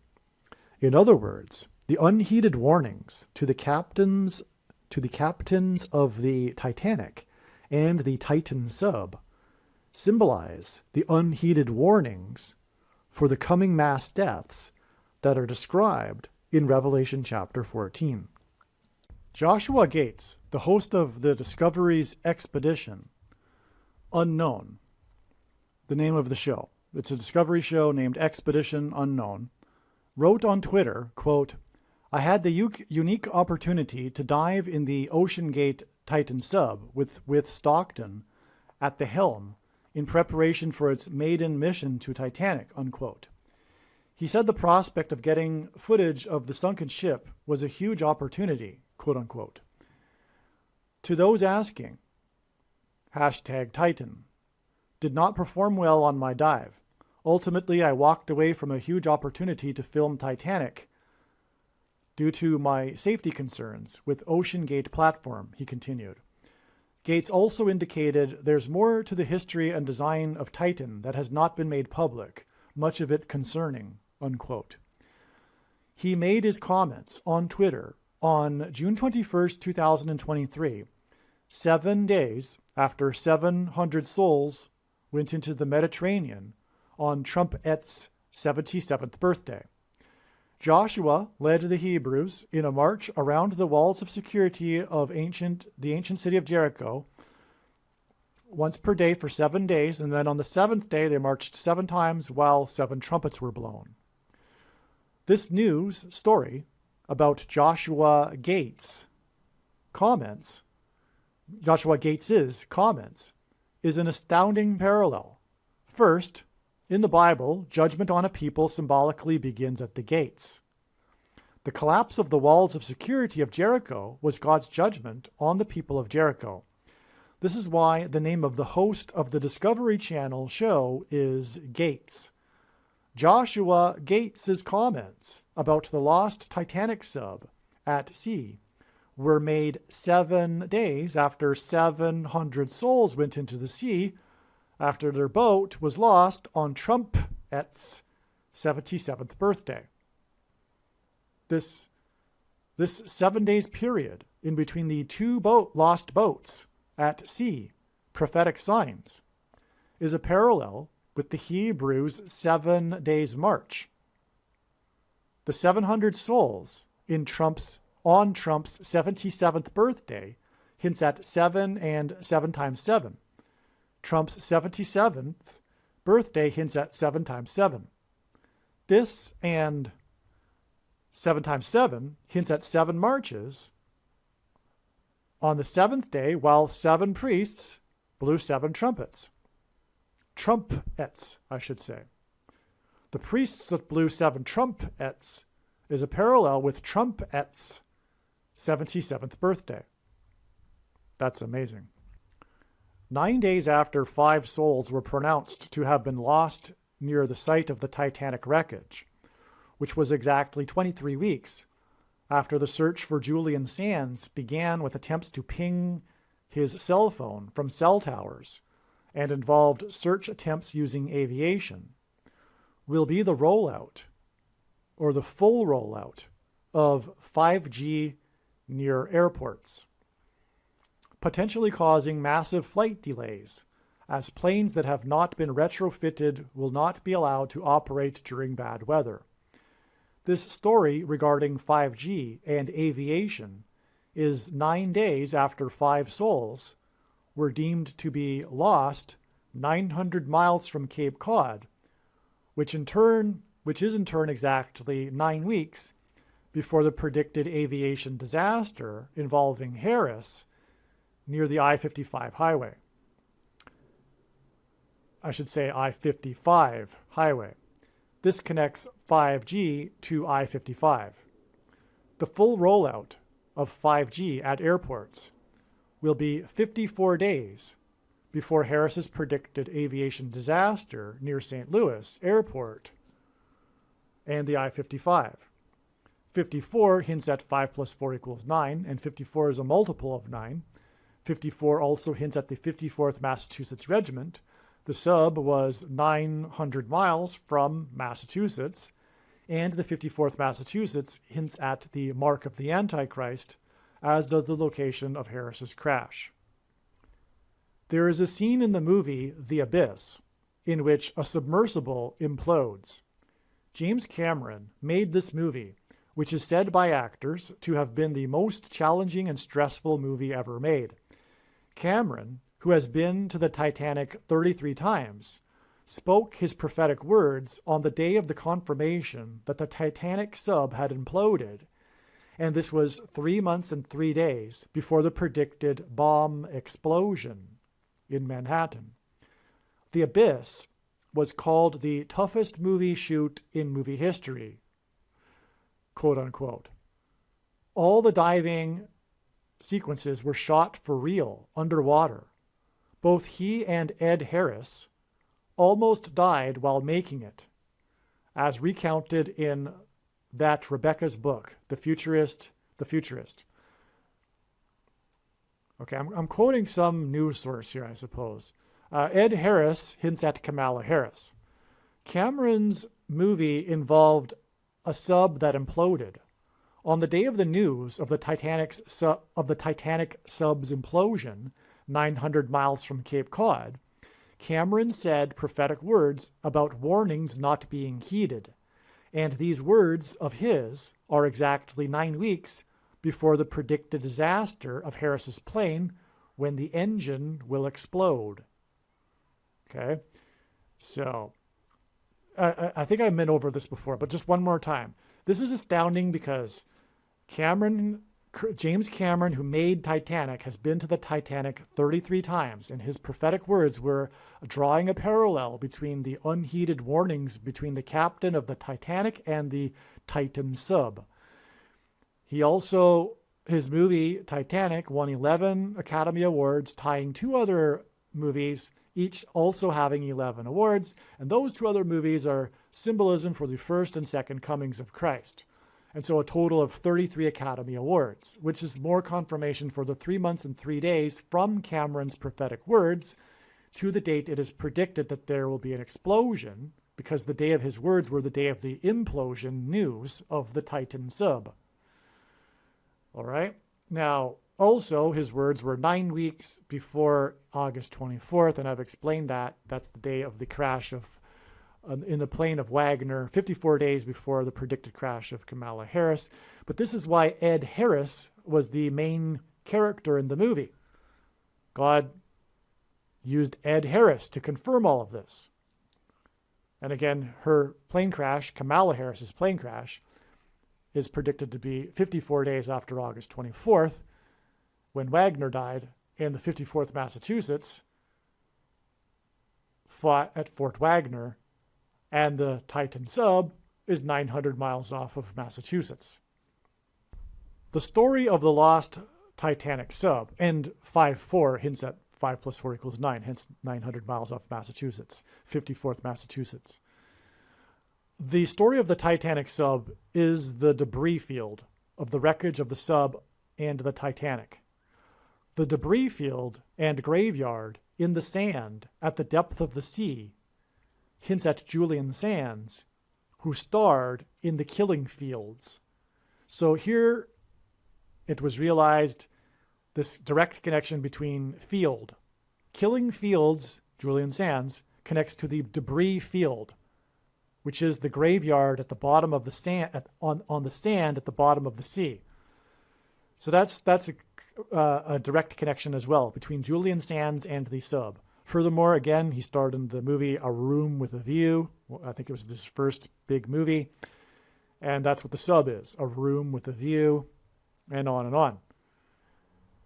In other words, the unheeded warnings to the captains of the Titanic and the Titan sub symbolize the unheeded warnings for the coming mass deaths that are described in Revelation chapter 14. Joshua Gates, the host of the Discovery's expedition, Unknown, the name of the show. It's a Discovery show named Expedition Unknown, wrote on Twitter, quote, "I had the unique opportunity to dive in the OceanGate Titan sub with Stockton at the helm in preparation for its maiden mission to Titanic," unquote. He said the prospect of getting footage of the sunken ship was a huge opportunity, quote unquote. To those asking, #Titan, did not perform well on my dive. Ultimately, I walked away from a huge opportunity to film Titanic due to my safety concerns with OceanGate platform, he continued. Gates also indicated there's more to the history and design of Titan that has not been made public, much of it concerning, unquote. He made his comments on Twitter on June 21st, 2023, 7 days after 700 souls went into the Mediterranean on Trumpet's 77th birthday. Joshua led the Hebrews in a march around the walls of security of the ancient city of Jericho once per day for 7 days, and then on the 7th day they marched 7 times while 7 trumpets were blown. This news story about Joshua Gates's comments, is an astounding parallel. First, in the Bible, judgment on a people symbolically begins at the gates. The collapse of the walls of security of Jericho was God's judgment on the people of Jericho. This is why the name of the host of the Discovery Channel show is Gates. Joshua Gates's comments about the lost Titanic sub at sea were made 7 days after 700 souls went into the sea after their boat was lost on Trumpet's 77th birthday. This 7 days period in between the 2 lost boats at sea, prophetic signs, is a parallel with the Hebrews' 7 days march. The 700 souls on Trump's 77th birthday hints at 7 and 7 times 7. Trump's 77th birthday hints at 7 times 7. This and 7 times 7 hints at 7 marches on the 7th day while 7 priests blew 7 trumpets. Trumpets, I should say. The priests that blew 7 trumpets is a parallel with Trumpet's 77th birthday. That's amazing. 9 days after 5 souls were pronounced to have been lost near the site of the Titanic wreckage, which was exactly 23 weeks after the search for Julian Sands began with attempts to ping his cell phone from cell towers and involved search attempts using aviation, will be the rollout, or the full rollout, of 5G near airports, potentially causing massive flight delays, as planes that have not been retrofitted will not be allowed to operate during bad weather. This story regarding 5G and aviation is 9 days after 5 souls were deemed to be lost 900 miles from Cape Cod, which is in turn exactly 9 weeks before the predicted aviation disaster involving Harris near the I-55 highway. I should say I-55 highway. This connects 5G to I-55. The full rollout of 5G at airports will be 54 days before Harris's predicted aviation disaster near St. Louis Airport and the I-55. 54 hints at 5 plus 4 equals 9, and 54 is a multiple of 9. 54 also hints at the 54th Massachusetts Regiment. The sub was 900 miles from Massachusetts, and the 54th Massachusetts hints at the mark of the Antichrist, as does the location of Harris's crash. There is a scene in the movie The Abyss in which a submersible implodes. James Cameron made this movie, which is said by actors to have been the most challenging and stressful movie ever made. Cameron, who has been to the Titanic 33 times, spoke his prophetic words on the day of the confirmation that the Titanic sub had imploded, and this was 3 months and 3 days before the predicted bomb explosion in Manhattan. The Abyss was called the toughest movie shoot in movie history, quote unquote. All the diving sequences were shot for real, underwater. Both he and Ed Harris almost died while making it, as recounted in that Rebecca's book, The Futurist. Okay, I'm quoting some news source here, I suppose. Ed Harris hints at Kamala Harris. Cameron's movie involved a sub that imploded. On the day of the news of the Titanic sub's implosion, 900 miles from Cape Cod, Cameron said prophetic words about warnings not being heeded. And these words of his are exactly 9 weeks before the predicted disaster of Harris's plane, when the engine will explode. Okay, so I think I've been over this before, but just one more time. This is astounding because James Cameron, who made Titanic, has been to the Titanic 33 times, and his prophetic words were drawing a parallel between the unheeded warnings between the captain of the Titanic and the Titan sub. He also, his movie Titanic won 11 Academy Awards, tying 2 other movies, each also having 11 awards, and those 2 other movies are symbolism for the first and second comings of Christ. And so a total of 33 Academy Awards, which is more confirmation for the 3 months and 3 days from Cameron's prophetic words to the date it is predicted that there will be an explosion, because the day of his words were the day of the implosion news of the Titan sub. All right. Now, also, his words were 9 weeks before August 24th, and I've explained that. That's the day of the crash of in the plane of Wagner, 54 days before the predicted crash of Kamala Harris. But this is why Ed Harris was the main character in the movie. God used Ed Harris to confirm all of this. And again, her plane crash, Kamala Harris's plane crash, is predicted to be 54 days after August 24th, when Wagner died, and the 54th Massachusetts fought at Fort Wagner, and the Titan sub is 900 miles off of Massachusetts. The story of the lost Titanic sub, and 5-4 hints at 5 plus 4 equals 9, hence 900 miles off Massachusetts, 54th Massachusetts. The story of the Titanic sub is the debris field of the wreckage of the sub and the Titanic. The debris field and graveyard in the sand at the depth of the sea hints at Julian Sands, who starred in The Killing Fields. So here it was realized this direct connection between field. Killing Fields, Julian Sands, connects to the debris field, which is the graveyard at the bottom of the sand, on the sand at the bottom of the sea. So that's a direct connection as well between Julian Sands and the sub. Furthermore, again, he starred in the movie A Room with a View. I think it was his first big movie. And that's what the sub is, a room with a view, and on and on.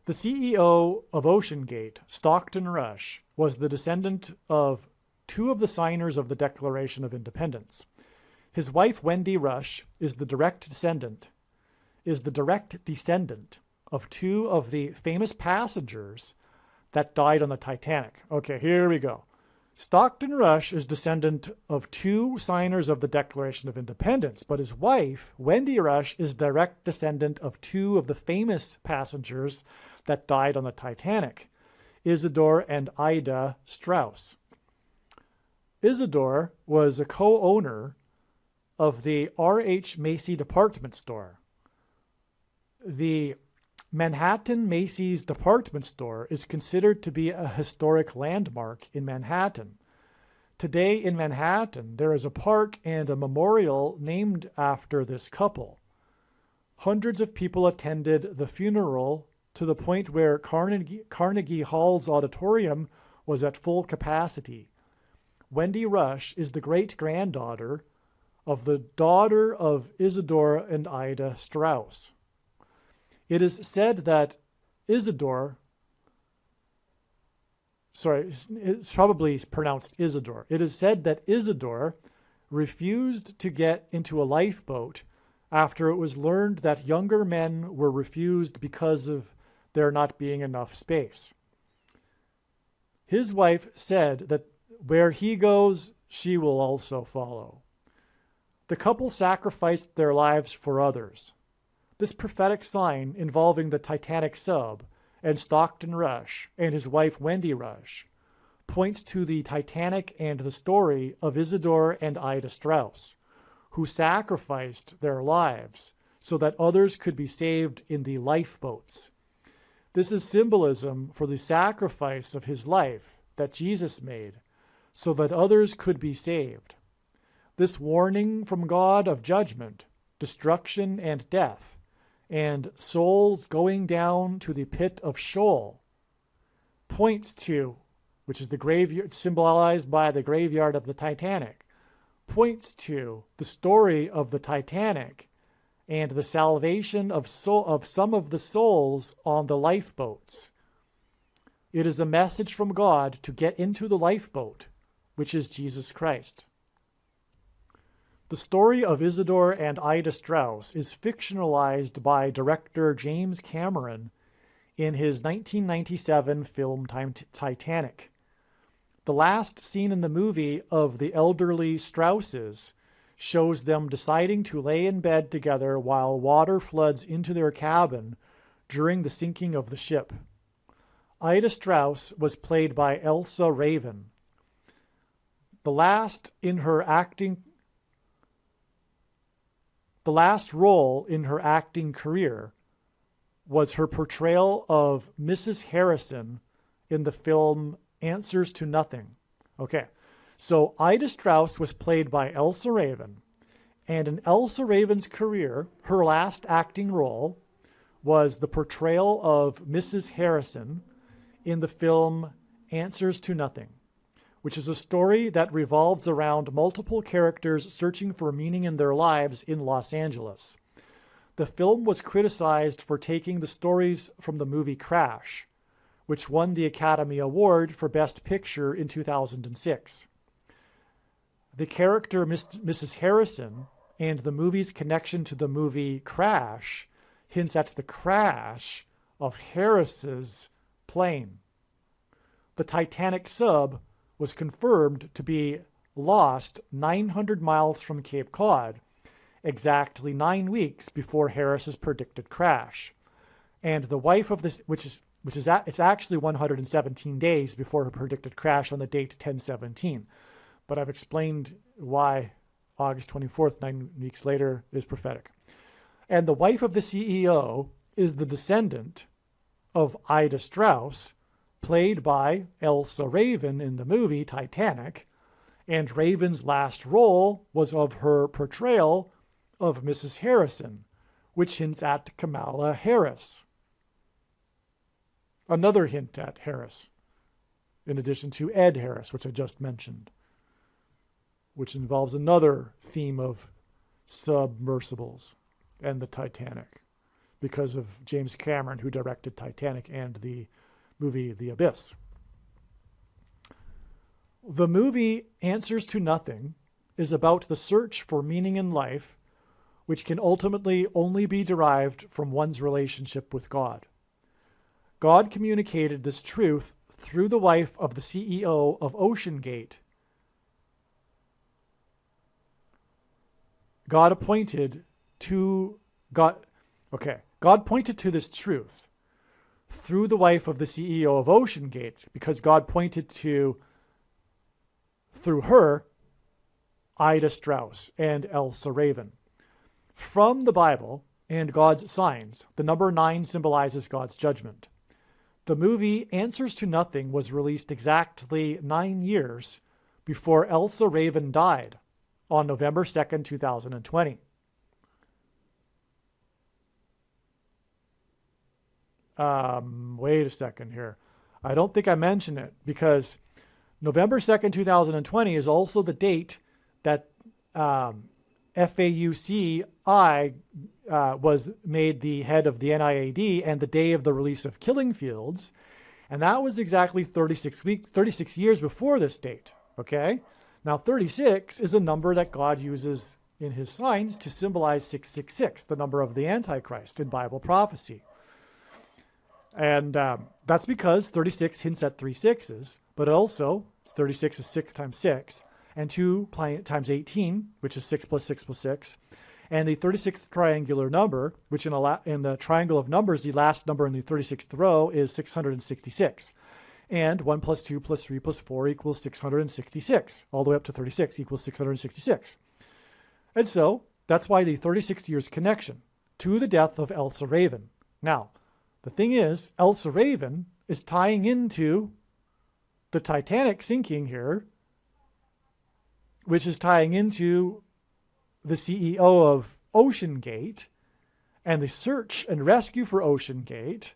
The CEO of OceanGate, Stockton Rush, was the descendant of 2 of the signers of the Declaration of Independence. His wife, Wendy Rush, is the direct descendant of 2 of the famous passengers that died on the Titanic. Okay, here we go. Stockton Rush is descendant of 2 signers of the Declaration of Independence, but his wife, Wendy Rush, is direct descendant of 2 of the famous passengers that died on the Titanic, Isidore and Ida Strauss. Isidore was a co-owner of the R.H. Macy department store. The Manhattan Macy's department store is considered to be a historic landmark in Manhattan. Today in Manhattan, there is a park and a memorial named after this couple. Hundreds of people attended the funeral to the point where Carnegie Hall's auditorium was at full capacity. Wendy Rush is the great-granddaughter of the daughter of Isidore and Ida Strauss. It is said that Isidore, it's probably pronounced Isidore. It is said that Isidore refused to get into a lifeboat after it was learned that younger men were refused because of there not being enough space. His wife said that where he goes, she will also follow. The couple sacrificed their lives for others. This prophetic sign involving the Titanic sub and Stockton Rush and his wife Wendy Rush points to the Titanic and the story of Isidore and Ida Strauss, who sacrificed their lives so that others could be saved in the lifeboats. This is symbolism for the sacrifice of his life that Jesus made so that others could be saved. This warning from God of judgment, destruction, and death, and souls going down to the pit of Sheol, points to, which is the graveyard symbolized by the graveyard of the Titanic, points to the story of the Titanic and the salvation of some of the souls on the lifeboats. It is a message from God to get into the lifeboat, which is Jesus Christ. The story of Isidore and Ida Strauss is fictionalized by director James Cameron in his 1997 film Titanic. The last scene in the movie of the elderly Strausses shows them deciding to lay in bed together while water floods into their cabin during the sinking of the ship. Ida Strauss was played by Elsa Raven. The last role in her acting career was her portrayal of Mrs. Harrison in the film Answers to Nothing. Okay, so Ida Strauss was played by Elsa Raven, and in Elsa Raven's career, her last acting role was the portrayal of Mrs. Harrison in the film Answers to Nothing, which is a story that revolves around multiple characters searching for meaning in their lives in Los Angeles. The film was criticized for taking the stories from the movie Crash, which won the Academy Award for Best Picture in 2006. The character Mrs. Harrison and the movie's connection to the movie Crash hints at the crash of Harris's plane. The Titanic sub was confirmed to be lost 900 miles from Cape Cod, exactly 9 weeks before Harris's predicted crash. And the wife of this, it's actually 117 days before her predicted crash on the date 10/17. But I've explained why August 24th, 9 weeks later, is prophetic. And the wife of the CEO is the descendant of Ida Strauss, played by Elsa Raven in the movie Titanic, and Raven's last role was of her portrayal of Mrs. Harrison, which hints at Kamala Harris. Another hint at Harris, in addition to Ed Harris, which I just mentioned, which involves another theme of submersibles and the Titanic, because of James Cameron, who directed Titanic and the movie The Abyss. The movie Answers to Nothing is about the search for meaning in life, which can ultimately only be derived from one's relationship with God. God communicated this truth through the wife of the CEO of OceanGate. God pointed to this truth through the wife of the CEO of OceanGate, because God pointed to, through her, Ida Strauss and Elsa Raven. From the Bible and God's signs, the number 9 symbolizes God's judgment. The movie Answers to Nothing was released exactly 9 years before Elsa Raven died on November 2nd, 2020. Wait a second here. I don't think I mentioned it, because November 2nd, 2020 is also the date that FAUCI was made the head of the NIAD, and the day of the release of Killing Fields. And that was exactly 36 years before this date. Okay? Now 36 is a number that God uses in his signs to symbolize 666, the number of the Antichrist in Bible prophecy. And that's because 36 hints at 3 sixes, but also 36 is 6 times 6, and 2 times 18, which is 6 plus 6 plus 6. And the 36th triangular number, which in the triangle of numbers, the last number in the 36th row is 666. And 1 plus 2 plus 3 plus 4 equals 666. All the way up to 36 equals 666. And so that's why the 36 years connection to the death of Elsa Raven. Now, the thing is, Elsa Raven is tying into the Titanic sinking here, which is tying into the CEO of OceanGate and the search and rescue for OceanGate,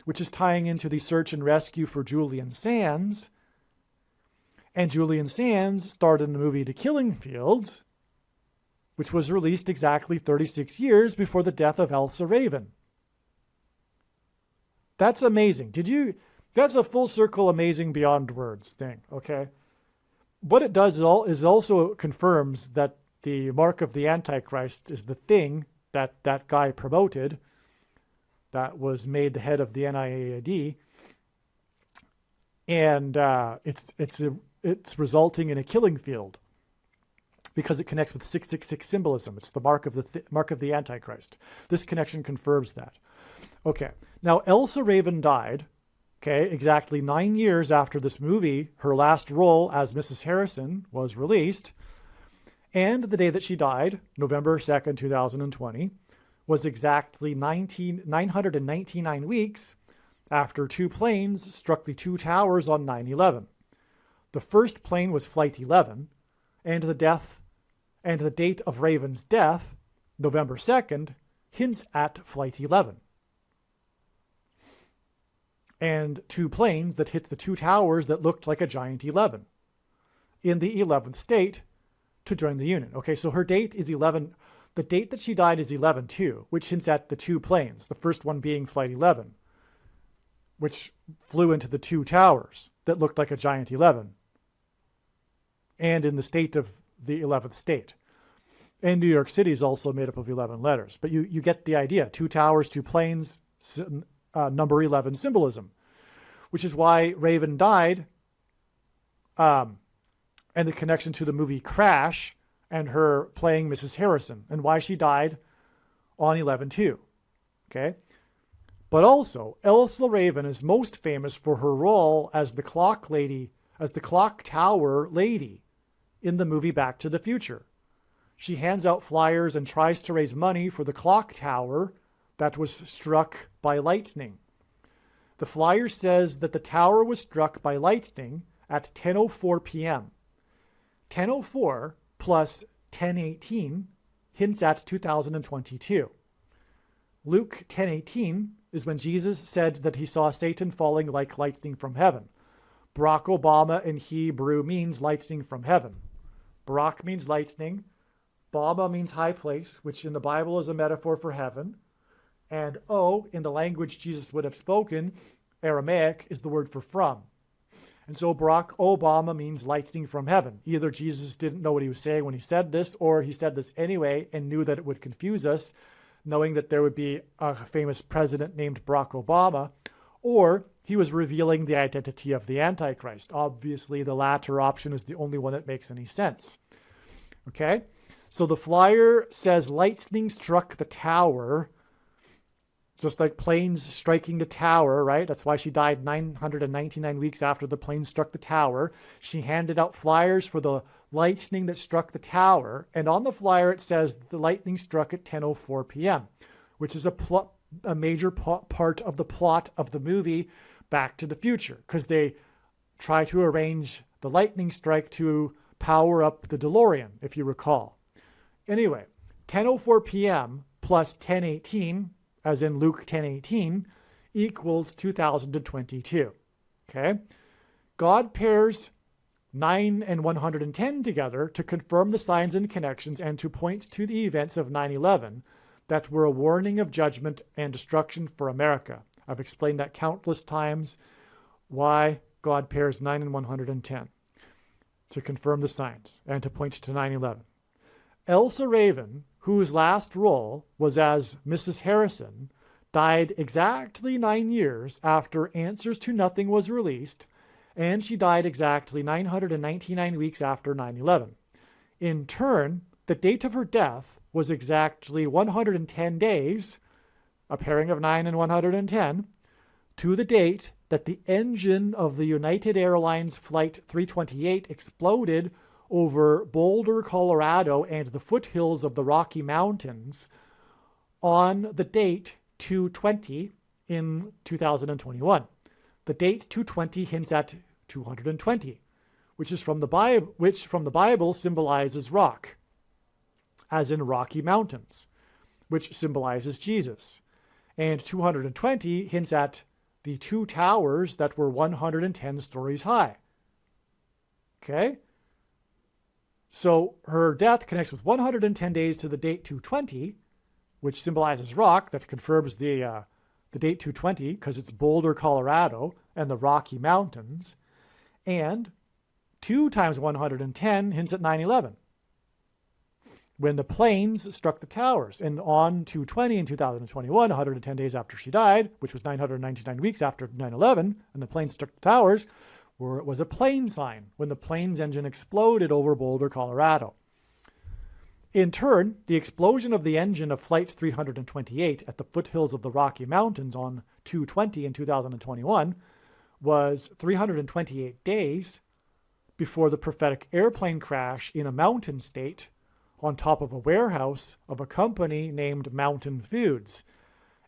which is tying into the search and rescue for Julian Sands. And Julian Sands starred in the movie The Killing Fields, which was released exactly 36 years before the death of Elsa Raven. That's amazing. That's a full circle amazing beyond words thing, okay? What it does is also confirms that the mark of the Antichrist is the thing that that guy promoted that was made the head of the NIAID. And it's resulting in a killing field because it connects with 666 symbolism. It's the mark of the Antichrist. This connection confirms that. Okay, now Elsa Raven died, okay, exactly 9 years after this movie, her last role as Mrs. Harrison was released. And the day that she died, November 2nd, 2020, was exactly 999 weeks after 2 planes struck the 2 towers on 9/11. The first plane was Flight 11, and the date of Raven's death, November 2nd, hints at Flight 11. And 2 planes that hit the 2 towers that looked like a giant 11 in the 11th state to join the Union. Okay, so her date is 11. The date that she died is 11/2, which hints at the 2 planes, the first one being Flight 11, which flew into the 2 towers that looked like a giant 11, and in the state of the 11th state. And New York City is also made up of 11 letters. But you get the idea. 2 towers, 2 planes, number 11 symbolism, which is why Raven died, and the connection to the movie Crash and her playing Mrs. Harrison, and why she died on 11/2. Okay? But also, Elsa Raven is most famous for her role as the clock tower lady in the movie Back to the Future. She hands out flyers and tries to raise money for the clock tower that was struck by lightning. The flyer says that the tower was struck by lightning at 10:04 p.m. 10:04 plus 10:18 hints at 2022. Luke 10:18 is when Jesus said that he saw Satan falling like lightning from heaven. Barack Obama in Hebrew means lightning from heaven. Barack means lightning. Baba means high place, which in the Bible is a metaphor for heaven. And O, in the language Jesus would have spoken, Aramaic, is the word for from. And so Barack Obama means lightning from heaven. Either Jesus didn't know what he was saying when he said this, or he said this anyway and knew that it would confuse us, knowing that there would be a famous president named Barack Obama, or he was revealing the identity of the Antichrist. Obviously, the latter option is the only one that makes any sense. Okay? So the flyer says lightning struck the tower, just like planes striking the tower, right? That's why she died 999 weeks after the plane struck the tower. She handed out flyers for the lightning that struck the tower. And on the flyer, it says the lightning struck at 10:04 p.m., which is a major part of the plot of the movie Back to the Future, because they try to arrange the lightning strike to power up the DeLorean, if you recall. Anyway, 10:04 p.m. plus 10:18, as in Luke 10:18, equals 2022. Okay? God pairs 9 and 110 together to confirm the signs and connections and to point to the events of 9/11 that were a warning of judgment and destruction for America. I've explained that countless times, why God pairs 9 and 110 to confirm the signs and to point to 9/11. Elsa Raven, whose last role was as Mrs. Harrison, died exactly 9 years after Answers to Nothing was released, and she died exactly 999 weeks after 9/11. In turn, the date of her death was exactly 110 days, a pairing of 9 and 110, to the date that the engine of the United Airlines Flight 328 exploded over Boulder, Colorado, and the foothills of the Rocky Mountains on the date 2/20 in 2021. The date 2/20 hints at 220, which from the Bible symbolizes rock, as in Rocky Mountains, which symbolizes Jesus. And 220 hints at the two towers that were 110 stories high. Okay? So her death connects with 110 days to the date 220, which symbolizes rock. That confirms the date 220 because it's Boulder, Colorado, and the Rocky Mountains. And 2 times 110 hints at 9/11, when the planes struck the towers. And on 220 in 2021, 110 days after she died, which was 999 weeks after 9/11, and the planes struck the towers, was a plane sign when the plane's engine exploded over Boulder, Colorado. In turn, the explosion of the engine of Flight 328 at the foothills of the Rocky Mountains on 2/20 in 2021 was 328 days before the prophetic airplane crash in a mountain state on top of a warehouse of a company named Mountain Foods,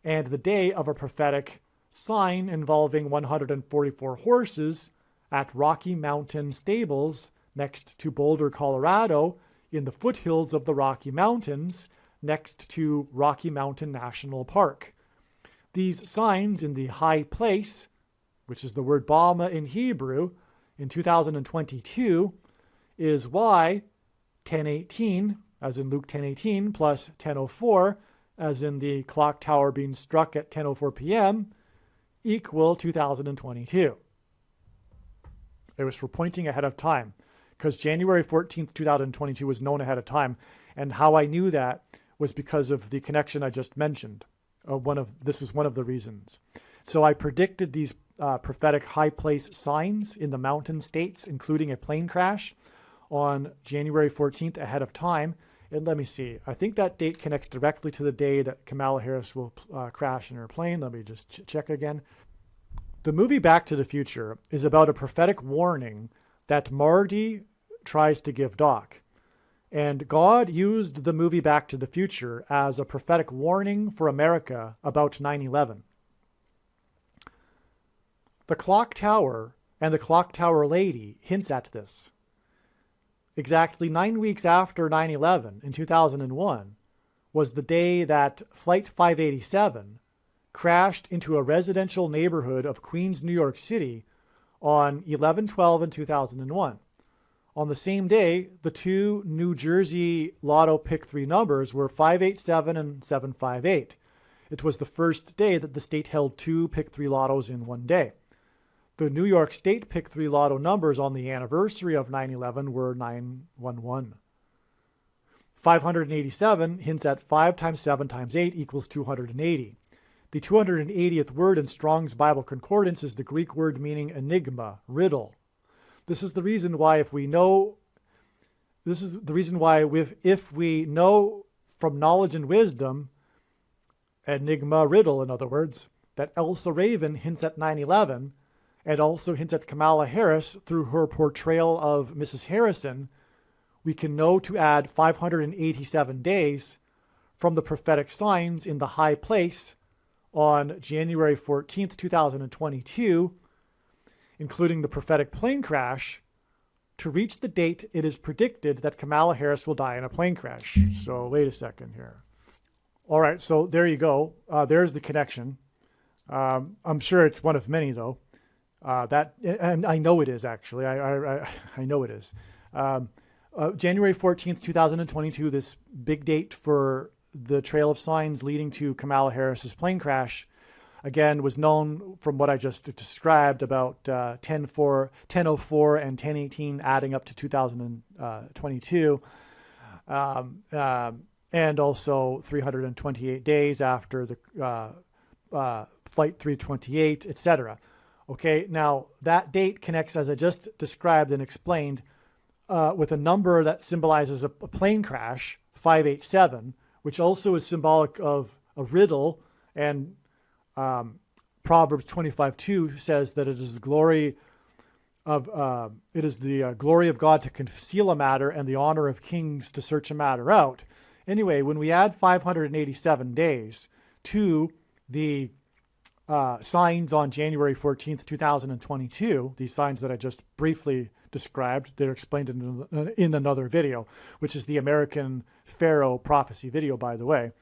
and the day of a prophetic sign involving 144 horses at Rocky Mountain Stables next to Boulder, Colorado, in the foothills of the Rocky Mountains next to Rocky Mountain National Park. These signs in the high place, which is the word Bama in Hebrew, in 2022 is why 10:18, as in Luke 10:18, plus 10:04, as in the clock tower being struck at 10:04 p.m., equal 2022. It was for pointing ahead of time, because January 14th, 2022 was known ahead of time. And how I knew that was because of the connection I just mentioned. This was one of the reasons. So I predicted these prophetic high place signs in the mountain states, including a plane crash, on January 14th ahead of time. And let me see. I think that date connects directly to the day that Kamala Harris will crash in her plane. Let me just check again. The movie Back to the Future is about a prophetic warning that Marty tries to give Doc. And God used the movie Back to the Future as a prophetic warning for America about 9/11. The clock tower and the clock tower lady hints at this. Exactly 9 weeks after 9/11 in 2001 was the day that Flight 587 crashed into a residential neighborhood of Queens, New York City on 11/12 in 2001. On the same day, the two New Jersey Lotto Pick 3 numbers were 587 and 758. It was the first day that the state held 2 Pick 3 Lottos in one day. The New York State Pick 3 Lotto numbers on the anniversary of 9/11 were 911. 587 hints at 5 times 7 times 8 equals 280. The 280th word in Strong's Bible Concordance is the Greek word meaning enigma, riddle. This is the reason why if we know from knowledge and wisdom, enigma, riddle, in other words, that Elsa Raven hints at 9/11 and also hints at Kamala Harris through her portrayal of Mrs. Harrison, we can know to add 587 days from the prophetic signs in the high place on January 14th, 2022, including the prophetic plane crash, to reach the date it is predicted that Kamala Harris will die in a plane crash. So wait a second here. All right, so there you go. There's the connection. I'm sure it's one of many, though. And I know it is, actually. I know it is. January 14th, 2022, this big date for the trail of signs leading to Kamala Harris's plane crash, again, was known from what I just described about 1004 and 1018 adding up to 2022. And also 328 days after the Flight 328, etc. Okay, now that date connects, as I just described and explained, with a number that symbolizes a plane crash, 587, which also is symbolic of a riddle, and Proverbs 25:2 says that it is the glory of glory of God to conceal a matter and the honor of kings to search a matter out. Anyway, when we add 587 days to the signs on January 14th, 2022, these signs that I just briefly described, they're explained in another video, which is the American Pharaoh prophecy video, by the way.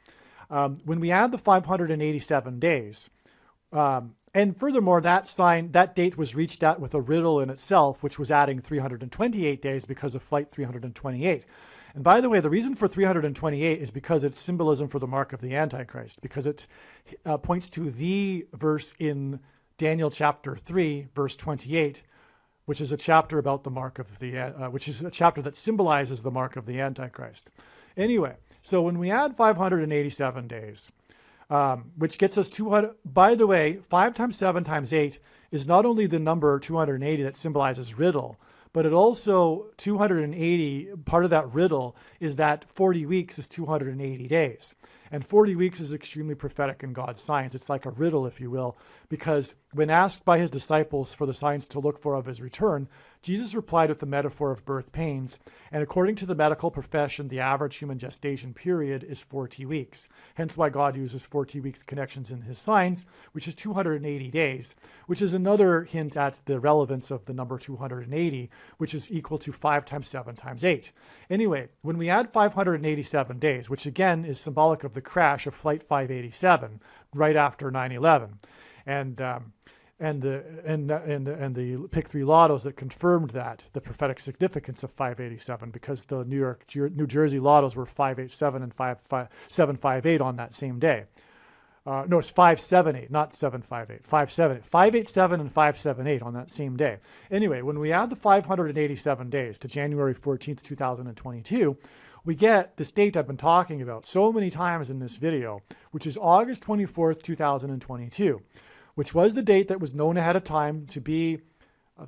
When we add the 587 days, and furthermore, that date was reached at with a riddle in itself, which was adding 328 days because of Flight 328. And by the way, the reason for 328 is because it's symbolism for the mark of the Antichrist, because it points to the verse in Daniel chapter 3, verse 28, which is a chapter about the mark of the, which is a chapter that symbolizes the mark of the Antichrist. Anyway, so when we add 587 days, which gets us 200, by the way, 5 times 7 times 8 is not only the number 280 that symbolizes riddle, but it also, 280, part of that riddle is that 40 weeks is 280 days. And 40 weeks is extremely prophetic in God's science. It's like a riddle, if you will, because when asked by his disciples for the signs to look for of his return, Jesus replied with the metaphor of birth pains. And according to the medical profession, the average human gestation period is 40 weeks. Hence why God uses 40 weeks connections in his signs, which is 280 days, which is another hint at the relevance of the number 280, which is equal to 5 times 7 times 8. Anyway, when we add 587 days, which again is symbolic of the crash of Flight 587 right after 9/11, and the Pick 3 lottos that confirmed that, the prophetic significance of 587, because the New Jersey lottos were 587 and 758 on that same day. No, it's 578, not 758, 578, 587 and 578 on that same day. Anyway, when we add the 587 days to January 14th, 2022, we get this date I've been talking about so many times in this video, which is August 24th, 2022, which was the date that was known ahead of time to be,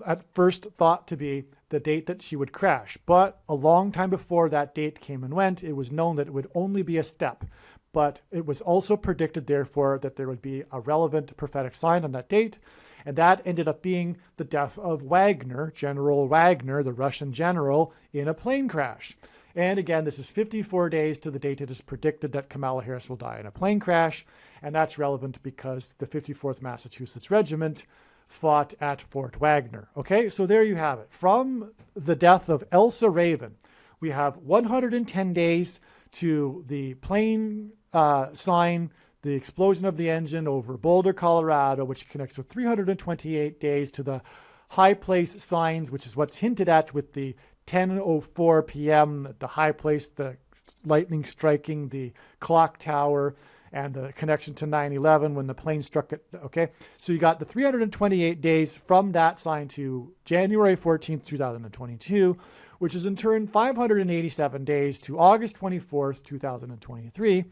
at first thought to be, the date that she would crash. But a long time before that date came and went, it was known that it would only be a step. But it was also predicted, therefore, that there would be a relevant prophetic sign on that date. And that ended up being the death of Wagner, General Wagner, the Russian general, in a plane crash. And again, this is 54 days to the date it is predicted that Kamala Harris will die in a plane crash. And that's relevant because the 54th Massachusetts Regiment fought at Fort Wagner. Okay, so there you have it. From the death of Elsa Raven, we have 110 days to the plane sign, the explosion of the engine over Boulder, Colorado, which connects with 328 days to the high place signs, which is what's hinted at with the 10:04 p.m., the high place, the lightning striking the clock tower, and the connection to 9/11 when the plane struck it. Okay, so you got the 328 days from that sign to January 14th, 2022, which is in turn 587 days to August 24th, 2023,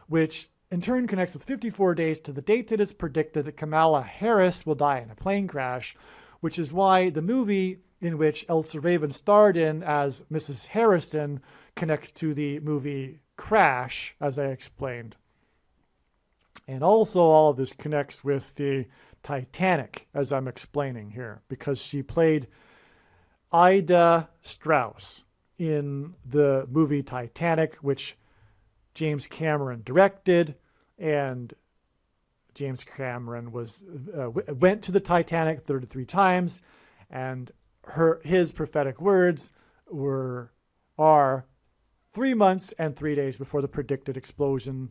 which in turn connects with 54 days to the date that it's predicted that Kamala Harris will die in a plane crash, which is why the movie in which Elsa Raven starred in as Mrs. Harrison connects to the movie Crash, as I explained. And also all of this connects with the Titanic, as I'm explaining here, because she played Ida Strauss in the movie Titanic, which James Cameron directed, and James Cameron went to the Titanic 33 times, and his prophetic words are 3 months and 3 days before the predicted explosion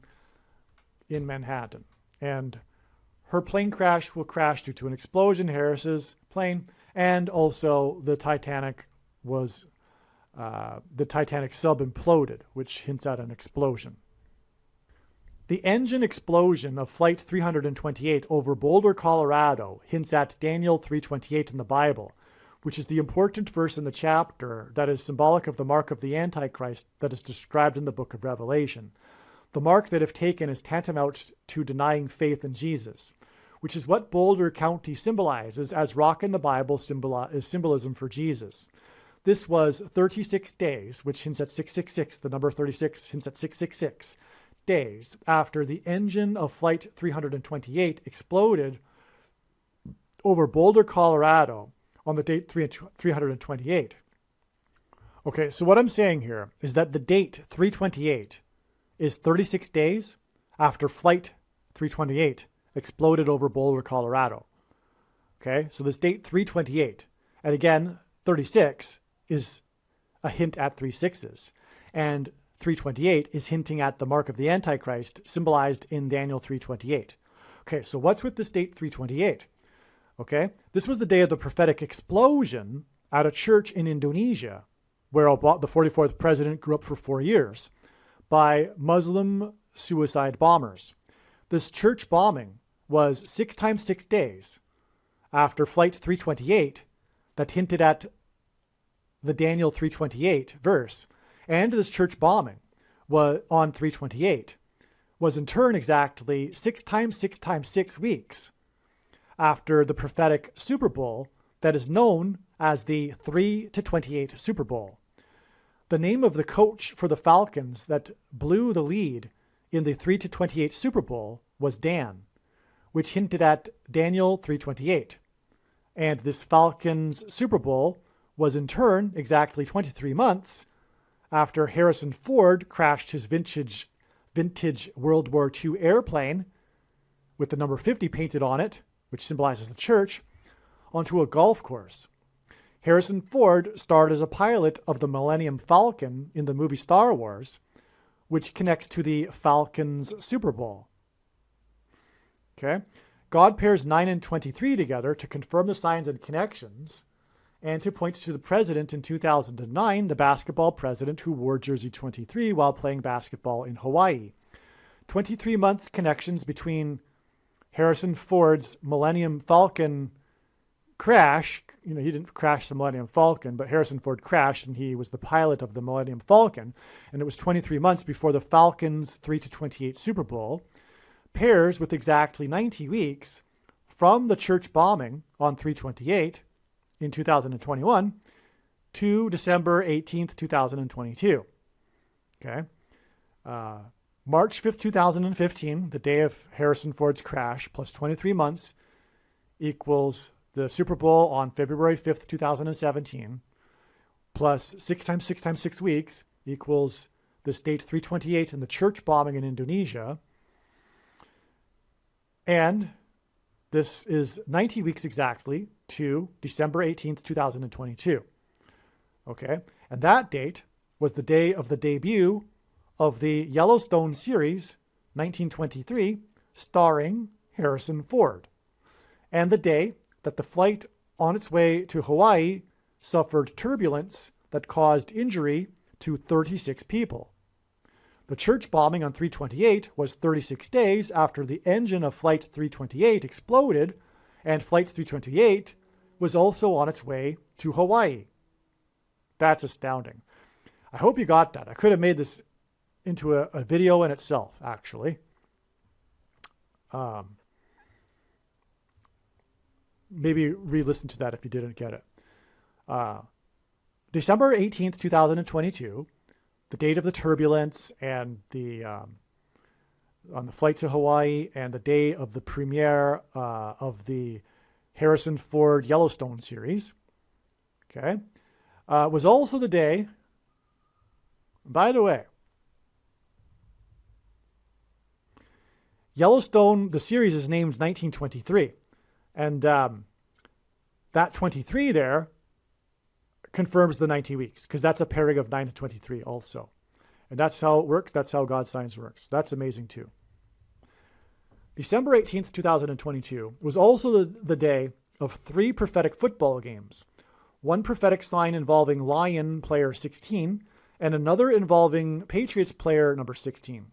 in Manhattan. And her plane crash will crash due to an explosion, Harris's plane, and also the Titanic sub imploded, which hints at an explosion. The engine explosion of Flight 328 over Boulder, Colorado hints at Daniel 3:28 in the Bible, which is the important verse in the chapter that is symbolic of the mark of the Antichrist that is described in the book of Revelation. The mark that, if taken, is tantamount to denying faith in Jesus, which is what Boulder County symbolizes, as rock in the Bible is symbolism for Jesus. This was 36 days, which hints at 666. The number 36 hints at 666 days after the engine of Flight 328 exploded over Boulder, Colorado on the date 328. Okay, so what I'm saying here is that the date 328 is 36 days after Flight 328 exploded over Boulder, Colorado. Okay, so this date 328, and again, 36 is a hint at 3 sixes, and 328 is hinting at the mark of the Antichrist symbolized in Daniel 3:28. Okay, so what's with this date 328? Okay, this was the day of the prophetic explosion at a church in Indonesia, where the 44th president grew up for 4 years, by Muslim suicide bombers. This church bombing was 6 times 6 days after Flight 328 that hinted at the Daniel 3:28 verse. And this church bombing on 328 was in turn exactly 6 times 6 times 6 weeks after the prophetic Super Bowl that is known as the 3-28 Super Bowl. The name of the coach for the Falcons that blew the lead in the 3-28 Super Bowl was Dan, which hinted at Daniel 3:28. And this Falcons Super Bowl was in turn exactly 23 months after Harrison Ford crashed his vintage World War II airplane with the number 50 painted on it, which symbolizes the church, onto a golf course. Harrison Ford starred as a pilot of the Millennium Falcon in the movie Star Wars, which connects to the Falcons Super Bowl. Okay, God pairs 9 and 23 together to confirm the signs and connections, and to point to the president in 2009, the basketball president who wore jersey 23 while playing basketball in Hawaii. 23 months connections between Harrison Ford's Millennium Falcon crash. He didn't crash the Millennium Falcon, but Harrison Ford crashed, and he was the pilot of the Millennium Falcon. And it was 23 months before the Falcons' 3-28 Super Bowl, pairs with exactly 90 weeks from the church bombing on 3/28 in 2021 to December 18th, 2022. Okay. March 5th, 2015, the day of Harrison Ford's crash, plus 23 months equals the Super Bowl on February 5th, 2017, plus 6 times 6 times 6 weeks equals this date 3/28 and the church bombing in Indonesia. And this is 90 weeks exactly to December 18th, 2022. Okay, and that date was the day of the debut of the Yellowstone series, 1923, starring Harrison Ford, and the day that the flight on its way to Hawaii suffered turbulence that caused injury to 36 people. The church bombing on 3/28 was 36 days after the engine of Flight 328 exploded, and Flight 328 was also on its way to Hawaii. That's astounding. I hope you got that. I could have made this into a video in itself, actually. Maybe re-listen to that if you didn't get it. December 18th, 2022, the date of the turbulence and the on the flight to Hawaii, and the day of the premiere of the Harrison Ford Yellowstone series, okay, was also the day, by the way, Yellowstone, the series is named 1923, and that 23 there confirms the 90 weeks, because that's a pairing of 9 to 23 also. And that's how it works. That's how God's science works. That's amazing too. December 18th, 2022 was also the day of 3 prophetic football games. One prophetic sign involving Lion player 16 and another involving Patriots player number 16.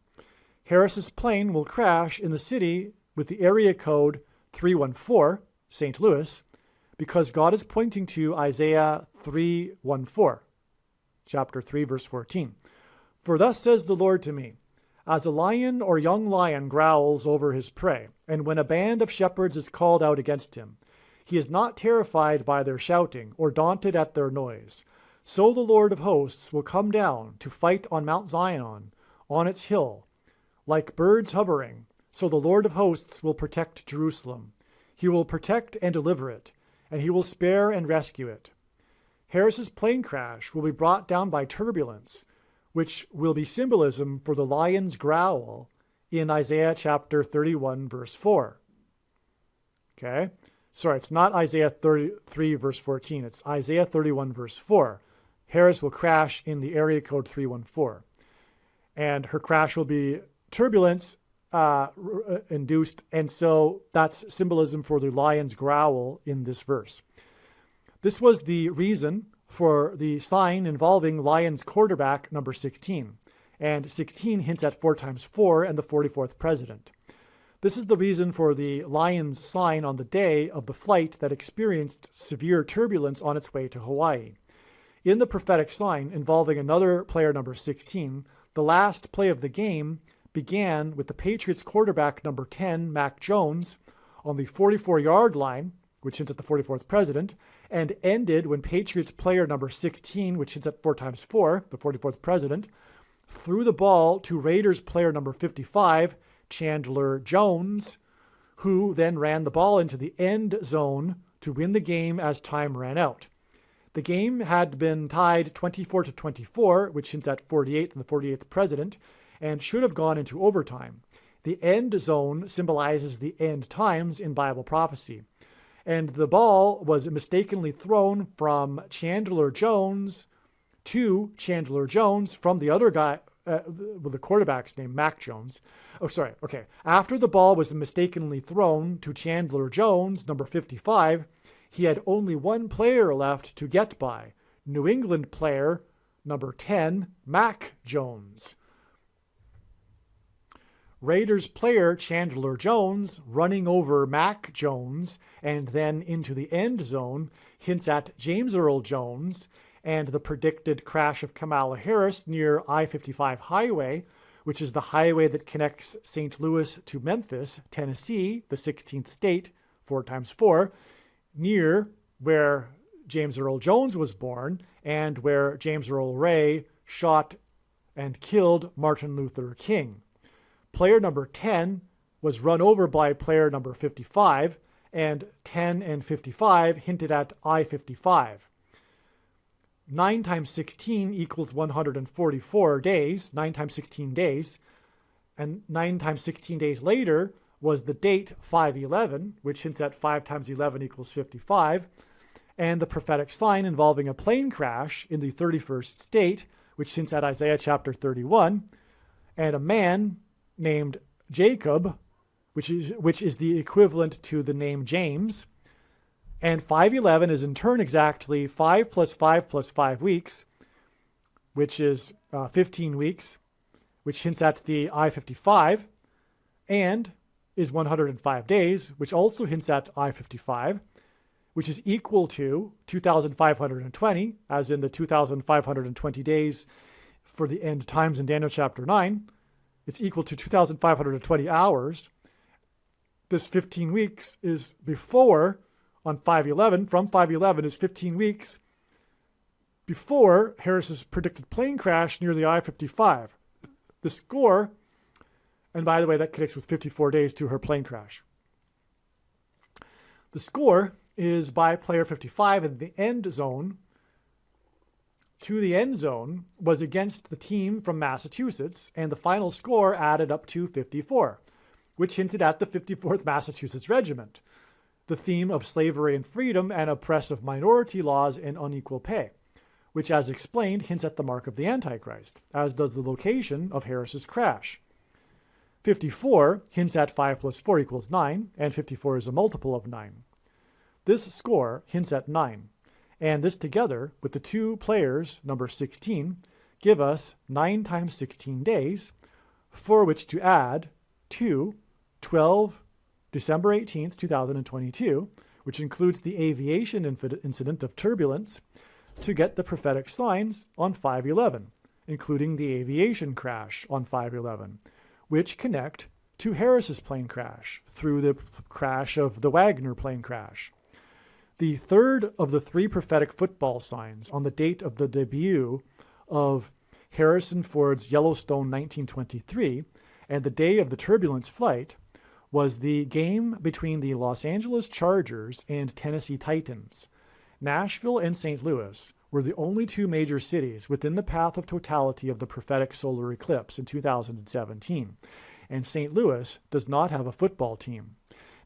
Harris's plane will crash in the city with the area code 314, St. Louis, because God is pointing to Isaiah 3:14, chapter 3, verse 14. For thus says the Lord to me, as a lion or young lion growls over his prey, and when a band of shepherds is called out against him, he is not terrified by their shouting or daunted at their noise. So the Lord of hosts will come down to fight on Mount Zion, on its hill, like birds hovering. So the Lord of hosts will protect Jerusalem. He will protect and deliver it, and he will spare and rescue it. Harris's plane crash will be brought down by turbulence, which will be symbolism for the lion's growl in Isaiah chapter 31, verse 4. Okay? Sorry, it's not Isaiah 33, verse 14. It's Isaiah 31, verse 4. Harris will crash in the area code 314. And her crash will be turbulence induced, and so that's symbolism for the lion's growl in this verse. This was the reason for the sign involving Lions quarterback number 16, and 16 hints at 4 times 4 and the 44th president. This is the reason for the Lions sign on the day of the flight that experienced severe turbulence on its way to Hawaii. In the prophetic sign involving another player number 16, the last play of the game began with the Patriots quarterback number 10, Mac Jones, on the 44-yard line, which hints at the 44th president, and ended when Patriots player number 16, which hints at 4 times 4, the 44th president, threw the ball to Raiders player number 55, Chandler Jones, who then ran the ball into the end zone to win the game as time ran out. The game had been tied 24-24, which hints at 48 and the 48th president, and should have gone into overtime. The end zone symbolizes the end times in Bible prophecy. And the ball was mistakenly thrown from Chandler Jones to Chandler Jones from the other guy, the quarterback's name, Mac Jones. After the ball was mistakenly thrown to Chandler Jones, number 55, he had only one player left to get by, New England player number 10, Mac Jones. Raiders player Chandler Jones running over Mac Jones and then into the end zone hints at James Earl Jones and the predicted crash of Kamala Harris near I-55 highway, which is the highway that connects St. Louis to Memphis, Tennessee, the 16th state, 4 times 4, near where James Earl Jones was born and where James Earl Ray shot and killed Martin Luther King. Player number 10 was run over by player number 55, and 10 and 55 hinted at I-55. 9 times 16 equals 144 days, 9 times 16 days, and 9 times 16 days later was the date 5/11, which hints at 5 times 11 equals 55, and the prophetic sign involving a plane crash in the 31st state, which hints at Isaiah chapter 31, and a man named Jacob, which is the equivalent to the name James. And 5/11 is in turn exactly 5 plus 5 plus 5 weeks, which is 15 weeks, which hints at the I-55, and is 105 days, which also hints at I-55, which is equal to 2,520, as in the 2,520 days for the end times in Daniel chapter 9. It's equal to 2,520 hours, this 15 weeks is before, on 5/11, from 5/11 is 15 weeks before Harris's predicted plane crash near the I-55. The score, and by the way, that connects with 54 days to her plane crash. The score is by player 55 in the end zone. To the end zone was against the team from Massachusetts, and the final score added up to 54, which hinted at the 54th Massachusetts Regiment, the theme of slavery and freedom and oppressive minority laws and unequal pay, which, as explained, hints at the mark of the Antichrist, as does the location of Harris's crash. 54 hints at 5 plus 4 equals 9, and 54 is a multiple of 9. This score hints at 9, and this together with the two players, number 16, give us 9 times 16 days, for which to add to 12 December 18th, 2022, which includes the aviation incident of turbulence, to get the prophetic signs on 5/11, including the aviation crash on 5/11, which connect to Harris's plane crash through the crash of the Wagner plane crash. The third of the 3 prophetic football signs on the date of the debut of Harrison Ford's Yellowstone 1923 and the day of the turbulence flight was the game between the Los Angeles Chargers and Tennessee Titans. Nashville and St. Louis were the only 2 major cities within the path of totality of the prophetic solar eclipse in 2017, and St. Louis does not have a football team.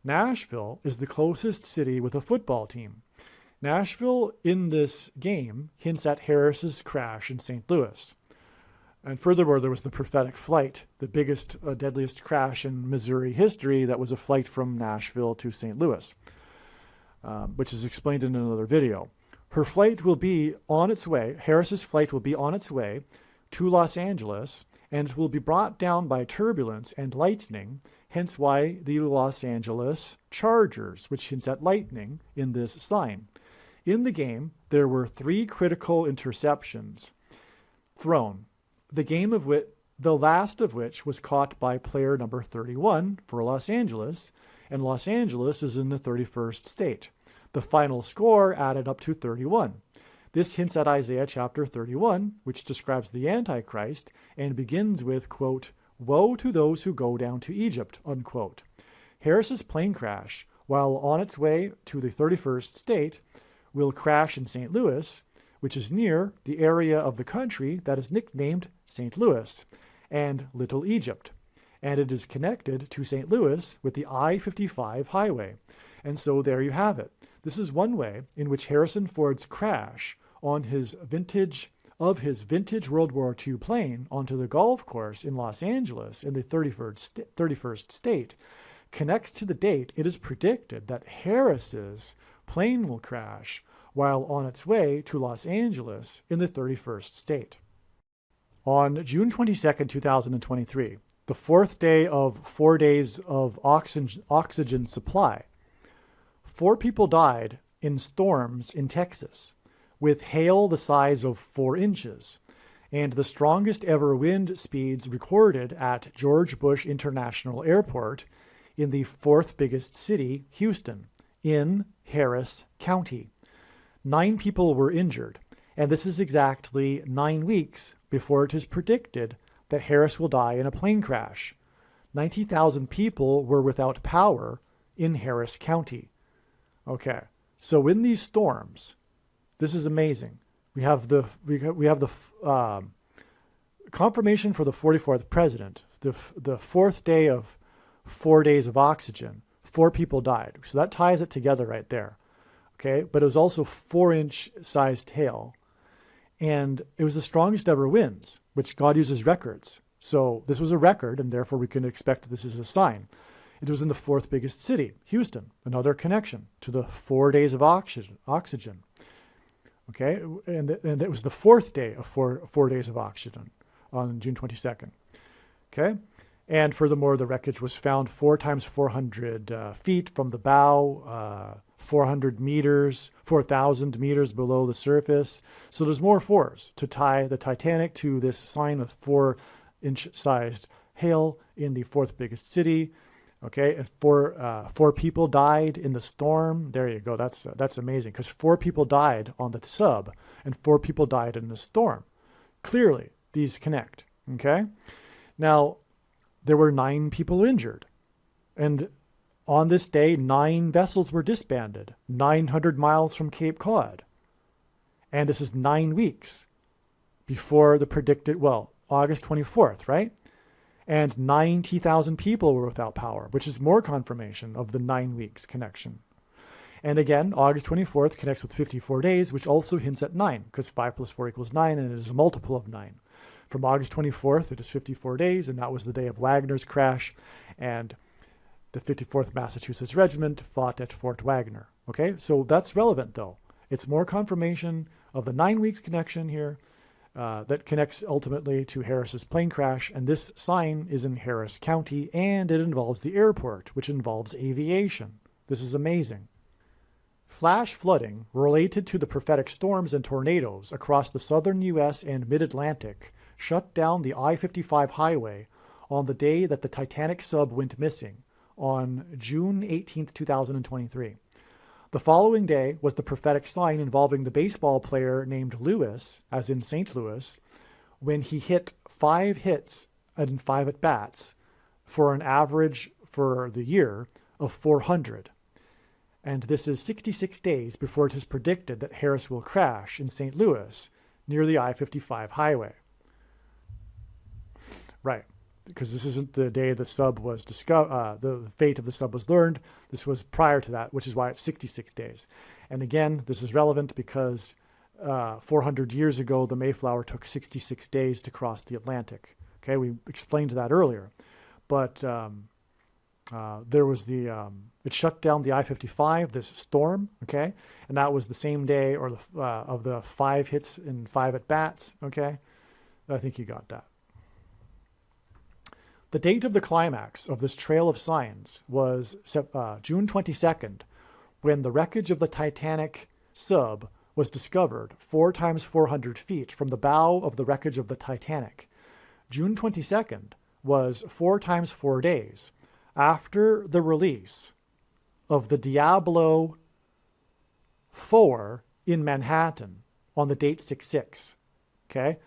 Nashville is the closest city with a football team. Nashville in this game hints at Harris's crash in St. Louis. And furthermore, there was the prophetic flight, the biggest, deadliest crash in Missouri history that was a flight from Nashville to St. Louis, which is explained in another video. Her flight will be on its way, Harris's flight will be on its way to Los Angeles, and it will be brought down by turbulence and lightning, hence why the Los Angeles Chargers, which hints at lightning in this sign. In the game, there were 3 critical interceptions thrown, the last of which was caught by player number 31 for Los Angeles, and Los Angeles is in the 31st state. The final score added up to 31. This hints at Isaiah chapter 31, which describes the Antichrist and begins with, quote, "Woe to those who go down to Egypt," unquote. Harris's plane crash, while on its way to the 31st state, will crash in St. Louis, which is near the area of the country that is nicknamed St. Louis and Little Egypt, and it is connected to St. Louis with the I-55 highway. And so there you have it. This is one way in which Harrison Ford's crash on his vintage World War II plane onto the golf course in Los Angeles in the 31st state connects to the date it is predicted that Harris's plane will crash while on its way to Los Angeles in the 31st state. On June 22nd, 2023, the 4th day of 4 days of oxygen supply, 4 people died in storms in Texas, with hail the size of 4 inches, and the strongest ever wind speeds recorded at George Bush International Airport in the 4th biggest city, Houston, in Harris County. 9 people were injured, and this is exactly 9 weeks before it is predicted that Harris will die in a plane crash. 90,000 people were without power in Harris County. Okay, so in these storms, this is amazing. We have the confirmation for the 44th president, the 4th day of 4 days of oxygen. 4 people died, so that ties it together right there. Okay, but it was also 4-inch sized hail, and it was the strongest ever winds, which God uses records. So this was a record, and therefore we can expect that this is a sign. It was in the 4th biggest city, Houston, another connection to the 4 days of oxygen. Okay, and it was the 4th day of four days of oxygen on June 22nd. Okay, and furthermore, the wreckage was found 4 times 400 feet from the bow, 400 meters, 4,000 meters below the surface. So there's more 4s to tie the Titanic to this sign of 4-inch sized hail in the 4th biggest city. Okay, and four people died in the storm. There you go. That's amazing, because 4 people died on the sub and 4 people died in the storm. Clearly, these connect. Okay, now there were 9 people injured, and on this day 9 vessels were disbanded 900 miles from Cape Cod, and this is 9 weeks before the predicted, well, August 24th, right? And 90,000 people were without power, which is more confirmation of the 9 weeks connection. And again, August 24th connects with 54 days, which also hints at 9, because 5 plus 4 equals 9, and it is a multiple of 9. From August 24th, it is 54 days, and that was the day of Wagner's crash, and the 54th Massachusetts Regiment fought at Fort Wagner. Okay, so that's relevant, though. It's more confirmation of the 9 weeks connection here, that connects ultimately to Harris's plane crash, and this sign is in Harris County, and it involves the airport, which involves aviation. This is amazing. Flash flooding related to the prophetic storms and tornadoes across the southern U.S. and mid-Atlantic shut down the I-55 highway on the day that the Titanic sub went missing, on June 18, 2023. The following day was the prophetic sign involving the baseball player named Lewis, as in St. Louis, when he hit 5 hits and 5 at-bats for an average for the year of 400. And this is 66 days before it is predicted that Harris will crash in St. Louis near the I-55 highway. Right. Because this isn't the day the sub was discovered, the fate of the sub was learned. This was prior to that, which is why it's 66 days. And again, this is relevant because 400 years ago, the Mayflower took 66 days to cross the Atlantic. Okay, we explained that earlier. But there was it shut down the I-55, this storm, okay? And that was the same day or of the 5 hits and 5 at-bats, okay? I think you got that. The date of the climax of this trail of signs was June 22nd, when the wreckage of the Titanic sub was discovered 4 times 400 feet from the bow of the wreckage of the Titanic. June 22nd was 4 times 4 days after the release of the Diablo 4 in Manhattan on the date 6/6. Okay?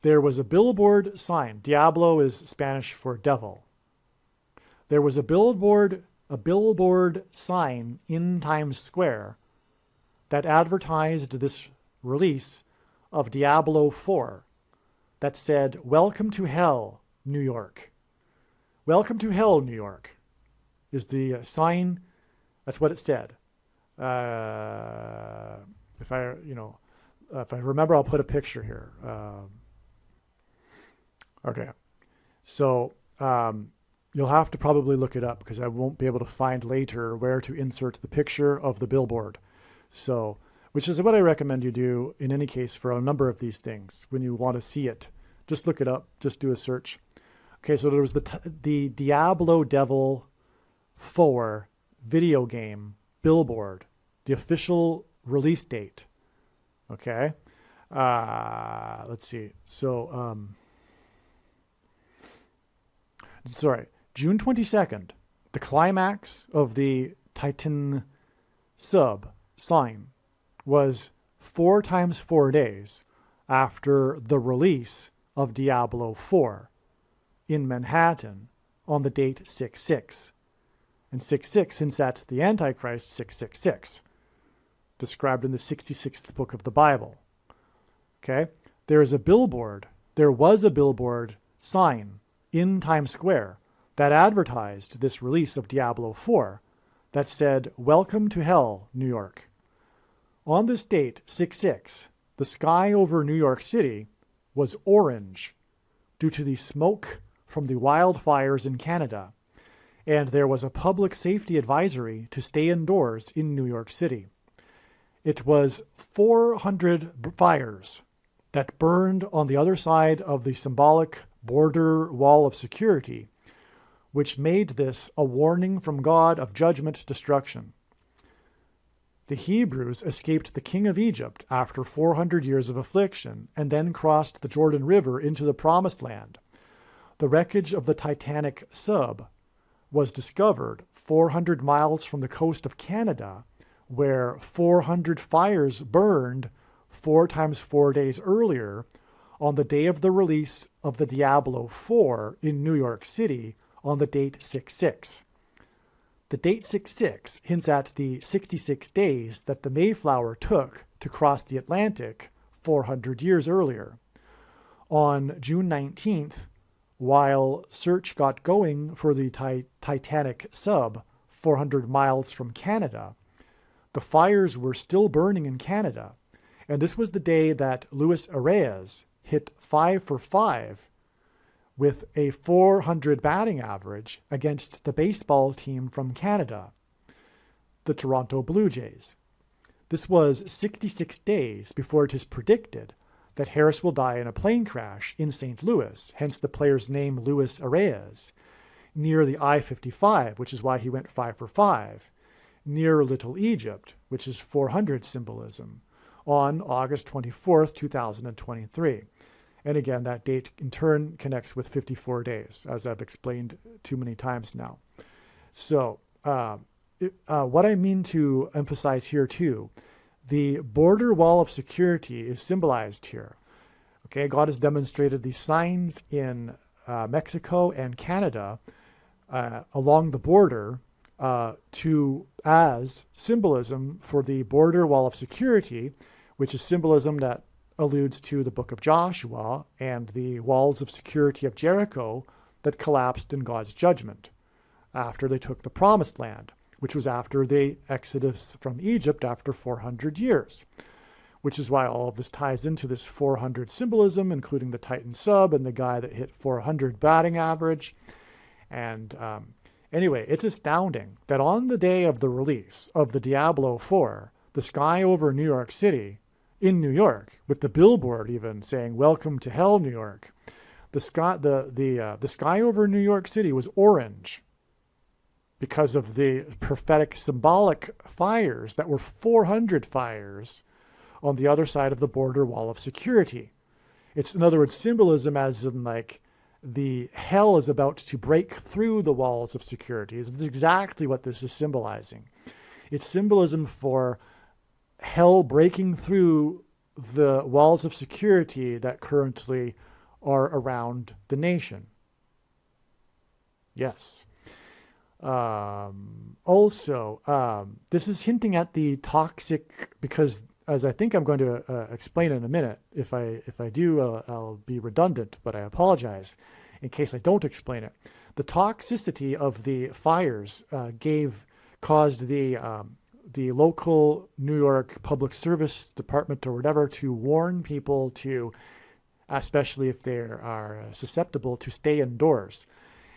There was a billboard sign. Diablo is Spanish for devil. There was a billboard sign in Times Square that advertised this release of Diablo 4 that said, "Welcome to Hell, New York." Welcome to Hell, New York is the sign. That's what it said. If I remember, I'll put a picture here. Okay, so you'll have to probably look it up because I won't be able to find later where to insert the picture of the billboard. So, which is what I recommend you do in any case for a number of these things. When you want to see it, just look it up, just do a search. Okay, so there was the Diablo Devil 4 video game billboard, the official release date. Okay, let's see. So, June 22nd, the climax of the Titan sub sign was 4 times 4 days after the release of Diablo 4 in Manhattan on the date 6/6. And 6/6 hints at the Antichrist 666, described in the 66th book of the Bible. Okay? There was a billboard sign in Times Square that advertised this release of Diablo 4 that said, "Welcome to Hell, New York." On this date, 6/6, the sky over New York City was orange due to the smoke from the wildfires in Canada, and there was a public safety advisory to stay indoors in New York City. It was 400 fires that burned on the other side of the symbolic border wall of security, which made this a warning from God of judgment destruction. The Hebrews escaped the king of Egypt after 400 years of affliction and then crossed the Jordan River into the Promised Land. The wreckage of the Titanic sub was discovered 400 miles from the coast of Canada, where 400 fires burned 4 times 4 days earlier on the day of the release of the Diablo 4 in New York City on the date 6/6. The date 6/6 hints at the 66 days that the Mayflower took to cross the Atlantic 400 years earlier. On June 19th, while search got going for the Titanic sub 400 miles from Canada, the fires were still burning in Canada, and this was the day that Luis Arraez hit 5 for 5 with a .400 batting average against the baseball team from Canada, the Toronto Blue Jays. This was 66 days before it is predicted that Harris will die in a plane crash in St. Louis, hence the player's name Luis Arraez, near the I-55, which is why he went 5 for 5, near Little Egypt, which is 400 symbolism, on August 24th, 2023. And again, that date in turn connects with 54 days, as I've explained too many times now. So what I mean to emphasize here too, the border wall of security is symbolized here. Okay, God has demonstrated these signs in Mexico and Canada along the border as symbolism for the border wall of security, which is symbolism that alludes to the book of Joshua and the walls of security of Jericho that collapsed in God's judgment after they took the promised land, which was after the exodus from Egypt after 400 years, which is why all of this ties into this 400 symbolism, including the Titan sub and the guy that hit 400 batting average. And anyway, it's astounding that on the day of the release of the Diablo 4, the sky over New York City, in New York, with the billboard even saying, "Welcome to Hell, New York," the sky over New York City was orange because of the prophetic symbolic fires that were 400 fires on the other side of the border wall of security. It's, in other words, symbolism as in like the hell is about to break through the walls of security. It's exactly what this is symbolizing. It's symbolism for hell breaking through the walls of security that currently are around the nation. Yes. Also, this is hinting at the toxic, because as I think I'm going to explain in a minute, if I do, I'll be redundant, but I apologize in case I don't explain it. The toxicity of the fires caused the local New York Public Service Department or whatever to warn people to, especially if they are susceptible, to stay indoors.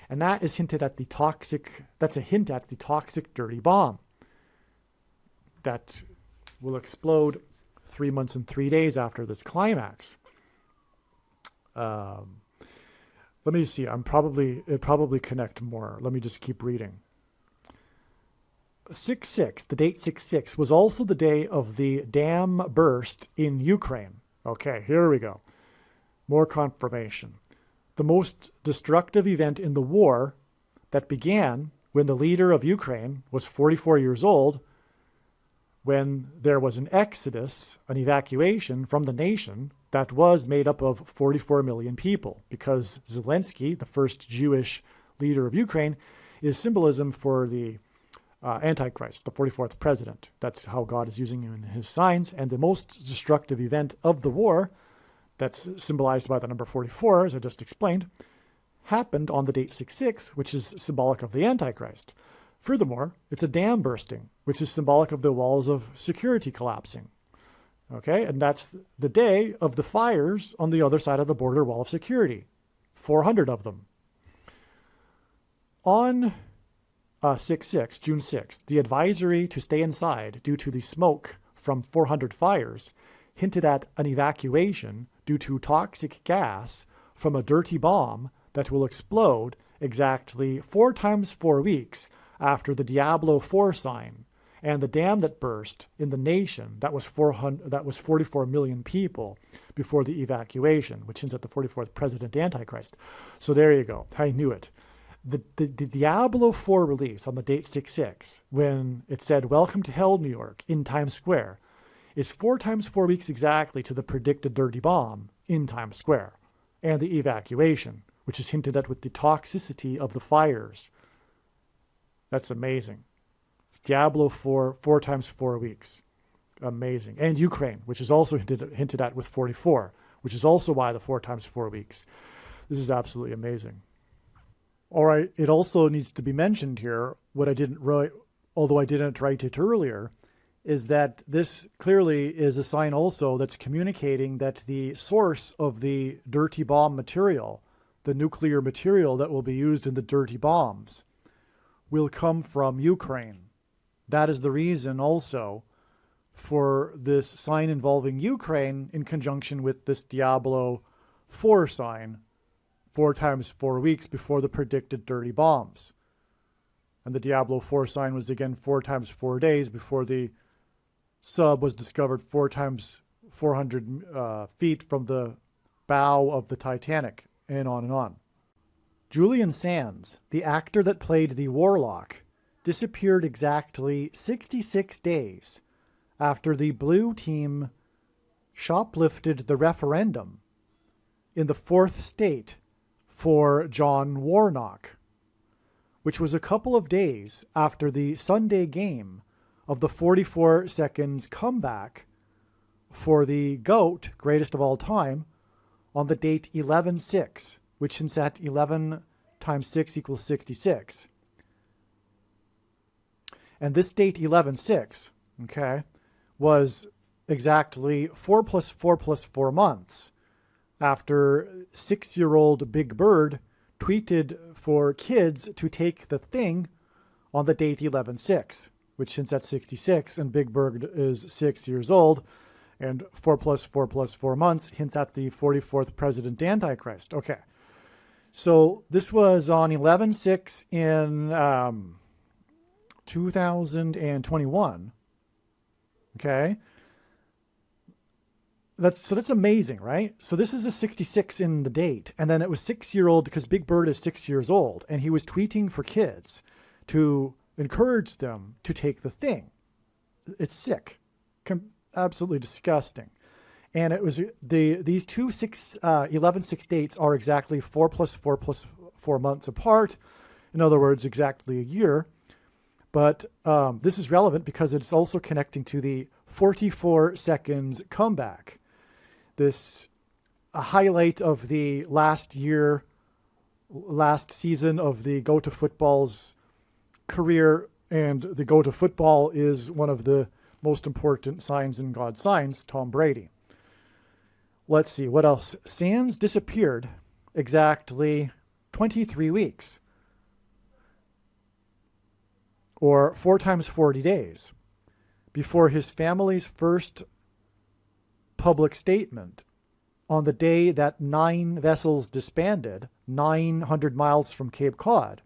And that is hinted at that's a hint at the toxic dirty bomb that will explode 3 months and 3 days after this climax. Let me see. It'll probably connect more. Let me just keep reading. 6/6, the date 6/6 was also the day of the dam burst in Ukraine. Okay, here we go. More confirmation. The most destructive event in the war that began when the leader of Ukraine was 44 years old, when there was an exodus, an evacuation from the nation that was made up of 44 million people, because Zelensky, the first Jewish leader of Ukraine, is symbolism for the Antichrist, the 44th president. That's how God is using him in his signs. And the most destructive event of the war, that's symbolized by the number 44, as I just explained, happened on the date 6/6, which is symbolic of the Antichrist. Furthermore, it's a dam bursting, which is symbolic of the walls of security collapsing. Okay, and that's the day of the fires on the other side of the border wall of security. 400 of them. On 6/6, June 6th, the advisory to stay inside due to the smoke from 400 fires hinted at an evacuation due to toxic gas from a dirty bomb that will explode exactly 4 times 4 weeks after the Diablo 4 sign and the dam that burst in the nation that was 44 million people before the evacuation, which hints at the 44th president Antichrist. So there you go. I knew it. The Diablo 4 release on the date 6/6, when it said, "Welcome to Hell, New York," in Times Square, is 4 times 4 weeks exactly to the predicted dirty bomb in Times Square, and the evacuation, which is hinted at with the toxicity of the fires. That's amazing. Diablo 4, 4 times 4 weeks. Amazing. And Ukraine, which is also hinted at with 44, which is also why the 4 times 4 weeks. This is absolutely amazing. All right, it also needs to be mentioned here, what I didn't write, although I didn't write it earlier, is that this clearly is a sign also that's communicating that the source of the dirty bomb material, the nuclear material that will be used in the dirty bombs, will come from Ukraine. That is the reason also for this sign involving Ukraine in conjunction with this Diablo 4 sign, 4 times 4 weeks before the predicted dirty bombs. And the Diablo 4 sign was again 4 times 4 days before the sub was discovered 4 times 400 feet from the bow of the Titanic, and on and on. Julian Sands, the actor that played the Warlock, disappeared exactly 66 days after the blue team shoplifted the referendum in the 4th state for John Warnock, which was a couple of days after the Sunday game of the 44 seconds comeback for the GOAT, greatest of all time, on the date 11/6, which hints at 11 times 6 equals 66. And this date 11/6, okay, was exactly 4 plus 4 plus 4 months after 6-year-old Big Bird tweeted for kids to take the thing on the date 11/6, which hints at 66, and Big Bird is 6 years old, and 4 plus 4 plus 4 months hints at the 44th President Antichrist. Okay, so this was on 11/6 in 2021. Okay, that's amazing, right? So this is a 66 in the date, and then it was 6-year-old because Big Bird is 6 years old, and he was tweeting for kids to encourage them to take the thing. It's sick, absolutely disgusting. And it was these two 11/6 dates are exactly 4 plus 4 plus 4 months apart. In other words, exactly a year. But this is relevant because it's also connecting to the 44 seconds comeback. This a highlight of the last season of the Go to Football's career, and the Go to Football is one of the most important signs in God's signs, Tom Brady. Let's see, what else? Sands disappeared exactly 23 weeks, or 4 times 40 days, before his family's first public statement on the day that 9 vessels disbanded 900 miles from Cape Cod,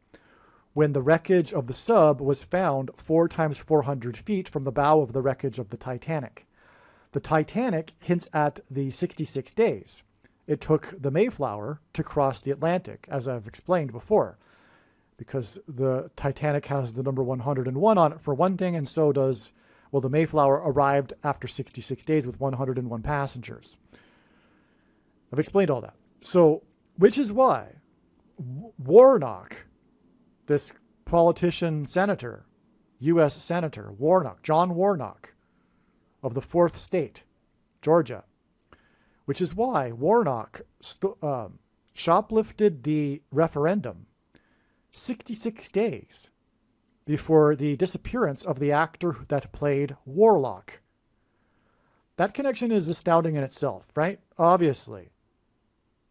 when the wreckage of the sub was found 4 times 400 feet from the bow of the wreckage of the Titanic. The Titanic hints at the 66 days it took the Mayflower to cross the Atlantic, as I've explained before, because the Titanic has the number 101 on it for one thing, and so does, well, the Mayflower arrived after 66 days with 101 passengers. I've explained all that. So, which is why Warnock, this politician senator, U.S. Senator Warnock, John Warnock of the 4th state, Georgia, which is why Warnock shoplifted the referendum 66 days before the disappearance of the actor that played Warlock. That connection is astounding in itself, right? Obviously.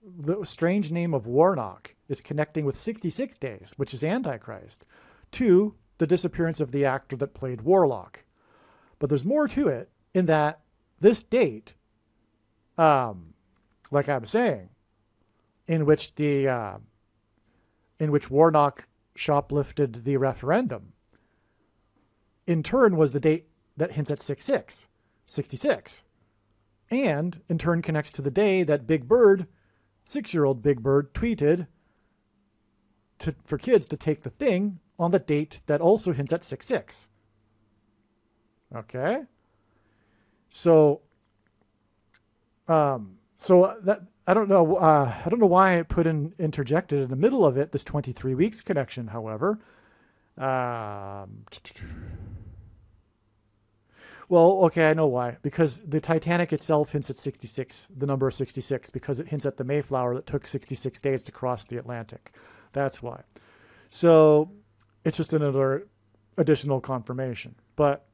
The strange name of Warnock is connecting with 66 days, which is Antichrist, to the disappearance of the actor that played Warlock. But there's more to it in that this date, like I'm saying, in which Warnock shoplifted the referendum, in turn was the date that hints at 66, and in turn connects to the day that Big Bird, 6-year-old Big Bird, tweeted for kids to take the thing on the date that also hints at 6/6. Okay? So that I don't know why I interjected in the middle of it this 23 weeks connection, however. Well, okay, I know why. Because the Titanic itself hints at 66, the number 66, because it hints at the Mayflower that took 66 days to cross the Atlantic. That's why. So it's just another additional confirmation. But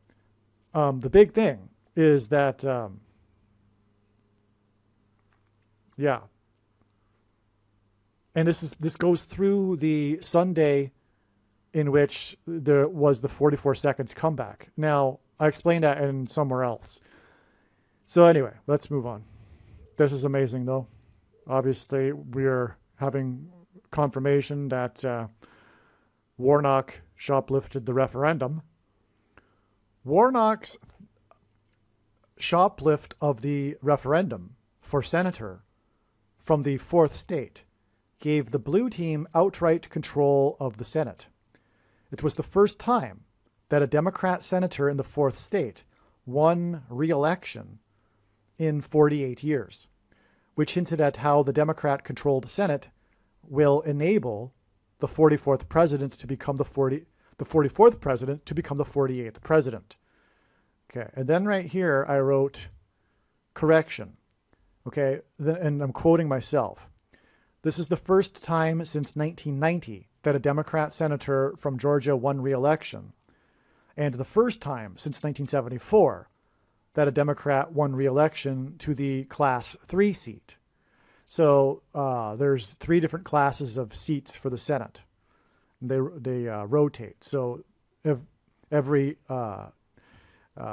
the big thing is that, yeah. And this goes through the Sunday in which there was the 44 seconds comeback. Now, I explained that in somewhere else. So anyway, let's move on. This is amazing, though. Obviously, we're having confirmation that Warnock shoplifted the referendum. Warnock's shoplift of the referendum for senator from the 4th state gave the blue team outright control of the Senate. It was the first time that a Democrat senator in the 4th state won re-election in 48 years, which hinted at how the Democrat-controlled Senate will enable the 44th president to become the 44th president to become the 48th president. Okay, and then right here I wrote correction. Okay, and I'm quoting myself. This is the first time since 1990 that a Democrat senator from Georgia won re-election, and the first time since 1974 that a Democrat won re-election to the Class 3 seat. So there's 3 different classes of seats for the Senate. They rotate. So every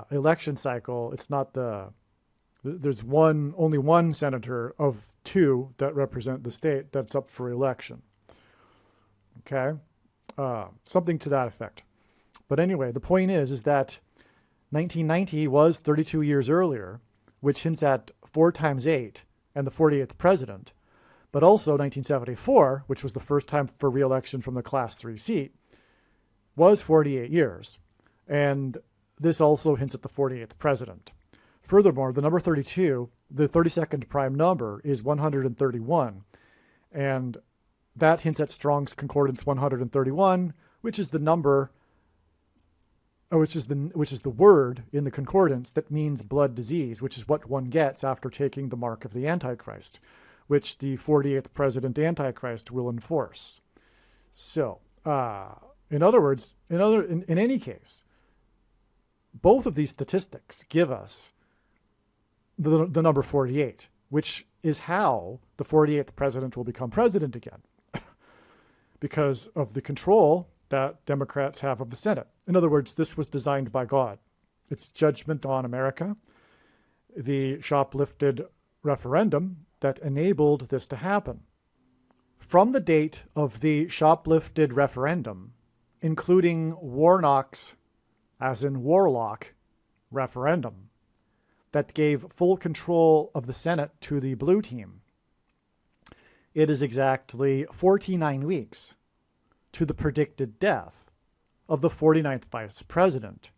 election cycle, it's not there's only one senator of 2 that represent the state that's up for election. Okay, something to that effect. But anyway, the point is that 1990 was 32 years earlier, which hints at 4 times 8 and the 48th president. But also 1974, which was the first time for re-election from the Class 3 seat, was 48 years. And this also hints at the 48th president. Furthermore, the number 32, the 32nd prime number, is 131. And that hints at Strong's Concordance 131, which is the number, which is the word in the concordance that means blood disease, which is what one gets after taking the mark of the Antichrist, which the 48th president Antichrist will enforce. So, in other words, in any case, both of these statistics give us the number 48, which is how the 48th president will become president again, because of the control that Democrats have of the Senate. In other words, this was designed by God. It's judgment on America, the shoplifted referendum that enabled this to happen. From the date of the shoplifted referendum, including Warnock's, as in Warlock, referendum, that gave full control of the Senate to the blue team, it is exactly 49 weeks to the predicted death of the 49th vice president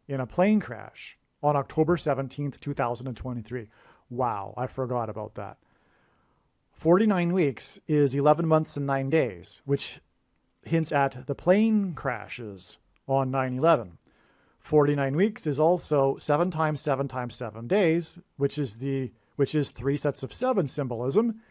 in a plane crash on October 17th, 2023. Wow, I forgot about that. 49 weeks is 11 months and 9 days, which hints at the plane crashes on 9/11. 49 weeks is also 7 times 7 times 7 days, which is 3 sets of 7 symbolism,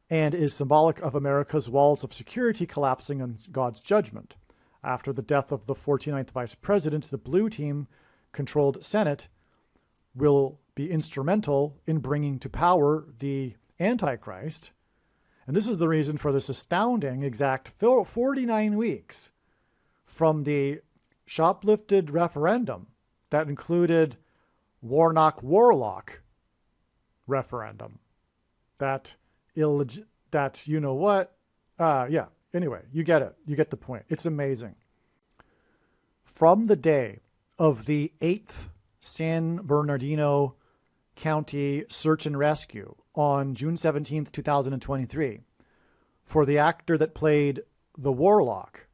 and is symbolic of America's walls of security collapsing on God's judgment. After the death of the 49th vice president, the blue team-controlled Senate will be instrumental in bringing to power the Antichrist. And this is the reason for this astounding exact 49 weeks from the shoplifted referendum that included Warnock-Warlock referendum. That you know what? Yeah, anyway, you get it. You get the point. It's amazing. From the day of the 8th San Bernardino County search and rescue on June 17th, 2023, for the actor that played the warlock,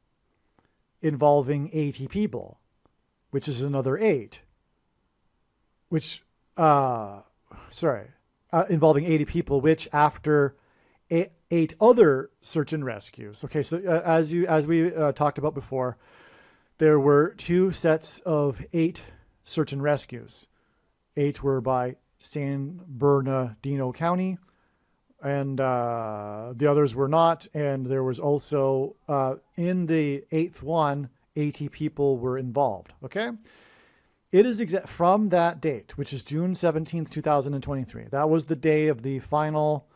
involving 80 people, which is another 8. Involving 80 people, which after 8 other search and rescues. Okay, so as we talked about before, there were 2 sets of 8 search and rescues. 8 were by San Bernardino County, and the others were not. And there was also, in the 8th one, 80 people were involved. Okay? It is from that date, which is June 17th, 2023. That was the day of the final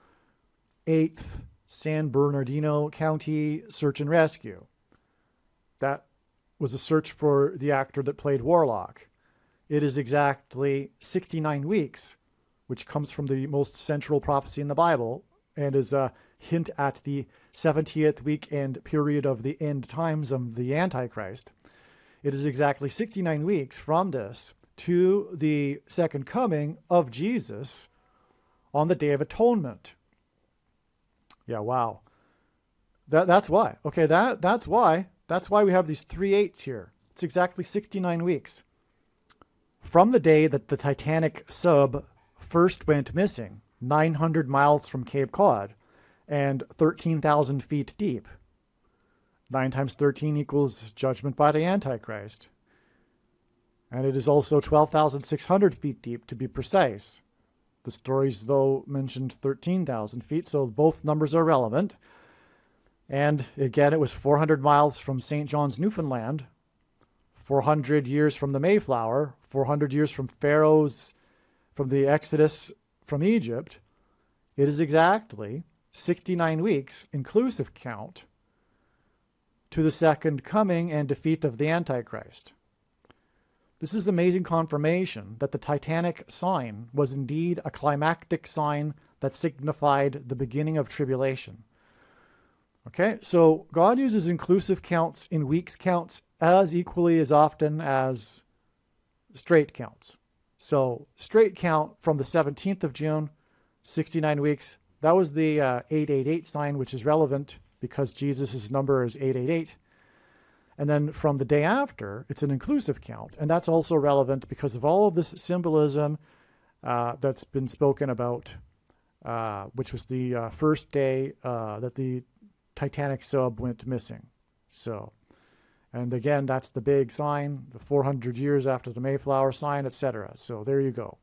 8th San Bernardino County search and rescue. That was a search for the actor that played Warlock. It is exactly 69 weeks, which comes from the most central prophecy in the Bible and is a hint at the 70th week and period of the end times of the Antichrist. It is exactly 69 weeks from this to the second coming of Jesus on the Day of Atonement. Yeah, wow. That's why. Okay, that's why we have these 3 8s here. It's exactly 69 weeks. From the day that the Titanic sub first went missing, 900 miles from Cape Cod and 13,000 feet deep. 9 times 13 equals judgment by the Antichrist. And it is also 12,600 feet deep, to be precise. The stories, though, mentioned 13,000 feet, so both numbers are relevant. And again, it was 400 miles from St. John's, Newfoundland, 400 years from the Mayflower, 400 years from from the Exodus from Egypt. It is exactly 69 weeks, inclusive count, to the second coming and defeat of the Antichrist. This is amazing confirmation that the Titanic sign was indeed a climactic sign that signified the beginning of tribulation. Okay, so God uses inclusive counts in weeks counts as equally as often as straight counts. So straight count from the 17th of June, 69 weeks, that was the 888 sign, which is relevant because Jesus' number is 888. And then from the day after, it's an inclusive count. And that's also relevant because of all of this symbolism that's been spoken about, which was the first day that the Titanic sub went missing. So, and again, that's the big sign, the 400 years after the Mayflower sign, etc. So there you go.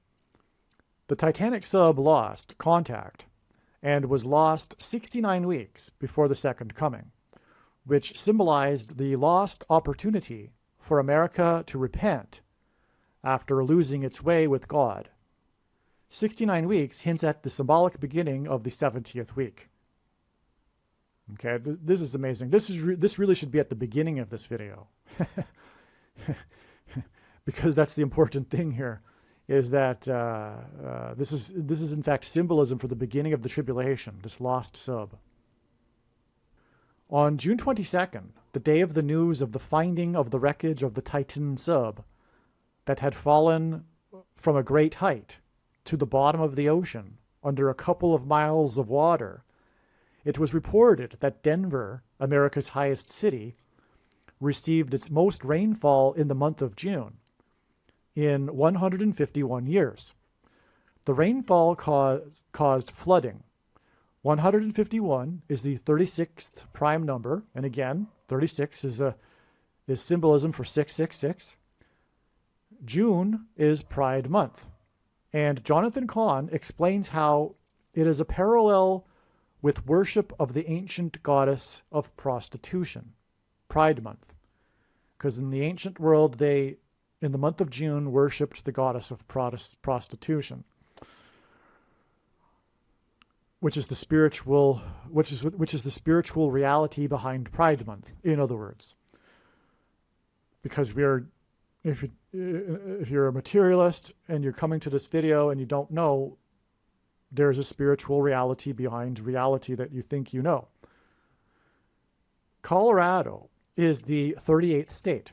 The Titanic sub lost contact and was lost 69 weeks before the second coming, which symbolized the lost opportunity for America to repent after losing its way with God. 69 weeks hints at the symbolic beginning of the 70th week. Okay, this is amazing. This really should be at the beginning of this video. Because that's the important thing here, is that this is in fact symbolism for the beginning of the tribulation, this lost sub. On June 22nd, the day of the news of the finding of the wreckage of the Titan sub that had fallen from a great height to the bottom of the ocean under a couple of miles of water, it was reported that Denver, America's highest city, received its most rainfall in the month of June in 151 years. The rainfall caused flooding. 151 is the 36th prime number, and again, 36 is symbolism for 666. June is Pride Month, and Jonathan Cahn explains how it is a parallel with worship of the ancient goddess of prostitution, Pride Month, because in the ancient world they, in the month of June, worshipped the goddess of prostitution, which is the spiritual reality behind Pride Month. In other words, because if you're a materialist and you're coming to this video and you don't know, there's a spiritual reality behind reality that you think you know. Colorado is the 38th state.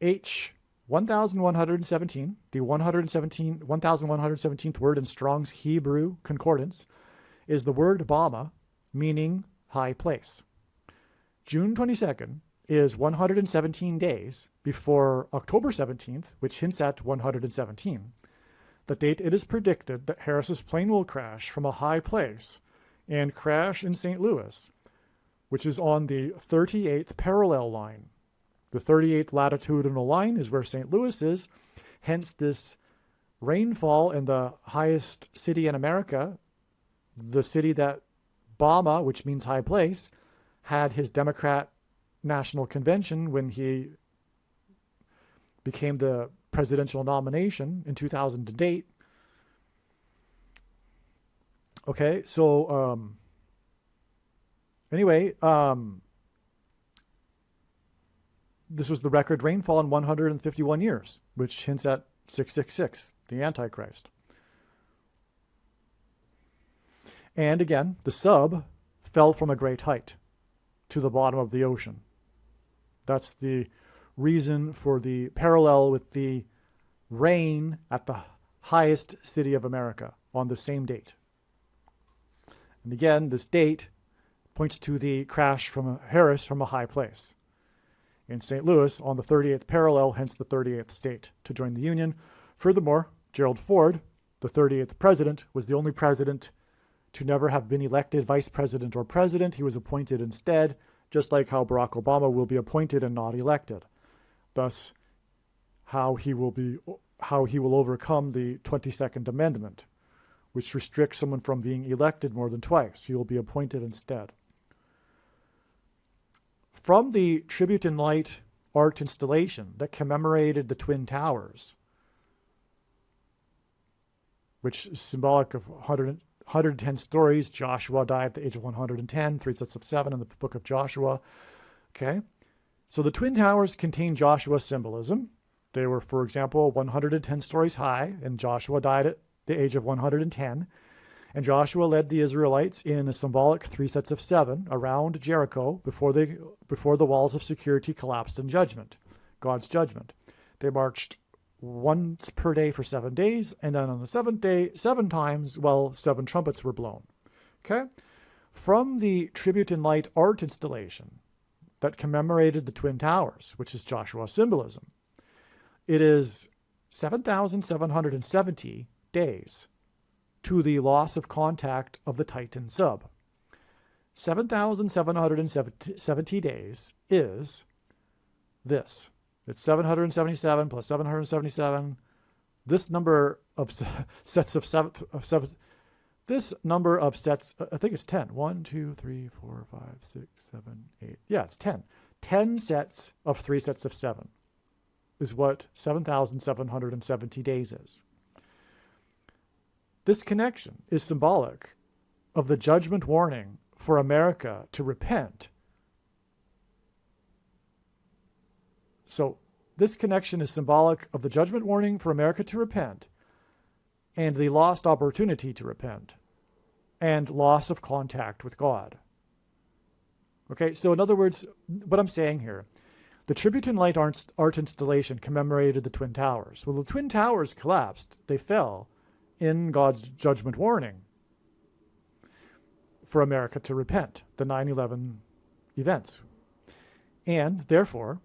H 1117, the 1117th word in Strong's Hebrew Concordance, is the word Bama, meaning high place. June 22nd is 117 days before October 17th, which hints at 117, the date it is predicted that Harris's plane will crash from a high place and crash in St. Louis, which is on the 38th parallel line. The 38th latitudinal line is where St. Louis is, hence this rainfall in the highest city in America, the city that Obama, which means high place, had his Democrat National Convention when he became the presidential nomination in 2008. Okay, so anyway, this was the record rainfall in 151 years, which hints at 666, the Antichrist. And again, the sub fell from a great height to the bottom of the ocean. That's the reason for the parallel with the rain at the highest city of America on the same date. And again, this date points to the crash from Harris from a high place in St. Louis on the 38th parallel, hence the 38th state to join the Union. Furthermore, Gerald Ford, the 38th president, was the only president to never have been elected vice president or president. He was appointed instead, just like how Barack Obama will be appointed and not elected. Thus, how he will overcome the 22nd Amendment, which restricts someone from being elected more than twice. He will be appointed instead. From the Tribute in Light art installation that commemorated the Twin Towers, which is symbolic of 110 stories. Joshua died at the age of 110, 3 sets of 7 in the book of Joshua. Okay, so the Twin Towers contain Joshua's symbolism. They were, for example, 110 stories high, and Joshua died at the age of 110. And Joshua led the Israelites in a symbolic 3 sets of 7 around Jericho before the walls of security collapsed in judgment, God's judgment. They marched once per day for 7 days, and then on the 7th day, 7 times, 7 trumpets were blown. Okay? From the Tribute in Light art installation that commemorated the Twin Towers, which is Joshua's symbolism, it is 7,770 days to the loss of contact of the Titan sub. 7,770 days is this. It's 777 plus 777. This number of sets of seven. This number of sets, I think it's 10. 1, 2, 3, 4, 5, 6, 7, 8. Yeah, it's 10. 10 sets of 3 sets of 7 is what 7,770 days is. This connection is symbolic of the judgment warning for America to repent. So this connection is symbolic of the judgment warning for America to repent and the lost opportunity to repent and loss of contact with God. Okay, so in other words, what I'm saying here, the Tribute in Light art installation commemorated the Twin Towers. Well, the Twin Towers collapsed. They fell in God's judgment warning for America to repent, the 9/11 events. And therefore,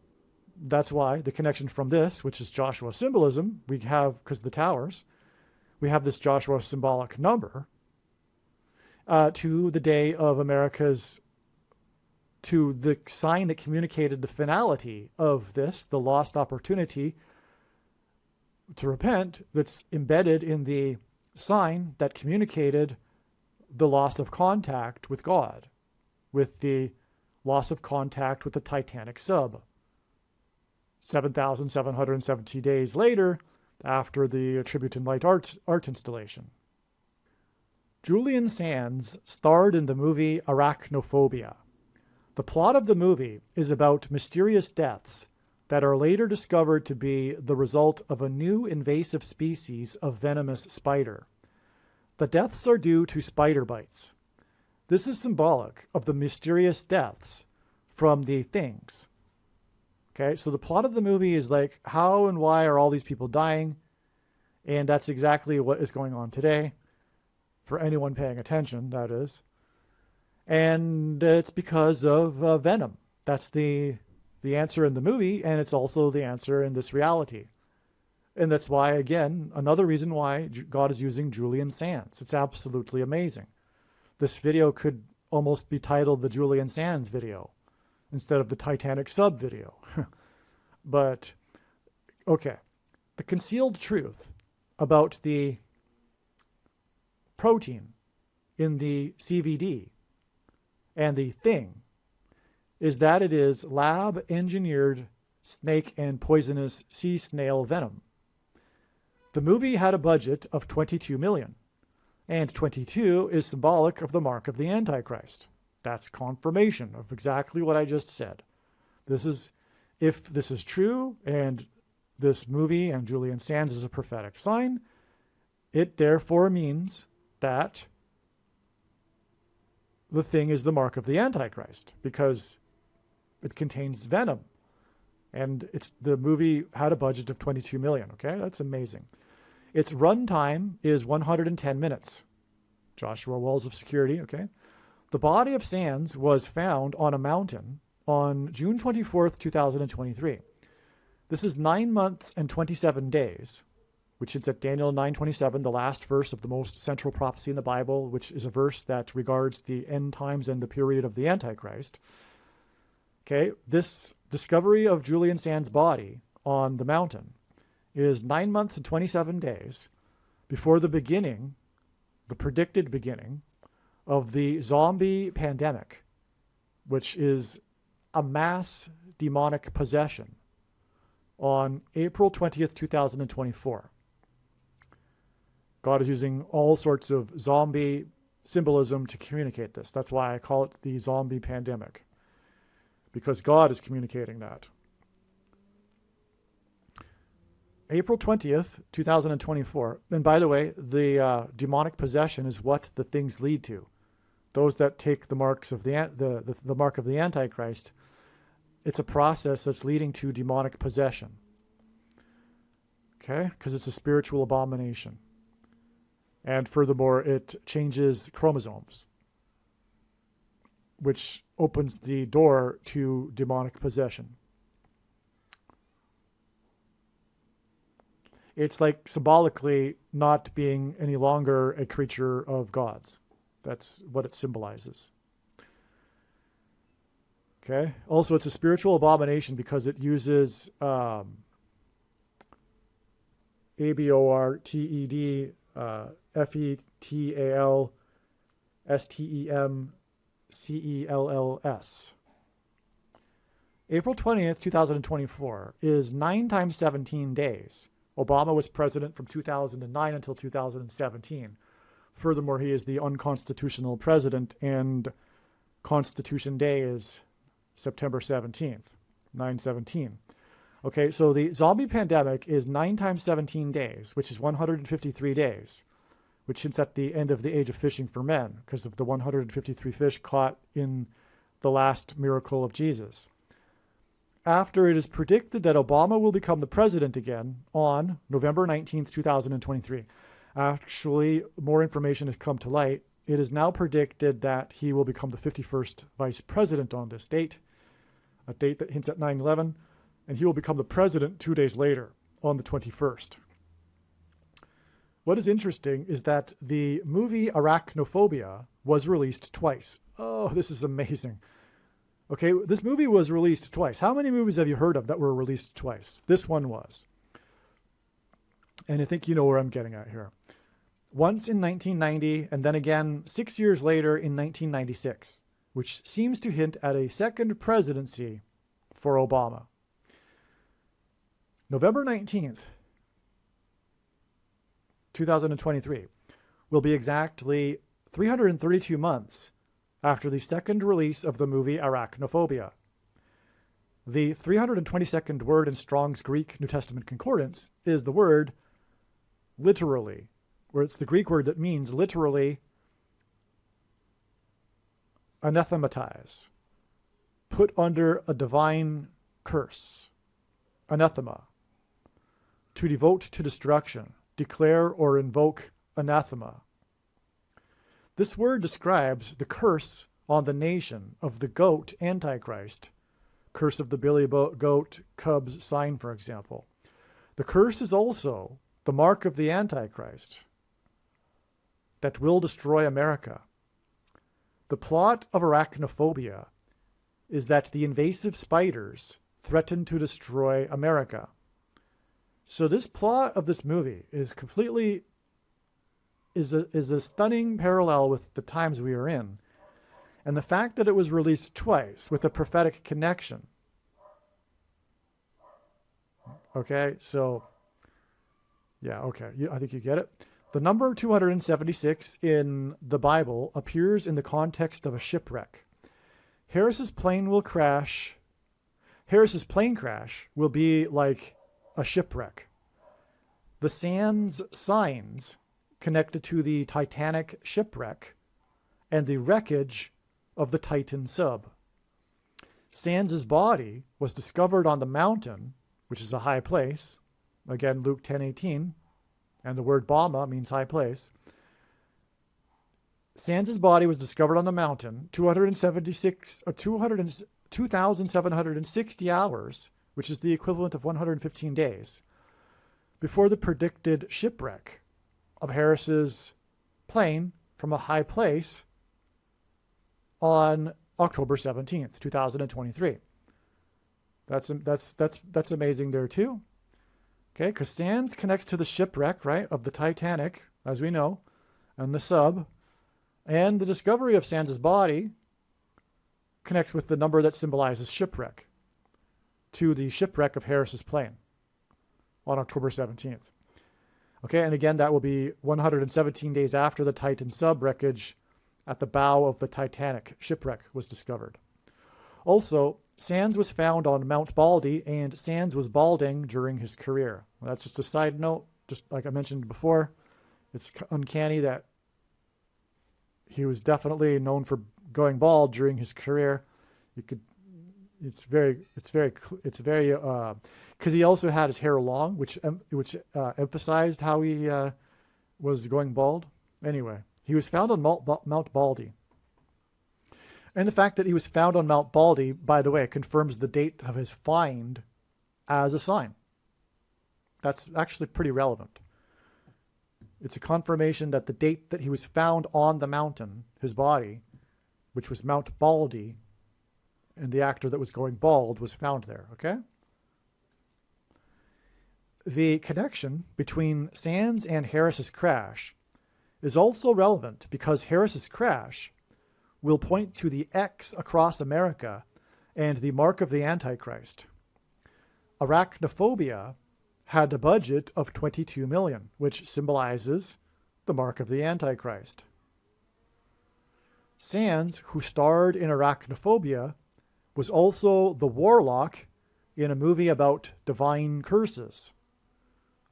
that's why the connection from this, which is Joshua symbolism, we have, because the towers, we have this Joshua symbolic number to the day of America's, to the sign that communicated the finality of this, the lost opportunity to repent, that's embedded in the sign that communicated the loss of contact with God, with the loss of contact with the Titanic sub. 7,770 days later, after the Tribute in Light art installation. Julian Sands starred in the movie Arachnophobia. The plot of the movie is about mysterious deaths that are later discovered to be the result of a new invasive species of venomous spider. The deaths are due to spider bites. This is symbolic of the mysterious deaths from the things. Okay, so the plot of the movie is like, how and why are all these people dying? And that's exactly what is going on today, for anyone paying attention, that is. And it's because of venom. That's the answer in the movie, and it's also the answer in this reality. And that's why, again, another reason why God is using Julian Sands. It's absolutely amazing. This video could almost be titled the Julian Sands video instead of the Titanic Sub video. But, okay. The concealed truth about the protein in the CVD and the thing is that it is lab-engineered snake and poisonous sea snail venom. The movie had a budget of $22 million, and 22 is symbolic of the mark of the Antichrist. That's confirmation of exactly what I just said. If this is true, and this movie and Julian Sands is a prophetic sign, it therefore means that the thing is the mark of the Antichrist, because it contains venom. And the movie had a budget of $22 million, okay? That's amazing. Its runtime is 110 minutes. Joshua Walls of Security, okay? The body of Sands was found on a mountain on June 24th, 2023. This is 9 months and 27 days, which is at Daniel 9:27, the last verse of the most central prophecy in the Bible, which is a verse that regards the end times and the period of the Antichrist. Okay, this discovery of Julian Sands' body on the mountain is 9 months and 27 days before the beginning, the predicted beginning, of the zombie pandemic, which is a mass demonic possession on April 20th, 2024. God is using all sorts of zombie symbolism to communicate this. That's why I call it the zombie pandemic, because God is communicating that. April 20th, 2024. And by the way, the demonic possession is what the things lead to. Those that take the marks of the mark of the Antichrist, it's a process that's leading to demonic possession. Okay? Because it's a spiritual abomination. And furthermore, it changes chromosomes, which opens the door to demonic possession. It's like symbolically not being any longer a creature of God's. That's what it symbolizes. Okay. Also, it's a spiritual abomination because it uses ABORTED, FETAL, STEMCELLS. April 20th, 2024 is 9 times 17 days. Obama was president from 2009 until 2017. Furthermore, he is the unconstitutional president, and Constitution Day is September 17th, 9/17. Okay, so the zombie pandemic is 9 times 17 days, which is 153 days, which hints at the end of the age of fishing for men because of the 153 fish caught in the last miracle of Jesus. After it is predicted that Obama will become the president again on November 19th, 2023. Actually, more information has come to light. It is now predicted that he will become the 51st vice president on this date, a date that hints at 9/11, and he will become the president 2 days later on the 21st. What is interesting is that the movie Arachnophobia was released twice. Oh, this is amazing. Okay, this movie was released twice. How many movies have you heard of that were released twice? This one was. And I think you know where I'm getting at here. Once in 1990, and then again 6 years later in 1996, which seems to hint at a second presidency for Obama. November 19th, 2023, will be exactly 332 months after the second release of the movie Arachnophobia. The 322nd word in Strong's Greek New Testament Concordance is the word literally, where it's the Greek word that means literally anathematize, put under a divine curse, anathema, to devote to destruction, declare or invoke anathema. This word describes the curse on the nation of the goat Antichrist curse of the billy goat cubs sign, for example. The curse is also the mark of the Antichrist that will destroy America. The plot of arachnophobia is that the invasive spiders threaten to destroy America. So this plot of this movie is completely is a stunning parallel with the times we are in. And the fact that it was released twice with a prophetic connection. Okay, so, yeah, okay, I think you get it. The number 276 in the Bible appears in the context of a shipwreck. Harris's plane crash will be like a shipwreck. The Sands signs connected to the Titanic shipwreck and the wreckage of the Titan sub. Sands's body was discovered on the mountain, which is a high place. Again, Luke 10:18, and the word Bama means high place. Sands's body was discovered on the mountain 2,760 hours, which is the equivalent of 115 days, before the predicted shipwreck of Harris's plane from a high place on October 17th, 2023. That's amazing there too. Okay, because Sands connects to the shipwreck, right, of the Titanic, as we know, and the sub, and the discovery of Sands' body connects with the number that symbolizes shipwreck to the shipwreck of Harris's plane on October 17th. Okay, and again, that will be 117 days after the Titan sub wreckage at the bow of the Titanic shipwreck was discovered. Also, Sands was found on Mount Baldy, and Sands was balding during his career. Well, that's just a side note. Just like I mentioned before, it's uncanny that he was definitely known for going bald during his career. It's very, because he also had his hair long, which emphasized how he was going bald. Anyway, he was found on Mount Baldy. And the fact that he was found on Mount Baldy, by the way, confirms the date of his find as a sign. That's actually pretty relevant. It's a confirmation that the date that he was found on the mountain, his body, which was Mount Baldy, and the actor that was going bald was found there, okay? The connection between Sands and Harris's crash is also relevant because Harris's crash will point to the X across America and the mark of the Antichrist. Arachnophobia had a budget of $22 million, which symbolizes the mark of the Antichrist. Sands, who starred in Arachnophobia, was also the warlock in a movie about divine curses.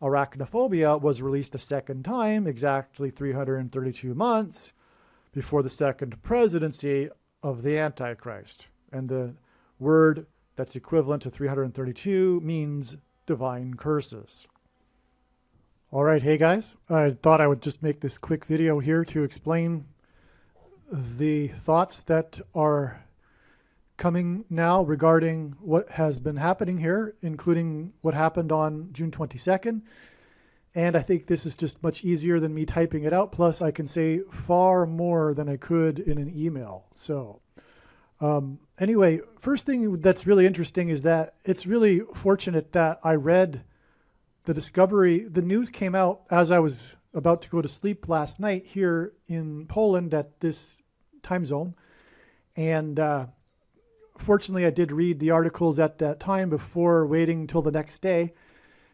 Arachnophobia was released a second time, exactly 332 months, before the second presidency of the Antichrist. And the word that's equivalent to 332 means divine curses. All right, hey guys, I thought I would just make this quick video here to explain the thoughts that are coming now regarding what has been happening here, including what happened on June 22nd. And I think this is just much easier than me typing it out. Plus, I can say far more than I could in an email. So anyway, first thing that's really interesting is that it's really fortunate that I read the discovery. The news came out as I was about to go to sleep last night here in Poland at this time zone. And fortunately, I did read the articles at that time before waiting until the next day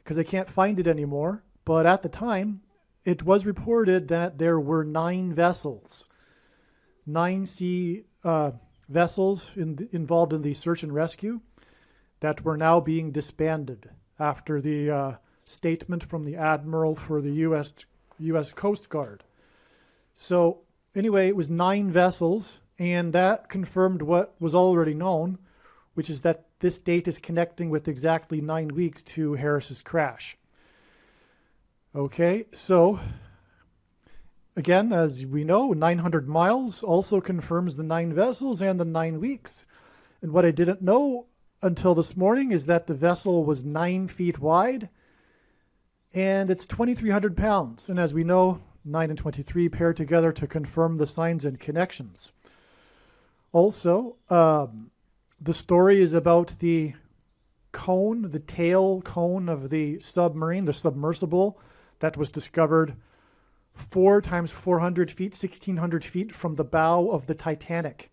because I can't find it anymore. But at the time, it was reported that there were 9 vessels, 9 sea vessels involved in the search and rescue that were now being disbanded after the statement from the Admiral for the U.S. Coast Guard. So anyway, it was 9 vessels, and that confirmed what was already known, which is that this date is connecting with exactly 9 weeks to Harris's crash. Okay, so again, as we know, 900 miles also confirms the 9 vessels and the 9 weeks. And what I didn't know until this morning is that the vessel was 9 feet wide and it's 2,300 pounds. And as we know, 9 and 23 pair together to confirm the signs and connections. Also, the story is about the cone, the tail cone of the submarine, the submersible, that was discovered 4 times 400 feet, 1,600 feet from the bow of the Titanic.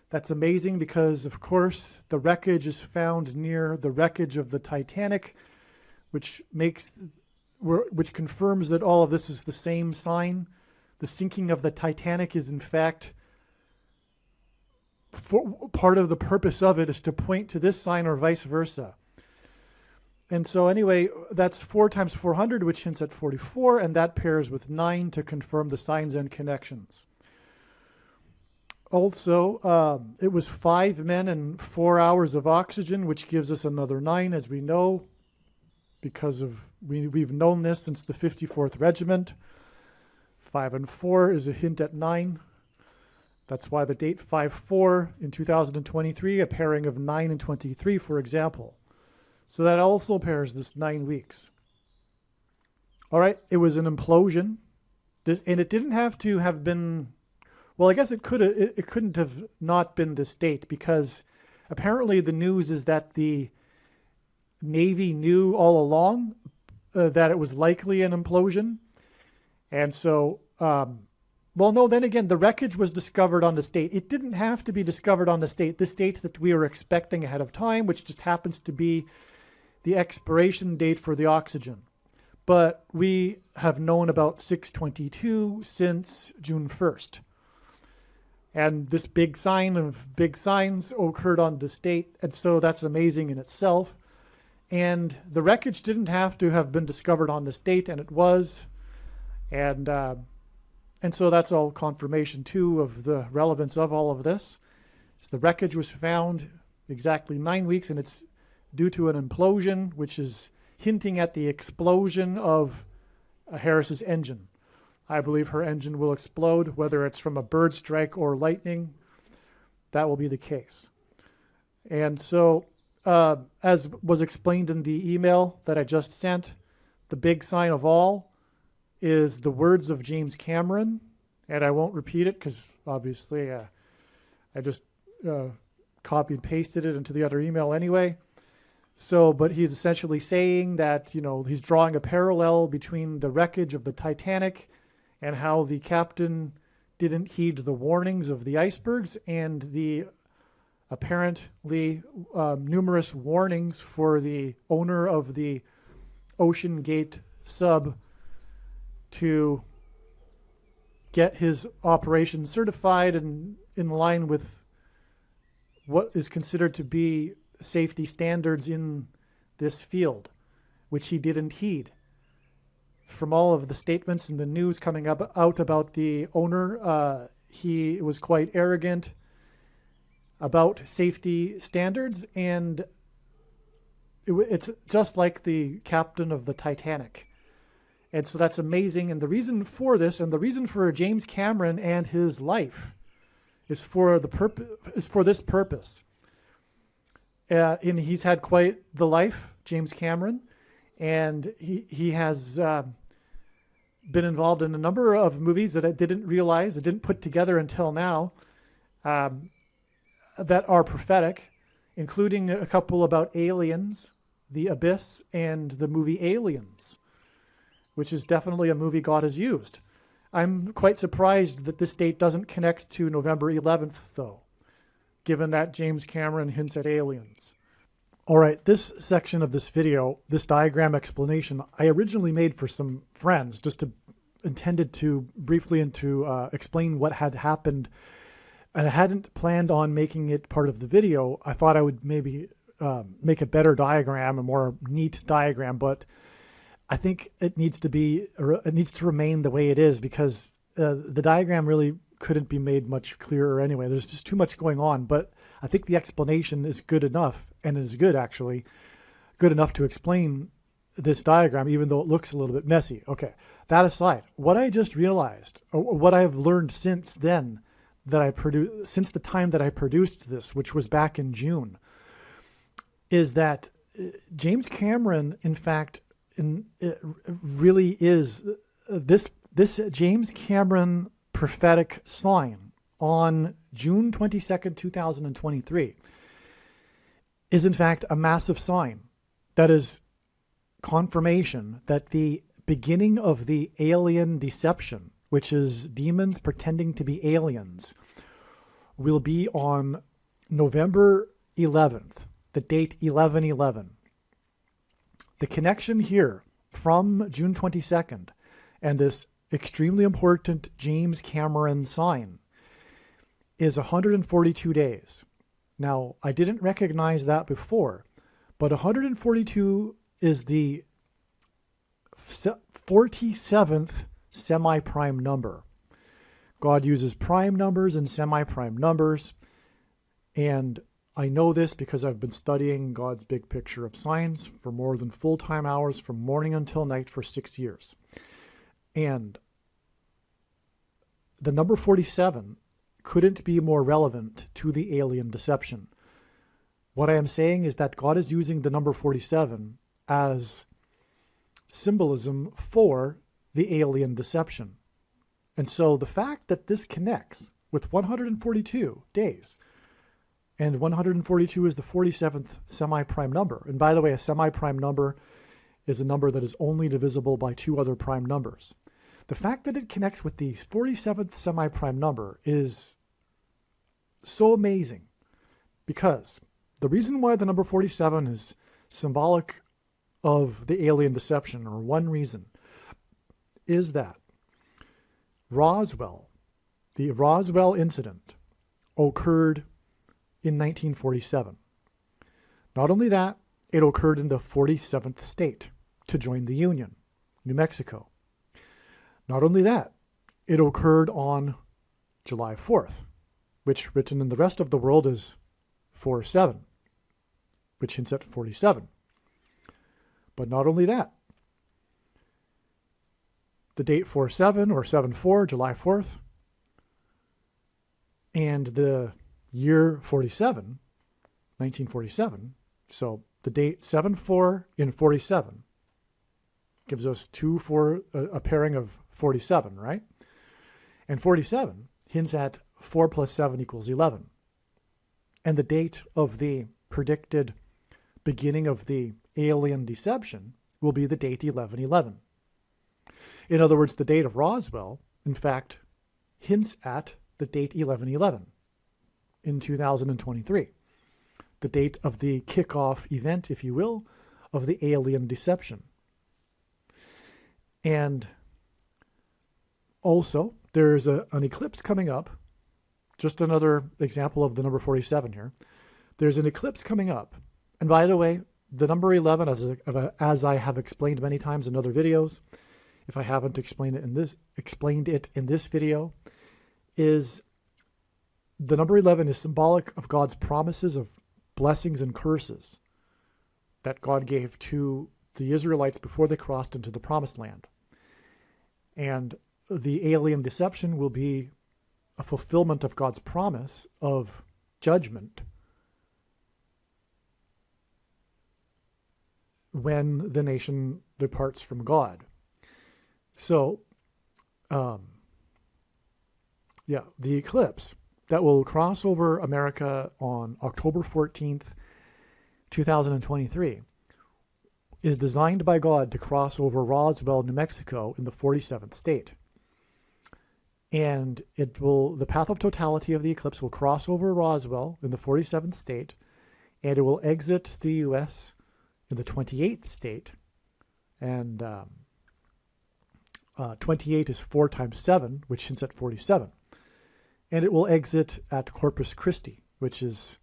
That's amazing because, of course, the wreckage is found near the wreckage of the Titanic, which confirms that all of this is the same sign. The sinking of the Titanic is, in fact, part of the purpose of it is to point to this sign or vice versa. And so anyway, that's 4 times 400, which hints at 44, and that pairs with 9 to confirm the signs and connections. Also, it was 5 men and 4 hours of oxygen, which gives us another 9, as we know, because we've known this since the 54th Regiment. 5 and 4 is a hint at 9. That's why the date 5-4 in 2023, a pairing of 9 and 23, for example. So that also pairs this 9 weeks. All right, it was an implosion. And it didn't have to have been, well, I guess it couldn't have not been this date, because apparently the news is that the Navy knew all along that it was likely an implosion. And so, well, no, then again, the wreckage was discovered on this date. It didn't have to be discovered on this date that we were expecting ahead of time, which just happens to be the expiration date for the oxygen. But we have known about 622 since June 1st. And this big sign of big signs occurred on this date, and so that's amazing in itself. And the wreckage didn't have to have been discovered on this date, and it was. And so that's all confirmation, too, of the relevance of all of this. So the wreckage was found exactly 9 weeks, and it's due to an implosion, which is hinting at the explosion of Harris's engine. I believe her engine will explode, whether it's from a bird strike or lightning. That will be the case. And so, as was explained in the email that I just sent, the big sign of all is the words of James Cameron, and I won't repeat it because obviously I just copied and pasted it into the other email anyway. So, but he's essentially saying that, he's drawing a parallel between the wreckage of the Titanic and how the captain didn't heed the warnings of the icebergs and the apparently numerous warnings for the owner of the Ocean Gate sub to get his operation certified and in line with what is considered to be safety standards in this field, which he didn't heed. From all of the statements and the news coming out about the owner, he was quite arrogant about safety standards, and it's just like the captain of the Titanic. And so that's amazing. And the reason for this, and the reason for James Cameron and his life, is for this purpose. And he's had quite the life, James Cameron, and he has been involved in a number of movies that I didn't put together until now, that are prophetic, including a couple about aliens, the Abyss, and the movie Aliens, which is definitely a movie God has used. I'm quite surprised that this date doesn't connect to November 11th, though, given that James Cameron hints at aliens. All right, this section of this video, this diagram explanation, I originally made for some friends, intended to briefly explain what had happened, and I hadn't planned on making it part of the video. I thought I would maybe make a better diagram, a more neat diagram, but I think it needs to remain the way it is, because the diagram really couldn't be made much clearer anyway. There's just too much going on, but I think the explanation is good enough, and is good enough to explain this diagram, even though it looks a little bit messy. Okay, that aside, what I just realized, or what I've learned since then, since the time that I produced this, which was back in June, is that James Cameron, in fact, really is this James Cameron prophetic sign on June 22nd, 2023 is in fact a massive sign that is confirmation that the beginning of the alien deception, which is demons pretending to be aliens, will be on November 11th, the date 11/11. The connection here from June 22nd and this extremely important James Cameron sign is 142 days. Now, I didn't recognize that before, but 142 is the 47th semi-prime number. God uses prime numbers and semi-prime numbers, and I know this because I've been studying God's big picture of science for more than full-time hours from morning until night for 6 years. And the number 47 couldn't be more relevant to the alien deception. What I am saying is that God is using the number 47 as symbolism for the alien deception. And so the fact that this connects with 142 days, and 142 is the 47th semi-prime number. And by the way, a semi-prime number is a number that is only divisible by two other prime numbers. The fact that it connects with the 47th semi-prime number is so amazing, because the reason why the number 47 is symbolic of the alien deception, or one reason, is that the Roswell incident occurred in 1947. Not only that, it occurred in the 47th state to join the Union, New Mexico. Not only that, it occurred on July 4th, which written in the rest of the world is 4/7, which hints at 47. But not only that, the date 4/7 or 7/4, July 4th, and the year 47, 1947, so the date 7/4 in 47 gives us a pairing of 47, right? And 47 hints at 4 plus 7 equals 11. And the date of the predicted beginning of the alien deception will be the date 11/11. In other words, the date of Roswell, in fact, hints at the date 11/11 in 2023, the date of the kickoff event, if you will, of the alien deception. And also, there's an eclipse coming up. Just another example of the number 47 here. There's an eclipse coming up. And by the way, the number 11, as I have explained many times in other videos, if I haven't explained it in this video, is the number 11 is symbolic of God's promises of blessings and curses that God gave to the Israelites before they crossed into the promised land. And the alien deception will be a fulfillment of God's promise of judgment when the nation departs from God. So, the eclipse that will cross over America on October 14th, 2023, is designed by God to cross over Roswell, New Mexico in the 47th state. And the path of totality of the eclipse will cross over Roswell in the 47th state, and it will exit the U.S. in the 28th state. And 28 is 4 times 7, which hints at 47. And it will exit at Corpus Christi, which is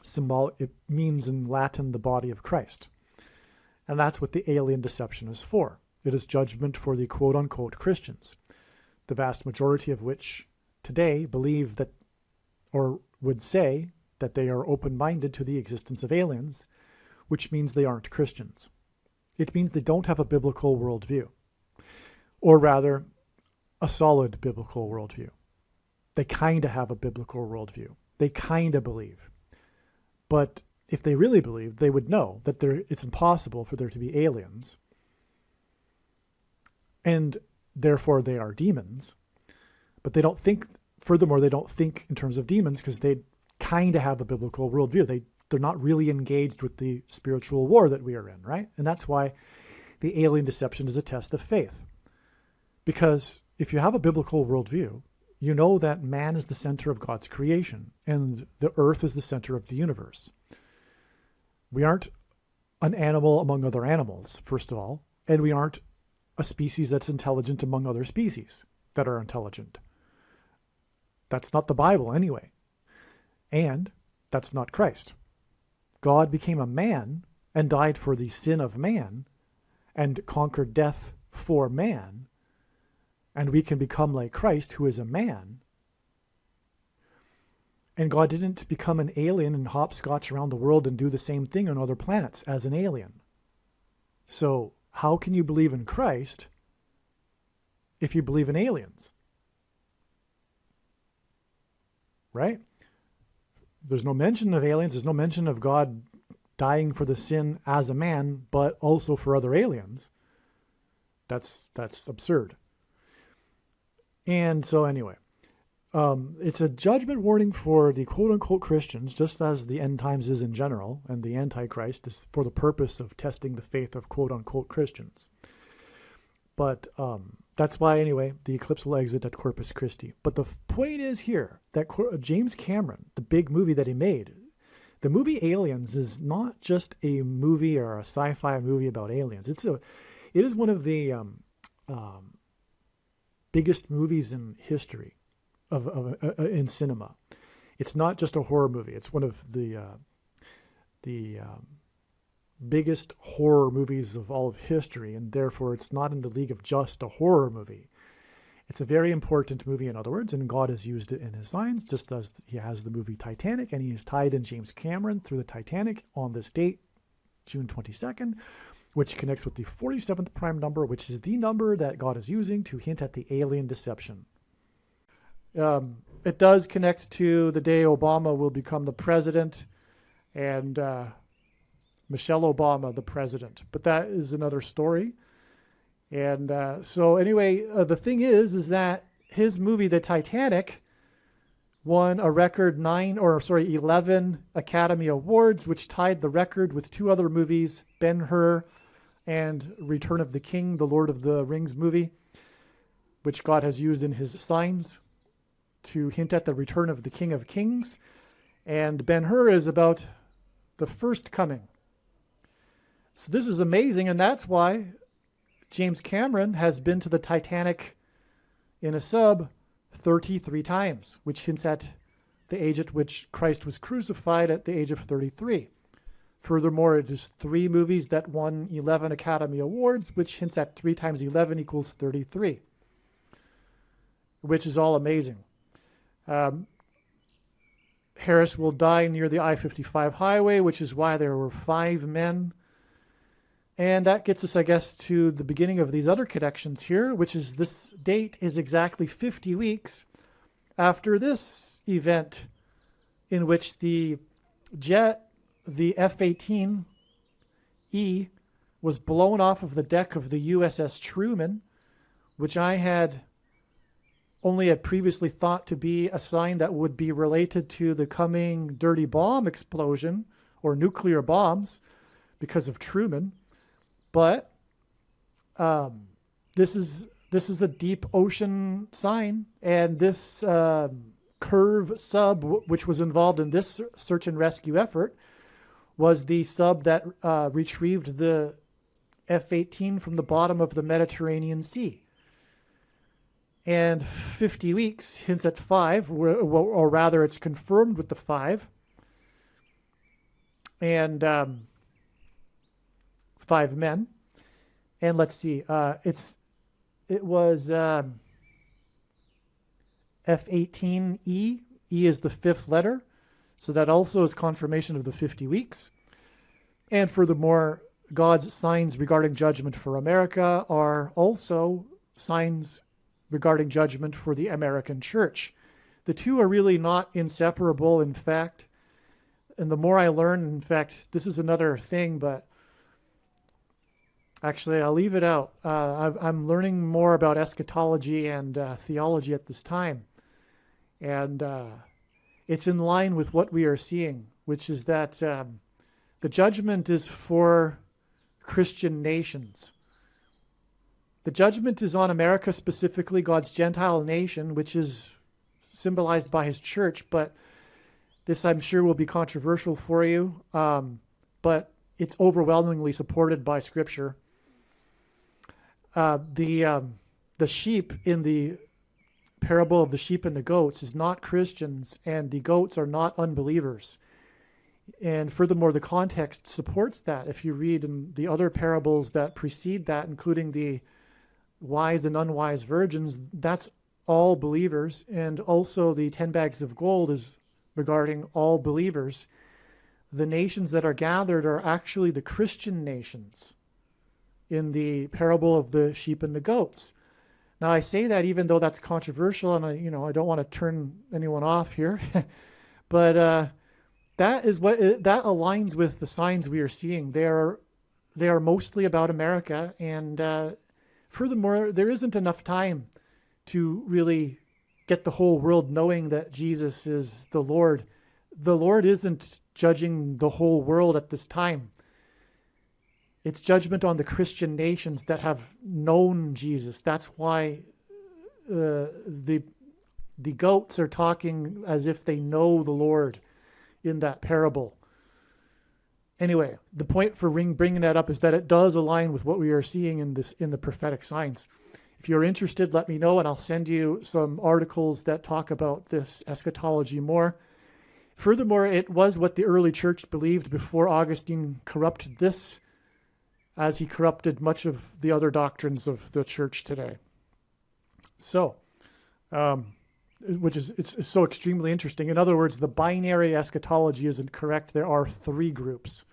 symbolic. It means in Latin the body of Christ. And that's what the alien deception is for. It is judgment for the quote-unquote Christians, the vast majority of which today believe that, or would say that they are open-minded to the existence of aliens, which means they aren't Christians. It means they don't have a biblical worldview, or rather, a solid biblical worldview. They kind of have a biblical worldview. They kind of believe. But if they really believed, they would know that it's impossible for there to be aliens. And therefore they are demons. But they don't think, furthermore, they don't think in terms of demons because they kind of have a biblical worldview. They're not really engaged with the spiritual war that we are in, right? And that's why the alien deception is a test of faith. Because if you have a biblical worldview, you know that man is the center of God's creation and the earth is the center of the universe. We aren't an animal among other animals, first of all, and we aren't a species that's intelligent among other species that are intelligent. That's not the Bible anyway. And that's not Christ. God became a man and died for the sin of man and conquered death for man. And we can become like Christ, who is a man. And God didn't become an alien and hopscotch around the world and do the same thing on other planets as an alien. So how can you believe in Christ if you believe in aliens? Right? There's no mention of aliens. There's no mention of God dying for the sin as a man, but also for other aliens. That's absurd. And so anyway, it's a judgment warning for the quote-unquote Christians, just as the end times is in general, and the Antichrist is for the purpose of testing the faith of quote-unquote Christians. But that's why, anyway, the eclipse will exit at Corpus Christi. But the point is here that James Cameron, the big movie that he made, the movie Aliens is not just a movie or a sci-fi movie about aliens. It is one of the biggest movies in history in cinema. It's not just a horror movie. It's one of the biggest horror movies of all of history, and therefore it's not in the league of just a horror movie. It's a very important movie, in other words, and God has used it in his signs, just as he has the movie Titanic, and he has tied in James Cameron through the Titanic on this date, June 22nd, which connects with the 47th prime number, which is the number that God is using to hint at the alien deception. It does connect to the day Obama will become the president and Michelle Obama the president. But that is another story. And so anyway, the thing is that his movie, The Titanic, won a record 11 Academy Awards, which tied the record with two other movies, Ben-Hur and Return of the King, the Lord of the Rings movie, which God has used in his signs to hint at the return of the King of Kings. And Ben-Hur is about the first coming. So this is amazing, and that's why James Cameron has been to the Titanic in a sub 33 times, which hints at the age at which Christ was crucified at the age of 33. Furthermore, it is 3 movies that won 11 Academy Awards, which hints at 3 times 11 equals 33, which is all amazing. Harris will die near the I-55 highway, which is why there were 5 men. And that gets us, I guess, to the beginning of these other connections here, which is this date is exactly 50 weeks after this event in which the jet, the F-18E, was blown off of the deck of the USS Truman, which I had previously thought to be a sign that would be related to the coming dirty bomb explosion or nuclear bombs because of Truman. But this is a deep ocean sign, and this Curve sub, which was involved in this search and rescue effort, was the sub that retrieved the F-18 from the bottom of the Mediterranean Sea. And 50 weeks hints at 5, or rather it's confirmed with the 5. And 5 men. And let's see, it was F-18E. E is the 5th letter. So that also is confirmation of the 50 weeks. And furthermore, God's signs regarding judgment for America are also signs regarding judgment for the American church. The two are really not inseparable. In fact, and the more I learn, in fact, this is another thing, but actually I'll leave it out. I'm learning more about eschatology and theology at this time. And it's in line with what we are seeing, which is that the judgment is for Christian nations. The judgment is on America specifically, God's Gentile nation, which is symbolized by his church, but this I'm sure will be controversial for you, but it's overwhelmingly supported by Scripture. The sheep in the parable of the sheep and the goats is not Christians, and the goats are not unbelievers. And furthermore, the context supports that. If you read in the other parables that precede that, including the wise and unwise virgins, that's all believers. And also the 10 bags of gold is regarding all believers. The nations that are gathered are actually the Christian nations in the parable of the sheep and the goats. Now, I say that even though that's controversial, and I don't want to turn anyone off here, but that aligns with the signs we are seeing. They are mostly about America, and furthermore, there isn't enough time to really get the whole world knowing that Jesus is the Lord. The Lord isn't judging the whole world at this time. It's judgment on the Christian nations that have known Jesus. That's why the goats are talking as if they know the Lord in that parable. Anyway, the point for bringing that up is that it does align with what we are seeing in the prophetic signs. If you're interested, let me know, and I'll send you some articles that talk about this eschatology more. Furthermore, it was what the early church believed before Augustine corrupted this, as he corrupted much of the other doctrines of the church today. So, it's so extremely interesting. In other words, the binary eschatology isn't correct. There are three groups.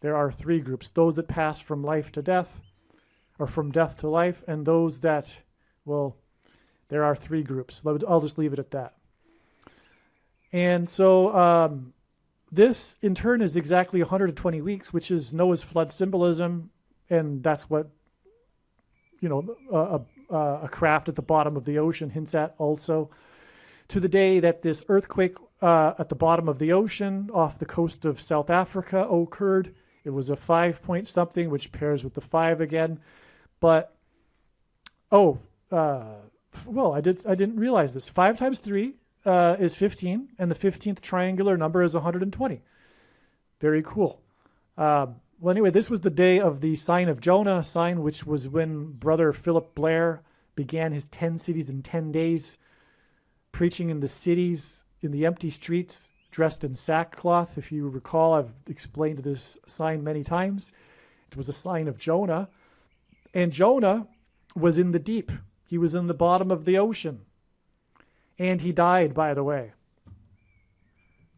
Those that pass from life to death, or from death to life, and those that, there are three groups. I'll just leave it at that. And so this, in turn, is exactly 120 weeks, which is Noah's flood symbolism, and that's what, a craft at the bottom of the ocean hints at also. To the day that this earthquake at the bottom of the ocean off the coast of South Africa occurred. It was a 5 something, which pairs with the 5 again. But, I didn't realize this. 5 times 3 is 15, and the 15th triangular number is 120. Very cool. Anyway, this was the day of the sign of Jonah, sign which was when Brother Philip Blair began his 10 cities in 10 days, preaching in the cities, in the empty streets, dressed in sackcloth. If you recall, I've explained this sign many times. It was a sign of Jonah. And Jonah was in the deep. He was in the bottom of the ocean. And he died, by the way.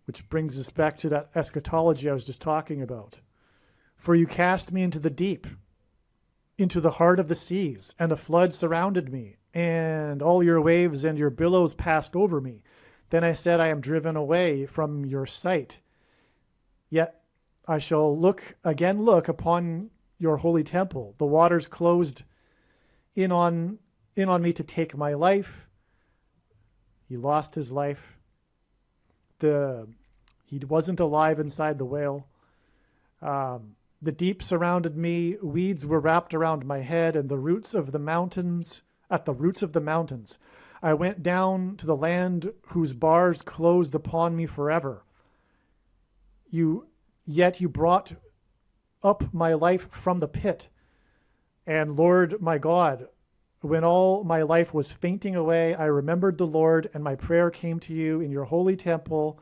Which brings us back to that eschatology I was just talking about. For you cast me into the deep, into the heart of the seas, and the flood surrounded me, and all your waves and your billows passed over me. Then I said, I am driven away from your sight. Yet I shall look upon your holy temple. The waters closed in on me to take my life. He lost his life. He wasn't alive inside the whale. The deep surrounded me. Weeds were wrapped around my head, and at the roots of the mountains, I went down to the land whose bars closed upon me forever. Yet you brought up my life from the pit. And Lord, my God, when all my life was fainting away, I remembered the Lord, and my prayer came to you in your holy temple.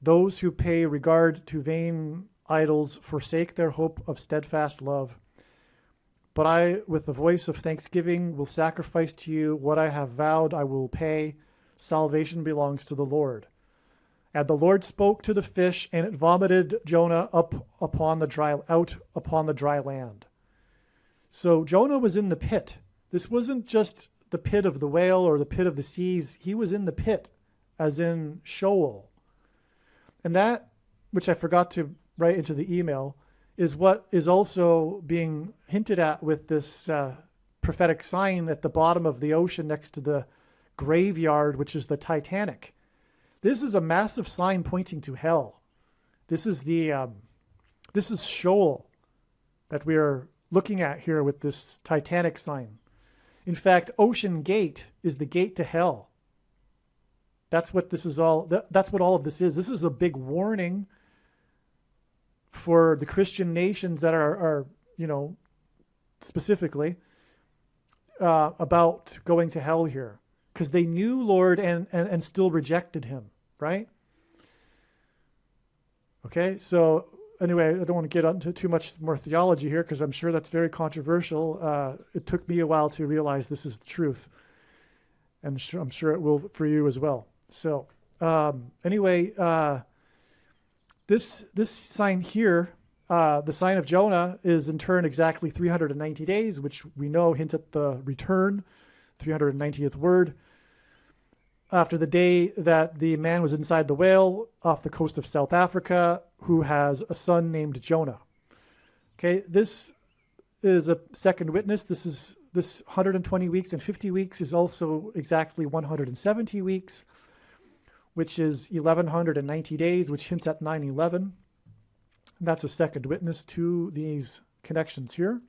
Those who pay regard to vain idols forsake their hope of steadfast love. But I, with the voice of thanksgiving, will sacrifice to you what I have vowed I will pay. Salvation belongs to the Lord. And the Lord spoke to the fish, and it vomited Jonah out upon the dry land. So Jonah was in the pit. This wasn't just the pit of the whale or the pit of the seas. He was in the pit, as in Sheol. And that which I forgot to write into the email, is what is also being hinted at with this prophetic sign at the bottom of the ocean next to the graveyard, which is the Titanic. This is a massive sign pointing to hell. This is Sheol that we are looking at here with this Titanic sign. In fact, Ocean Gate is the gate to hell. That's what this is all. That's what all of this is. This is a big warning for the Christian nations that are specifically about going to hell here, because they knew Lord and still rejected him, right? Okay, so anyway, I don't want to get into too much more theology here because I'm sure that's very controversial. It took me a while to realize this is the truth, and I'm sure it will for you as well. So anyway, this sign here, the sign of Jonah, is in turn exactly 390 days, which we know hints at the return, 390th word, after the day that the man was inside the whale off the coast of South Africa, who has a son named Jonah. Okay, this is a second witness. This 120 weeks and 50 weeks is also exactly 170 weeks, which is 1,190 days, which hints at 9/11. That's a second witness to these connections here.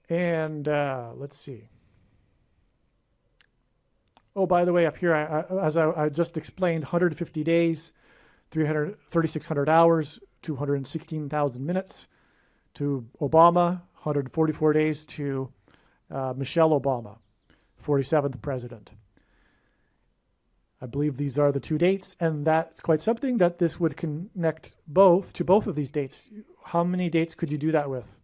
And let's see. Oh, by the way, up here, as I just explained, 150 days, 3,600 hours, 216,000 minutes to Obama, 144 days to Michelle Obama, 47th president. I believe these are the two dates, and that's quite something that this would connect to both of these dates. How many dates could you do that with?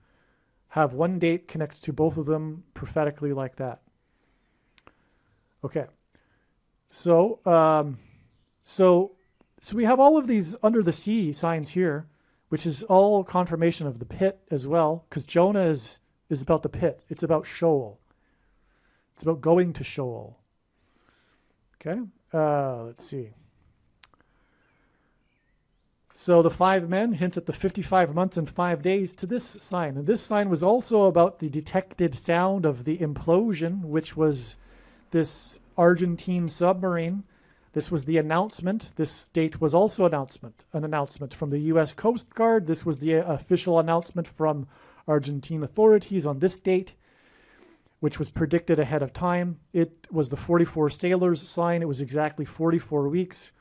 Have one date connect to both of them prophetically like that. Okay. So we have all of these under the sea signs here, which is all confirmation of the pit as well, because Jonah is about the pit. It's about Sheol. It's about going to Sheol. Okay. Let's see. So the 5 men hints at the 55 months and 5 days to this sign. And this sign was also about the detected sound of the implosion, which was this Argentine submarine. This was the announcement. This date was also an announcement from the U.S. Coast Guard. This was the official announcement from Argentine authorities on this date, which was predicted ahead of time. It was the 44 sailors sign. It was exactly 44 weeks.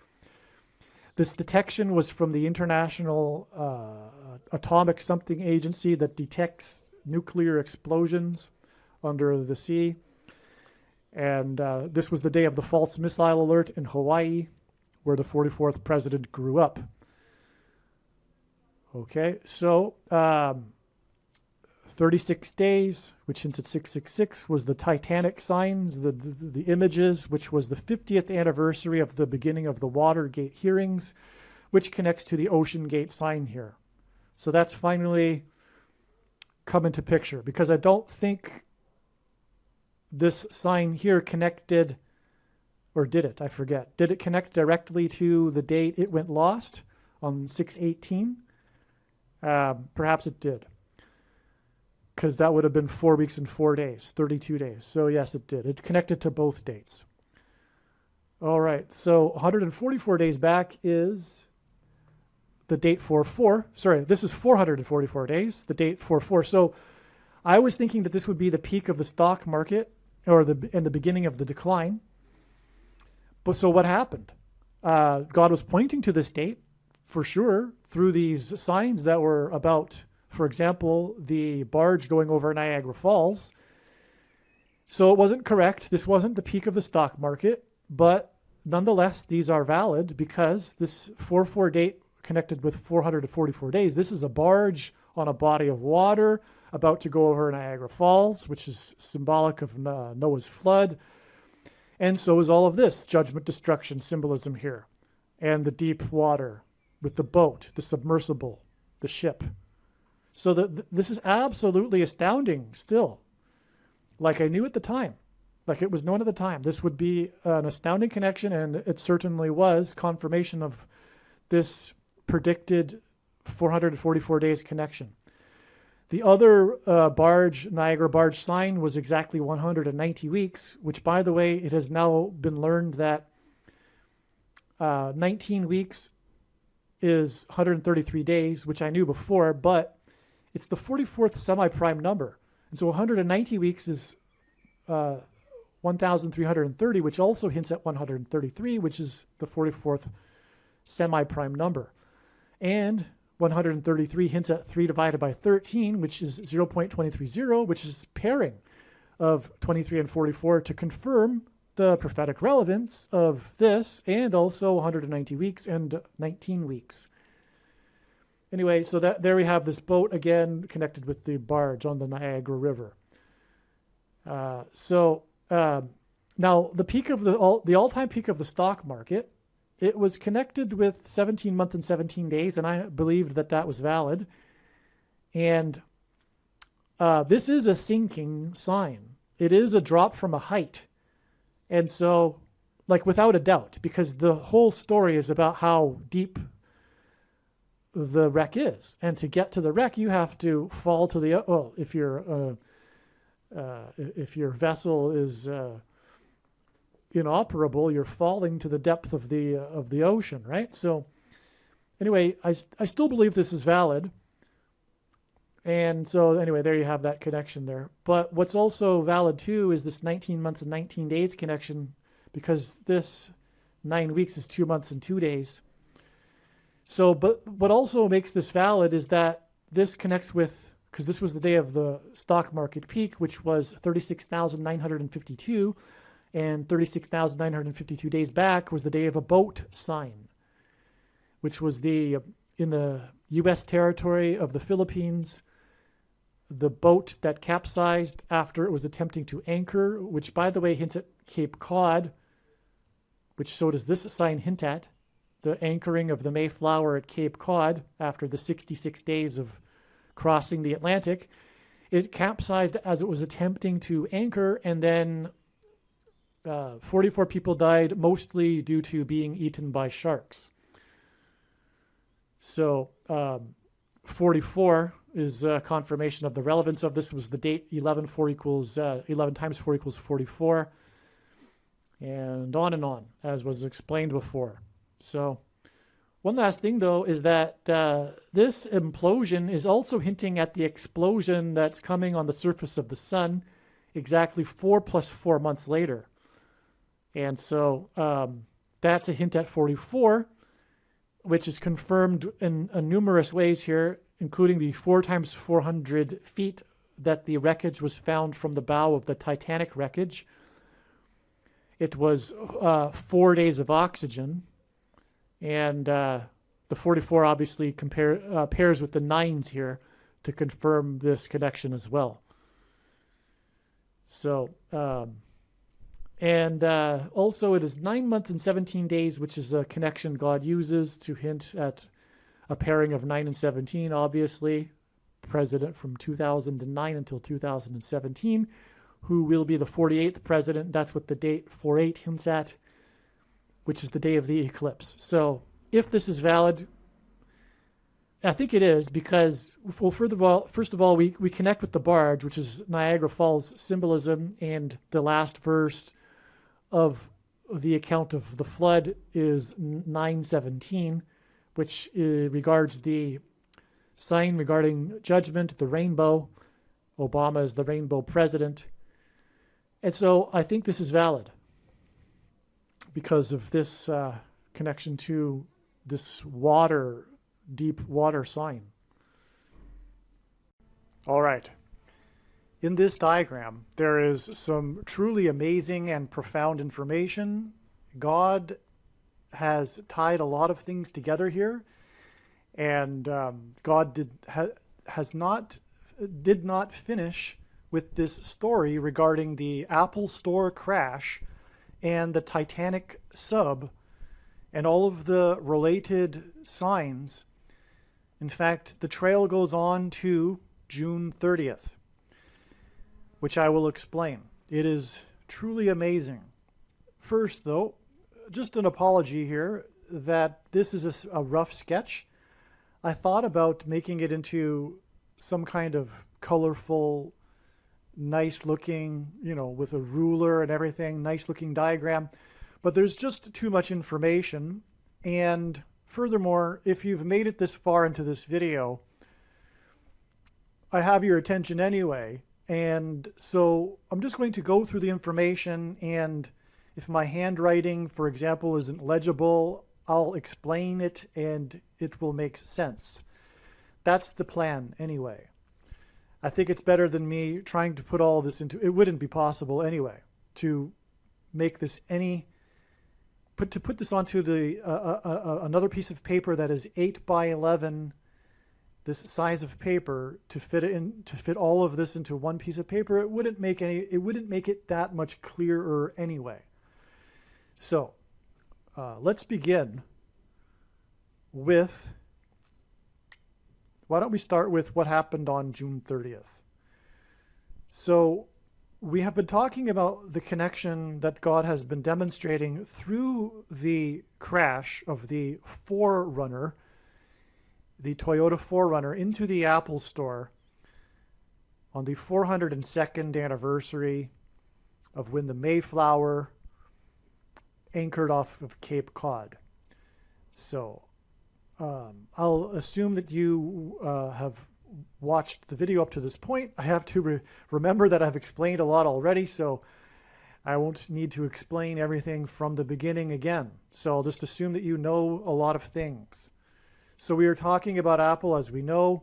This detection was from the International Atomic Something Agency that detects nuclear explosions under the sea. And this was the day of the false missile alert in Hawaii, where the 44th president grew up. Okay, so 36 days, which hints at 666, was the Titanic signs, the images, which was the 50th anniversary of the beginning of the Watergate hearings, which connects to the Ocean Gate sign here. So that's finally come into picture, because I don't think this sign here connected, or did it? I forget. Did it connect directly to the date it went lost on 6/18? Perhaps it did, because that would have been 4 weeks and 4 days, 32 days. So yes, it did. It connected to both dates. All right, so 144 days back is the date 4/4. Sorry, this is 444 days, the date 4/4. So I was thinking that this would be the peak of the stock market, or the beginning of the decline. But so what happened? God was pointing to this date for sure through these signs that were about, for example, the barge going over Niagara Falls. So it wasn't correct. This wasn't the peak of the stock market, but nonetheless, these are valid because this 4/4 date connected with 444 days. This is a barge on a body of water about to go over Niagara Falls, which is symbolic of Noah's flood. And so is all of this judgment, destruction symbolism here, and the deep water with the boat, the submersible, the ship. So this is absolutely astounding still. Like I knew at the time, like it was known at the time, this would be an astounding connection, and it certainly was confirmation of this predicted 444 days connection. The other Niagara barge sign was exactly 190 weeks, which, by the way, it has now been learned that 19 weeks is 133 days, which I knew before, but it's the 44th semi-prime number. And so 190 weeks is 1,330, which also hints at 133, which is the 44th semi-prime number. And 133 hints at 3 divided by 13, which is 0.230, which is pairing of 23 and 44 to confirm the prophetic relevance of this, and also 190 weeks and 19 weeks. Anyway, so there we have this boat again connected with the barge on the Niagara River. Now the peak of the all-time peak of the stock market, it was connected with 17 months and 17 days, and I believed that that was valid. And this is a sinking sign. It is a drop from a height. And so, like, without a doubt, because the whole story is about how deep the wreck is. And to get to the wreck, you have to fall to the, well, if your vessel is inoperable, you're falling to the depth of the ocean, right? So anyway, I still believe this is valid. And so anyway, there you have that connection there. But what's also valid too is this 19 months and 19 days connection, because this 9 weeks is 2 months and 2 days. So, but what also makes this valid is that this connects with, because this was the day of the stock market peak, which was 36,952, and 36,952 days back was the day of a boat sign, which was in the U.S. territory of the Philippines, the boat that capsized after it was attempting to anchor, which, by the way, hints at Cape Cod, which so does this sign hint at, the anchoring of the Mayflower at Cape Cod after the 66 days of crossing the Atlantic. It capsized as it was attempting to anchor, and then 44 people died, mostly due to being eaten by sharks. So 44 is a confirmation of the relevance of this. Was the date 11 times 4 equals 44, and on, as was explained before. So one last thing, though, is that this implosion is also hinting at the explosion that's coming on the surface of the sun exactly 4 plus 4 months later. And so that's a hint at 44, which is confirmed in numerous ways here, including the 4 times 400 feet that the wreckage was found from the bow of the Titanic wreckage. It was 4 days of oxygen. And the 44 obviously pairs with the 9s here to confirm this connection as well. So, also it is 9 months and 17 days, which is a connection God uses to hint at a pairing of 9 and 17, obviously. President from 2009 until 2017, who will be the 48th president. That's what the date 48 hints at, which is the day of the eclipse. So if this is valid, I think it is, because, well, first of all, we connect with the barge, which is Niagara Falls symbolism, and the last verse of the account of the flood is 9:17, which regards the sign regarding judgment, the rainbow. Obama is the rainbow president. And so I think this is valid because of this connection to this deep water sign. All right. In this diagram, there is some truly amazing and profound information. God has tied a lot of things together here, and God did not finish with this story regarding the Apple Store crash and the Titanic sub and all of the related signs. In fact, the trail goes on to June 30th, which I will explain. It is truly amazing. First, though, just an apology here. that this is a rough sketch, I thought about making it into some kind of colorful, nice looking, with a ruler and everything, nice looking diagram. But there's just too much information. And furthermore, if you've made it this far into this video, I have your attention anyway. And so I'm just going to go through the information, and if my handwriting, for example, isn't legible, I'll explain it and it will make sense. That's the plan anyway. I think it's better than me trying to put all this into, it wouldn't be possible anyway, to make this to put this onto another piece of paper that is 8 by 11, this size of paper, to fit all of this into one piece of paper. It wouldn't make it that much clearer anyway. So let's begin with, why don't we start with what happened on June 30th? So we have been talking about the connection that God has been demonstrating through the crash of the 4Runner, the Toyota 4Runner, into the Apple Store on the 402nd anniversary of when the Mayflower anchored off of Cape Cod. So I'll assume that you have watched the video up to this point. I have to remember that I've explained a lot already, so I won't need to explain everything from the beginning again. So I'll just assume that you know a lot of things. So we are talking about Apple, as we know,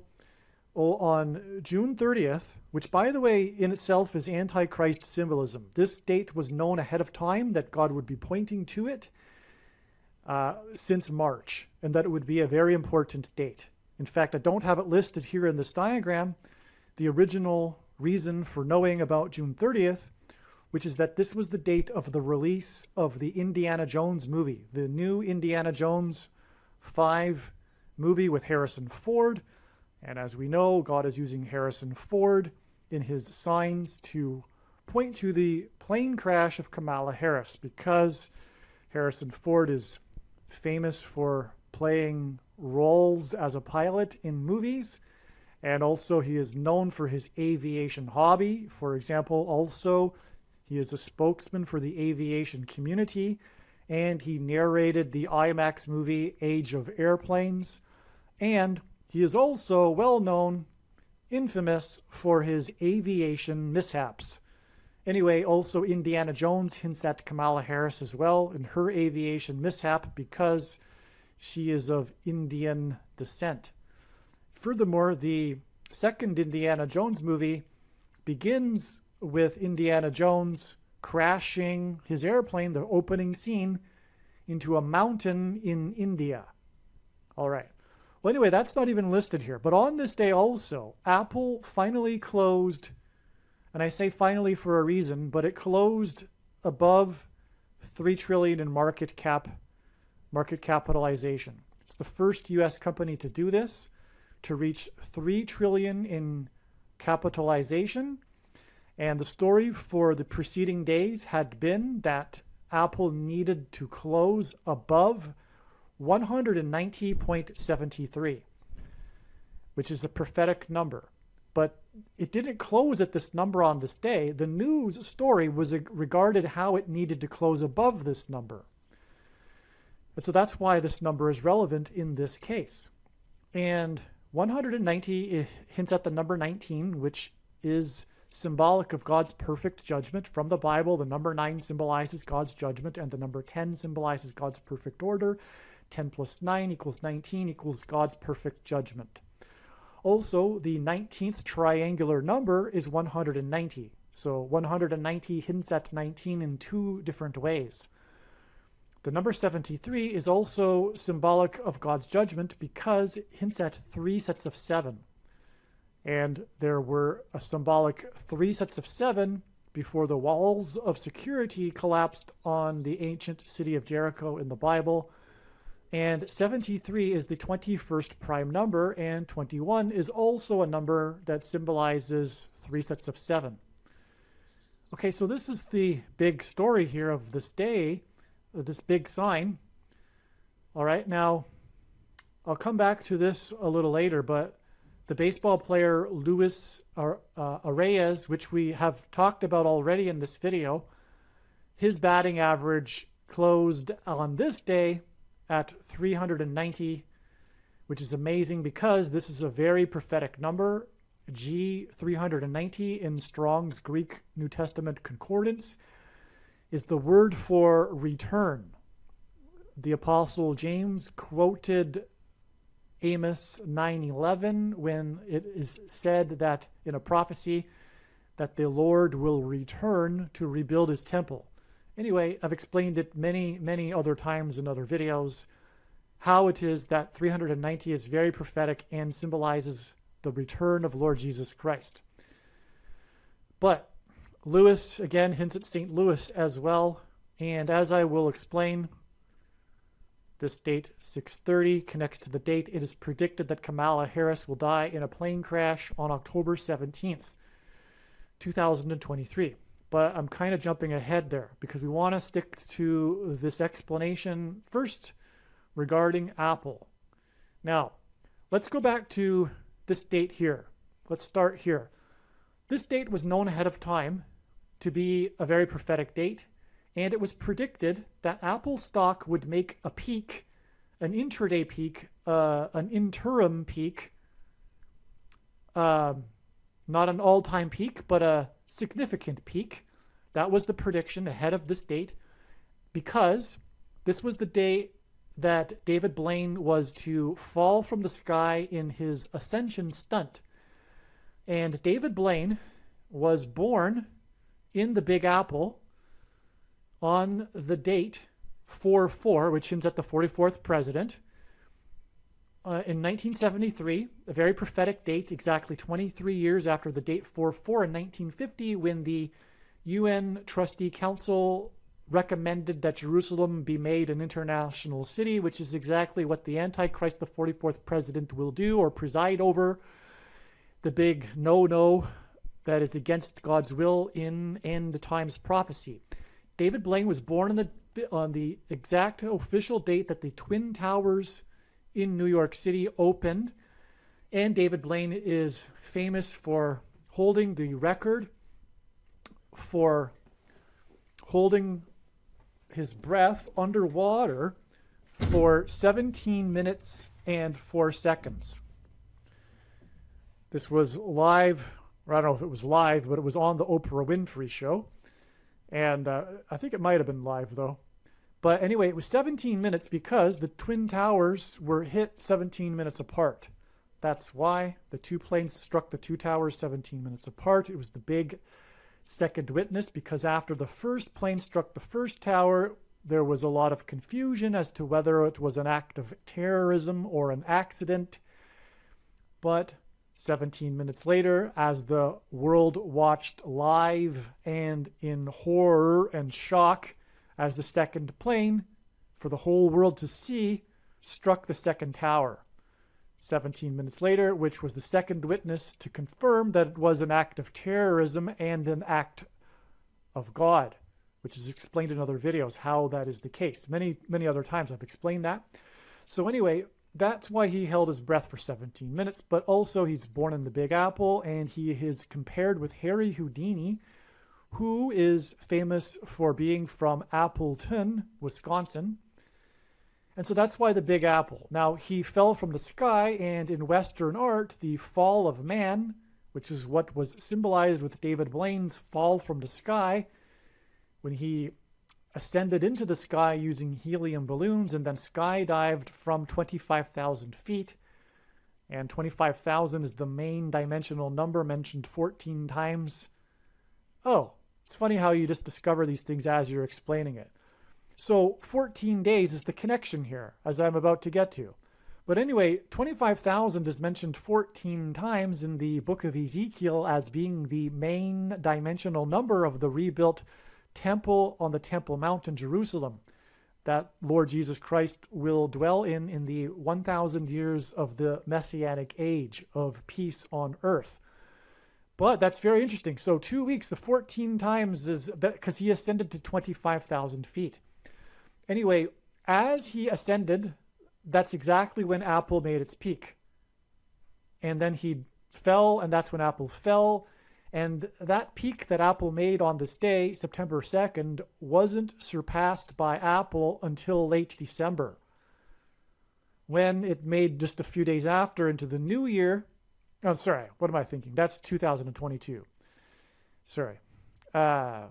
on June 30th, which, by the way, in itself is Antichrist symbolism. This date was known ahead of time, that God would be pointing to it since March, and that it would be a very important date. In fact, I don't have it listed here in this diagram, the original reason for knowing about June 30th, which is that this was the date of the release of the Indiana Jones movie, the new Indiana Jones 5 movie with Harrison Ford. And as we know, God is using Harrison Ford in his signs to point to the plane crash of Kamala Harris, because Harrison Ford is famous for playing roles as a pilot in movies, and also he is known for his aviation hobby. For example, also he is a spokesman for the aviation community, and he narrated the IMAX movie Age of Airplanes, and he is also well known, infamous for his aviation mishaps. Anyway, also Indiana Jones hints at Kamala Harris as well in her aviation mishap, because she is of Indian descent. Furthermore, the second Indiana Jones movie begins with Indiana Jones crashing his airplane, the opening scene, into a mountain in India. All right. Well, anyway, that's not even listed here. But on this day also, Apple finally closed, and I say finally for a reason, but it closed above $3 trillion in market capitalization. It's the first U.S. company to do this, to reach $3 trillion in capitalization. And the story for the preceding days had been that Apple needed to close above 190.73, which is a prophetic number. But it didn't close at this number on this day. The news story was regarded how it needed to close above this number. And so that's why this number is relevant in this case. And 190 hints at the number 19, which is symbolic of God's perfect judgment. From the Bible, the number 9 symbolizes God's judgment, and the number 10 symbolizes God's perfect order. 10 plus 9 equals 19 equals God's perfect judgment. Also, the 19th triangular number is 190. So 190 hints at 19 in two different ways. The number 73 is also symbolic of God's judgment because it hints at 3 sets of 7. And there were a symbolic 3 sets of 7 before the walls of security collapsed on the ancient city of Jericho in the Bible. And 73 is the 21st prime number, and 21 is also a number that symbolizes 3 sets of 7. Okay, so this is the big story here of this day, this big sign. All right, now I'll come back to this a little later, but the baseball player Luis Arraez, which we have talked about already in this video, his batting average closed on this day at 390, which is amazing because this is a very prophetic number. G 390 in Strong's Greek New Testament Concordance is the word for return. The Apostle James quoted Amos 9:11 when it is said that in a prophecy that the Lord will return to rebuild his temple. Anyway, I've explained it many other times in other videos, how it is that 390 is very prophetic and symbolizes the return of Lord Jesus Christ. But Lewis, again, hints at St. Louis as well. And as I will explain, this date, 6/30, connects to the date it is predicted that Kamala Harris will die in a plane crash on October 17th, 2023. But I'm kind of jumping ahead there because we want to stick to this explanation first regarding Apple. Now, let's go back to this date here. Let's start here. This date was known ahead of time to be a very prophetic date, and it was predicted that Apple stock would make a peak, an intraday peak, an interim peak, not an all-time peak, but a significant peak. That was the prediction ahead of this date because this was the day that David Blaine was to fall from the sky in his ascension stunt. And David Blaine was born in the Big Apple on the date 4/4, which hints at the 44th president, in 1973, a very prophetic date, exactly 23 years after the date 4/4 in 1950, when the UN Trustee Council recommended that Jerusalem be made an international city, which is exactly what the Antichrist, the 44th president, will do or preside over. The big no-no that is against God's will in end times prophecy. David Blaine was born on the exact official date that the Twin Towers in New York City opened, and David Blaine is famous for holding the record for holding his breath underwater for 17 minutes and 4 seconds. This was live, or I don't know if it was live, but it was on the Oprah Winfrey Show. And I think it might have been live, though. But anyway, it was 17 minutes because the Twin Towers were hit 17 minutes apart. That's why the two planes struck the two towers 17 minutes apart. It was the big second witness because after the first plane struck the first tower, there was a lot of confusion as to whether it was an act of terrorism or an accident. But 17 minutes later, as the world watched live and in horror and shock as the second plane, for the whole world to see, struck the second tower. 17 minutes later, which was the second witness to confirm that it was an act of terrorism and an act of God, which is explained in other videos how that is the case. Many other times I've explained that. So anyway, that's why he held his breath for 17 minutes, but also he's born in the Big Apple, and he is compared with Harry Houdini, who is famous for being from Appleton, Wisconsin. And so that's why the Big Apple. Now, he fell from the sky, and in Western art, the fall of man, which is what was symbolized with David Blaine's fall from the sky, when he ascended into the sky using helium balloons and then skydived from 25,000 feet. And 25,000 is the main dimensional number mentioned 14 times. Oh, it's funny how you just discover these things as you're explaining it. So 14 days is the connection here, as I'm about to get to. But anyway, 25,000 is mentioned 14 times in the book of Ezekiel as being the main dimensional number of the rebuilt temple on the Temple Mount in Jerusalem that Lord Jesus Christ will dwell in the 1,000 years of the Messianic age of peace on earth. But that's very interesting. So 2 weeks, the 14 times is because he ascended to 25,000 feet. Anyway, as he ascended that's exactly when Apple made its peak. And then he fell, and that's when Apple fell. And that peak that Apple made on this day, September 2nd, wasn't surpassed by Apple until late December, when it made just a few days after into the new year. Oh, sorry, what am I thinking? That's 2022. Sorry. All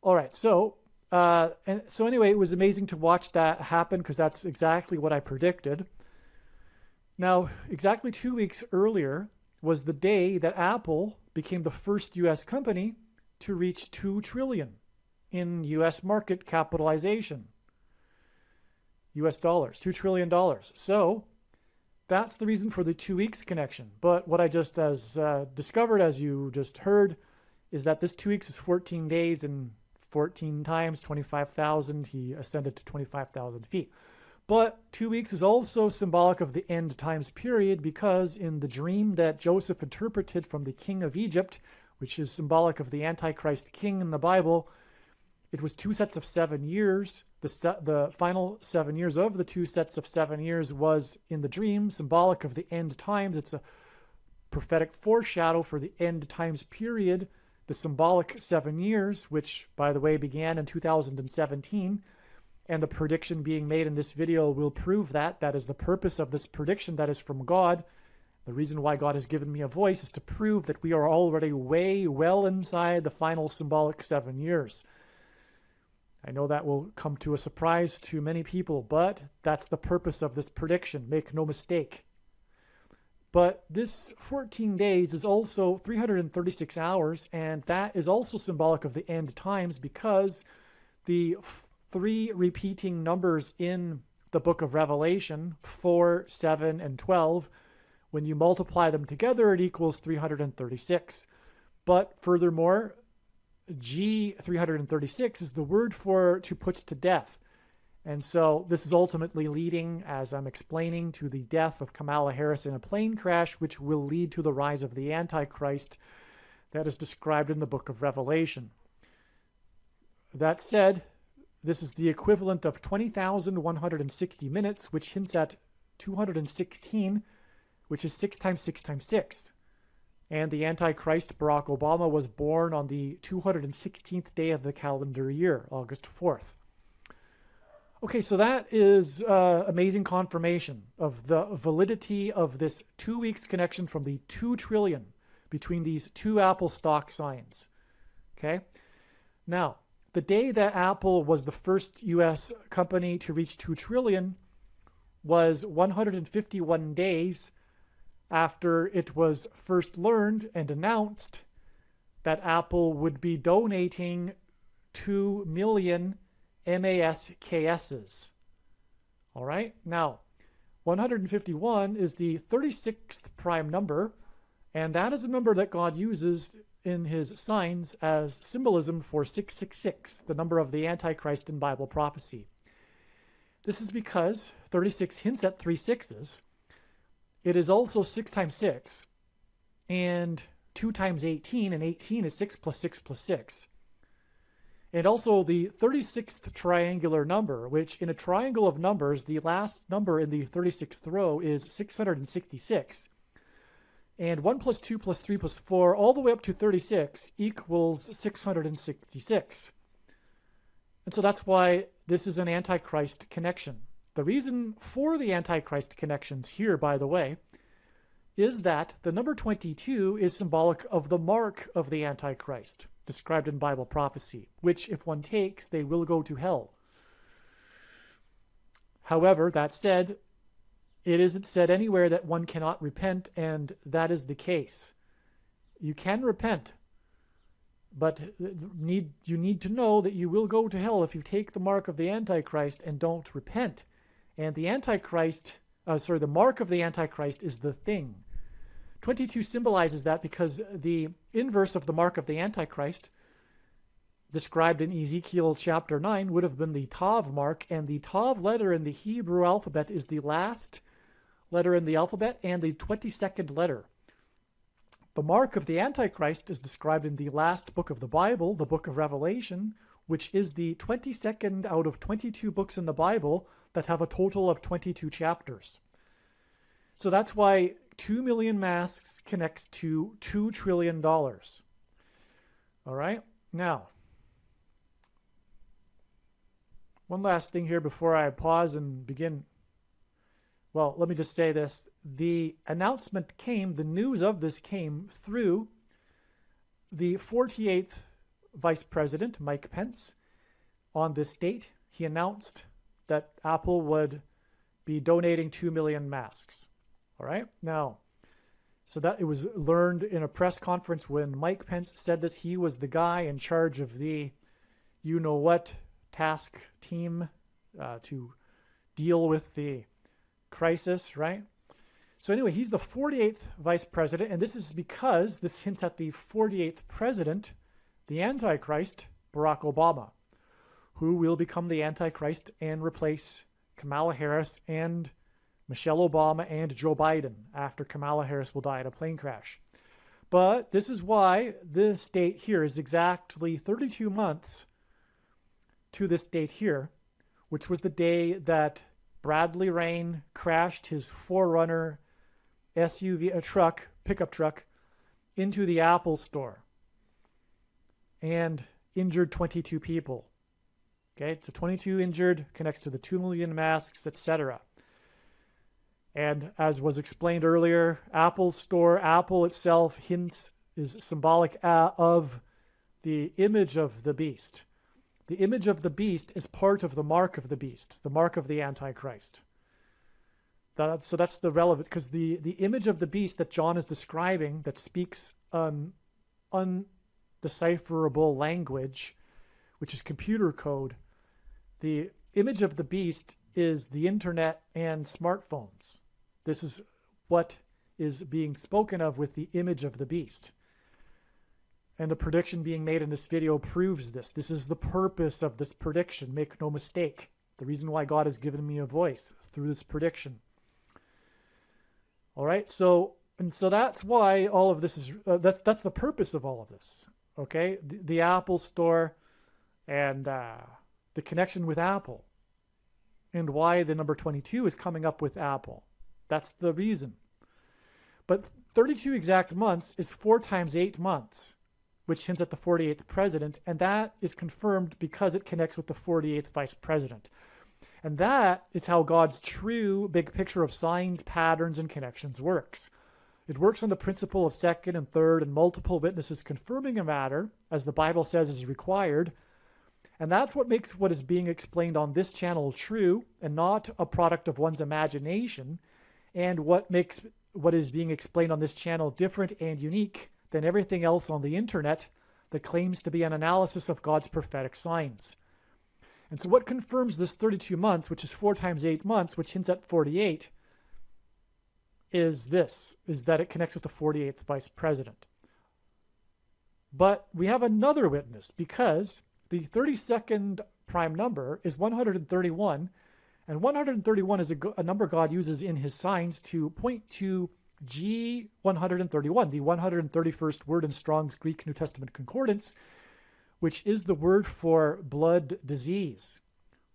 right, so anyway, it was amazing to watch that happen, because that's exactly what I predicted. Now, exactly 2 weeks earlier was the day that Apple became the first U.S. company to reach $2 trillion in U.S. market capitalization. U.S. dollars, $2 trillion. So that's the reason for the 2 weeks connection. But what I just discovered, as you just heard, is that this 2 weeks is 14 days, and 14 times 25,000, he ascended to 25,000 feet. But 2 weeks is also symbolic of the end times period, because in the dream that Joseph interpreted from the king of Egypt, which is symbolic of the Antichrist king in the Bible, it was 2 sets of 7 years. The final 7 years of the 2 sets of 7 years was in the dream, symbolic of the end times. It's a prophetic foreshadow for the end times period, the symbolic 7 years, which, by the way, began in 2017. And the prediction being made in this video will prove that. That is the purpose of this prediction that is from God. The reason why God has given me a voice is to prove that we are already well inside the final symbolic 7 years. I know that will come to a surprise to many people, but that's the purpose of this prediction. Make no mistake. But this 14 days is also 336 hours, and that is also symbolic of the end times, because the 3 repeating numbers in the book of Revelation, 4, 7, and 12, when you multiply them together, it equals 336. But furthermore, G 336 is the word for to put to death. And so this is ultimately leading, as I'm explaining, to the death of Kamala Harris in a plane crash, which will lead to the rise of the Antichrist that is described in the book of Revelation. That said, this is the equivalent of 20,160 minutes, which hints at 216, which is 6 times 6 times 6. And the Antichrist, Barack Obama, was born on the 216th day of the calendar year, August 4th. Okay, so that is amazing confirmation of the validity of this 2 weeks connection from the 2 trillion between these 2 Apple stock signs. Okay, now, the day that Apple was the first U.S. company to reach 2 trillion was 151 days after it was first learned and announced that Apple would be donating 2 million MASKSs. All right, now 151 is the 36th prime number, and that is a number that God uses in his signs as symbolism for 666, the number of the Antichrist in Bible prophecy. This is because 36 hints at 3 sixes. It is also 6 times 6, and 2 times 18, and 18 is 6 plus 6 plus 6. And also the 36th triangular number, which in a triangle of numbers, the last number in the 36th row is 666. And 1 plus 2 plus 3 plus 4, all the way up to 36, equals 666. And so that's why this is an Antichrist connection. The reason for the Antichrist connections here, by the way, is that the number 22 is symbolic of the mark of the Antichrist, described in Bible prophecy, which if one takes, they will go to hell. However, that said, it isn't said anywhere that one cannot repent, and that is the case. You can repent, but you need to know that you will go to hell if you take the mark of the Antichrist and don't repent. And the the mark of the Antichrist is the thing. 22 symbolizes that because the inverse of the mark of the Antichrist, described in Ezekiel chapter 9, would have been the Tav mark, and the Tav letter in the Hebrew alphabet is the last letter in the alphabet and the 22nd letter. The mark of the Antichrist is described in the last book of the Bible, the book of Revelation, which is the 22nd out of 22 books in the Bible that have a total of 22 chapters. So that's why 2 million masks connects to $2 trillion. All right, now, one last thing here before I pause and begin. Well, let me just say this. The announcement came, the news of this came through the 48th Vice President, Mike Pence. On this date, he announced that Apple would be donating 2 million masks. All right, now, so that it was learned in a press conference when Mike Pence said this. He was the guy in charge of the you-know-what task team to deal with the crisis, right? So anyway, he's the 48th vice president, and this is because this hints at the 48th president, the Antichrist, Barack Obama, who will become the Antichrist and replace Kamala Harris and Michelle Obama and Joe Biden after Kamala Harris will die in a plane crash. But this is why this date here is exactly 32 months to this date here, which was the day that Bradley Rain crashed his 4Runner SUV, pickup truck, into the Apple store and injured 22 people. Okay, so 22 injured, connects to the 2 million masks, etc. And as was explained earlier, Apple store, Apple itself is symbolic of the image of the beast. The image of the beast is part of the mark of the beast, the mark of the Antichrist. So that's the relevant, because the image of the beast that John is describing that speaks an undecipherable language, which is computer code, the image of the beast is the internet and smartphones. This is what is being spoken of with the image of the beast. And the prediction being made in this video proves this. This is the purpose of this prediction. Make no mistake. The reason why God has given me a voice through this prediction. All right. So that's why all of this is. That's the purpose of all of this. Okay. The Apple Store and the connection with Apple, and why the number 22 is coming up with Apple. That's the reason. But 32 exact months is 4 times 8 months, which hints at the 48th president, and that is confirmed because it connects with the 48th vice president. And that is how God's true big picture of signs, patterns, and connections works. It works on the principle of second and third and multiple witnesses confirming a matter, as the Bible says is required. And that's what makes what is being explained on this channel true and not a product of one's imagination, and what makes what is being explained on this channel different and unique than everything else on the internet that claims to be an analysis of God's prophetic signs. And so what confirms this 32 months, which is 4 times 8 months, which hints at 48, is that it connects with the 48th vice president. But we have another witness, because the 32nd prime number is 131, and 131 is a number God uses in his signs to point to G131, the 131st word in Strong's Greek New Testament Concordance, which is the word for blood disease,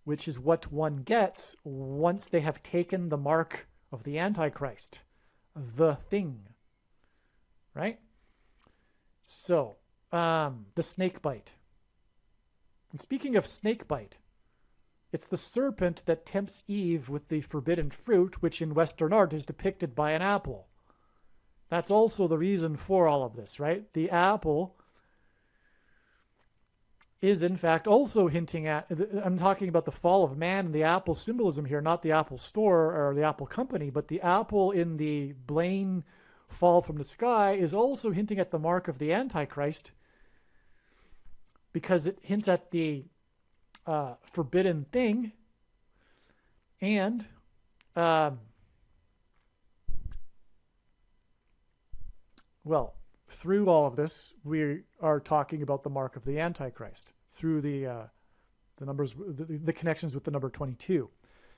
which is what one gets once they have taken the mark of the Antichrist, the thing, right? So, the snake bite. And speaking of snake bite, it's the serpent that tempts Eve with the forbidden fruit, which in Western art is depicted by an apple. That's also the reason for all of this, right? The apple is in fact also hinting at, I'm talking about the fall of man and the apple symbolism here, not the Apple Store or the Apple Company, but the apple in the Blaine fall from the sky is also hinting at the mark of the Antichrist, because it hints at the forbidden thing. And well, through all of this, we are talking about the mark of the Antichrist through the numbers, the connections with the number 22,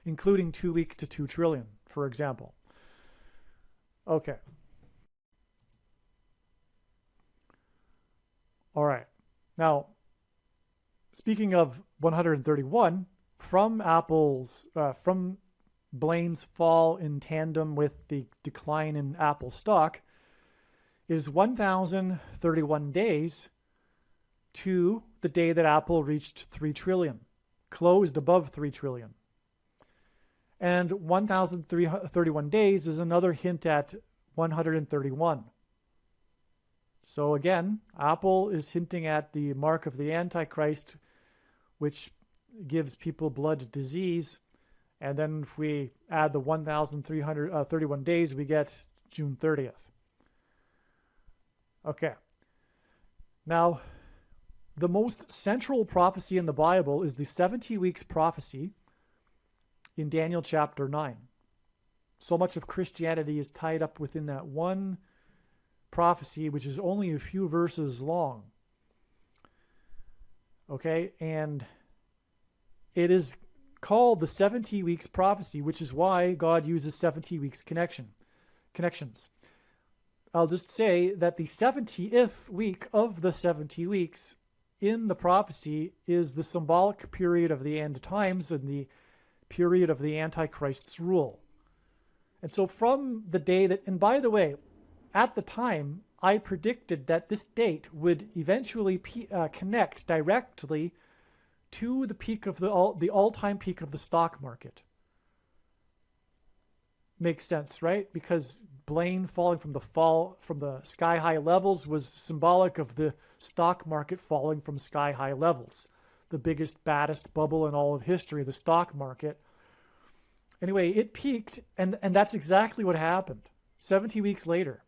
including 2 weeks to 2 trillion, for example. Okay. All right. Now, speaking of 131, from Blaine's fall in tandem with the decline in Apple stock, is 1,031 days to the day that Apple reached 3 trillion, closed above 3 trillion. And 1,031 days is another hint at 131. So again, Apple is hinting at the mark of the Antichrist, which gives people blood disease. And then if we add the 1,331 days, we get June 30th. Okay. Now, the most central prophecy in the Bible is the 70 weeks prophecy in Daniel chapter 9. So much of Christianity is tied up within that one prophecy, which is only a few verses long. Okay, and it is called the 70 weeks prophecy, which is why God uses 70 weeks connections. I'll just say that the 70th week of the 70 weeks in the prophecy is the symbolic period of the end times and the period of the Antichrist's rule. And so from the day that, and by the way, at the time, I predicted that this date would eventually connect directly to the peak of the all-time peak of the stock market. Makes sense, right? Because Blaine falling from the sky-high levels was symbolic of the stock market falling from sky-high levels. The biggest, baddest bubble in all of history, the stock market. Anyway, it peaked, and that's exactly what happened 70 weeks later.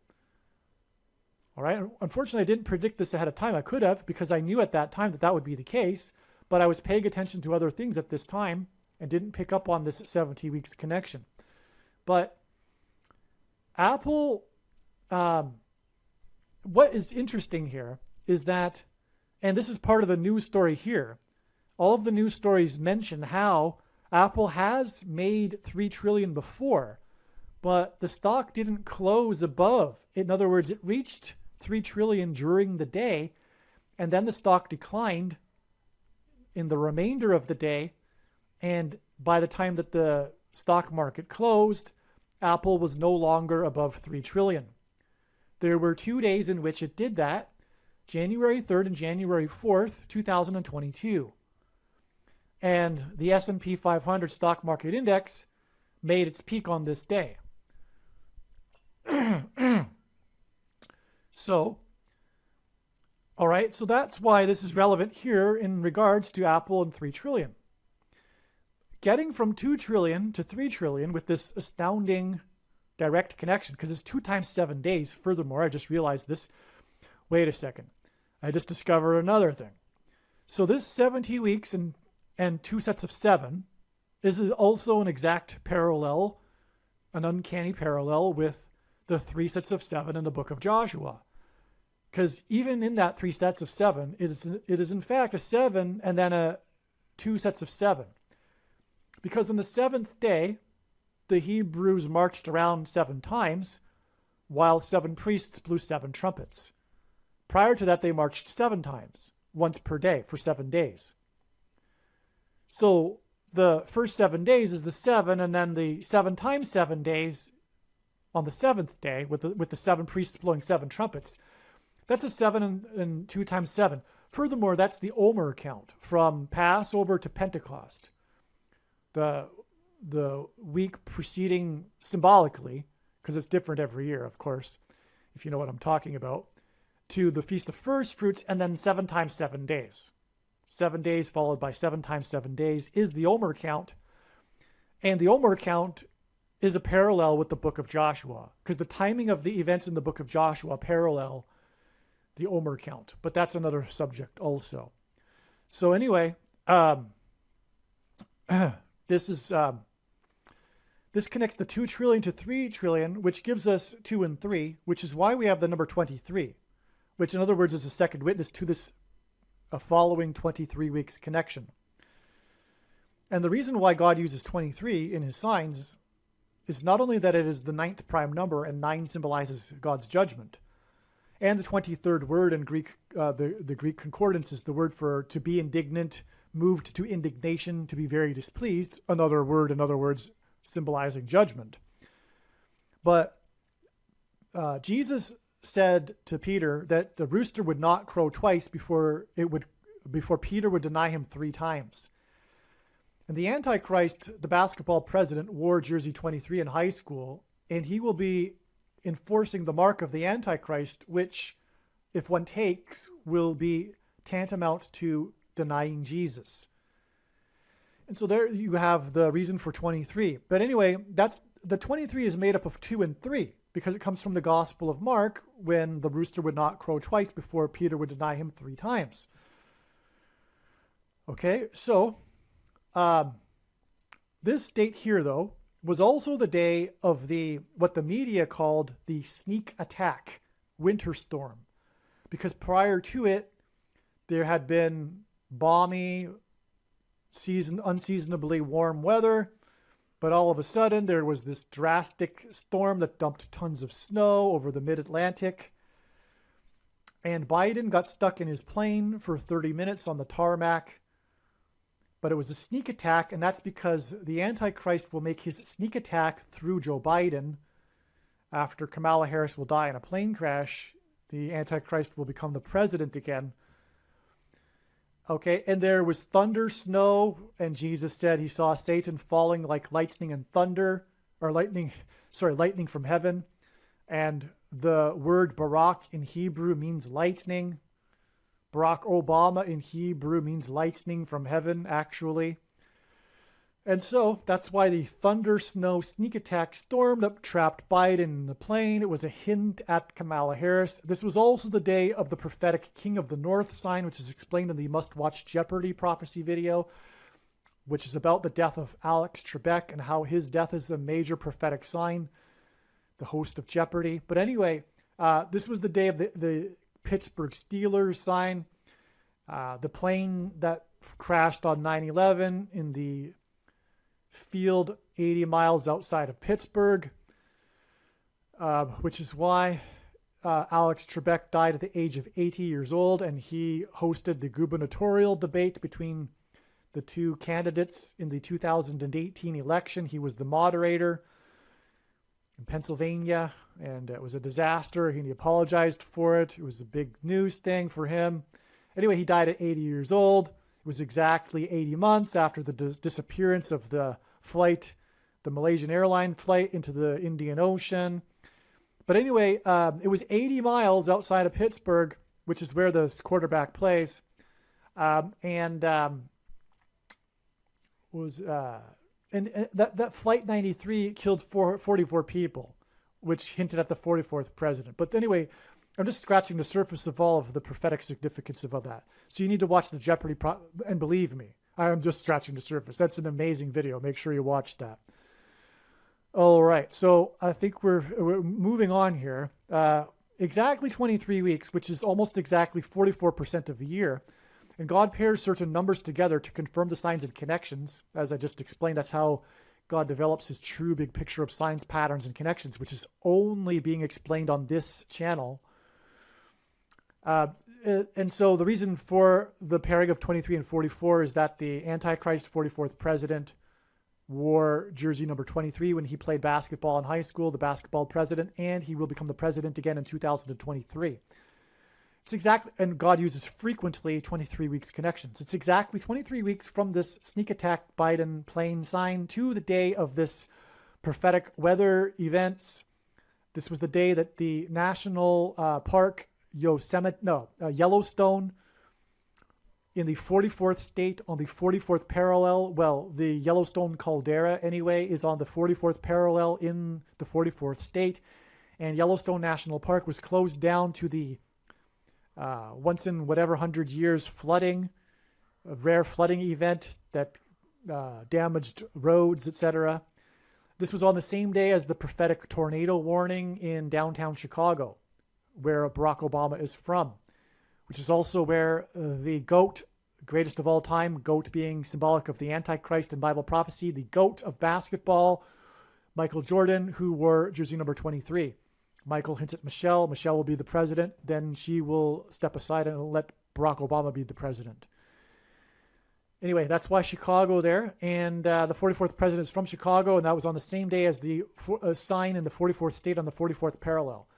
All right. Unfortunately, I didn't predict this ahead of time. I could have, because I knew at that time that would be the case, but I was paying attention to other things at this time and didn't pick up on this 70 weeks connection. But Apple, what is interesting here is that, and this is part of the news story here, all of the news stories mention how Apple has made 3 trillion before, but the stock didn't close above. In other words, it reached 3 trillion during the day, and then the stock declined in the remainder of the day, and by the time that the stock market closed, Apple was no longer above 3 trillion. There were 2 days in which it did that, January 3rd and January 4th, 2022. And the S&P 500 stock market index made its peak on this day. So, all right, so that's why this is relevant here in regards to Apple and 3 trillion. Getting from 2 trillion to 3 trillion with this astounding direct connection, because it's 2 times 7 days. Furthermore, I just realized this. Wait a second. I just discovered another thing. So this 70 weeks and 2 sets of 7 is also an exact parallel, an uncanny parallel with the 3 sets of 7 in the book of Joshua. Because even in that 3 sets of 7, it is in fact a 7 and then 2 sets of 7. Because on the 7th day, the Hebrews marched around 7 times, while 7 priests blew 7 trumpets. Prior to that, they marched 7 times, once per day, for 7 days. So the first 7 days is the 7, and then the 7 times 7 days on the 7th day, with the 7 priests blowing 7 trumpets. That's a 7 and 2 times 7. Furthermore, that's the Omer count from Passover to Pentecost. The week preceding, symbolically, because it's different every year, of course, if you know what I'm talking about, to the Feast of First Fruits, and then 7 times 7 days. 7 days followed by 7 times 7 days is the Omer count. And the Omer count is a parallel with the book of Joshua, because the timing of the events in the book of Joshua parallel the Omer count. But that's another subject also. So anyway, this connects the 2 trillion to 3 trillion, which gives us 2 and 3, which is why we have the number 23, which in other words is a second witness to this following 23 weeks connection. And the reason why God uses 23 in his signs is not only that it is the 9th prime number and 9 symbolizes God's judgment, And the 23rd word in Greek, the Greek concordance is the word for to be indignant, moved to indignation, to be very displeased. Another word, in other words, symbolizing judgment. But Jesus said to Peter that the rooster would not crow twice before Peter would deny him 3 times. And the Antichrist, the basketball president, wore jersey 23 in high school, and he will be enforcing the mark of the Antichrist, which, if one takes, will be tantamount to denying Jesus. And so there you have the reason for 23. But anyway, the 23 is made up of 2 and 3, because it comes from the Gospel of Mark, when the rooster would not crow twice before Peter would deny him 3 times. Okay, so this date here, though, was also the day of what the media called the sneak attack winter storm, because prior to it, there had been balmy, unseasonably warm weather, but all of a sudden there was this drastic storm that dumped tons of snow over the mid-Atlantic, and Biden got stuck in his plane for 30 minutes on the tarmac. But it was a sneak attack, and that's because the Antichrist will make his sneak attack through Joe Biden. After Kamala Harris will die in a plane crash, the Antichrist will become the president again. Okay, and there was thunder, snow, and Jesus said he saw Satan falling like lightning and thunder, or lightning from heaven. And the word Barak in Hebrew means lightning. Barack Obama in Hebrew means lightning from heaven, actually. And so that's why the thunder, snow, sneak attack storm that trapped Biden in the plane. It was a hint at Kamala Harris. This was also the day of the prophetic King of the North sign, which is explained in the must-watch Jeopardy prophecy video, which is about the death of Alex Trebek and how his death is a major prophetic sign, the host of Jeopardy. But anyway, this was the day of the Pittsburgh Steelers sign, the plane that crashed on 9/11 in the field 80 miles outside of Pittsburgh, which is why Alex Trebek died at the age of 80 years old, and he hosted the gubernatorial debate between the 2 candidates in the 2018 election. He was the moderator in Pennsylvania, and it was a disaster. He apologized for it. It was a big news thing for him. Anyway, he died at 80 years old. It was exactly 80 months after the disappearance of the flight, the Malaysian airline flight into the Indian Ocean. But anyway, it was 80 miles outside of Pittsburgh, which is where the quarterback plays. And that Flight 93 killed 44 people, which hinted at the 44th president. But anyway, I'm just scratching the surface of all of the prophetic significance of that. So you need to watch the Jeopardy, and believe me, I'm just scratching the surface. That's an amazing video. Make sure you watch that. All right, so I think we're moving on here. Exactly 23 weeks, which is almost exactly 44% of a year. And God pairs certain numbers together to confirm the signs and connections. As I just explained, that's how God develops his true big picture of signs, patterns, and connections, which is only being explained on this channel. And so the reason for the pairing of 23 and 44 is that the Antichrist 44th president wore jersey number 23 when he played basketball in high school, the basketball president, and he will become the president again in 2023. It's exactly, and God uses frequently 23 weeks connections. It's exactly 23 weeks from this sneak attack Biden plane sign to the day of this prophetic weather events. This was the day that the national park Yellowstone in the 44th state on the 44th parallel. Well, the Yellowstone caldera anyway is on the 44th parallel in the 44th state, and Yellowstone National Park was closed down to the once in whatever 100 years flooding, a rare flooding event that damaged roads, etc. This was on the same day as the prophetic tornado warning in downtown Chicago, where Barack Obama is from, which is also where the GOAT, greatest of all time, GOAT being symbolic of the Antichrist in Bible prophecy, the GOAT of basketball, Michael Jordan, who wore jersey number 23, Michael hints at Michelle. Michelle will be the president. Then she will step aside and let Barack Obama be the president. Anyway, that's why Chicago there. And the 44th president is from Chicago, and that was on the same day as the sign in the 44th state on the 44th parallel,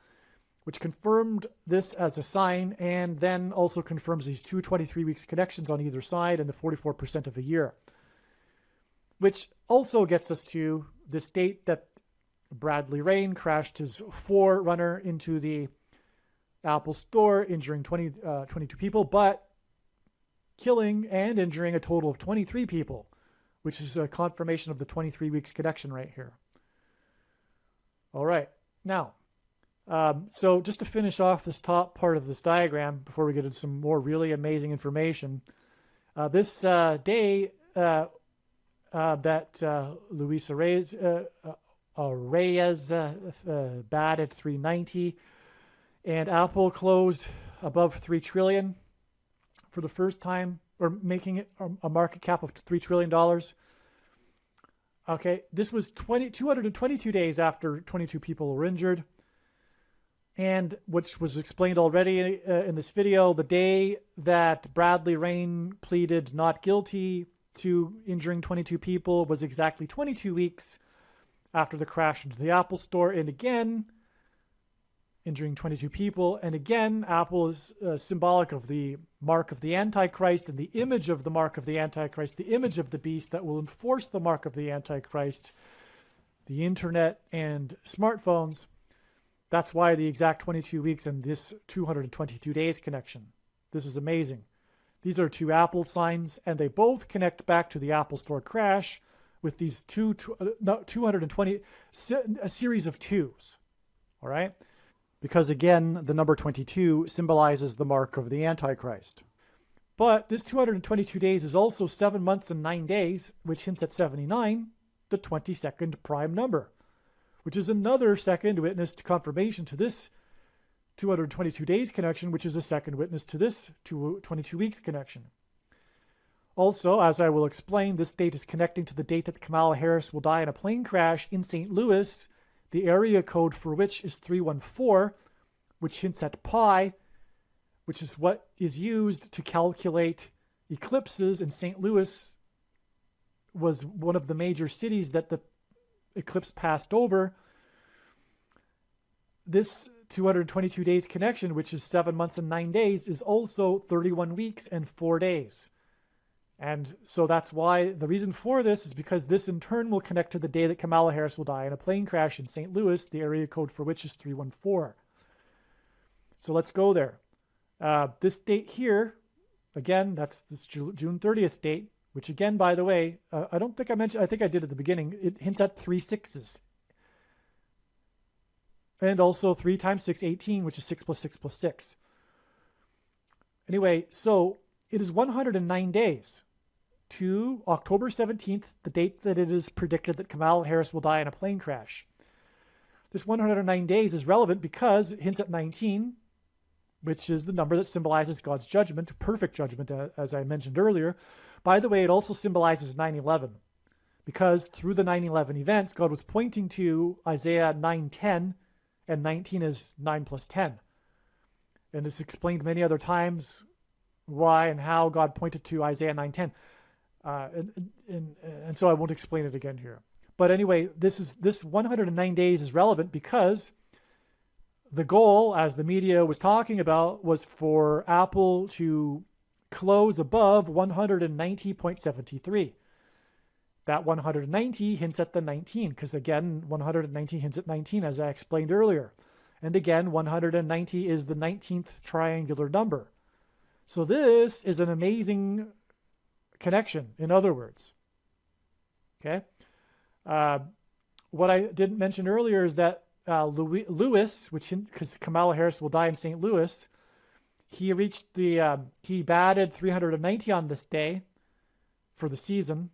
which confirmed this as a sign, and then also confirms these two 23 weeks connections on either side and the 44% of a year, which also gets us to this date that Bradley Rain crashed his Forerunner into the Apple store, injuring 22 people, but killing and injuring a total of 23 people, which is a confirmation of the 23 weeks connection right here. All right. Now, so just to finish off this top part of this diagram before we get into some more really amazing information, this day that Luis Reyes batted 390, and Apple closed above 3 trillion for the first time, or making it a market cap of $3 trillion. Okay, this was 222 days after 22 people were injured, and which was explained already in this video, the day that Bradley Rain pleaded not guilty to injuring 22 people was exactly 22 weeks after the crash into the Apple store, and again, injuring 22 people. And again, Apple is symbolic of the mark of the Antichrist and the image of the mark of the Antichrist, the image of the beast that will enforce the mark of the Antichrist, the internet and smartphones. That's why the exact 22 weeks and this 222 days connection. This is amazing. These are two Apple signs, and they both connect back to the Apple Store crash with these 220, a series of twos. All right? Because again, the number 22 symbolizes the mark of the Antichrist. But this 222 days is also 7 months and 9 days, which hints at 79, the 22nd prime number, which is another second witness to confirmation to this 222 days connection, which is a second witness to this 22 weeks connection. Also, as I will explain, this date is connecting to the date that Kamala Harris will die in a plane crash in St. Louis, the area code for which is 314, which hints at pi, which is what is used to calculate eclipses. And St. Louis was one of the major cities that the eclipse passed over. This 222 days connection, which is 7 months and 9 days, is also 31 weeks and 4 days. And so that's why the reason for this is because this in turn will connect to the day that Kamala Harris will die in a plane crash in St. Louis, the area code for which is 314. So let's go there. This date here, again, that's this June 30th date, which again, by the way, I don't think I mentioned, I think I did at the beginning, it hints at 3 6s. And also 3 times 6, 18, which is 6 plus 6 plus 6. Anyway, so it is 109 days to October 17th, the date that it is predicted that Kamala Harris will die in a plane crash. This 109 days is relevant because it hints at 19, which is the number that symbolizes God's judgment, perfect judgment, as I mentioned earlier. By the way, it also symbolizes 9/11, because through the 9/11 events, God was pointing to Isaiah 9:10, and 19 is 9 plus 10. And it's explained many other times why and how God pointed to Isaiah 9:10. And so I won't explain it again here. But anyway, this 109 days is relevant because the goal, as the media was talking about, was for Apple to close above 190.73. That 190 hints at the 19, because again, 190 hints at 19, as I explained earlier. And again, 190 is the 19th triangular number. So this is an amazing connection, in other words. Okay? What I didn't mention earlier is that Lewis, because Kamala Harris will die in St. Louis, he reached he batted 390 on this day for the season.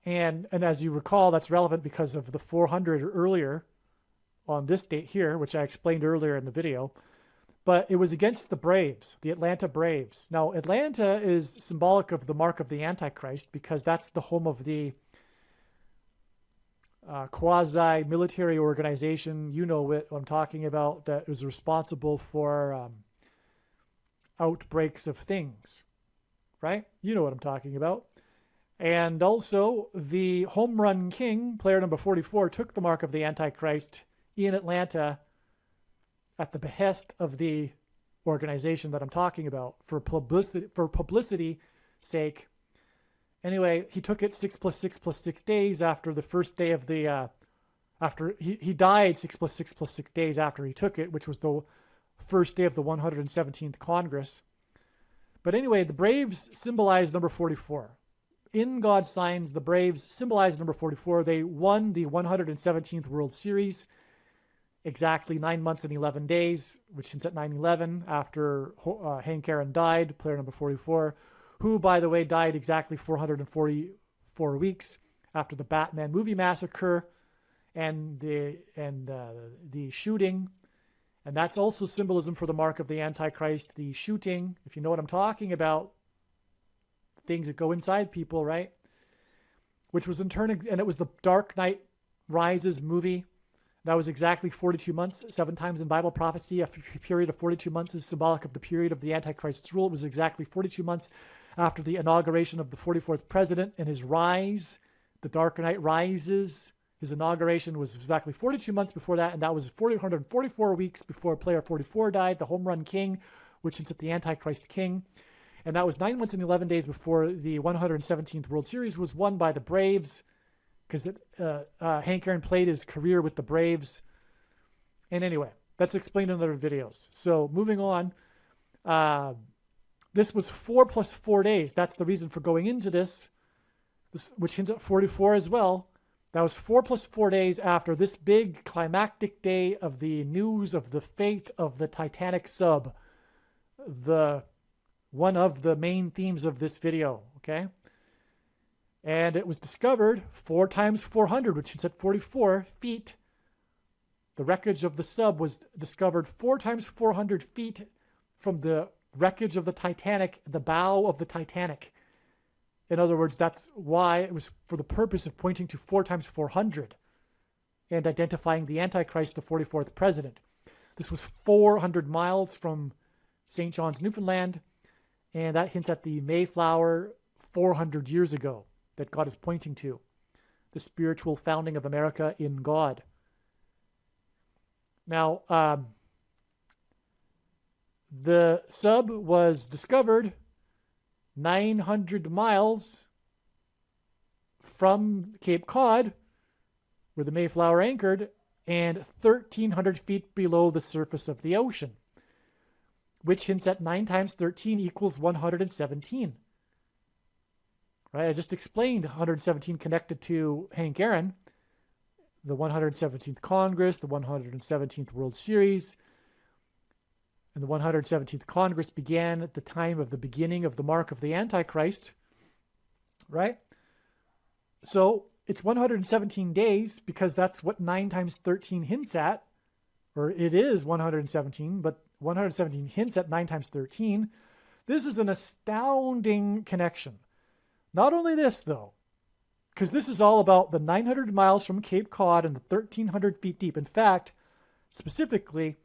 And as you recall, that's relevant because of the 400 earlier on this date here, which I explained earlier in the video. But it was against the Braves, the Atlanta Braves. Now, Atlanta is symbolic of the mark of the Antichrist because that's the home of the quasi-military organization, you know what I'm talking about, that was responsible for outbreaks of things, right? You know what I'm talking about. And also, the home run king, player number 44, took the mark of the Antichrist in Atlanta at the behest of the organization that I'm talking about for publicity sake. Anyway, he took it 6 + 6 + 6 days after the first day of the after he died 6 + 6 + 6 days after he took it, which was the first day of the 117th Congress. But anyway, the Braves symbolize number 44. In God's signs, the Braves symbolize number 44. They won the 117th World Series exactly 9 months and 11 days, which hints at 9/11, after Hank Aaron died, player number 44, who, by the way, died exactly 444 weeks after the Batman movie massacre and the shooting. And that's also symbolism for the mark of the Antichrist, the shooting, if you know what I'm talking about, things that go inside people, right? Which was in turn, and it was the Dark Knight Rises movie. That was exactly 42 months, 7 times in Bible prophecy. A period of 42 months is symbolic of the period of the Antichrist's rule. It was exactly 42 months after the inauguration of the 44th president and his rise. The Dark Knight Rises, his inauguration was exactly 42 months before that, and that was 444 weeks before player 44 died, the home run king, which is at the Antichrist king. And that was 9 months and 11 days before the 117th World Series was won by the Braves, because Hank Aaron played his career with the Braves. And anyway, that's explained in other videos. So moving on, this was 4 + 4 days. That's the reason for going into this which hints at 44 as well. That was 4 + 4 days after this big climactic day of the news of the fate of the Titanic sub, one of the main themes of this video, okay? And it was discovered 4 × 400, which is at 44 feet. The wreckage of the sub was discovered 4 × 400 feet from the wreckage of the Titanic, the bow of the Titanic. In other words, that's why it was for the purpose of pointing to 4 × 400 and identifying the Antichrist, the 44th president. This was 400 miles from St. John's, Newfoundland, and that hints at the Mayflower 400 years ago that God is pointing to, the spiritual founding of America in God. Now, the sub was discovered 900 miles from Cape Cod, where the Mayflower anchored, and 1,300 feet below the surface of the ocean, which hints at 9 × 13 = 117. Right? I just explained 117 connected to Hank Aaron, the 117th Congress, the 117th World Series. And the 117th Congress began at the time of the beginning of the mark of the Antichrist, right? So it's 117 days because that's what 9 × 13 hints at, or it is 117, but 117 hints at 9 × 13. This is an astounding connection. Not only this, though, because this is all about the 900 miles from Cape Cod and the 1,300 feet deep. In fact, specifically,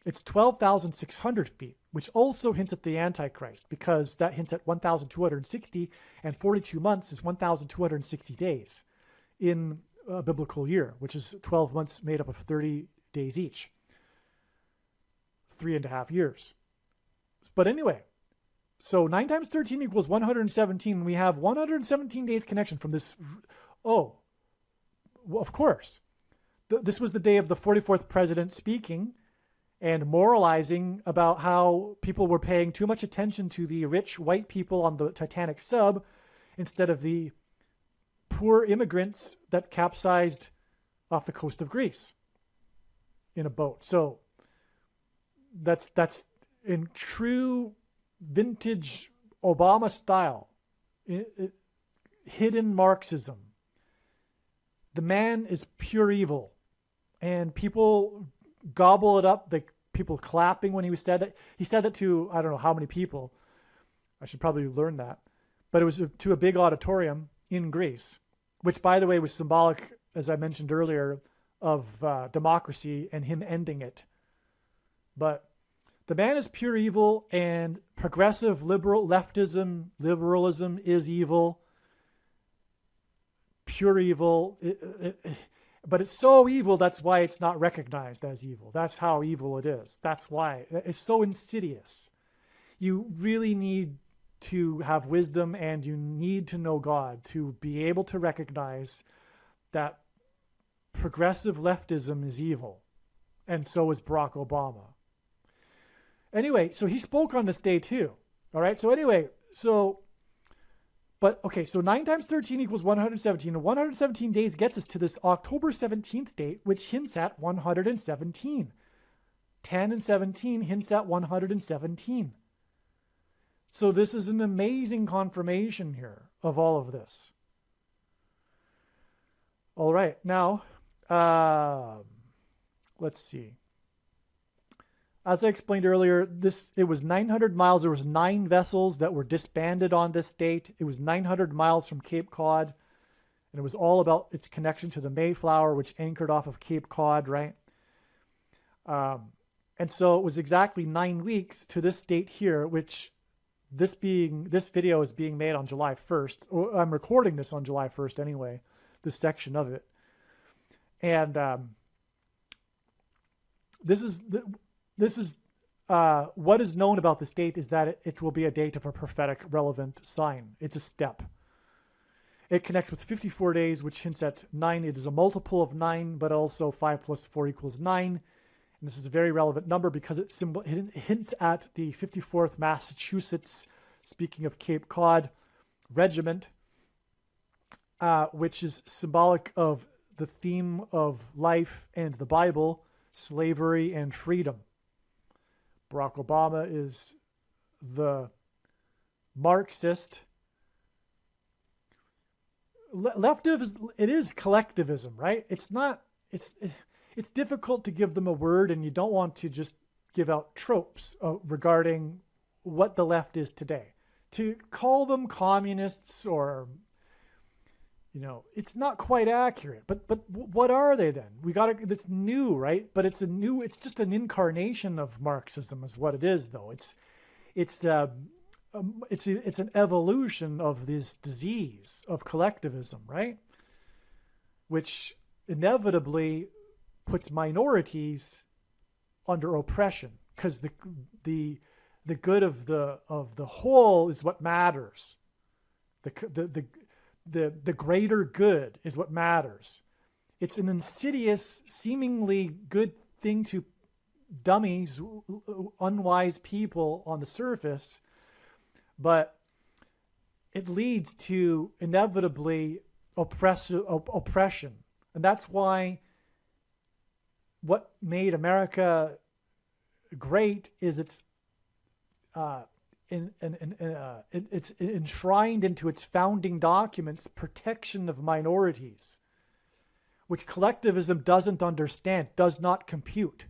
it's 12,600 feet, which also hints at the Antichrist, because that hints at 1,260, and 42 months is 1,260 days in a biblical year, which is 12 months made up of 30 days each. 3.5 years. But anyway, so 9 × 13 = 117. We have 117 days connection from this. Oh, well, of course. This was the day of the 44th president speaking and moralizing about how people were paying too much attention to the rich white people on the Titanic sub instead of the poor immigrants that capsized off the coast of Greece in a boat. So that's in true vintage Obama style, hidden Marxism. The man is pure evil, and people gobble it up, like people clapping when he said it. He said it to, I don't know how many people. I should probably learn that. But it was to a big auditorium in Greece, which, by the way, was symbolic as I mentioned earlier, of democracy and him ending it. But the man is pure evil, and progressive liberalism is evil, pure evil. But it's so evil, that's why it's not recognized as evil. That's how evil it is. That's why. It's so insidious. You really need to have wisdom, and you need to know God to be able to recognize that progressive leftism is evil. And so is Barack Obama. Anyway, so he spoke on this day too. All right. So anyway, so 9 times 13 equals 117. And 117 days gets us to this October 17th date, which hints at 117. 10 and 17 hints at 117. So this is an amazing confirmation here of all of this. All right. Now, let's see. As I explained earlier, it was 900 miles. There was 9 vessels that were disbanded on this date. It was 900 miles from Cape Cod, and it was all about its connection to the Mayflower, which anchored off of Cape Cod, right? And so it was exactly 9 weeks to this date here, which this video is being made on July 1st. I'm recording this on July 1st anyway, this section of it. And this is what is known about this date is that it will be a date of a prophetic relevant sign. It's a step. It connects with 54 days, which hints at 9. It is a multiple of 9, but also 5 plus 4 equals 9. And this is a very relevant number because it hints at the 54th Massachusetts, speaking of Cape Cod, regiment, which is symbolic of the theme of life and the Bible, slavery and freedom. Barack Obama is the Marxist. It is collectivism, right? It's difficult to give them a word, and you don't want to just give out tropes regarding what the left is today. To call them communists or, it's not quite accurate. But what are they then? It's new, right? But it's just an incarnation of Marxism is what it is, though. It's an evolution of this disease of collectivism, right? Which inevitably puts minorities under oppression, because the good of the whole is what matters. The greater good is what matters. It's an insidious, seemingly good thing to dummies, unwise people on the surface, but it leads to inevitably oppression. And that's why what made America great is it's enshrined into its founding documents protection of minorities, which collectivism doesn't understand, does not compute,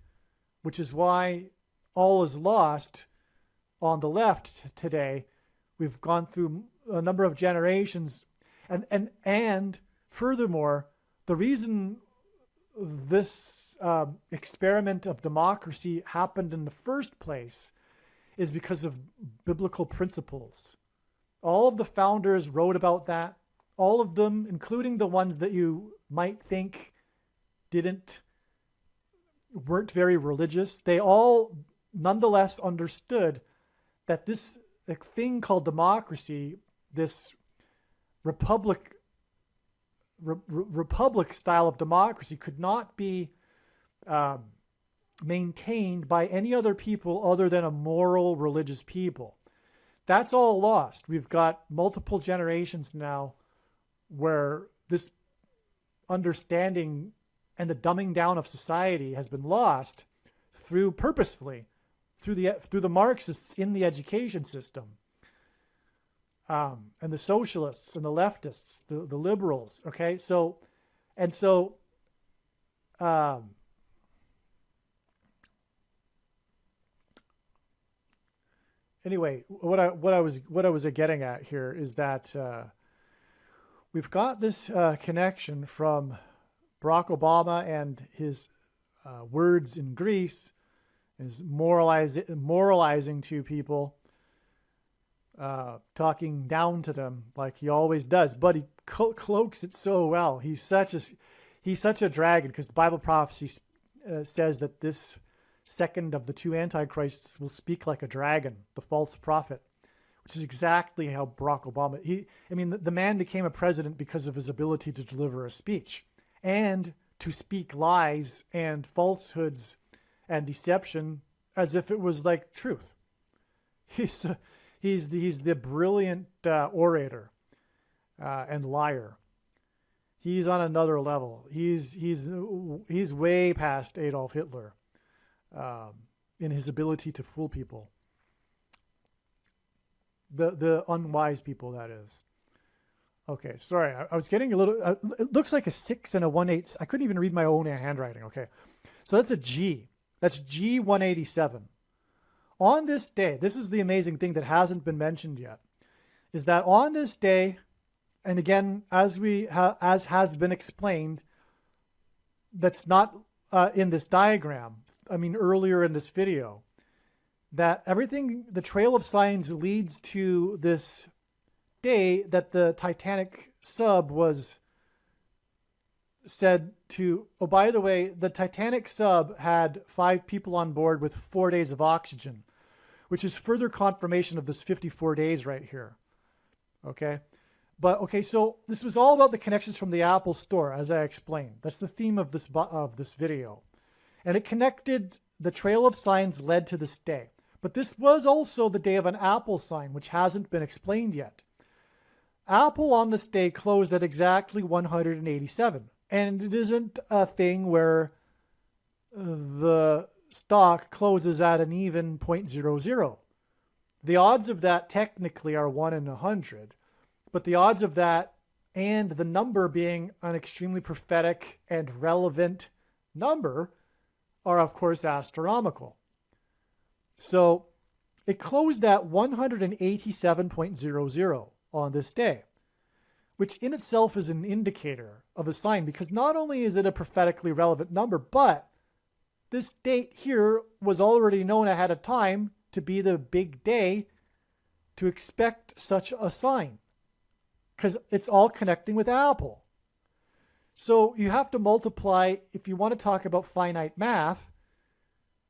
which is why all is lost on the left today. We've gone through a number of generations, and furthermore, the reason this experiment of democracy happened in the first place is because of biblical principles. All of the founders wrote about that. All of them, including the ones that you might think weren't very religious, they all nonetheless understood that this thing called democracy, this republic style of democracy, could not be maintained by any other people other than a moral religious people. That's all lost. We've got multiple generations now where this understanding and the dumbing down of society has been lost purposefully through the Marxists in the education system, and the socialists and the leftists, the liberals. Okay, anyway, what I was getting at here is that we've got this connection from Barack Obama and his words in Greece is moralizing to people, talking down to them like he always does, but he cloaks it so well. He's such a dragon, because the Bible prophecy says that this second of the two antichrists will speak like a dragon, the false prophet, which is exactly how Barack Obama, the man became a president because of his ability to deliver a speech and to speak lies and falsehoods and deception as if it was like truth. He's the brilliant orator and liar. He's on another level. He's way past Adolf Hitler in his ability to fool people. The unwise people, that is. Okay, sorry. I was getting a little... it looks like a 6 and a 1/8. I couldn't even read my own handwriting. Okay, so that's a G. That's G187. On this day, this is the amazing thing that hasn't been mentioned yet, is that on this day, and again, as has been explained, that's not in this diagram, earlier in this video, that everything, the trail of signs leads to this day that the Titanic sub was said to, oh, by the way, the Titanic sub had 5 people on board with 4 days of oxygen, which is further confirmation of this 54 days right here. Okay. But okay, so this was all about the connections from the Apple store, as I explained. That's the theme of this video. And it connected, the trail of signs led to this day. But this was also the day of an Apple sign, which hasn't been explained yet. Apple on this day closed at exactly 187. And it isn't a thing where the stock closes at an even 0.00. The odds of that technically are 1 in 100. But the odds of that and the number being an extremely prophetic and relevant number are, of course, astronomical. So it closed at 187.00 on this day, which in itself is an indicator of a sign, because not only is it a prophetically relevant number, but this date here was already known ahead of time to be the big day to expect such a sign, because it's all connecting with Apple. So you have to multiply, if you want to talk about finite math,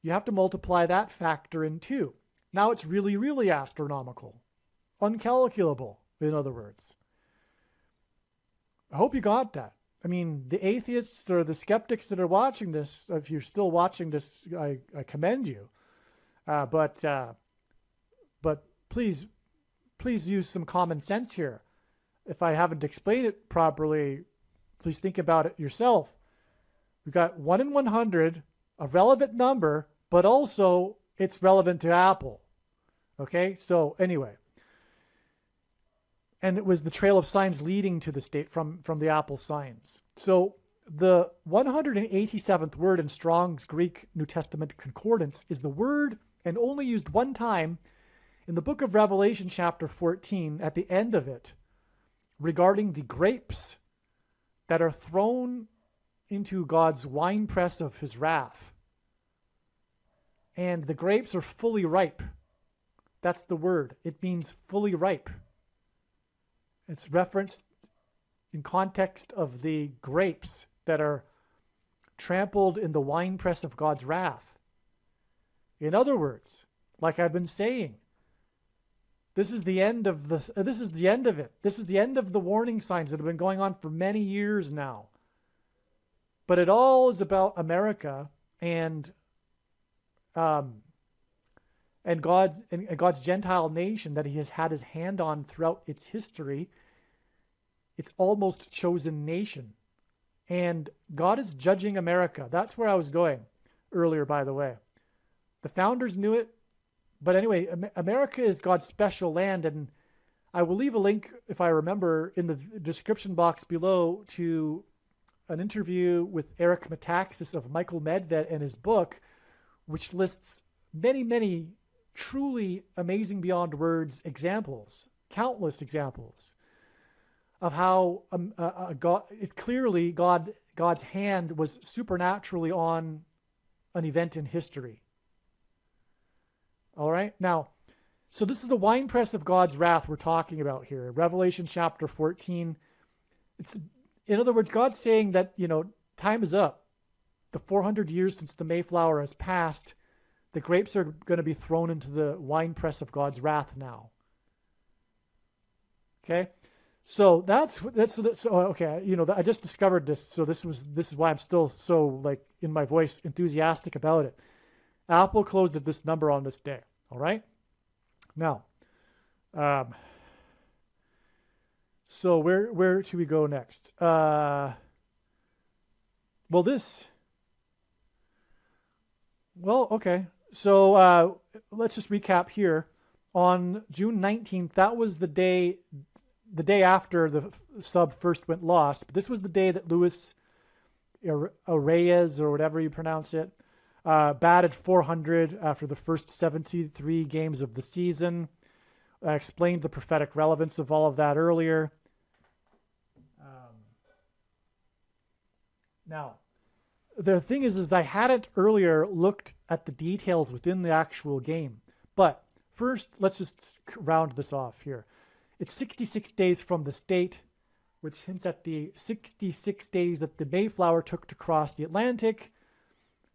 you have to multiply that factor in 2. Now it's really, really astronomical. Uncalculable, in other words. I hope you got that. The atheists or the skeptics that are watching this, if you're still watching this, I commend you. But please use some common sense here. If I haven't explained it properly, please think about it yourself. We've got 1 in 100, a relevant number, but also it's relevant to Apple. Okay, so anyway. And it was the trail of signs leading to this date from the Apple signs. So the 187th word in Strong's Greek New Testament Concordance is the word, and only used one time, in the book of Revelation chapter 14, at the end of it, regarding the grapes that are thrown into God's winepress of his wrath. And the grapes are fully ripe. That's the word. It means fully ripe. It's referenced in context of the grapes that are trampled in the winepress of God's wrath. In other words, like I've been saying, this is the end of it. This is the end of the warning signs that have been going on for many years now. But it all is about America and God's Gentile nation that he has had his hand on throughout its history. It's almost chosen nation. And God is judging America. That's where I was going earlier, by the way. The founders knew it. But anyway, America is God's special land. And I will leave a link, if I remember, in the description box below to an interview with Eric Metaxas of Michael Medved and his book, which lists many, many truly amazing beyond words examples, countless examples of how God God's hand was supernaturally on an event in history. All right? Now, so this is the winepress of God's wrath we're talking about here. Revelation chapter 14. In other words, God's saying that, time is up. The 400 years since the Mayflower has passed, the grapes are going to be thrown into the winepress of God's wrath now. Okay? So that's okay. I just discovered this. So this is why I'm still so in my voice enthusiastic about it. Apple closed at this number on this day. All right. Now, so where should we go next? Okay. So let's just recap here. On June 19th, that was the day after the sub first went lost. But this was the day that Luis Arraez, or whatever you pronounce it, batted 400 after the first 73 games of the season. I explained the prophetic relevance of all of that earlier. Now, the thing is I hadn't earlier looked at the details within the actual game. But first, let's just round this off here. It's 66 days from this date, which hints at the 66 days that the Mayflower took to cross the Atlantic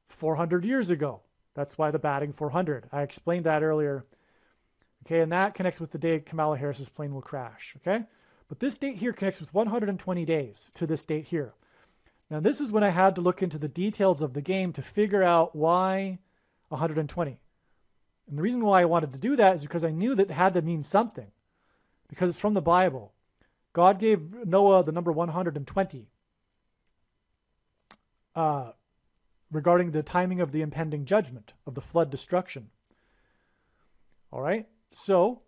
400 years ago. That's why the batting 400. I explained that earlier. Okay, and that connects with the day Kamala Harris's plane will crash. Okay, but this date here connects with 120 days to this date here. Now, this is when I had to look into the details of the game to figure out why 120. And the reason why I wanted to do that is because I knew that it had to mean something, because it's from the Bible. God gave Noah the number 120 regarding the timing of the impending judgment of the flood destruction. All right, so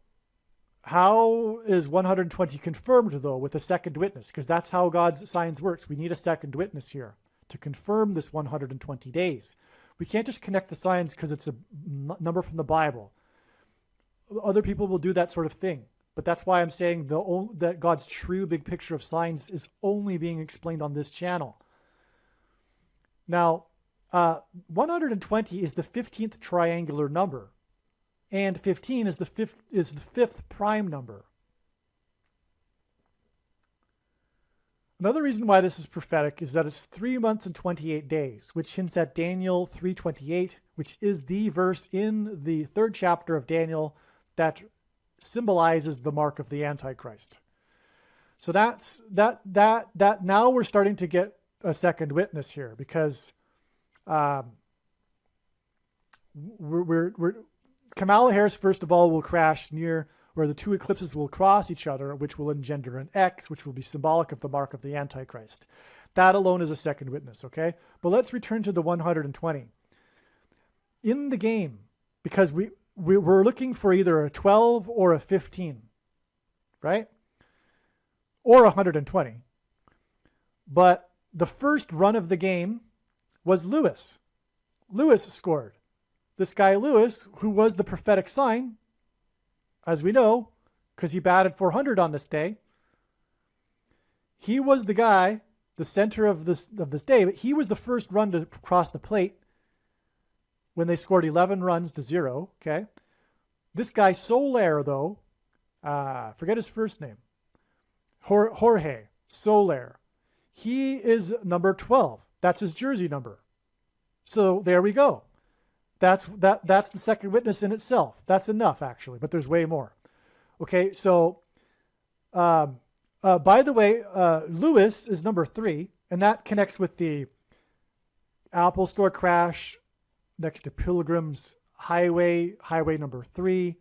how is 120 confirmed, though, with a second witness? Because that's how God's signs works. We need a second witness here to confirm this 120 days. We can't just connect the signs because it's a number from the Bible. Other people will do that sort of thing. But that's why I'm saying that God's true big picture of signs is only being explained on this channel. Now, 120 is the 15th triangular number. And 15 is the fifth prime number. Another reason why this is prophetic is that it's 3 months and 28 days, which hints at Daniel 3:28, which is the verse in the 3rd chapter of Daniel that symbolizes the mark of the Antichrist. So that's that now we're starting to get a second witness here, because Kamala Harris, first of all, will crash near where the two eclipses will cross each other, which will engender an X, which will be symbolic of the mark of the Antichrist. That alone is a second witness, okay? But let's return to the 120. In the game, because we're looking for either a 12 or a 15, right? Or 120. But the first run of the game was Lewis. Lewis scored. This guy Lewis, who was the prophetic sign, as we know, because he batted 400 on this day, he was the guy, the center of this day, but he was the first run to cross the plate when they scored 11 runs to 0, okay? This guy Soler, though, forget his first name, Jorge Soler, he is number 12. That's his jersey number. So there we go. That's the second witness in itself. That's enough, actually, but there's way more. Okay, so by the way, Lewis is number 3, and that connects with the Apple Store crash next to Pilgrim's Highway number 3,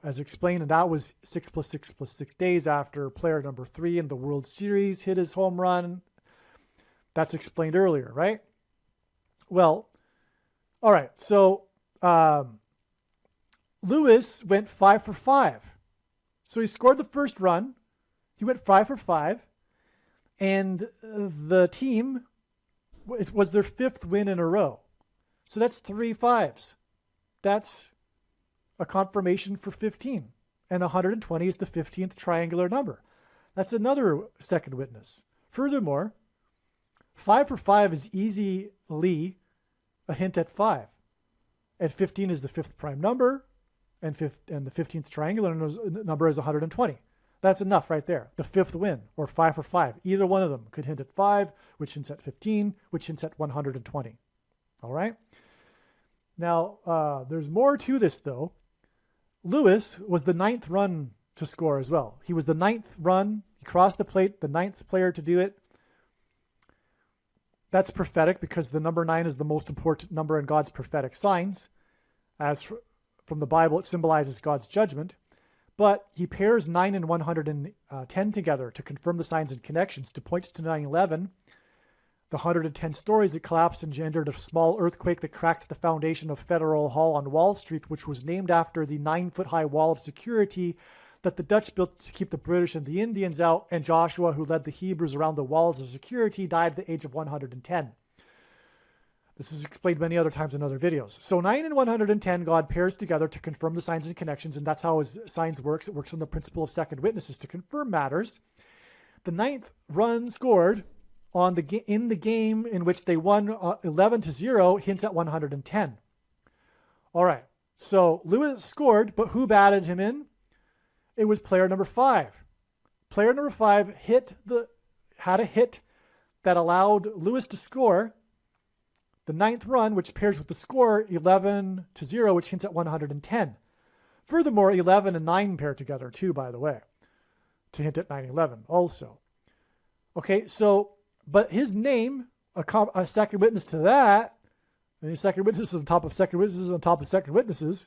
as explained, and that was 6 + 6 + 6 days after player number 3 in the World Series hit his home run. That's explained earlier, right? Well, all right, so Lewis went 5 for 5. So he scored the first run. He went 5 for 5. And the team, it was their 5th win in a row. So that's 3 5s. That's a confirmation for 15. And 120 is the 15th triangular number. That's another second witness. Furthermore, 5 for 5 is easily a hint at 5. And 15 is the fifth prime number, and the 15th triangular number is 120. That's enough right there. The fifth win, or 5 for 5. Either one of them could hint at 5, which hints at 15, which hints at 120. All right? Now, there's more to this, though. Lewis was the 9th run to score as well. He was the 9th run. He crossed the plate, the 9th player to do it. That's prophetic because the number 9 is the most important number in God's prophetic signs. As from the Bible, it symbolizes God's judgment. But he pairs 9 and 110 together to confirm the signs and connections to point to 9/11, the 110 stories that collapsed engendered a small earthquake that cracked the foundation of Federal Hall on Wall Street, which was named after the 9-foot-high wall of security that the Dutch built to keep the British and the Indians out, and Joshua, who led the Hebrews around the walls of security, died at the age of 110. This is explained many other times in other videos. So 9 and 110, God pairs together to confirm the signs and connections, and that's how his signs works. It works on the principle of second witnesses to confirm matters. The 9th run scored in the game in which they won 11-0 hints at 110. All right, so Lewis scored, but who batted him in? It was player number 5. Player number 5 had a hit that allowed Lewis to score the 9th run, which pairs with the score 11-0, which hints at 110. Furthermore, 11 and 9 pair together too, by the way, to hint at 9/11 also. Okay, so, but his name, a second witness to that, and his second witnesses on top of second witnesses on top of second witnesses,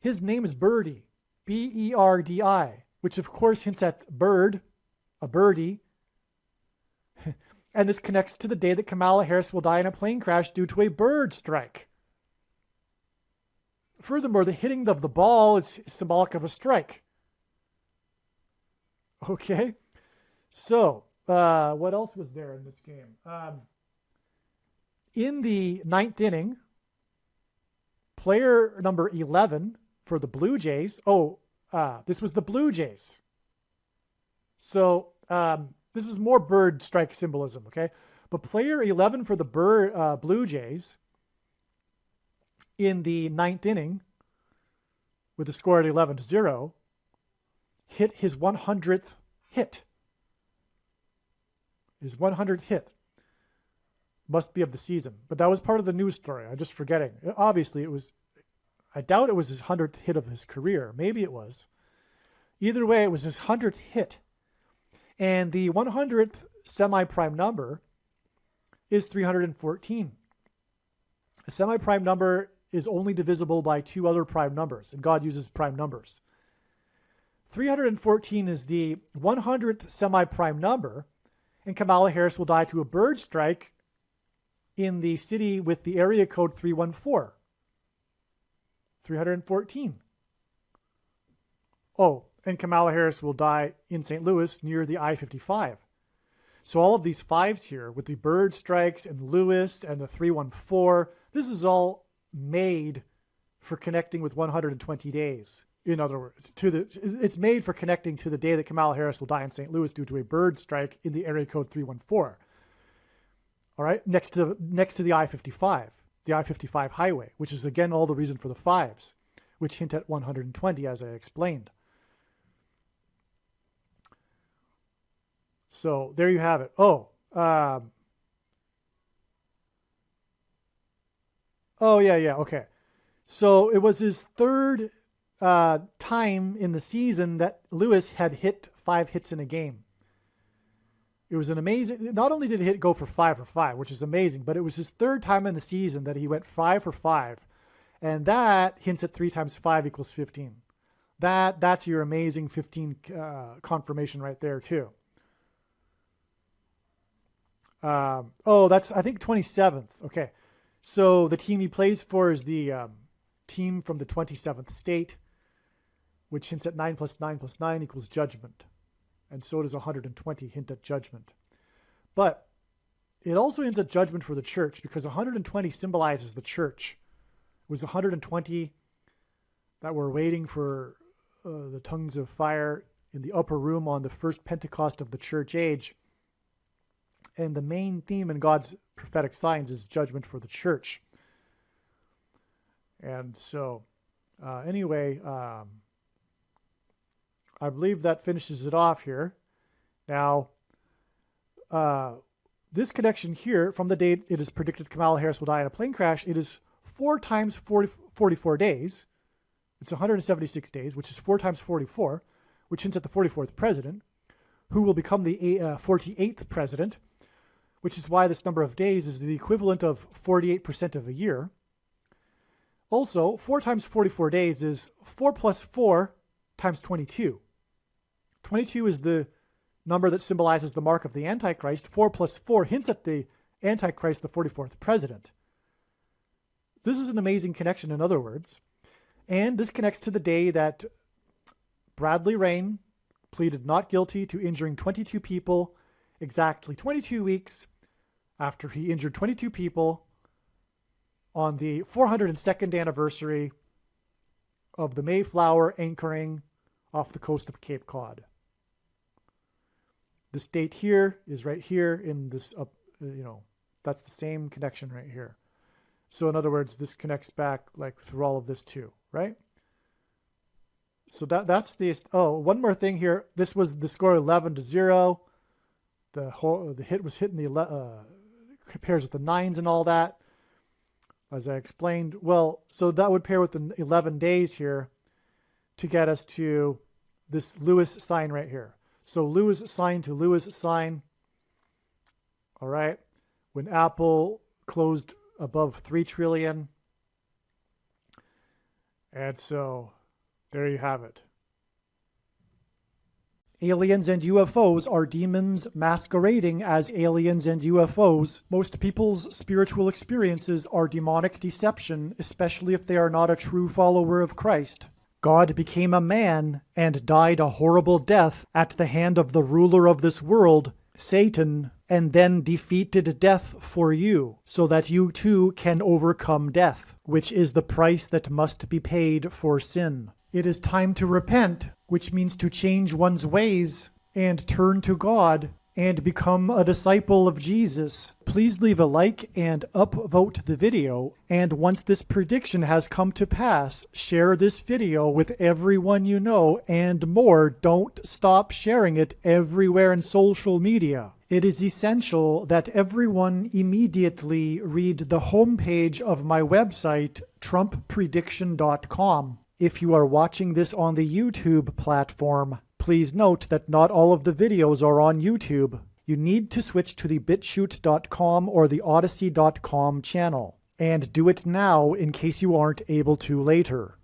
his name is Birdie. B-E-R-D-I, which of course hints at bird, a birdie. And this connects to the day that Kamala Harris will die in a plane crash due to a bird strike. Furthermore, the hitting of the ball is symbolic of a strike. Okay, so what else was there in this game? In the 9th inning, player number 11 for the Blue Jays. This was the Blue Jays. So this is more bird strike symbolism, okay? But player 11 for the Blue Jays in the 9th inning with the score at 11-0 hit his 100th hit. His 100th hit must be of the season. But that was part of the news story. I'm just forgetting. Obviously, it was... I doubt it was his 100th hit of his career. Maybe it was. Either way, it was his 100th hit. And the 100th semi-prime number is 314. A semi-prime number is only divisible by 2 other prime numbers, and God uses prime numbers. 314 is the 100th semi-prime number, and Kamala Harris will die to a bird strike in the city with the area code 314. 314. Oh, and Kamala Harris will die in St. Louis near the I-55. So all of these 5s here with the bird strikes and Lewis and the 314, this is all made for connecting with 120 days. In other words, it's made for connecting to the day that Kamala Harris will die in St. Louis due to a bird strike in the area code 314. All right, next to the I-55. The I-55 highway, which is again all the reason for the 5s, which hint at 120 as I explained. So there you have it. Okay. So it was his 3rd time in the season that Lewis had hit 5 hits in a game. It was an amazing, not only did he go for 5 for 5, which is amazing, but it was his 3rd time in the season that he went 5 for 5. And that hints at 3 times 5 equals 15. That's your amazing 15 confirmation right there too. That's, I think, 27th. Okay. So the team he plays for is the team from the 27th state, which hints at 9 plus 9 plus 9 equals judgment. And so does 120 hint at judgment. But it also hints at judgment for the church because 120 symbolizes the church. It was 120 that were waiting for the tongues of fire in the upper room on the first Pentecost of the church age. And the main theme in God's prophetic signs is judgment for the church. And so, anyway, I believe that finishes it off here. Now, this connection here, from the date it is predicted Kamala Harris will die in a plane crash, it is 4 times 44 days. It's 176 days, which is 4 times 44, which hints at the 44th president, who will become the 48th president, which is why this number of days is the equivalent of 48% of a year. Also, 4 times 44 days is 4 plus 4 times 22. 22 is the number that symbolizes the mark of the Antichrist. 4 plus 4 hints at the Antichrist, the 44th president. This is an amazing connection, in other words. And this connects to the day that Bradley Rain pleaded not guilty to injuring 22 people exactly 22 weeks after he injured 22 people on the 402nd anniversary of the Mayflower anchoring off the coast of Cape Cod. This date here is right here in this, that's the same connection right here. So in other words, this connects back like through all of this too, right? So that's the, one more thing here. This was the score 11-0. The hit was hitting the, compares with the 9s and all that. As I explained, well, so that would pair with the 11 days here to get us to this Lewis sign right here. So Lewis sign to Lewis sign. All right. When Apple closed above 3 trillion. And so there you have it. Aliens and UFOs are demons masquerading as aliens and UFOs. Most people's spiritual experiences are demonic deception, especially if they are not a true follower of Christ. God became a man and died a horrible death at the hand of the ruler of this world, Satan, and then defeated death for you, so that you too can overcome death, which is the price that must be paid for sin. It is time to repent, which means to change one's ways and turn to God and become a disciple of Jesus. Please leave a like and upvote the video. And once this prediction has come to pass, share this video with everyone you know, and more. Don't stop sharing it everywhere in social media. It is essential that everyone immediately read the homepage of my website, TrumpPrediction.com. If you are watching this on the YouTube platform, please note that not all of the videos are on YouTube. You need to switch to the BitChute.com or the Odyssey.com channel. And do it now in case you aren't able to later.